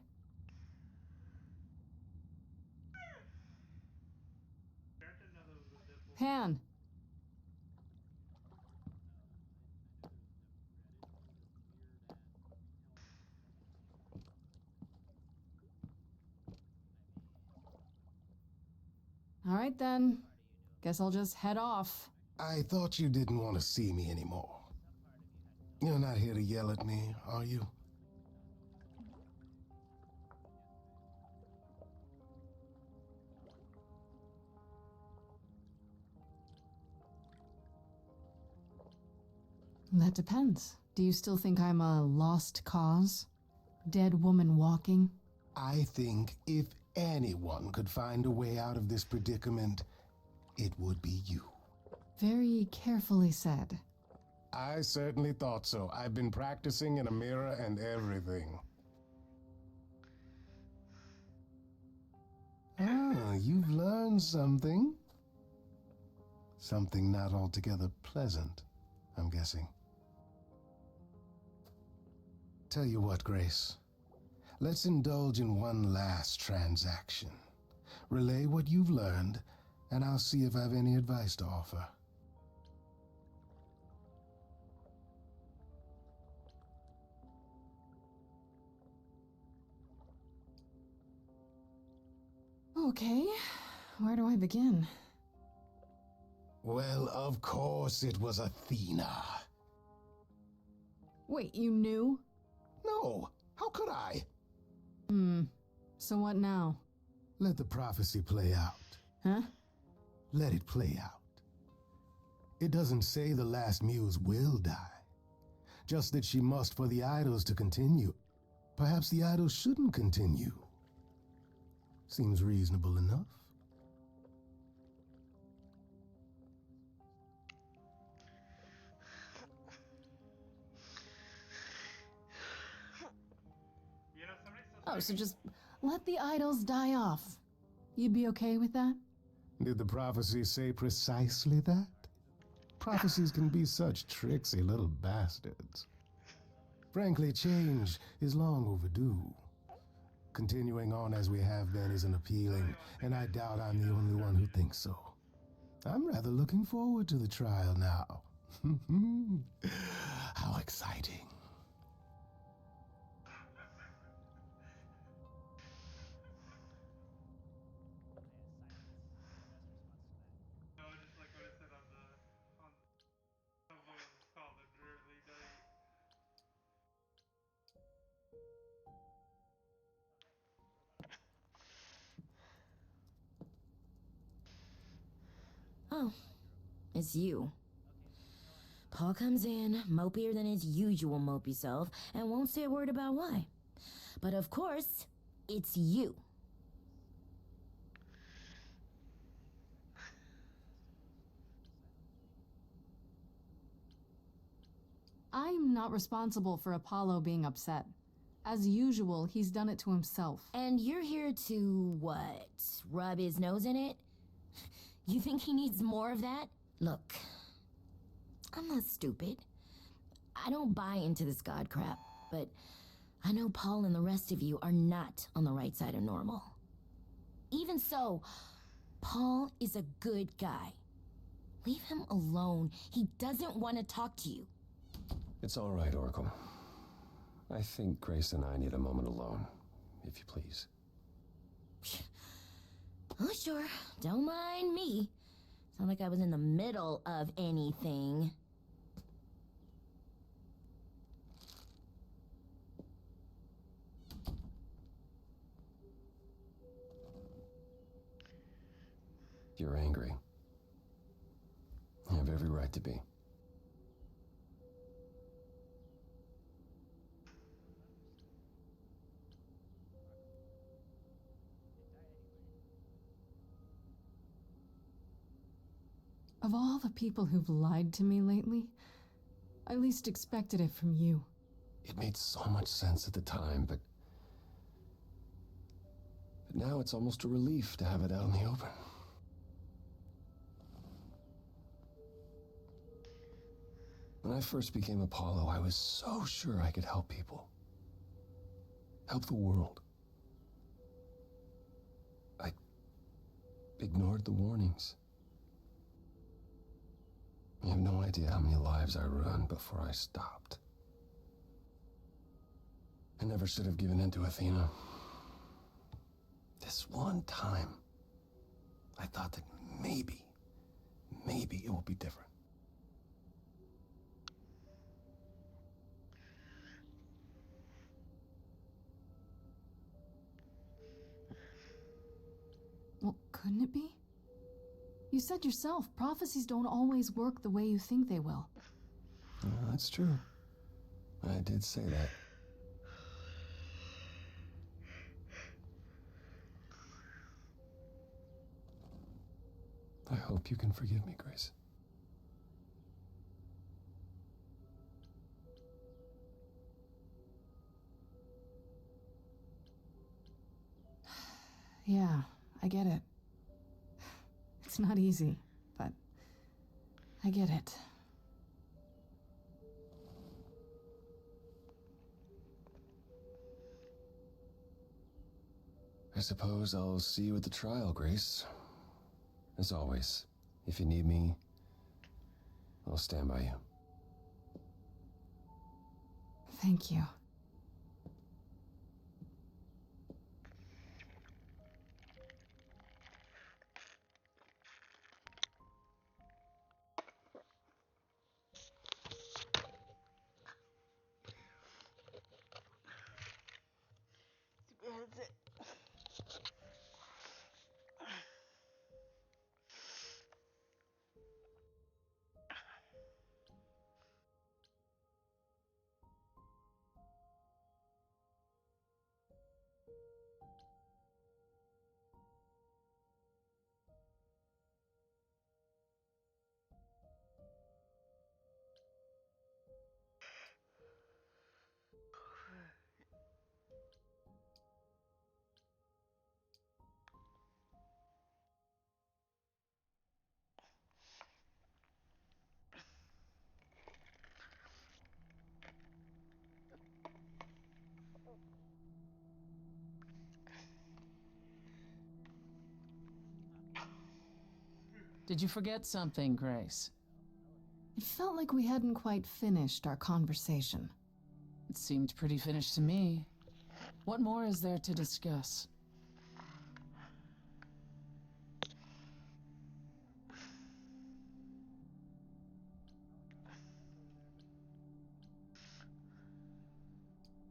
Pan! Alright then. Guess I'll just head off. I thought you didn't want to see me anymore. You're not here to yell at me, are you? That depends. Do you still think I'm a lost cause? Dead woman walking? I think if anyone could find a way out of this predicament, it would be you. Very carefully said. I certainly thought so. I've been practicing in a mirror and everything. Ah, you've learned something. Something not altogether pleasant, I'm guessing. Tell you what, Grace. Let's indulge in one last transaction. Relay what you've learned, and I'll see if I have any advice to offer. Okay, where do I begin? Well, of course it was Athena. Wait, you knew? No, how could I? So what now? Let the prophecy play out. Huh? Let it play out. It doesn't say the last muse will die. Just that she must for the idols to continue. Perhaps the idols shouldn't continue. Seems reasonable enough. Oh, so just let the idols die off. You'd be okay with that? Did the prophecy say precisely that? Prophecies can be such tricksy little bastards. Frankly, change is long overdue. Continuing on as we have been isn't appealing, and I doubt I'm the only one who thinks so. I'm rather looking forward to the trial now. How exciting. Oh, it's you. Paul comes in, mopier than his usual mopey self, and won't say a word about why. But of course, it's you. I'm not responsible for Apollo being upset. As usual, he's done it to himself. And you're here to, what, rub his nose in it? You think he needs more of that? Look, I'm not stupid. I don't buy into this god crap, but I know Paul and the rest of you are not on the right side of normal. Even so, Paul is a good guy. Leave him alone. He doesn't want to talk to you. It's all right, Oracle. I think Grace and I need a moment alone, if you please. Oh, sure. Don't mind me. Sound like I was in the middle of anything. You're angry. You have every right to be. Of all the people who've lied to me lately, I least expected it from you. It made so much sense at the time, but now it's almost a relief to have it out in the open. When I first became Apollo, I was so sure I could help people. help the world. I ignored the warnings. You have no idea how many lives I ruined before I stopped. I never should have given in to Athena. This one time, I thought that maybe it will be different. Well, couldn't it be? You said yourself, prophecies don't always work the way you think they will. That's true. I did say that. I hope you can forgive me, Grace. Yeah, I get it. It's not easy, but I get it. I suppose I'll see you at the trial, Grace. As always, if you need me, I'll stand by you. Thank you. That's it. Did you forget something, Grace? It felt like we hadn't quite finished our conversation. It seemed pretty finished to me. What more is there to discuss?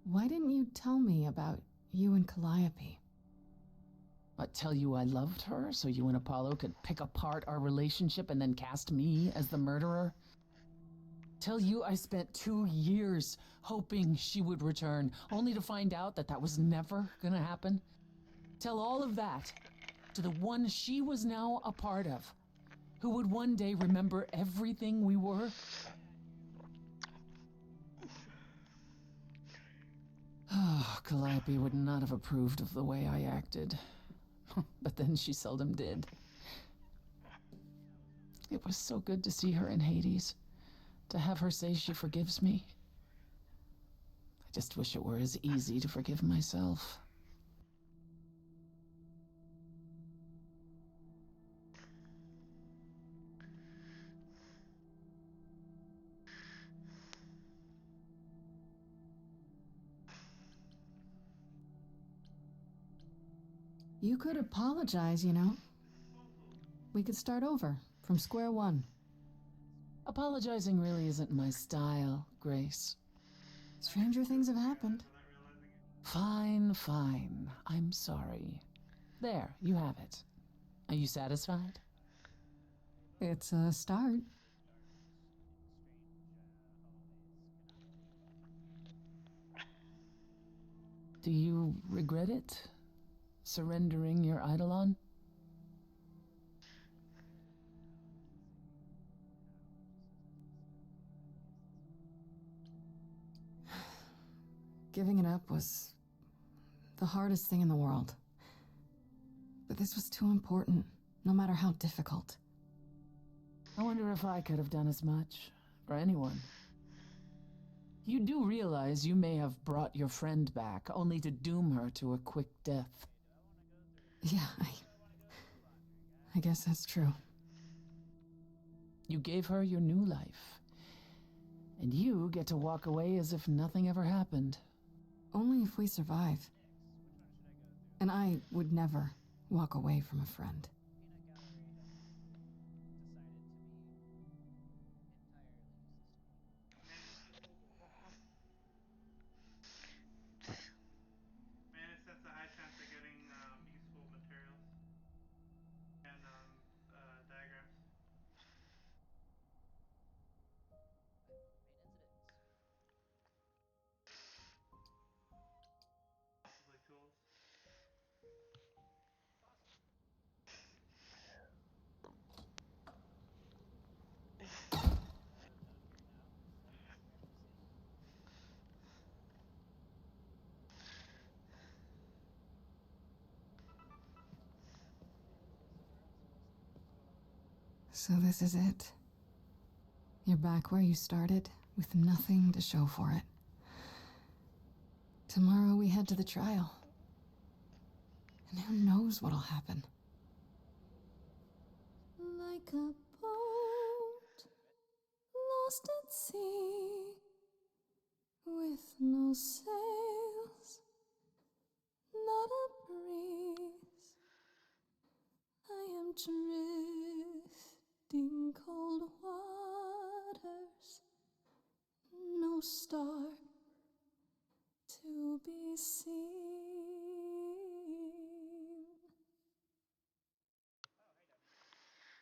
Why didn't you tell me about you and Calliope? What, tell you I loved her so you and Apollo could pick apart our relationship and then cast me as the murderer? Tell you I spent 2 years hoping she would return, only to find out that that was never gonna happen? Tell all of that to the one she was now a part of, who would one day remember everything we were? Oh, Calliope would not have approved of the way I acted. But then she seldom did. It was so good to see her in Hades, to have her say she forgives me. I just wish it were as easy to forgive myself. You could apologize, you know. We could start over, from square one. Apologizing really isn't my style, Grace. Stranger things have happened. Fine, fine. I'm sorry. There, you have it. Are you satisfied? It's a start. Do you regret it? Surrendering your Eidolon? Giving it up was the hardest thing in the world. But this was too important, no matter how difficult. I wonder if I could have done as much for anyone. You do realize you may have brought your friend back, only to doom her to a quick death. Yeah, I guess that's true. You gave her your new life. And you get to walk away as if nothing ever happened. Only if we survive. And I would never walk away from a friend. Man, it sets a high chance of getting useful materials and diagrams. Possibly tools. So this is it. You're back where you started, with nothing to show for it. Tomorrow we head to the trial. And who knows what'll happen. Like a boat lost at sea, with no sails, not a breeze. I am drifting cold waters, no star to be seen.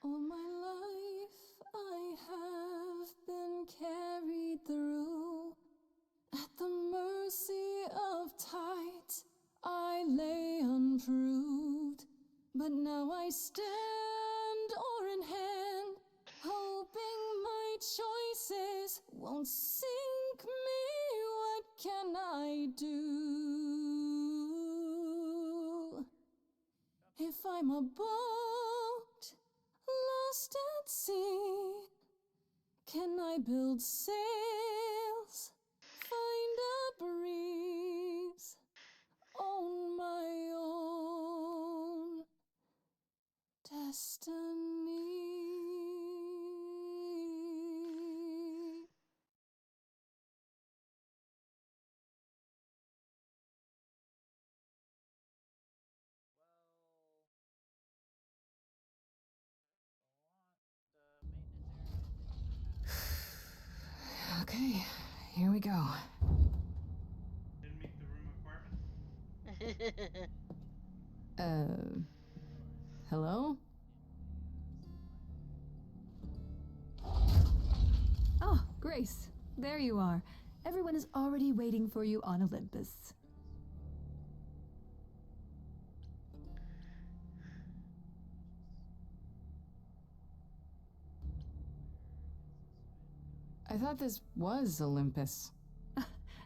All my life I have been carried through. At the mercy of tides I lay unproved. But now I stand oar in hand, hoping my choices won't sink me. What can I do? If I'm a boat lost at sea, can I build sails, find a breeze, own my own destiny? Okay, here we go. Didn't meet the room requirements? Hello? Oh, Grace, there you are. Everyone is already waiting for you on Olympus. I thought this was Olympus.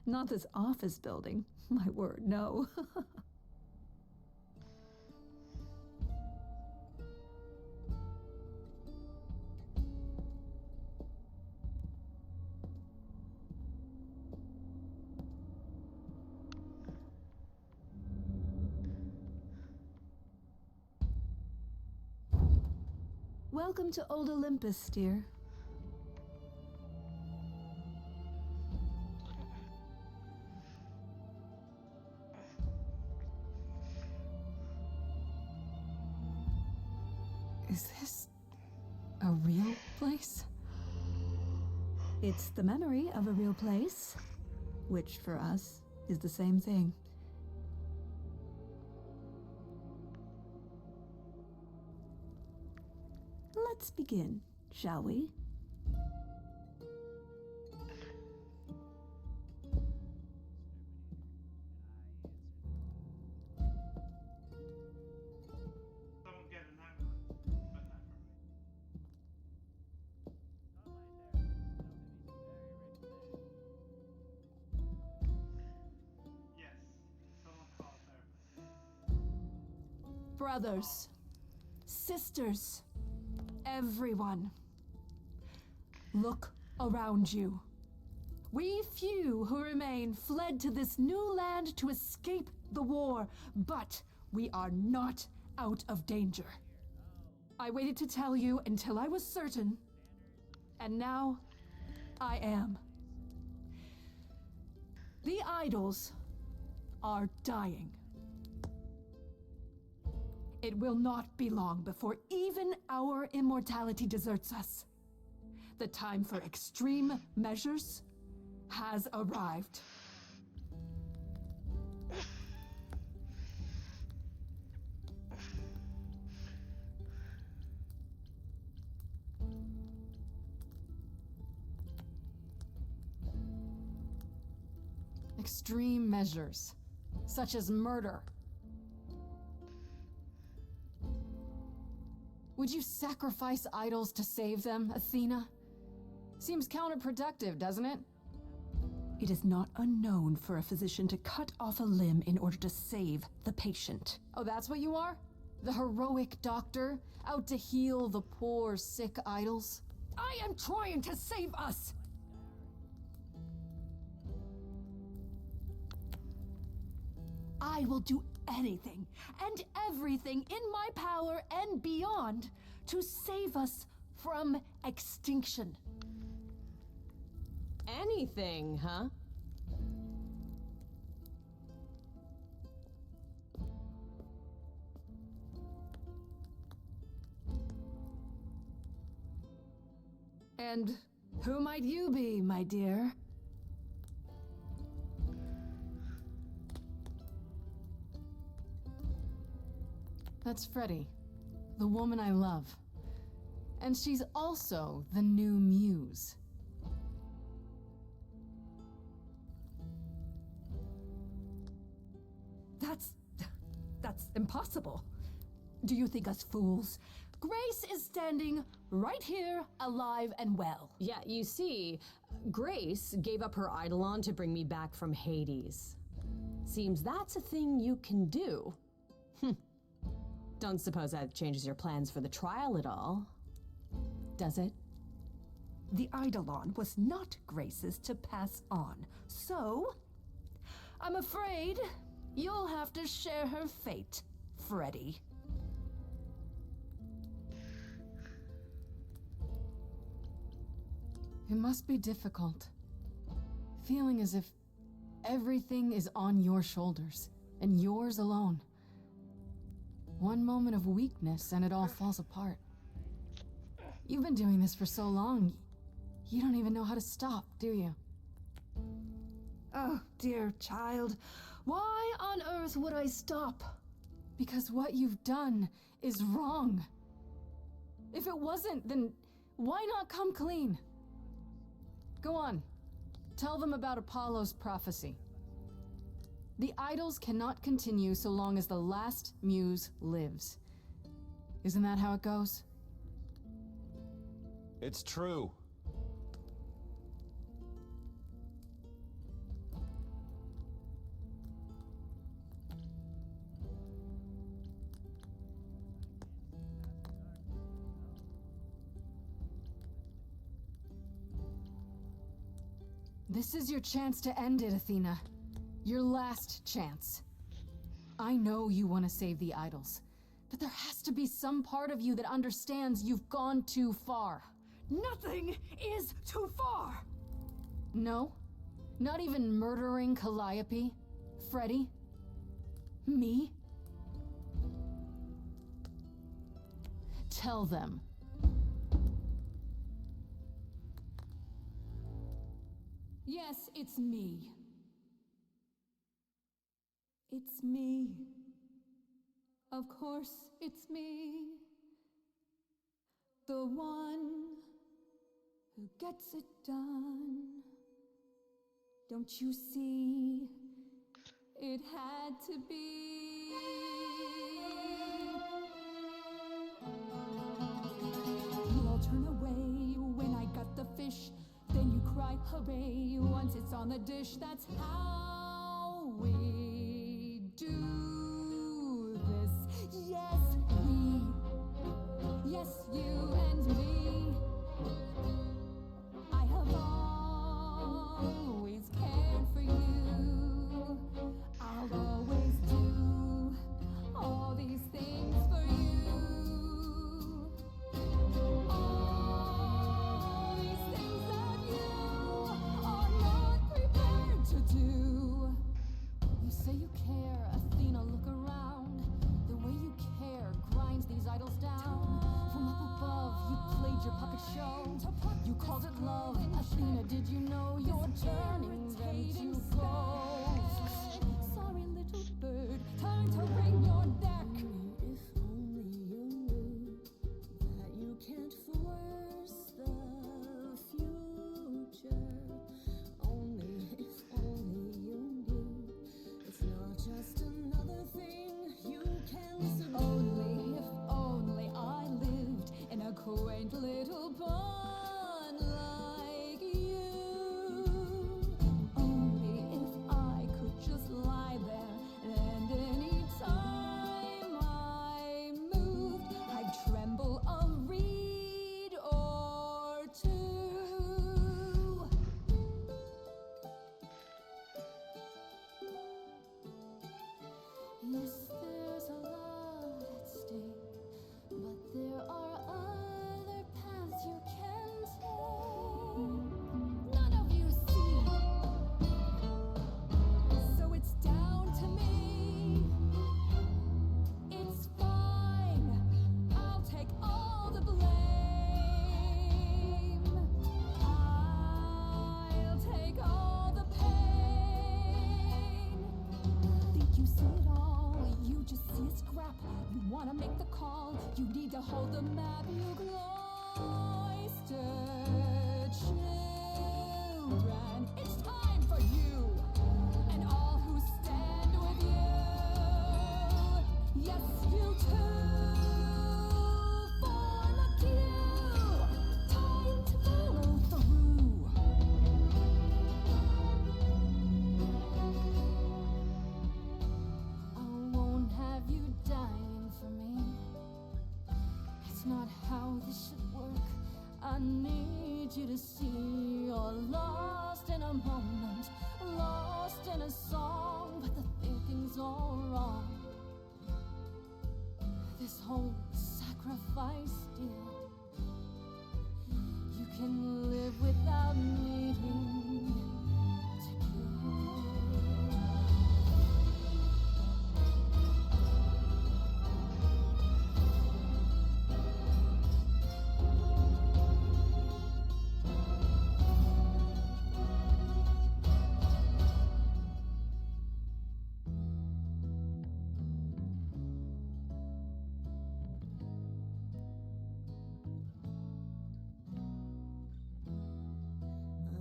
Not this office building. My word, no. Welcome to Old Olympus, dear. Is this a real place? It's the memory of a real place, which for us is the same thing. Let's begin, shall we? Someone get an ambulance, but not for me. Yes, someone call a therapist. Brothers, sisters, everyone, look around you. We few who remain fled to this new land to escape the war, but we are not out of danger. I waited to tell you until I was certain, and now I am. The idols are dying. It will not be long before even our immortality deserts us. The time for extreme measures has arrived. Extreme measures, such as murder. Would you sacrifice idols to save them, Athena? Seems counterproductive, doesn't it? It is not unknown for a physician to cut off a limb in order to save the patient. Oh, that's what you are? The heroic doctor, out to heal the poor, sick idols? I am trying to save us! I will do anything and everything in my power and beyond to save us from extinction. Anything, huh? And who might you be, my dear? That's Freddie, the woman I love. And she's also the new muse. That's impossible. Do you think us fools? Grace is standing right here, alive and well. Yeah, you see, Grace gave up her eidolon to bring me back from Hades. Seems that's a thing you can do. Don't suppose that changes your plans for the trial at all, does it? The eidolon was not Grace's to pass on, so I'm afraid you'll have to share her fate, Freddie. It must be difficult. Feeling as if everything is on your shoulders, and yours alone. One moment of weakness and it all falls apart. You've been doing this for so long, you don't even know how to stop, do you? Oh, dear child, why on earth would I stop? Because what you've done is wrong. If it wasn't, then why not come clean? Go on. Tell them about Apollo's prophecy. The idols cannot continue so long as the last muse lives. Isn't that how it goes? It's true. This is your chance to end it, Athena. Your last chance. I know you want to save the idols, but there has to be some part of you that understands you've gone too far. Nothing is too far! No? Not even murdering Calliope? Freddie? Me? Tell them. Yes, it's me. It's me. Of course, it's me. The one who gets it done. Don't you see? It had to be. You all turn away when I got the fish. Then you cry hooray once it's on the dish. That's how we do this. Yes, we. Yes, you and me. I have always called it love. Athena, did you know you're turning them to ghosts? Sorry, little bird, time to wring your neck. If only you knew that you can't force the future. Only if only you knew it's not just another thing you can listen to. Only if only I lived in a quaint little pond like you. Only if I could just lie there and any time I moved, I'd tremble a reed or two. Yes, there's a lot at stake, but there are other paths you can take. None of you see. So it's down to me. It's fine. I'll take all the blame. I'll take all the pain. Think you see it all, you just see a scrap. You wanna make the call, you need to hold the map. You cloistered children, it's time for you and all who stand with you. Yes, you too. Form a queue, time to follow through. I won't have you dying for me. It's not how this should work. I need you to see you're lost in a moment, lost in a song, but the thinking's all wrong. This whole sacrifice deal, you can live without needing to kill.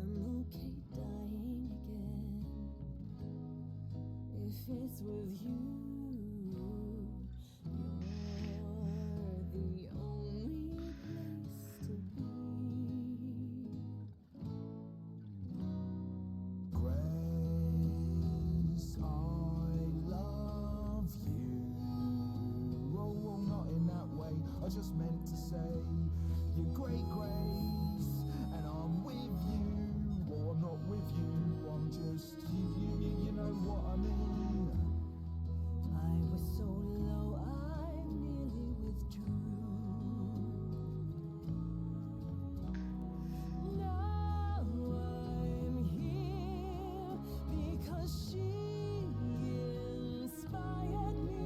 I'm okay dying again if it's with you. You're the only place to be. Grace, I love you. Oh, not in that way. I just meant to say you're great, Grace, and I'm with you. Or I'm not with you. I'm just you know what I mean. I was so low, I nearly withdrew. Now I'm here because she inspired me.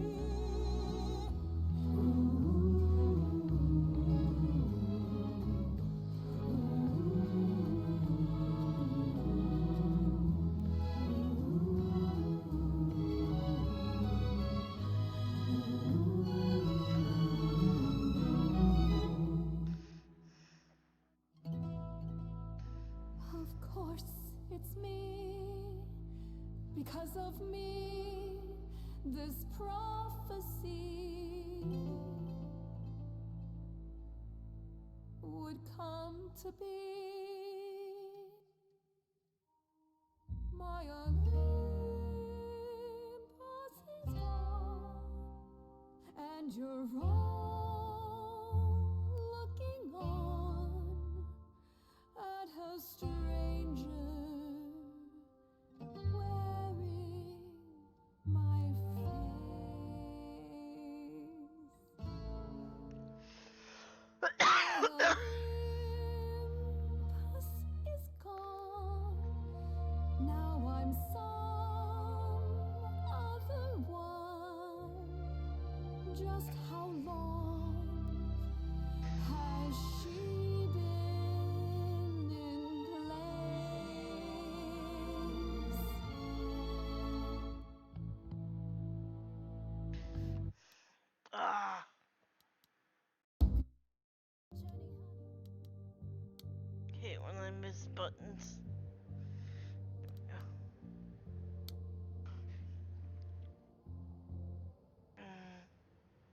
Of course, it's me. Because of me, this prophecy would come to be. My Olympus is gone, and you're all looking on at a stranger wearing my face. Olympus is gone. Now I'm some other one. Just how long hate when I miss buttons.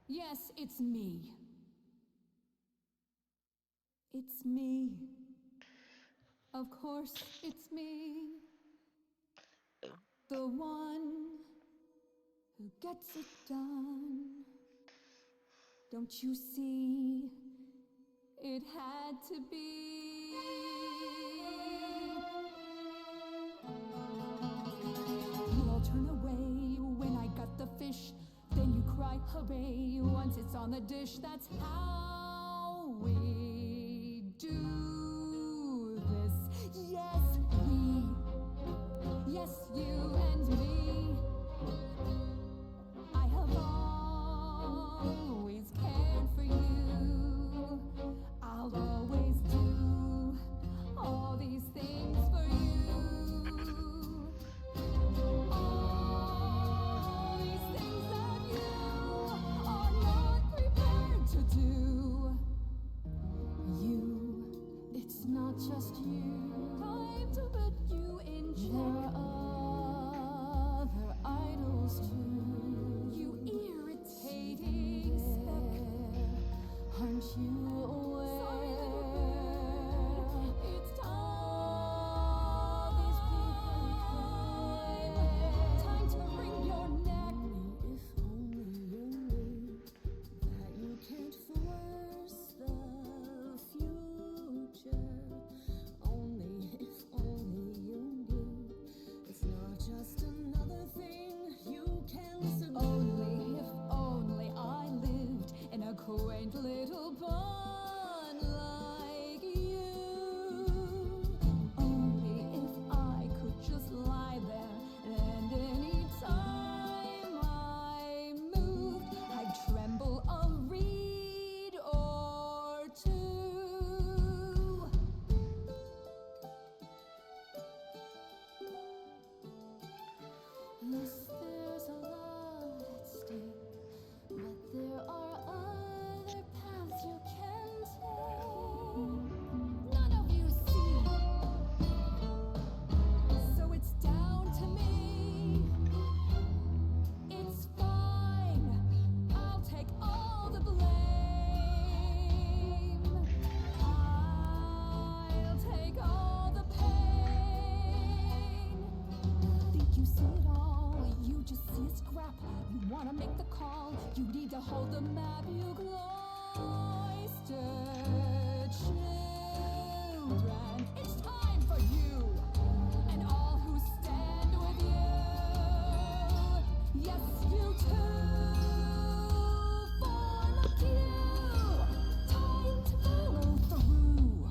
Yes, it's me. It's me. Of course, it's me. The one who gets it done. Don't you see? It had to be. You all turn away when I got the fish. Then you cry, hooray, once it's on the dish. That's how we do this. Yes, we. Yes, you and me. I have always cared for you. I'll always do all these things for you. All these things that you are not prepared to do. You, it's not just you. Time to put you in check. There are other idols too. You irritating speck. Aren't you aware? It's time. These people time to wring your neck. If only you knew that you can't force the future. Only if only you knew it's not just another thing you can listen to. Only if only I lived in a quaint little barn like you. Only if I could just lie there and any time I moved, I'd tremble a reed or two. Yes, there's a lot at stake, but there are other paths you can take. None of you see, so it's down to me. It's fine, I'll take all the blame. I'll take all the pain. Think you see it all, you just see a scrap. You wanna make the call, you need to hold the map. You cloistered children. It's time for you and all who stand with you. Yes, you too. Form a queue. Time to follow through.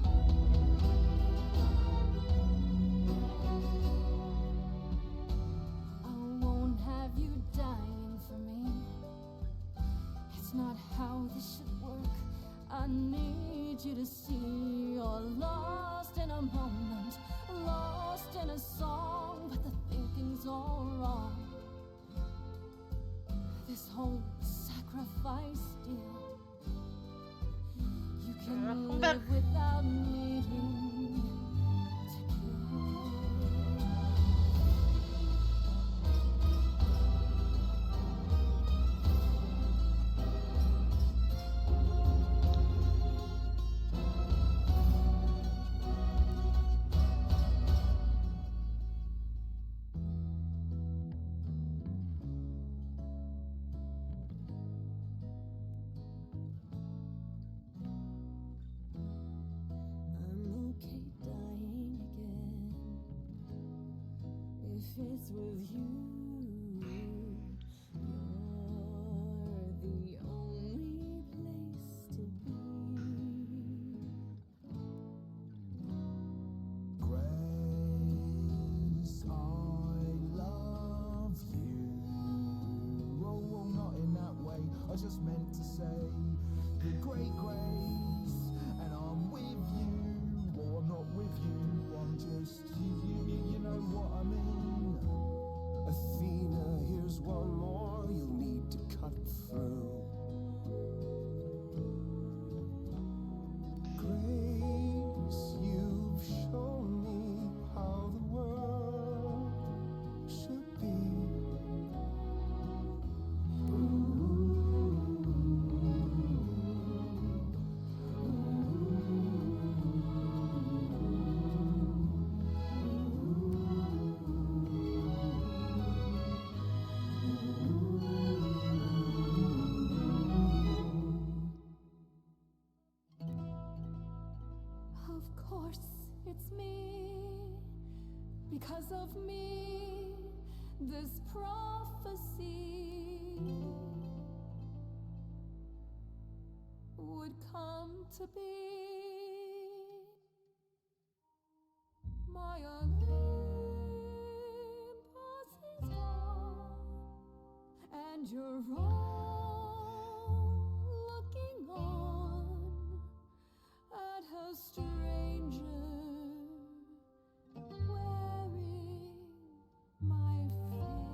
I won't have you dying for me. It's not how this should work. I need you to see you're lost in a moment, lost in a song, but the thinking's all wrong. This whole sacrifice deal, you can live without needing to kill. I'm okay dying again if it's with you. You're the only place to be. Grace, I love you. Oh, not in that way. I just meant to say you're great, Grace, and I'm with you. Or I'm not with you. I'm just you know what I mean. A Of course, it's me. Because of me, this prophecy would come to be. My Olympus is gone, and you're all looking on at a stranger wearing my face.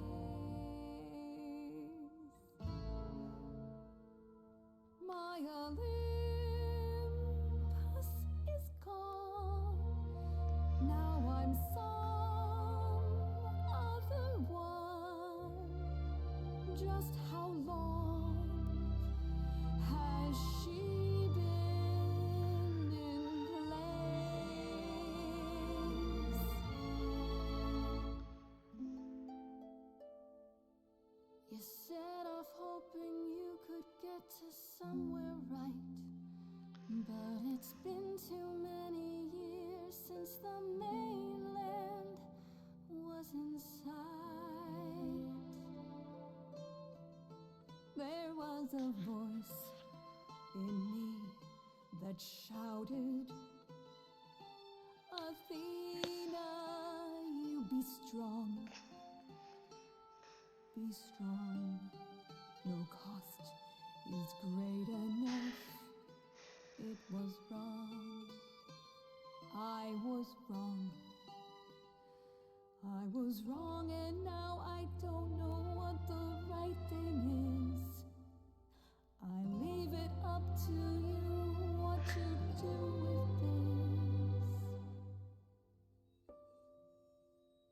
My Olympus is gone. Now I'm some other one. Just how long has she been in place? You set off hoping you could get to somewhere right, but it's been too many years since the mainland was in sight. There was a voice in me that shouted, Athena, you be strong. Be strong. No cost is great enough. It was wrong. I was wrong. I was wrong, and now I don't know what the right thing is. I leave it up to you what to do with this.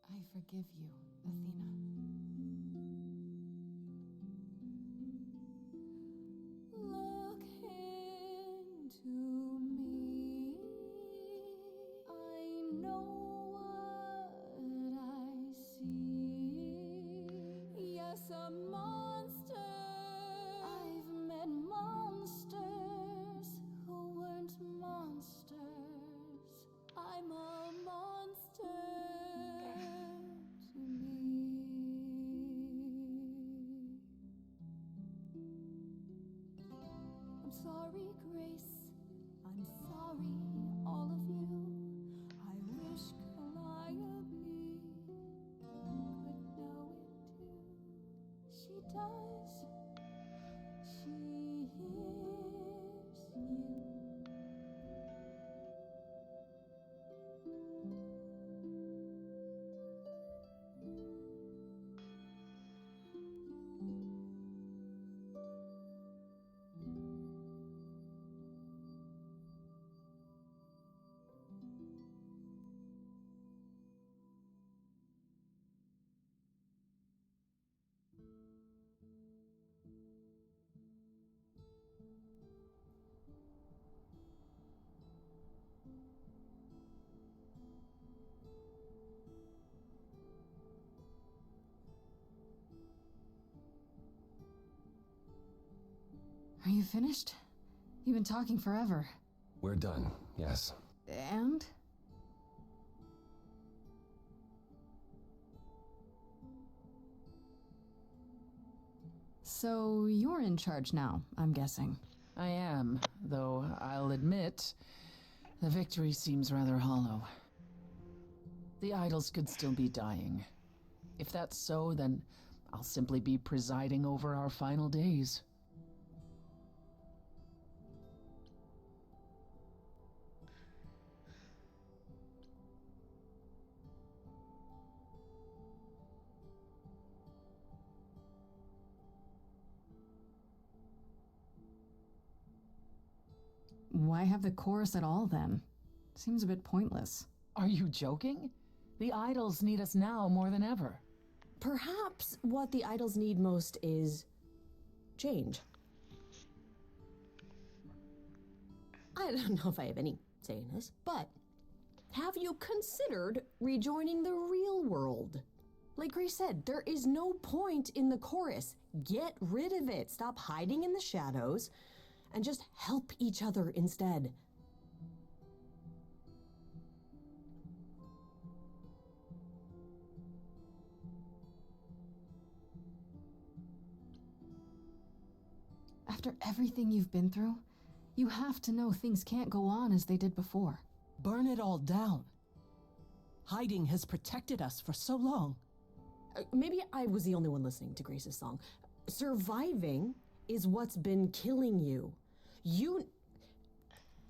I forgive you, Athena. Look into me. I know what I see. Yes, a monster. I've met monsters who weren't monsters. I'm a monster to me. I'm sorry, Grace. I'm sorry, all of you. I wish Calliope could know it too. She does. She hears you. Are you finished? You've been talking forever. We're done, yes. And? So you're in charge now, I'm guessing. I am, though I'll admit, the victory seems rather hollow. The idols could still be dying. If that's so, then I'll simply be presiding over our final days. Why have the chorus at all, then? Seems a bit pointless. Are you joking? The idols need us now more than ever. Perhaps what the idols need most is change. I don't know if I have any say in this, but have you considered rejoining the real world? Like Grace said, there is no point in the chorus. Get rid of it. Stop hiding in the shadows and just help each other instead. After everything you've been through, you have to know things can't go on as they did before. Burn it all down. Hiding has protected us for so long. Maybe I was the only one listening to Grace's song. Surviving is what's been killing you.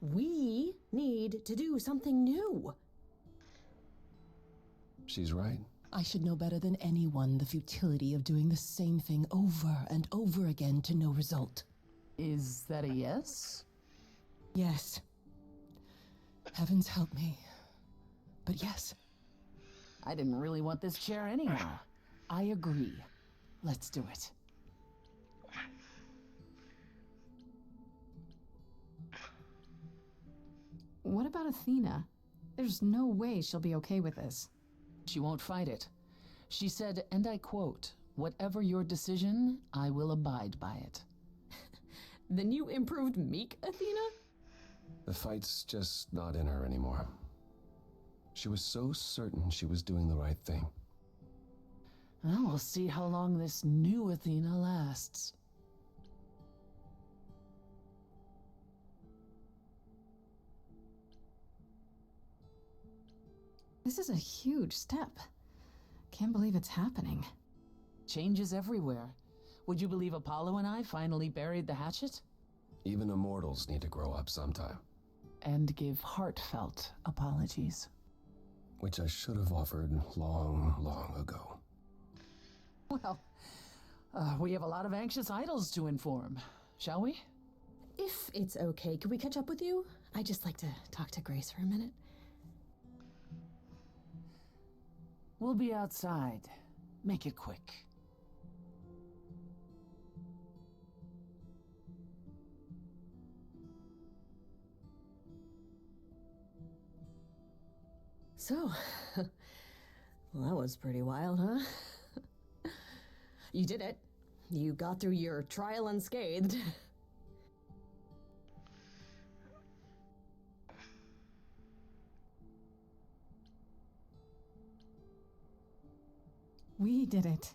We need to do something new. She's right. I should know better than anyone the futility of doing the same thing over and over again to no result. Is that a yes? Yes. Heavens help me. But yes. I didn't really want this chair anyhow. I agree. Let's do it. What about Athena? There's no way she'll be okay with this. She won't fight it. She said, and I quote, "Whatever your decision, I will abide by it." Then you improved meek, Athena? The fight's just not in her anymore. She was so certain she was doing the right thing. Well, we'll see how long this new Athena lasts. This is a huge step. Can't believe it's happening. Changes everywhere. Would you believe Apollo and I finally buried the hatchet? Even immortals need to grow up sometime. And give heartfelt apologies. Which I should have offered long, long ago. Well, we have a lot of anxious idols to inform, shall we? If it's okay, could we catch up with you? I'd just like to talk to Grace for a minute. We'll be outside. Make it quick. So, well, that was pretty wild, huh? You did it. You got through your trial unscathed. We did it.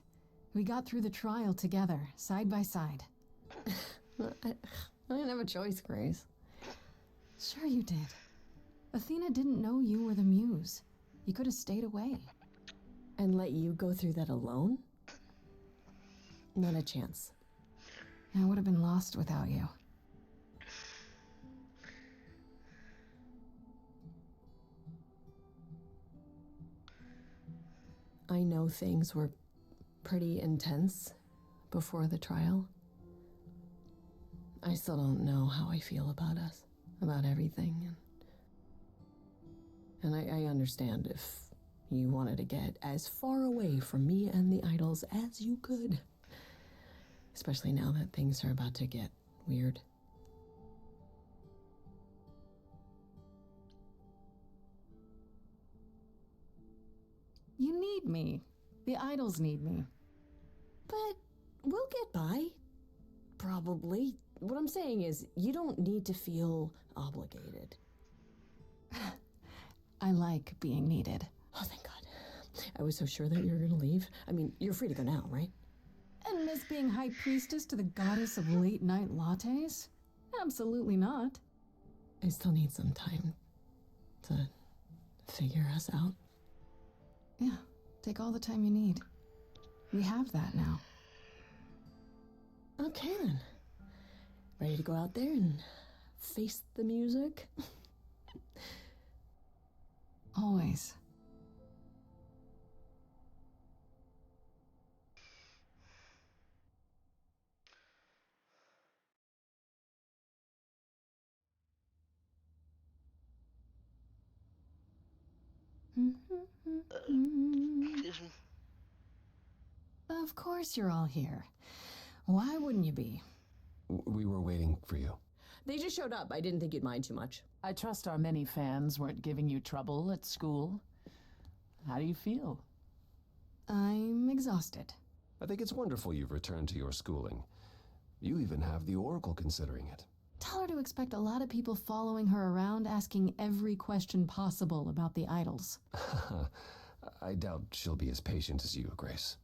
We got through the trial together, side by side. I didn't have a choice, Grace. Sure you did. Athena didn't know you were the muse. You could have stayed away. And let you go through that alone? Not a chance. I would have been lost without you. I know things were pretty intense before the trial. I still don't know how I feel about us, about everything. And I understand if you wanted to get as far away from me and the idols as you could. Especially now that things are about to get weird. You need me. The idols need me. But we'll get by. Probably. What I'm saying is, you don't need to feel obligated. I like being needed. Oh, thank God. I was so sure that you were gonna leave. I mean, you're free to go now, right? And miss being high priestess to the goddess of late night lattes? Absolutely not. I still need some time to figure us out. Yeah, take all the time you need. We have that now. Okay then. Ready to go out there and face the music? Always. Excuse me. Of course you're all here. Why wouldn't you be? We were waiting for you. They just showed up. I didn't think you'd mind too much. I trust our many fans weren't giving you trouble at school. How do you feel? I'm exhausted. I think it's wonderful you've returned to your schooling. You even have the Oracle considering it. Tell her to expect a lot of people following her around asking every question possible about the idols. I doubt she'll be as patient as you, Grace.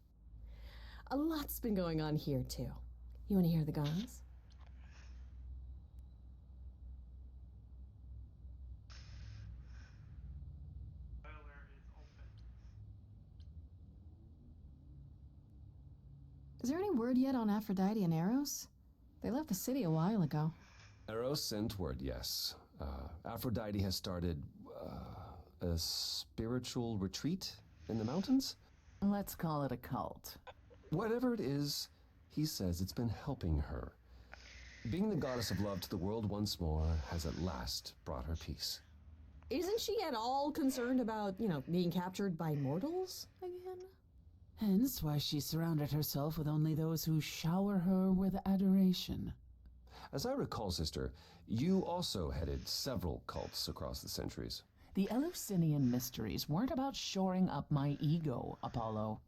A lot's been going on here, too. You want to hear the goss? Is there any word yet on Aphrodite and Eros? They left the city a while ago. Eros sent word, yes. Aphrodite has started a spiritual retreat in the mountains? Let's call it a cult. Whatever it is, he says it's been helping her. Being the goddess of love to the world once more has at last brought her peace. Isn't she at all concerned about, being captured by mortals again? Hence why she surrounded herself with only those who shower her with adoration. As I recall, sister, you also headed several cults across the centuries. The Eleusinian mysteries weren't about shoring up my ego, Apollo.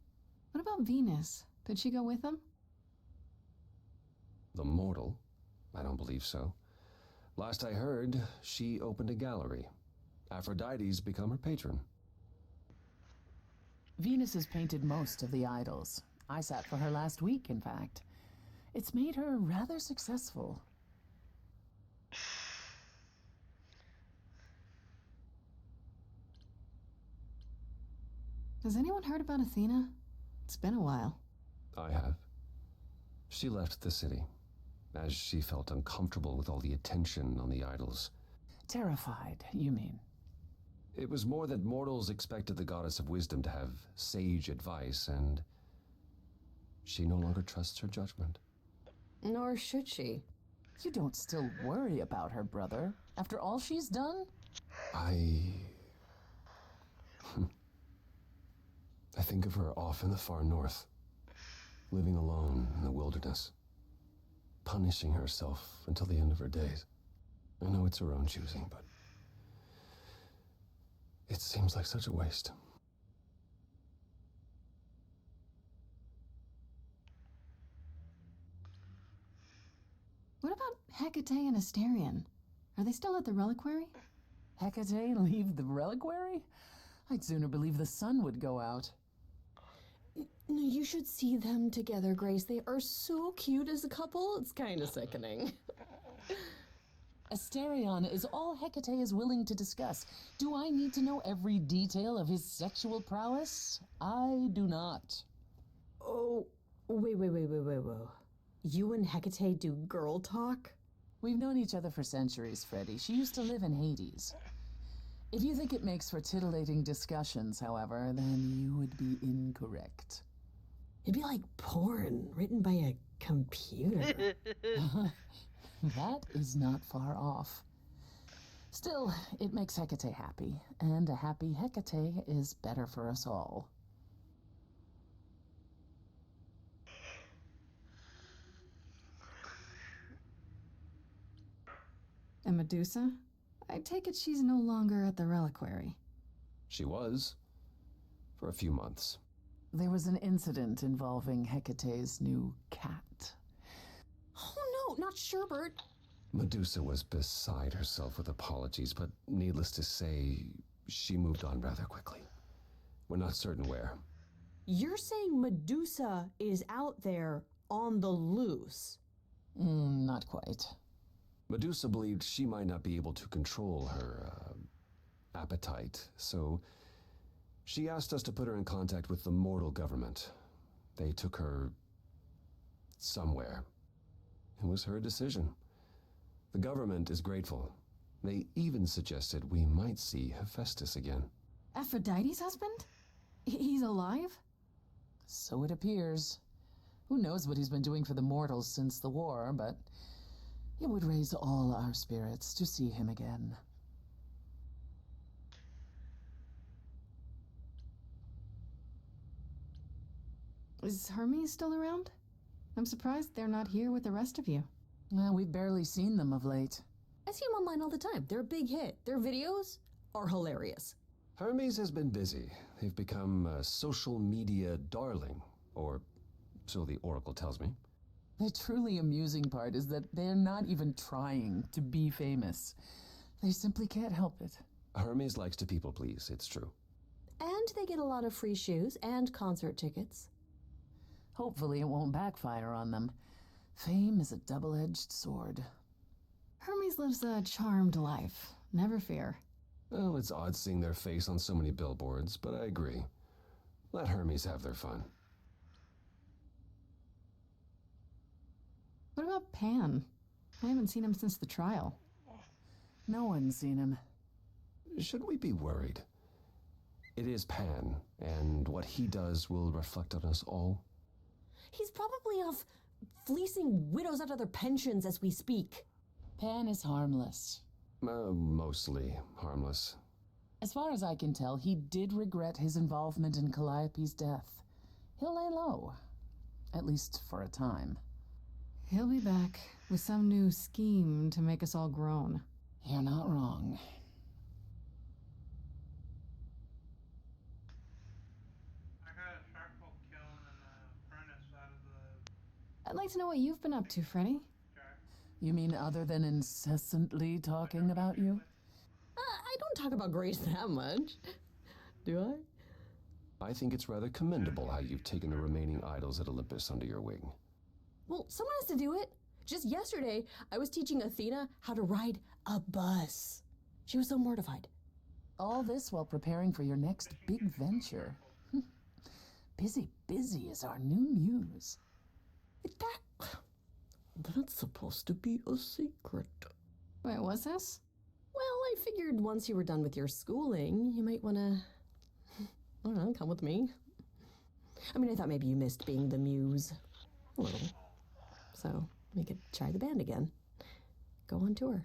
What about Venus? Did she go with them? The mortal? I don't believe so. Last I heard, she opened a gallery. Aphrodite's become her patron. Venus has painted most of the idols. I sat for her last week, in fact. It's made her rather successful. Has anyone heard about Athena? It's been a while. I have. She left the city, as she felt uncomfortable with all the attention on the idols. Terrified, you mean? It was more that mortals expected the goddess of wisdom to have sage advice, and she no longer trusts her judgment. Nor should she. You don't still worry about her, brother, after all she's done? I think of her off in the far north, living alone in the wilderness, punishing herself until the end of her days. I know it's her own choosing, but it seems like such a waste. What about Hecate and Asterion? Are they still at the reliquary? Hecate leave the reliquary? I'd sooner believe the sun would go out. You should see them together, Grace. They are so cute as a couple. It's kind of sickening. Asterion is all Hecate is willing to discuss. Do I need to know every detail of his sexual prowess? I do not. Oh, wait. You and Hecate do girl talk? We've known each other for centuries, Freddie. She used to live in Hades. If you think it makes for titillating discussions, however, then you would be incorrect. It'd be like porn written by a computer. That is not far off. Still, it makes Hecate happy, and a happy Hecate is better for us all. And Medusa? I take it she's no longer at the reliquary. She was, for a few months. There was an incident involving Hecate's new cat. Oh no, not Sherbert. Medusa was beside herself with apologies, but needless to say, she moved on rather quickly. We're not certain where. You're saying Medusa is out there on the loose? Not quite. Medusa believed she might not be able to control her appetite, so she asked us to put her in contact with the mortal government. They took her somewhere. It was her decision. The government is grateful. They even suggested we might see Hephaestus again. Aphrodite's husband? He's alive? So it appears. Who knows what he's been doing for the mortals since the war, but it would raise all our spirits to see him again. Is Hermes still around? I'm surprised they're not here with the rest of you. Well, we've barely seen them of late. I see them online all the time. They're a big hit. Their videos are hilarious. Hermes has been busy. They've become a social media darling, or so the Oracle tells me. The truly amusing part is that they're not even trying to be famous. They simply can't help it. Hermes likes to people please, it's true. And they get a lot of free shoes and concert tickets. Hopefully it won't backfire on them. Fame is a double-edged sword. Hermes lives a charmed life. Never fear. Well, it's odd seeing their face on so many billboards, but I agree. Let Hermes have their fun. What about Pan? I haven't seen him since the trial. No one's seen him. Should we be worried? It is Pan, and what he does will reflect on us all. He's probably off fleecing widows out of their pensions as we speak. Pan is harmless. Mostly harmless. As far as I can tell, he did regret his involvement in Calliope's death. He'll lay low. At least for a time. He'll be back with some new scheme to make us all groan. You're not wrong. I'd like to know what you've been up to, Freddy. You mean other than incessantly talking about you? I don't talk about Grace that much. Do I? I think it's rather commendable how you've taken the remaining idols at Olympus under your wing. Well, someone has to do it. Just yesterday, I was teaching Athena how to ride a bus. She was so mortified. All this while preparing for your next big venture. Busy is our new muse. That's supposed to be a secret. Wait, what's this? Well, I figured once you were done with your schooling, you might want to, I don't know, come with me. I mean, I thought maybe you missed being the muse. A little. So we could try the band again. Go on tour.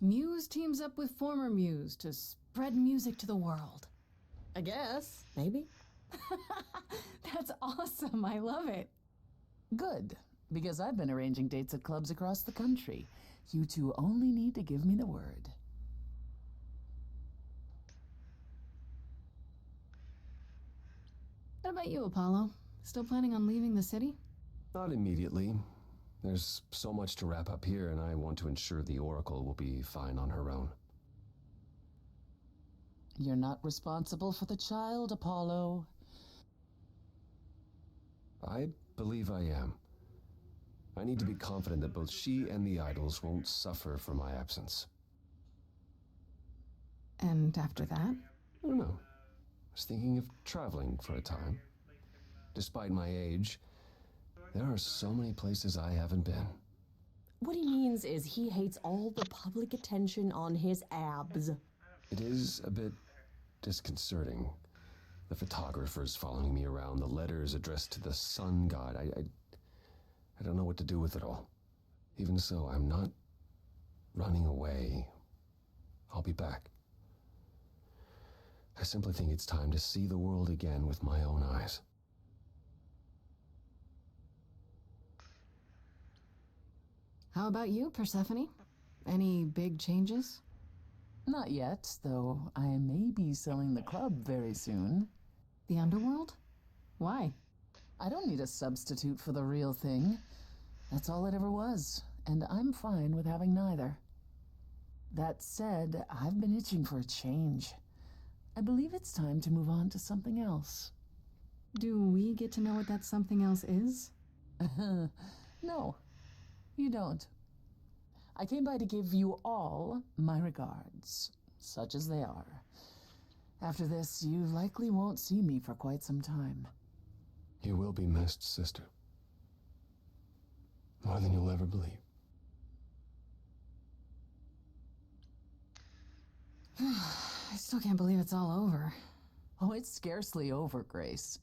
Muse teams up with former Muse to spread music to the world. I guess. Maybe. That's awesome. I love it. Good, because I've been arranging dates at clubs across the country. You two only need to give me the word. What about you, Apollo? Still planning on leaving the city? Not immediately. There's so much to wrap up here, and I want to ensure the Oracle will be fine on her own. You're not responsible for the child, Apollo. I believe I am. I need to be confident that both she and the idols won't suffer for my absence. And after that? I don't know. I was thinking of traveling for a time. Despite my age, there are so many places I haven't been. What he means is he hates all the public attention on his abs. It is a bit disconcerting. The photographers following me around, the letters addressed to the sun god. I don't know what to do with it all. Even so, I'm not running away. I'll be back. I simply think it's time to see the world again with my own eyes. How about you, Persephone? Any big changes? Not yet, though I may be selling the club very soon. The underworld? Why? I don't need a substitute for the real thing. That's all it ever was, and I'm fine with having neither. That said, I've been itching for a change. I believe it's time to move on to something else. Do we get to know what that something else is? No, you don't. I came by to give you all my regards, such as they are. After this, you likely won't see me for quite some time. You will be missed, sister. More than you'll ever believe. I still can't believe it's all over. Oh, it's scarcely over, Grace.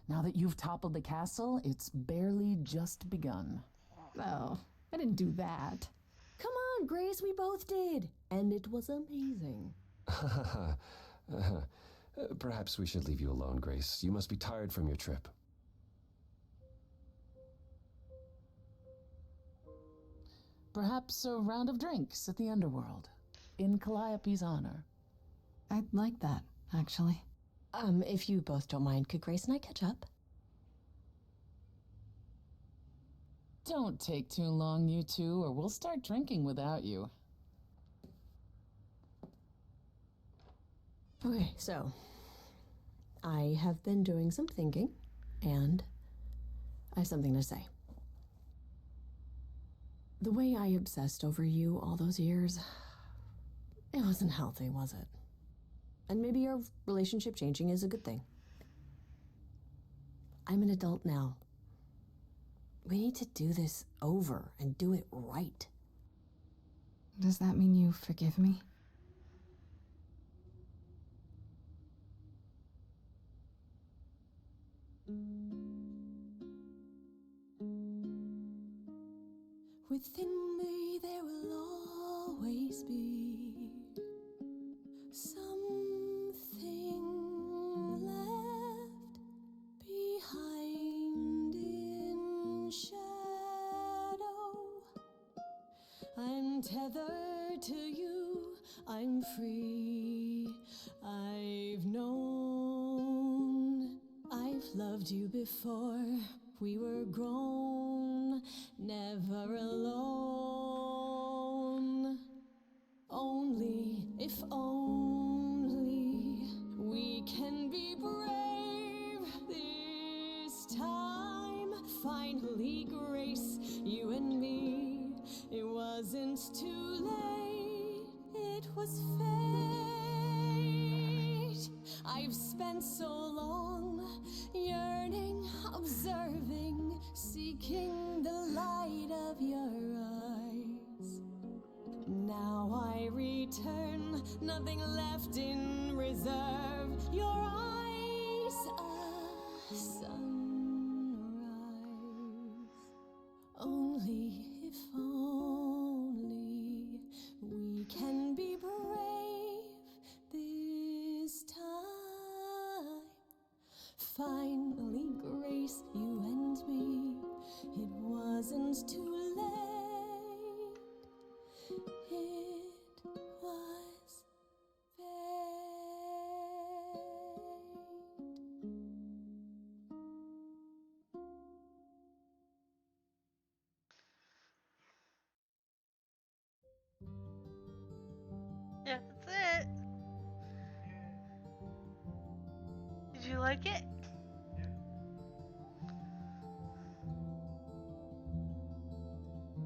Now that you've toppled the castle, it's barely just begun. Oh, I didn't do that. Come on, Grace, we both did. And it was amazing. Perhaps we should leave you alone, Grace. You must be tired from your trip. Perhaps a round of drinks at the underworld, in Calliope's honor. I'd like that, actually. If you both don't mind, could Grace and I catch up? Don't take too long, you two, or we'll start drinking without you. Okay, so I have been doing some thinking, and I have something to say. The way I obsessed over you all those years, it wasn't healthy, was it? And maybe our relationship changing is a good thing. I'm an adult now. We need to do this over and do it right. Does that mean you forgive me? Within me there will always be something left behind in shadow. I'm tethered to you, I'm free. I've known, I've loved you before. We were grown, never alone. Only, if only, we can be brave this time. Finally, Grace, you and me. It wasn't too late, it was fate. I've spent so long yearning, observing, seeking the light of your eyes. Now I return, nothing left in reserve. Your eyes, a sunrise. Only, if only, we can be brave this time. Finally, Grace, you and me. It wasn't too late. It was Yeah, that's it. Did you like it?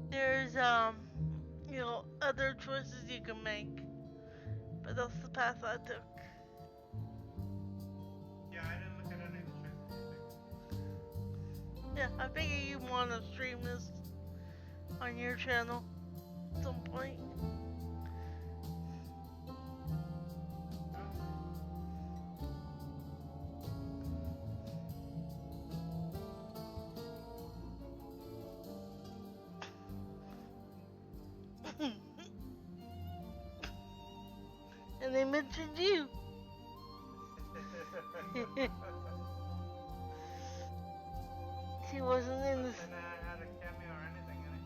There's other choices you can make, but that's the path I took. Yeah, I didn't look at any of the choices you took. Yeah, I figure you want to stream this on your channel at some point. And they mentioned you. He wasn't in this. And I had a cameo or anything in it.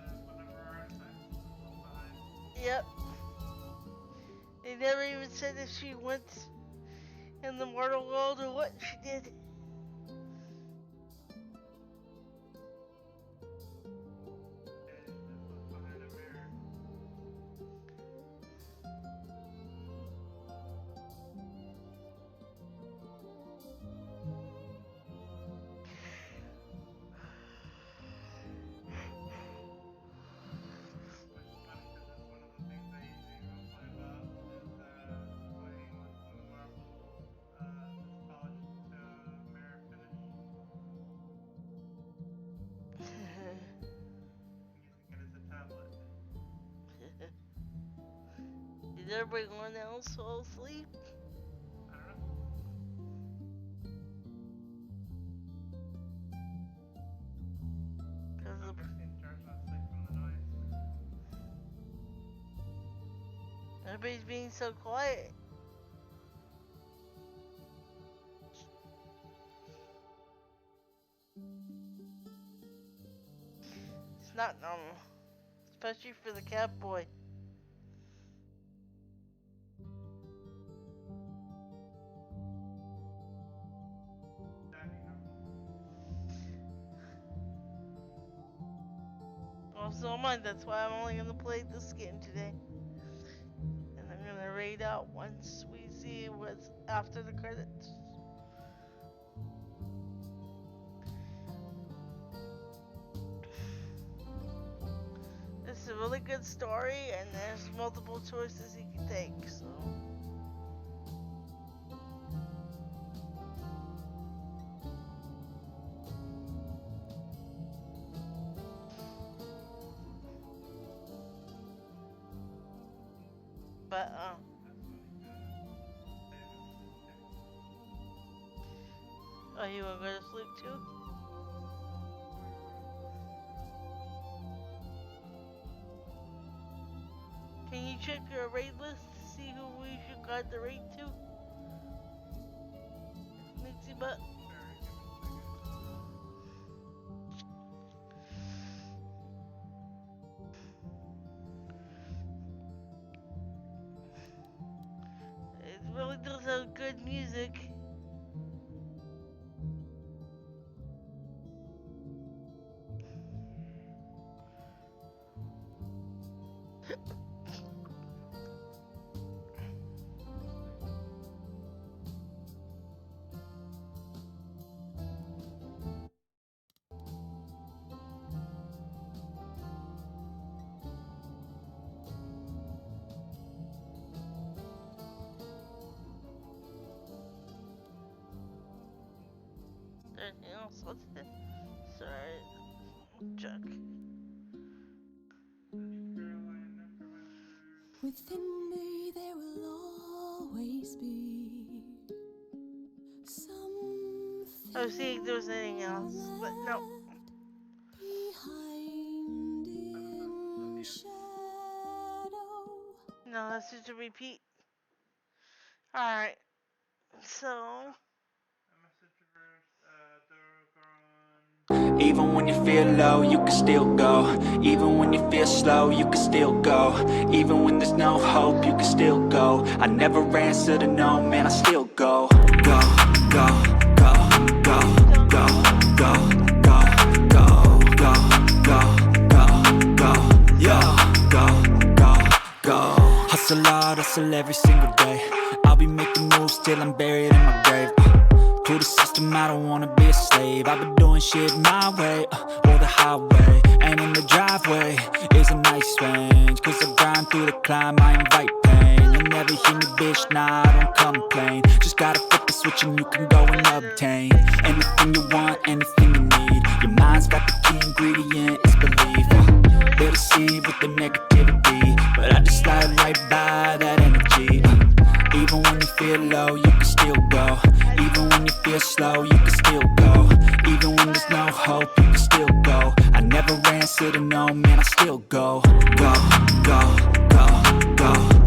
Just one of our artifacts behind. Yep. They never even said if she went in the mortal world or what she did. Is everyone else fall asleep? I don't know. Because I'm guessing George not asleep from the noise. everybody's being so quiet. It's not normal. Especially for the cat boy. Also mine, that's why I'm only gonna play this game today. And I'm gonna raid out once we see what's after the credits. It's a really good story and there's multiple choices you can take, so But oh, you wanna go to sleep too? Can you check your raid list to see who we should got the raid to? Nixie butt. It really does have good music. Anything else? What's it? Sorry. Check. Within me there will always be something I was seeing if there was anything else, but no. behind in shadow. No, that's just a repeat. Alright. So Even when you feel low, you can still go. Even when you feel slow, you can still go. Even when there's no hope, you can still go. I never answer to no, man, I still go. Go, go, go, go, go, go, go, go, go, go, go, go, yeah, go, go, go. Hustle hard, hustle every single day. I'll be making moves till I'm buried in my grave. To the system, I don't wanna be a slave. I've been doing shit my way, or the highway. And in the driveway is a nice range. Cause I grind through the climb, I invite pain. You'll never hear me, bitch, nah, I don't complain. Just gotta flip the switch and you can go and obtain anything you want, anything you need. Your mind's got the key ingredient, it's belief. They'll deceive with the negativity, but I just slide right by that energy. Even when you feel low, you can still go. Even when you feel slow, you can still go. Even when there's no hope, you can still go. I never answer to no, man, I still go. Go, go, go, go.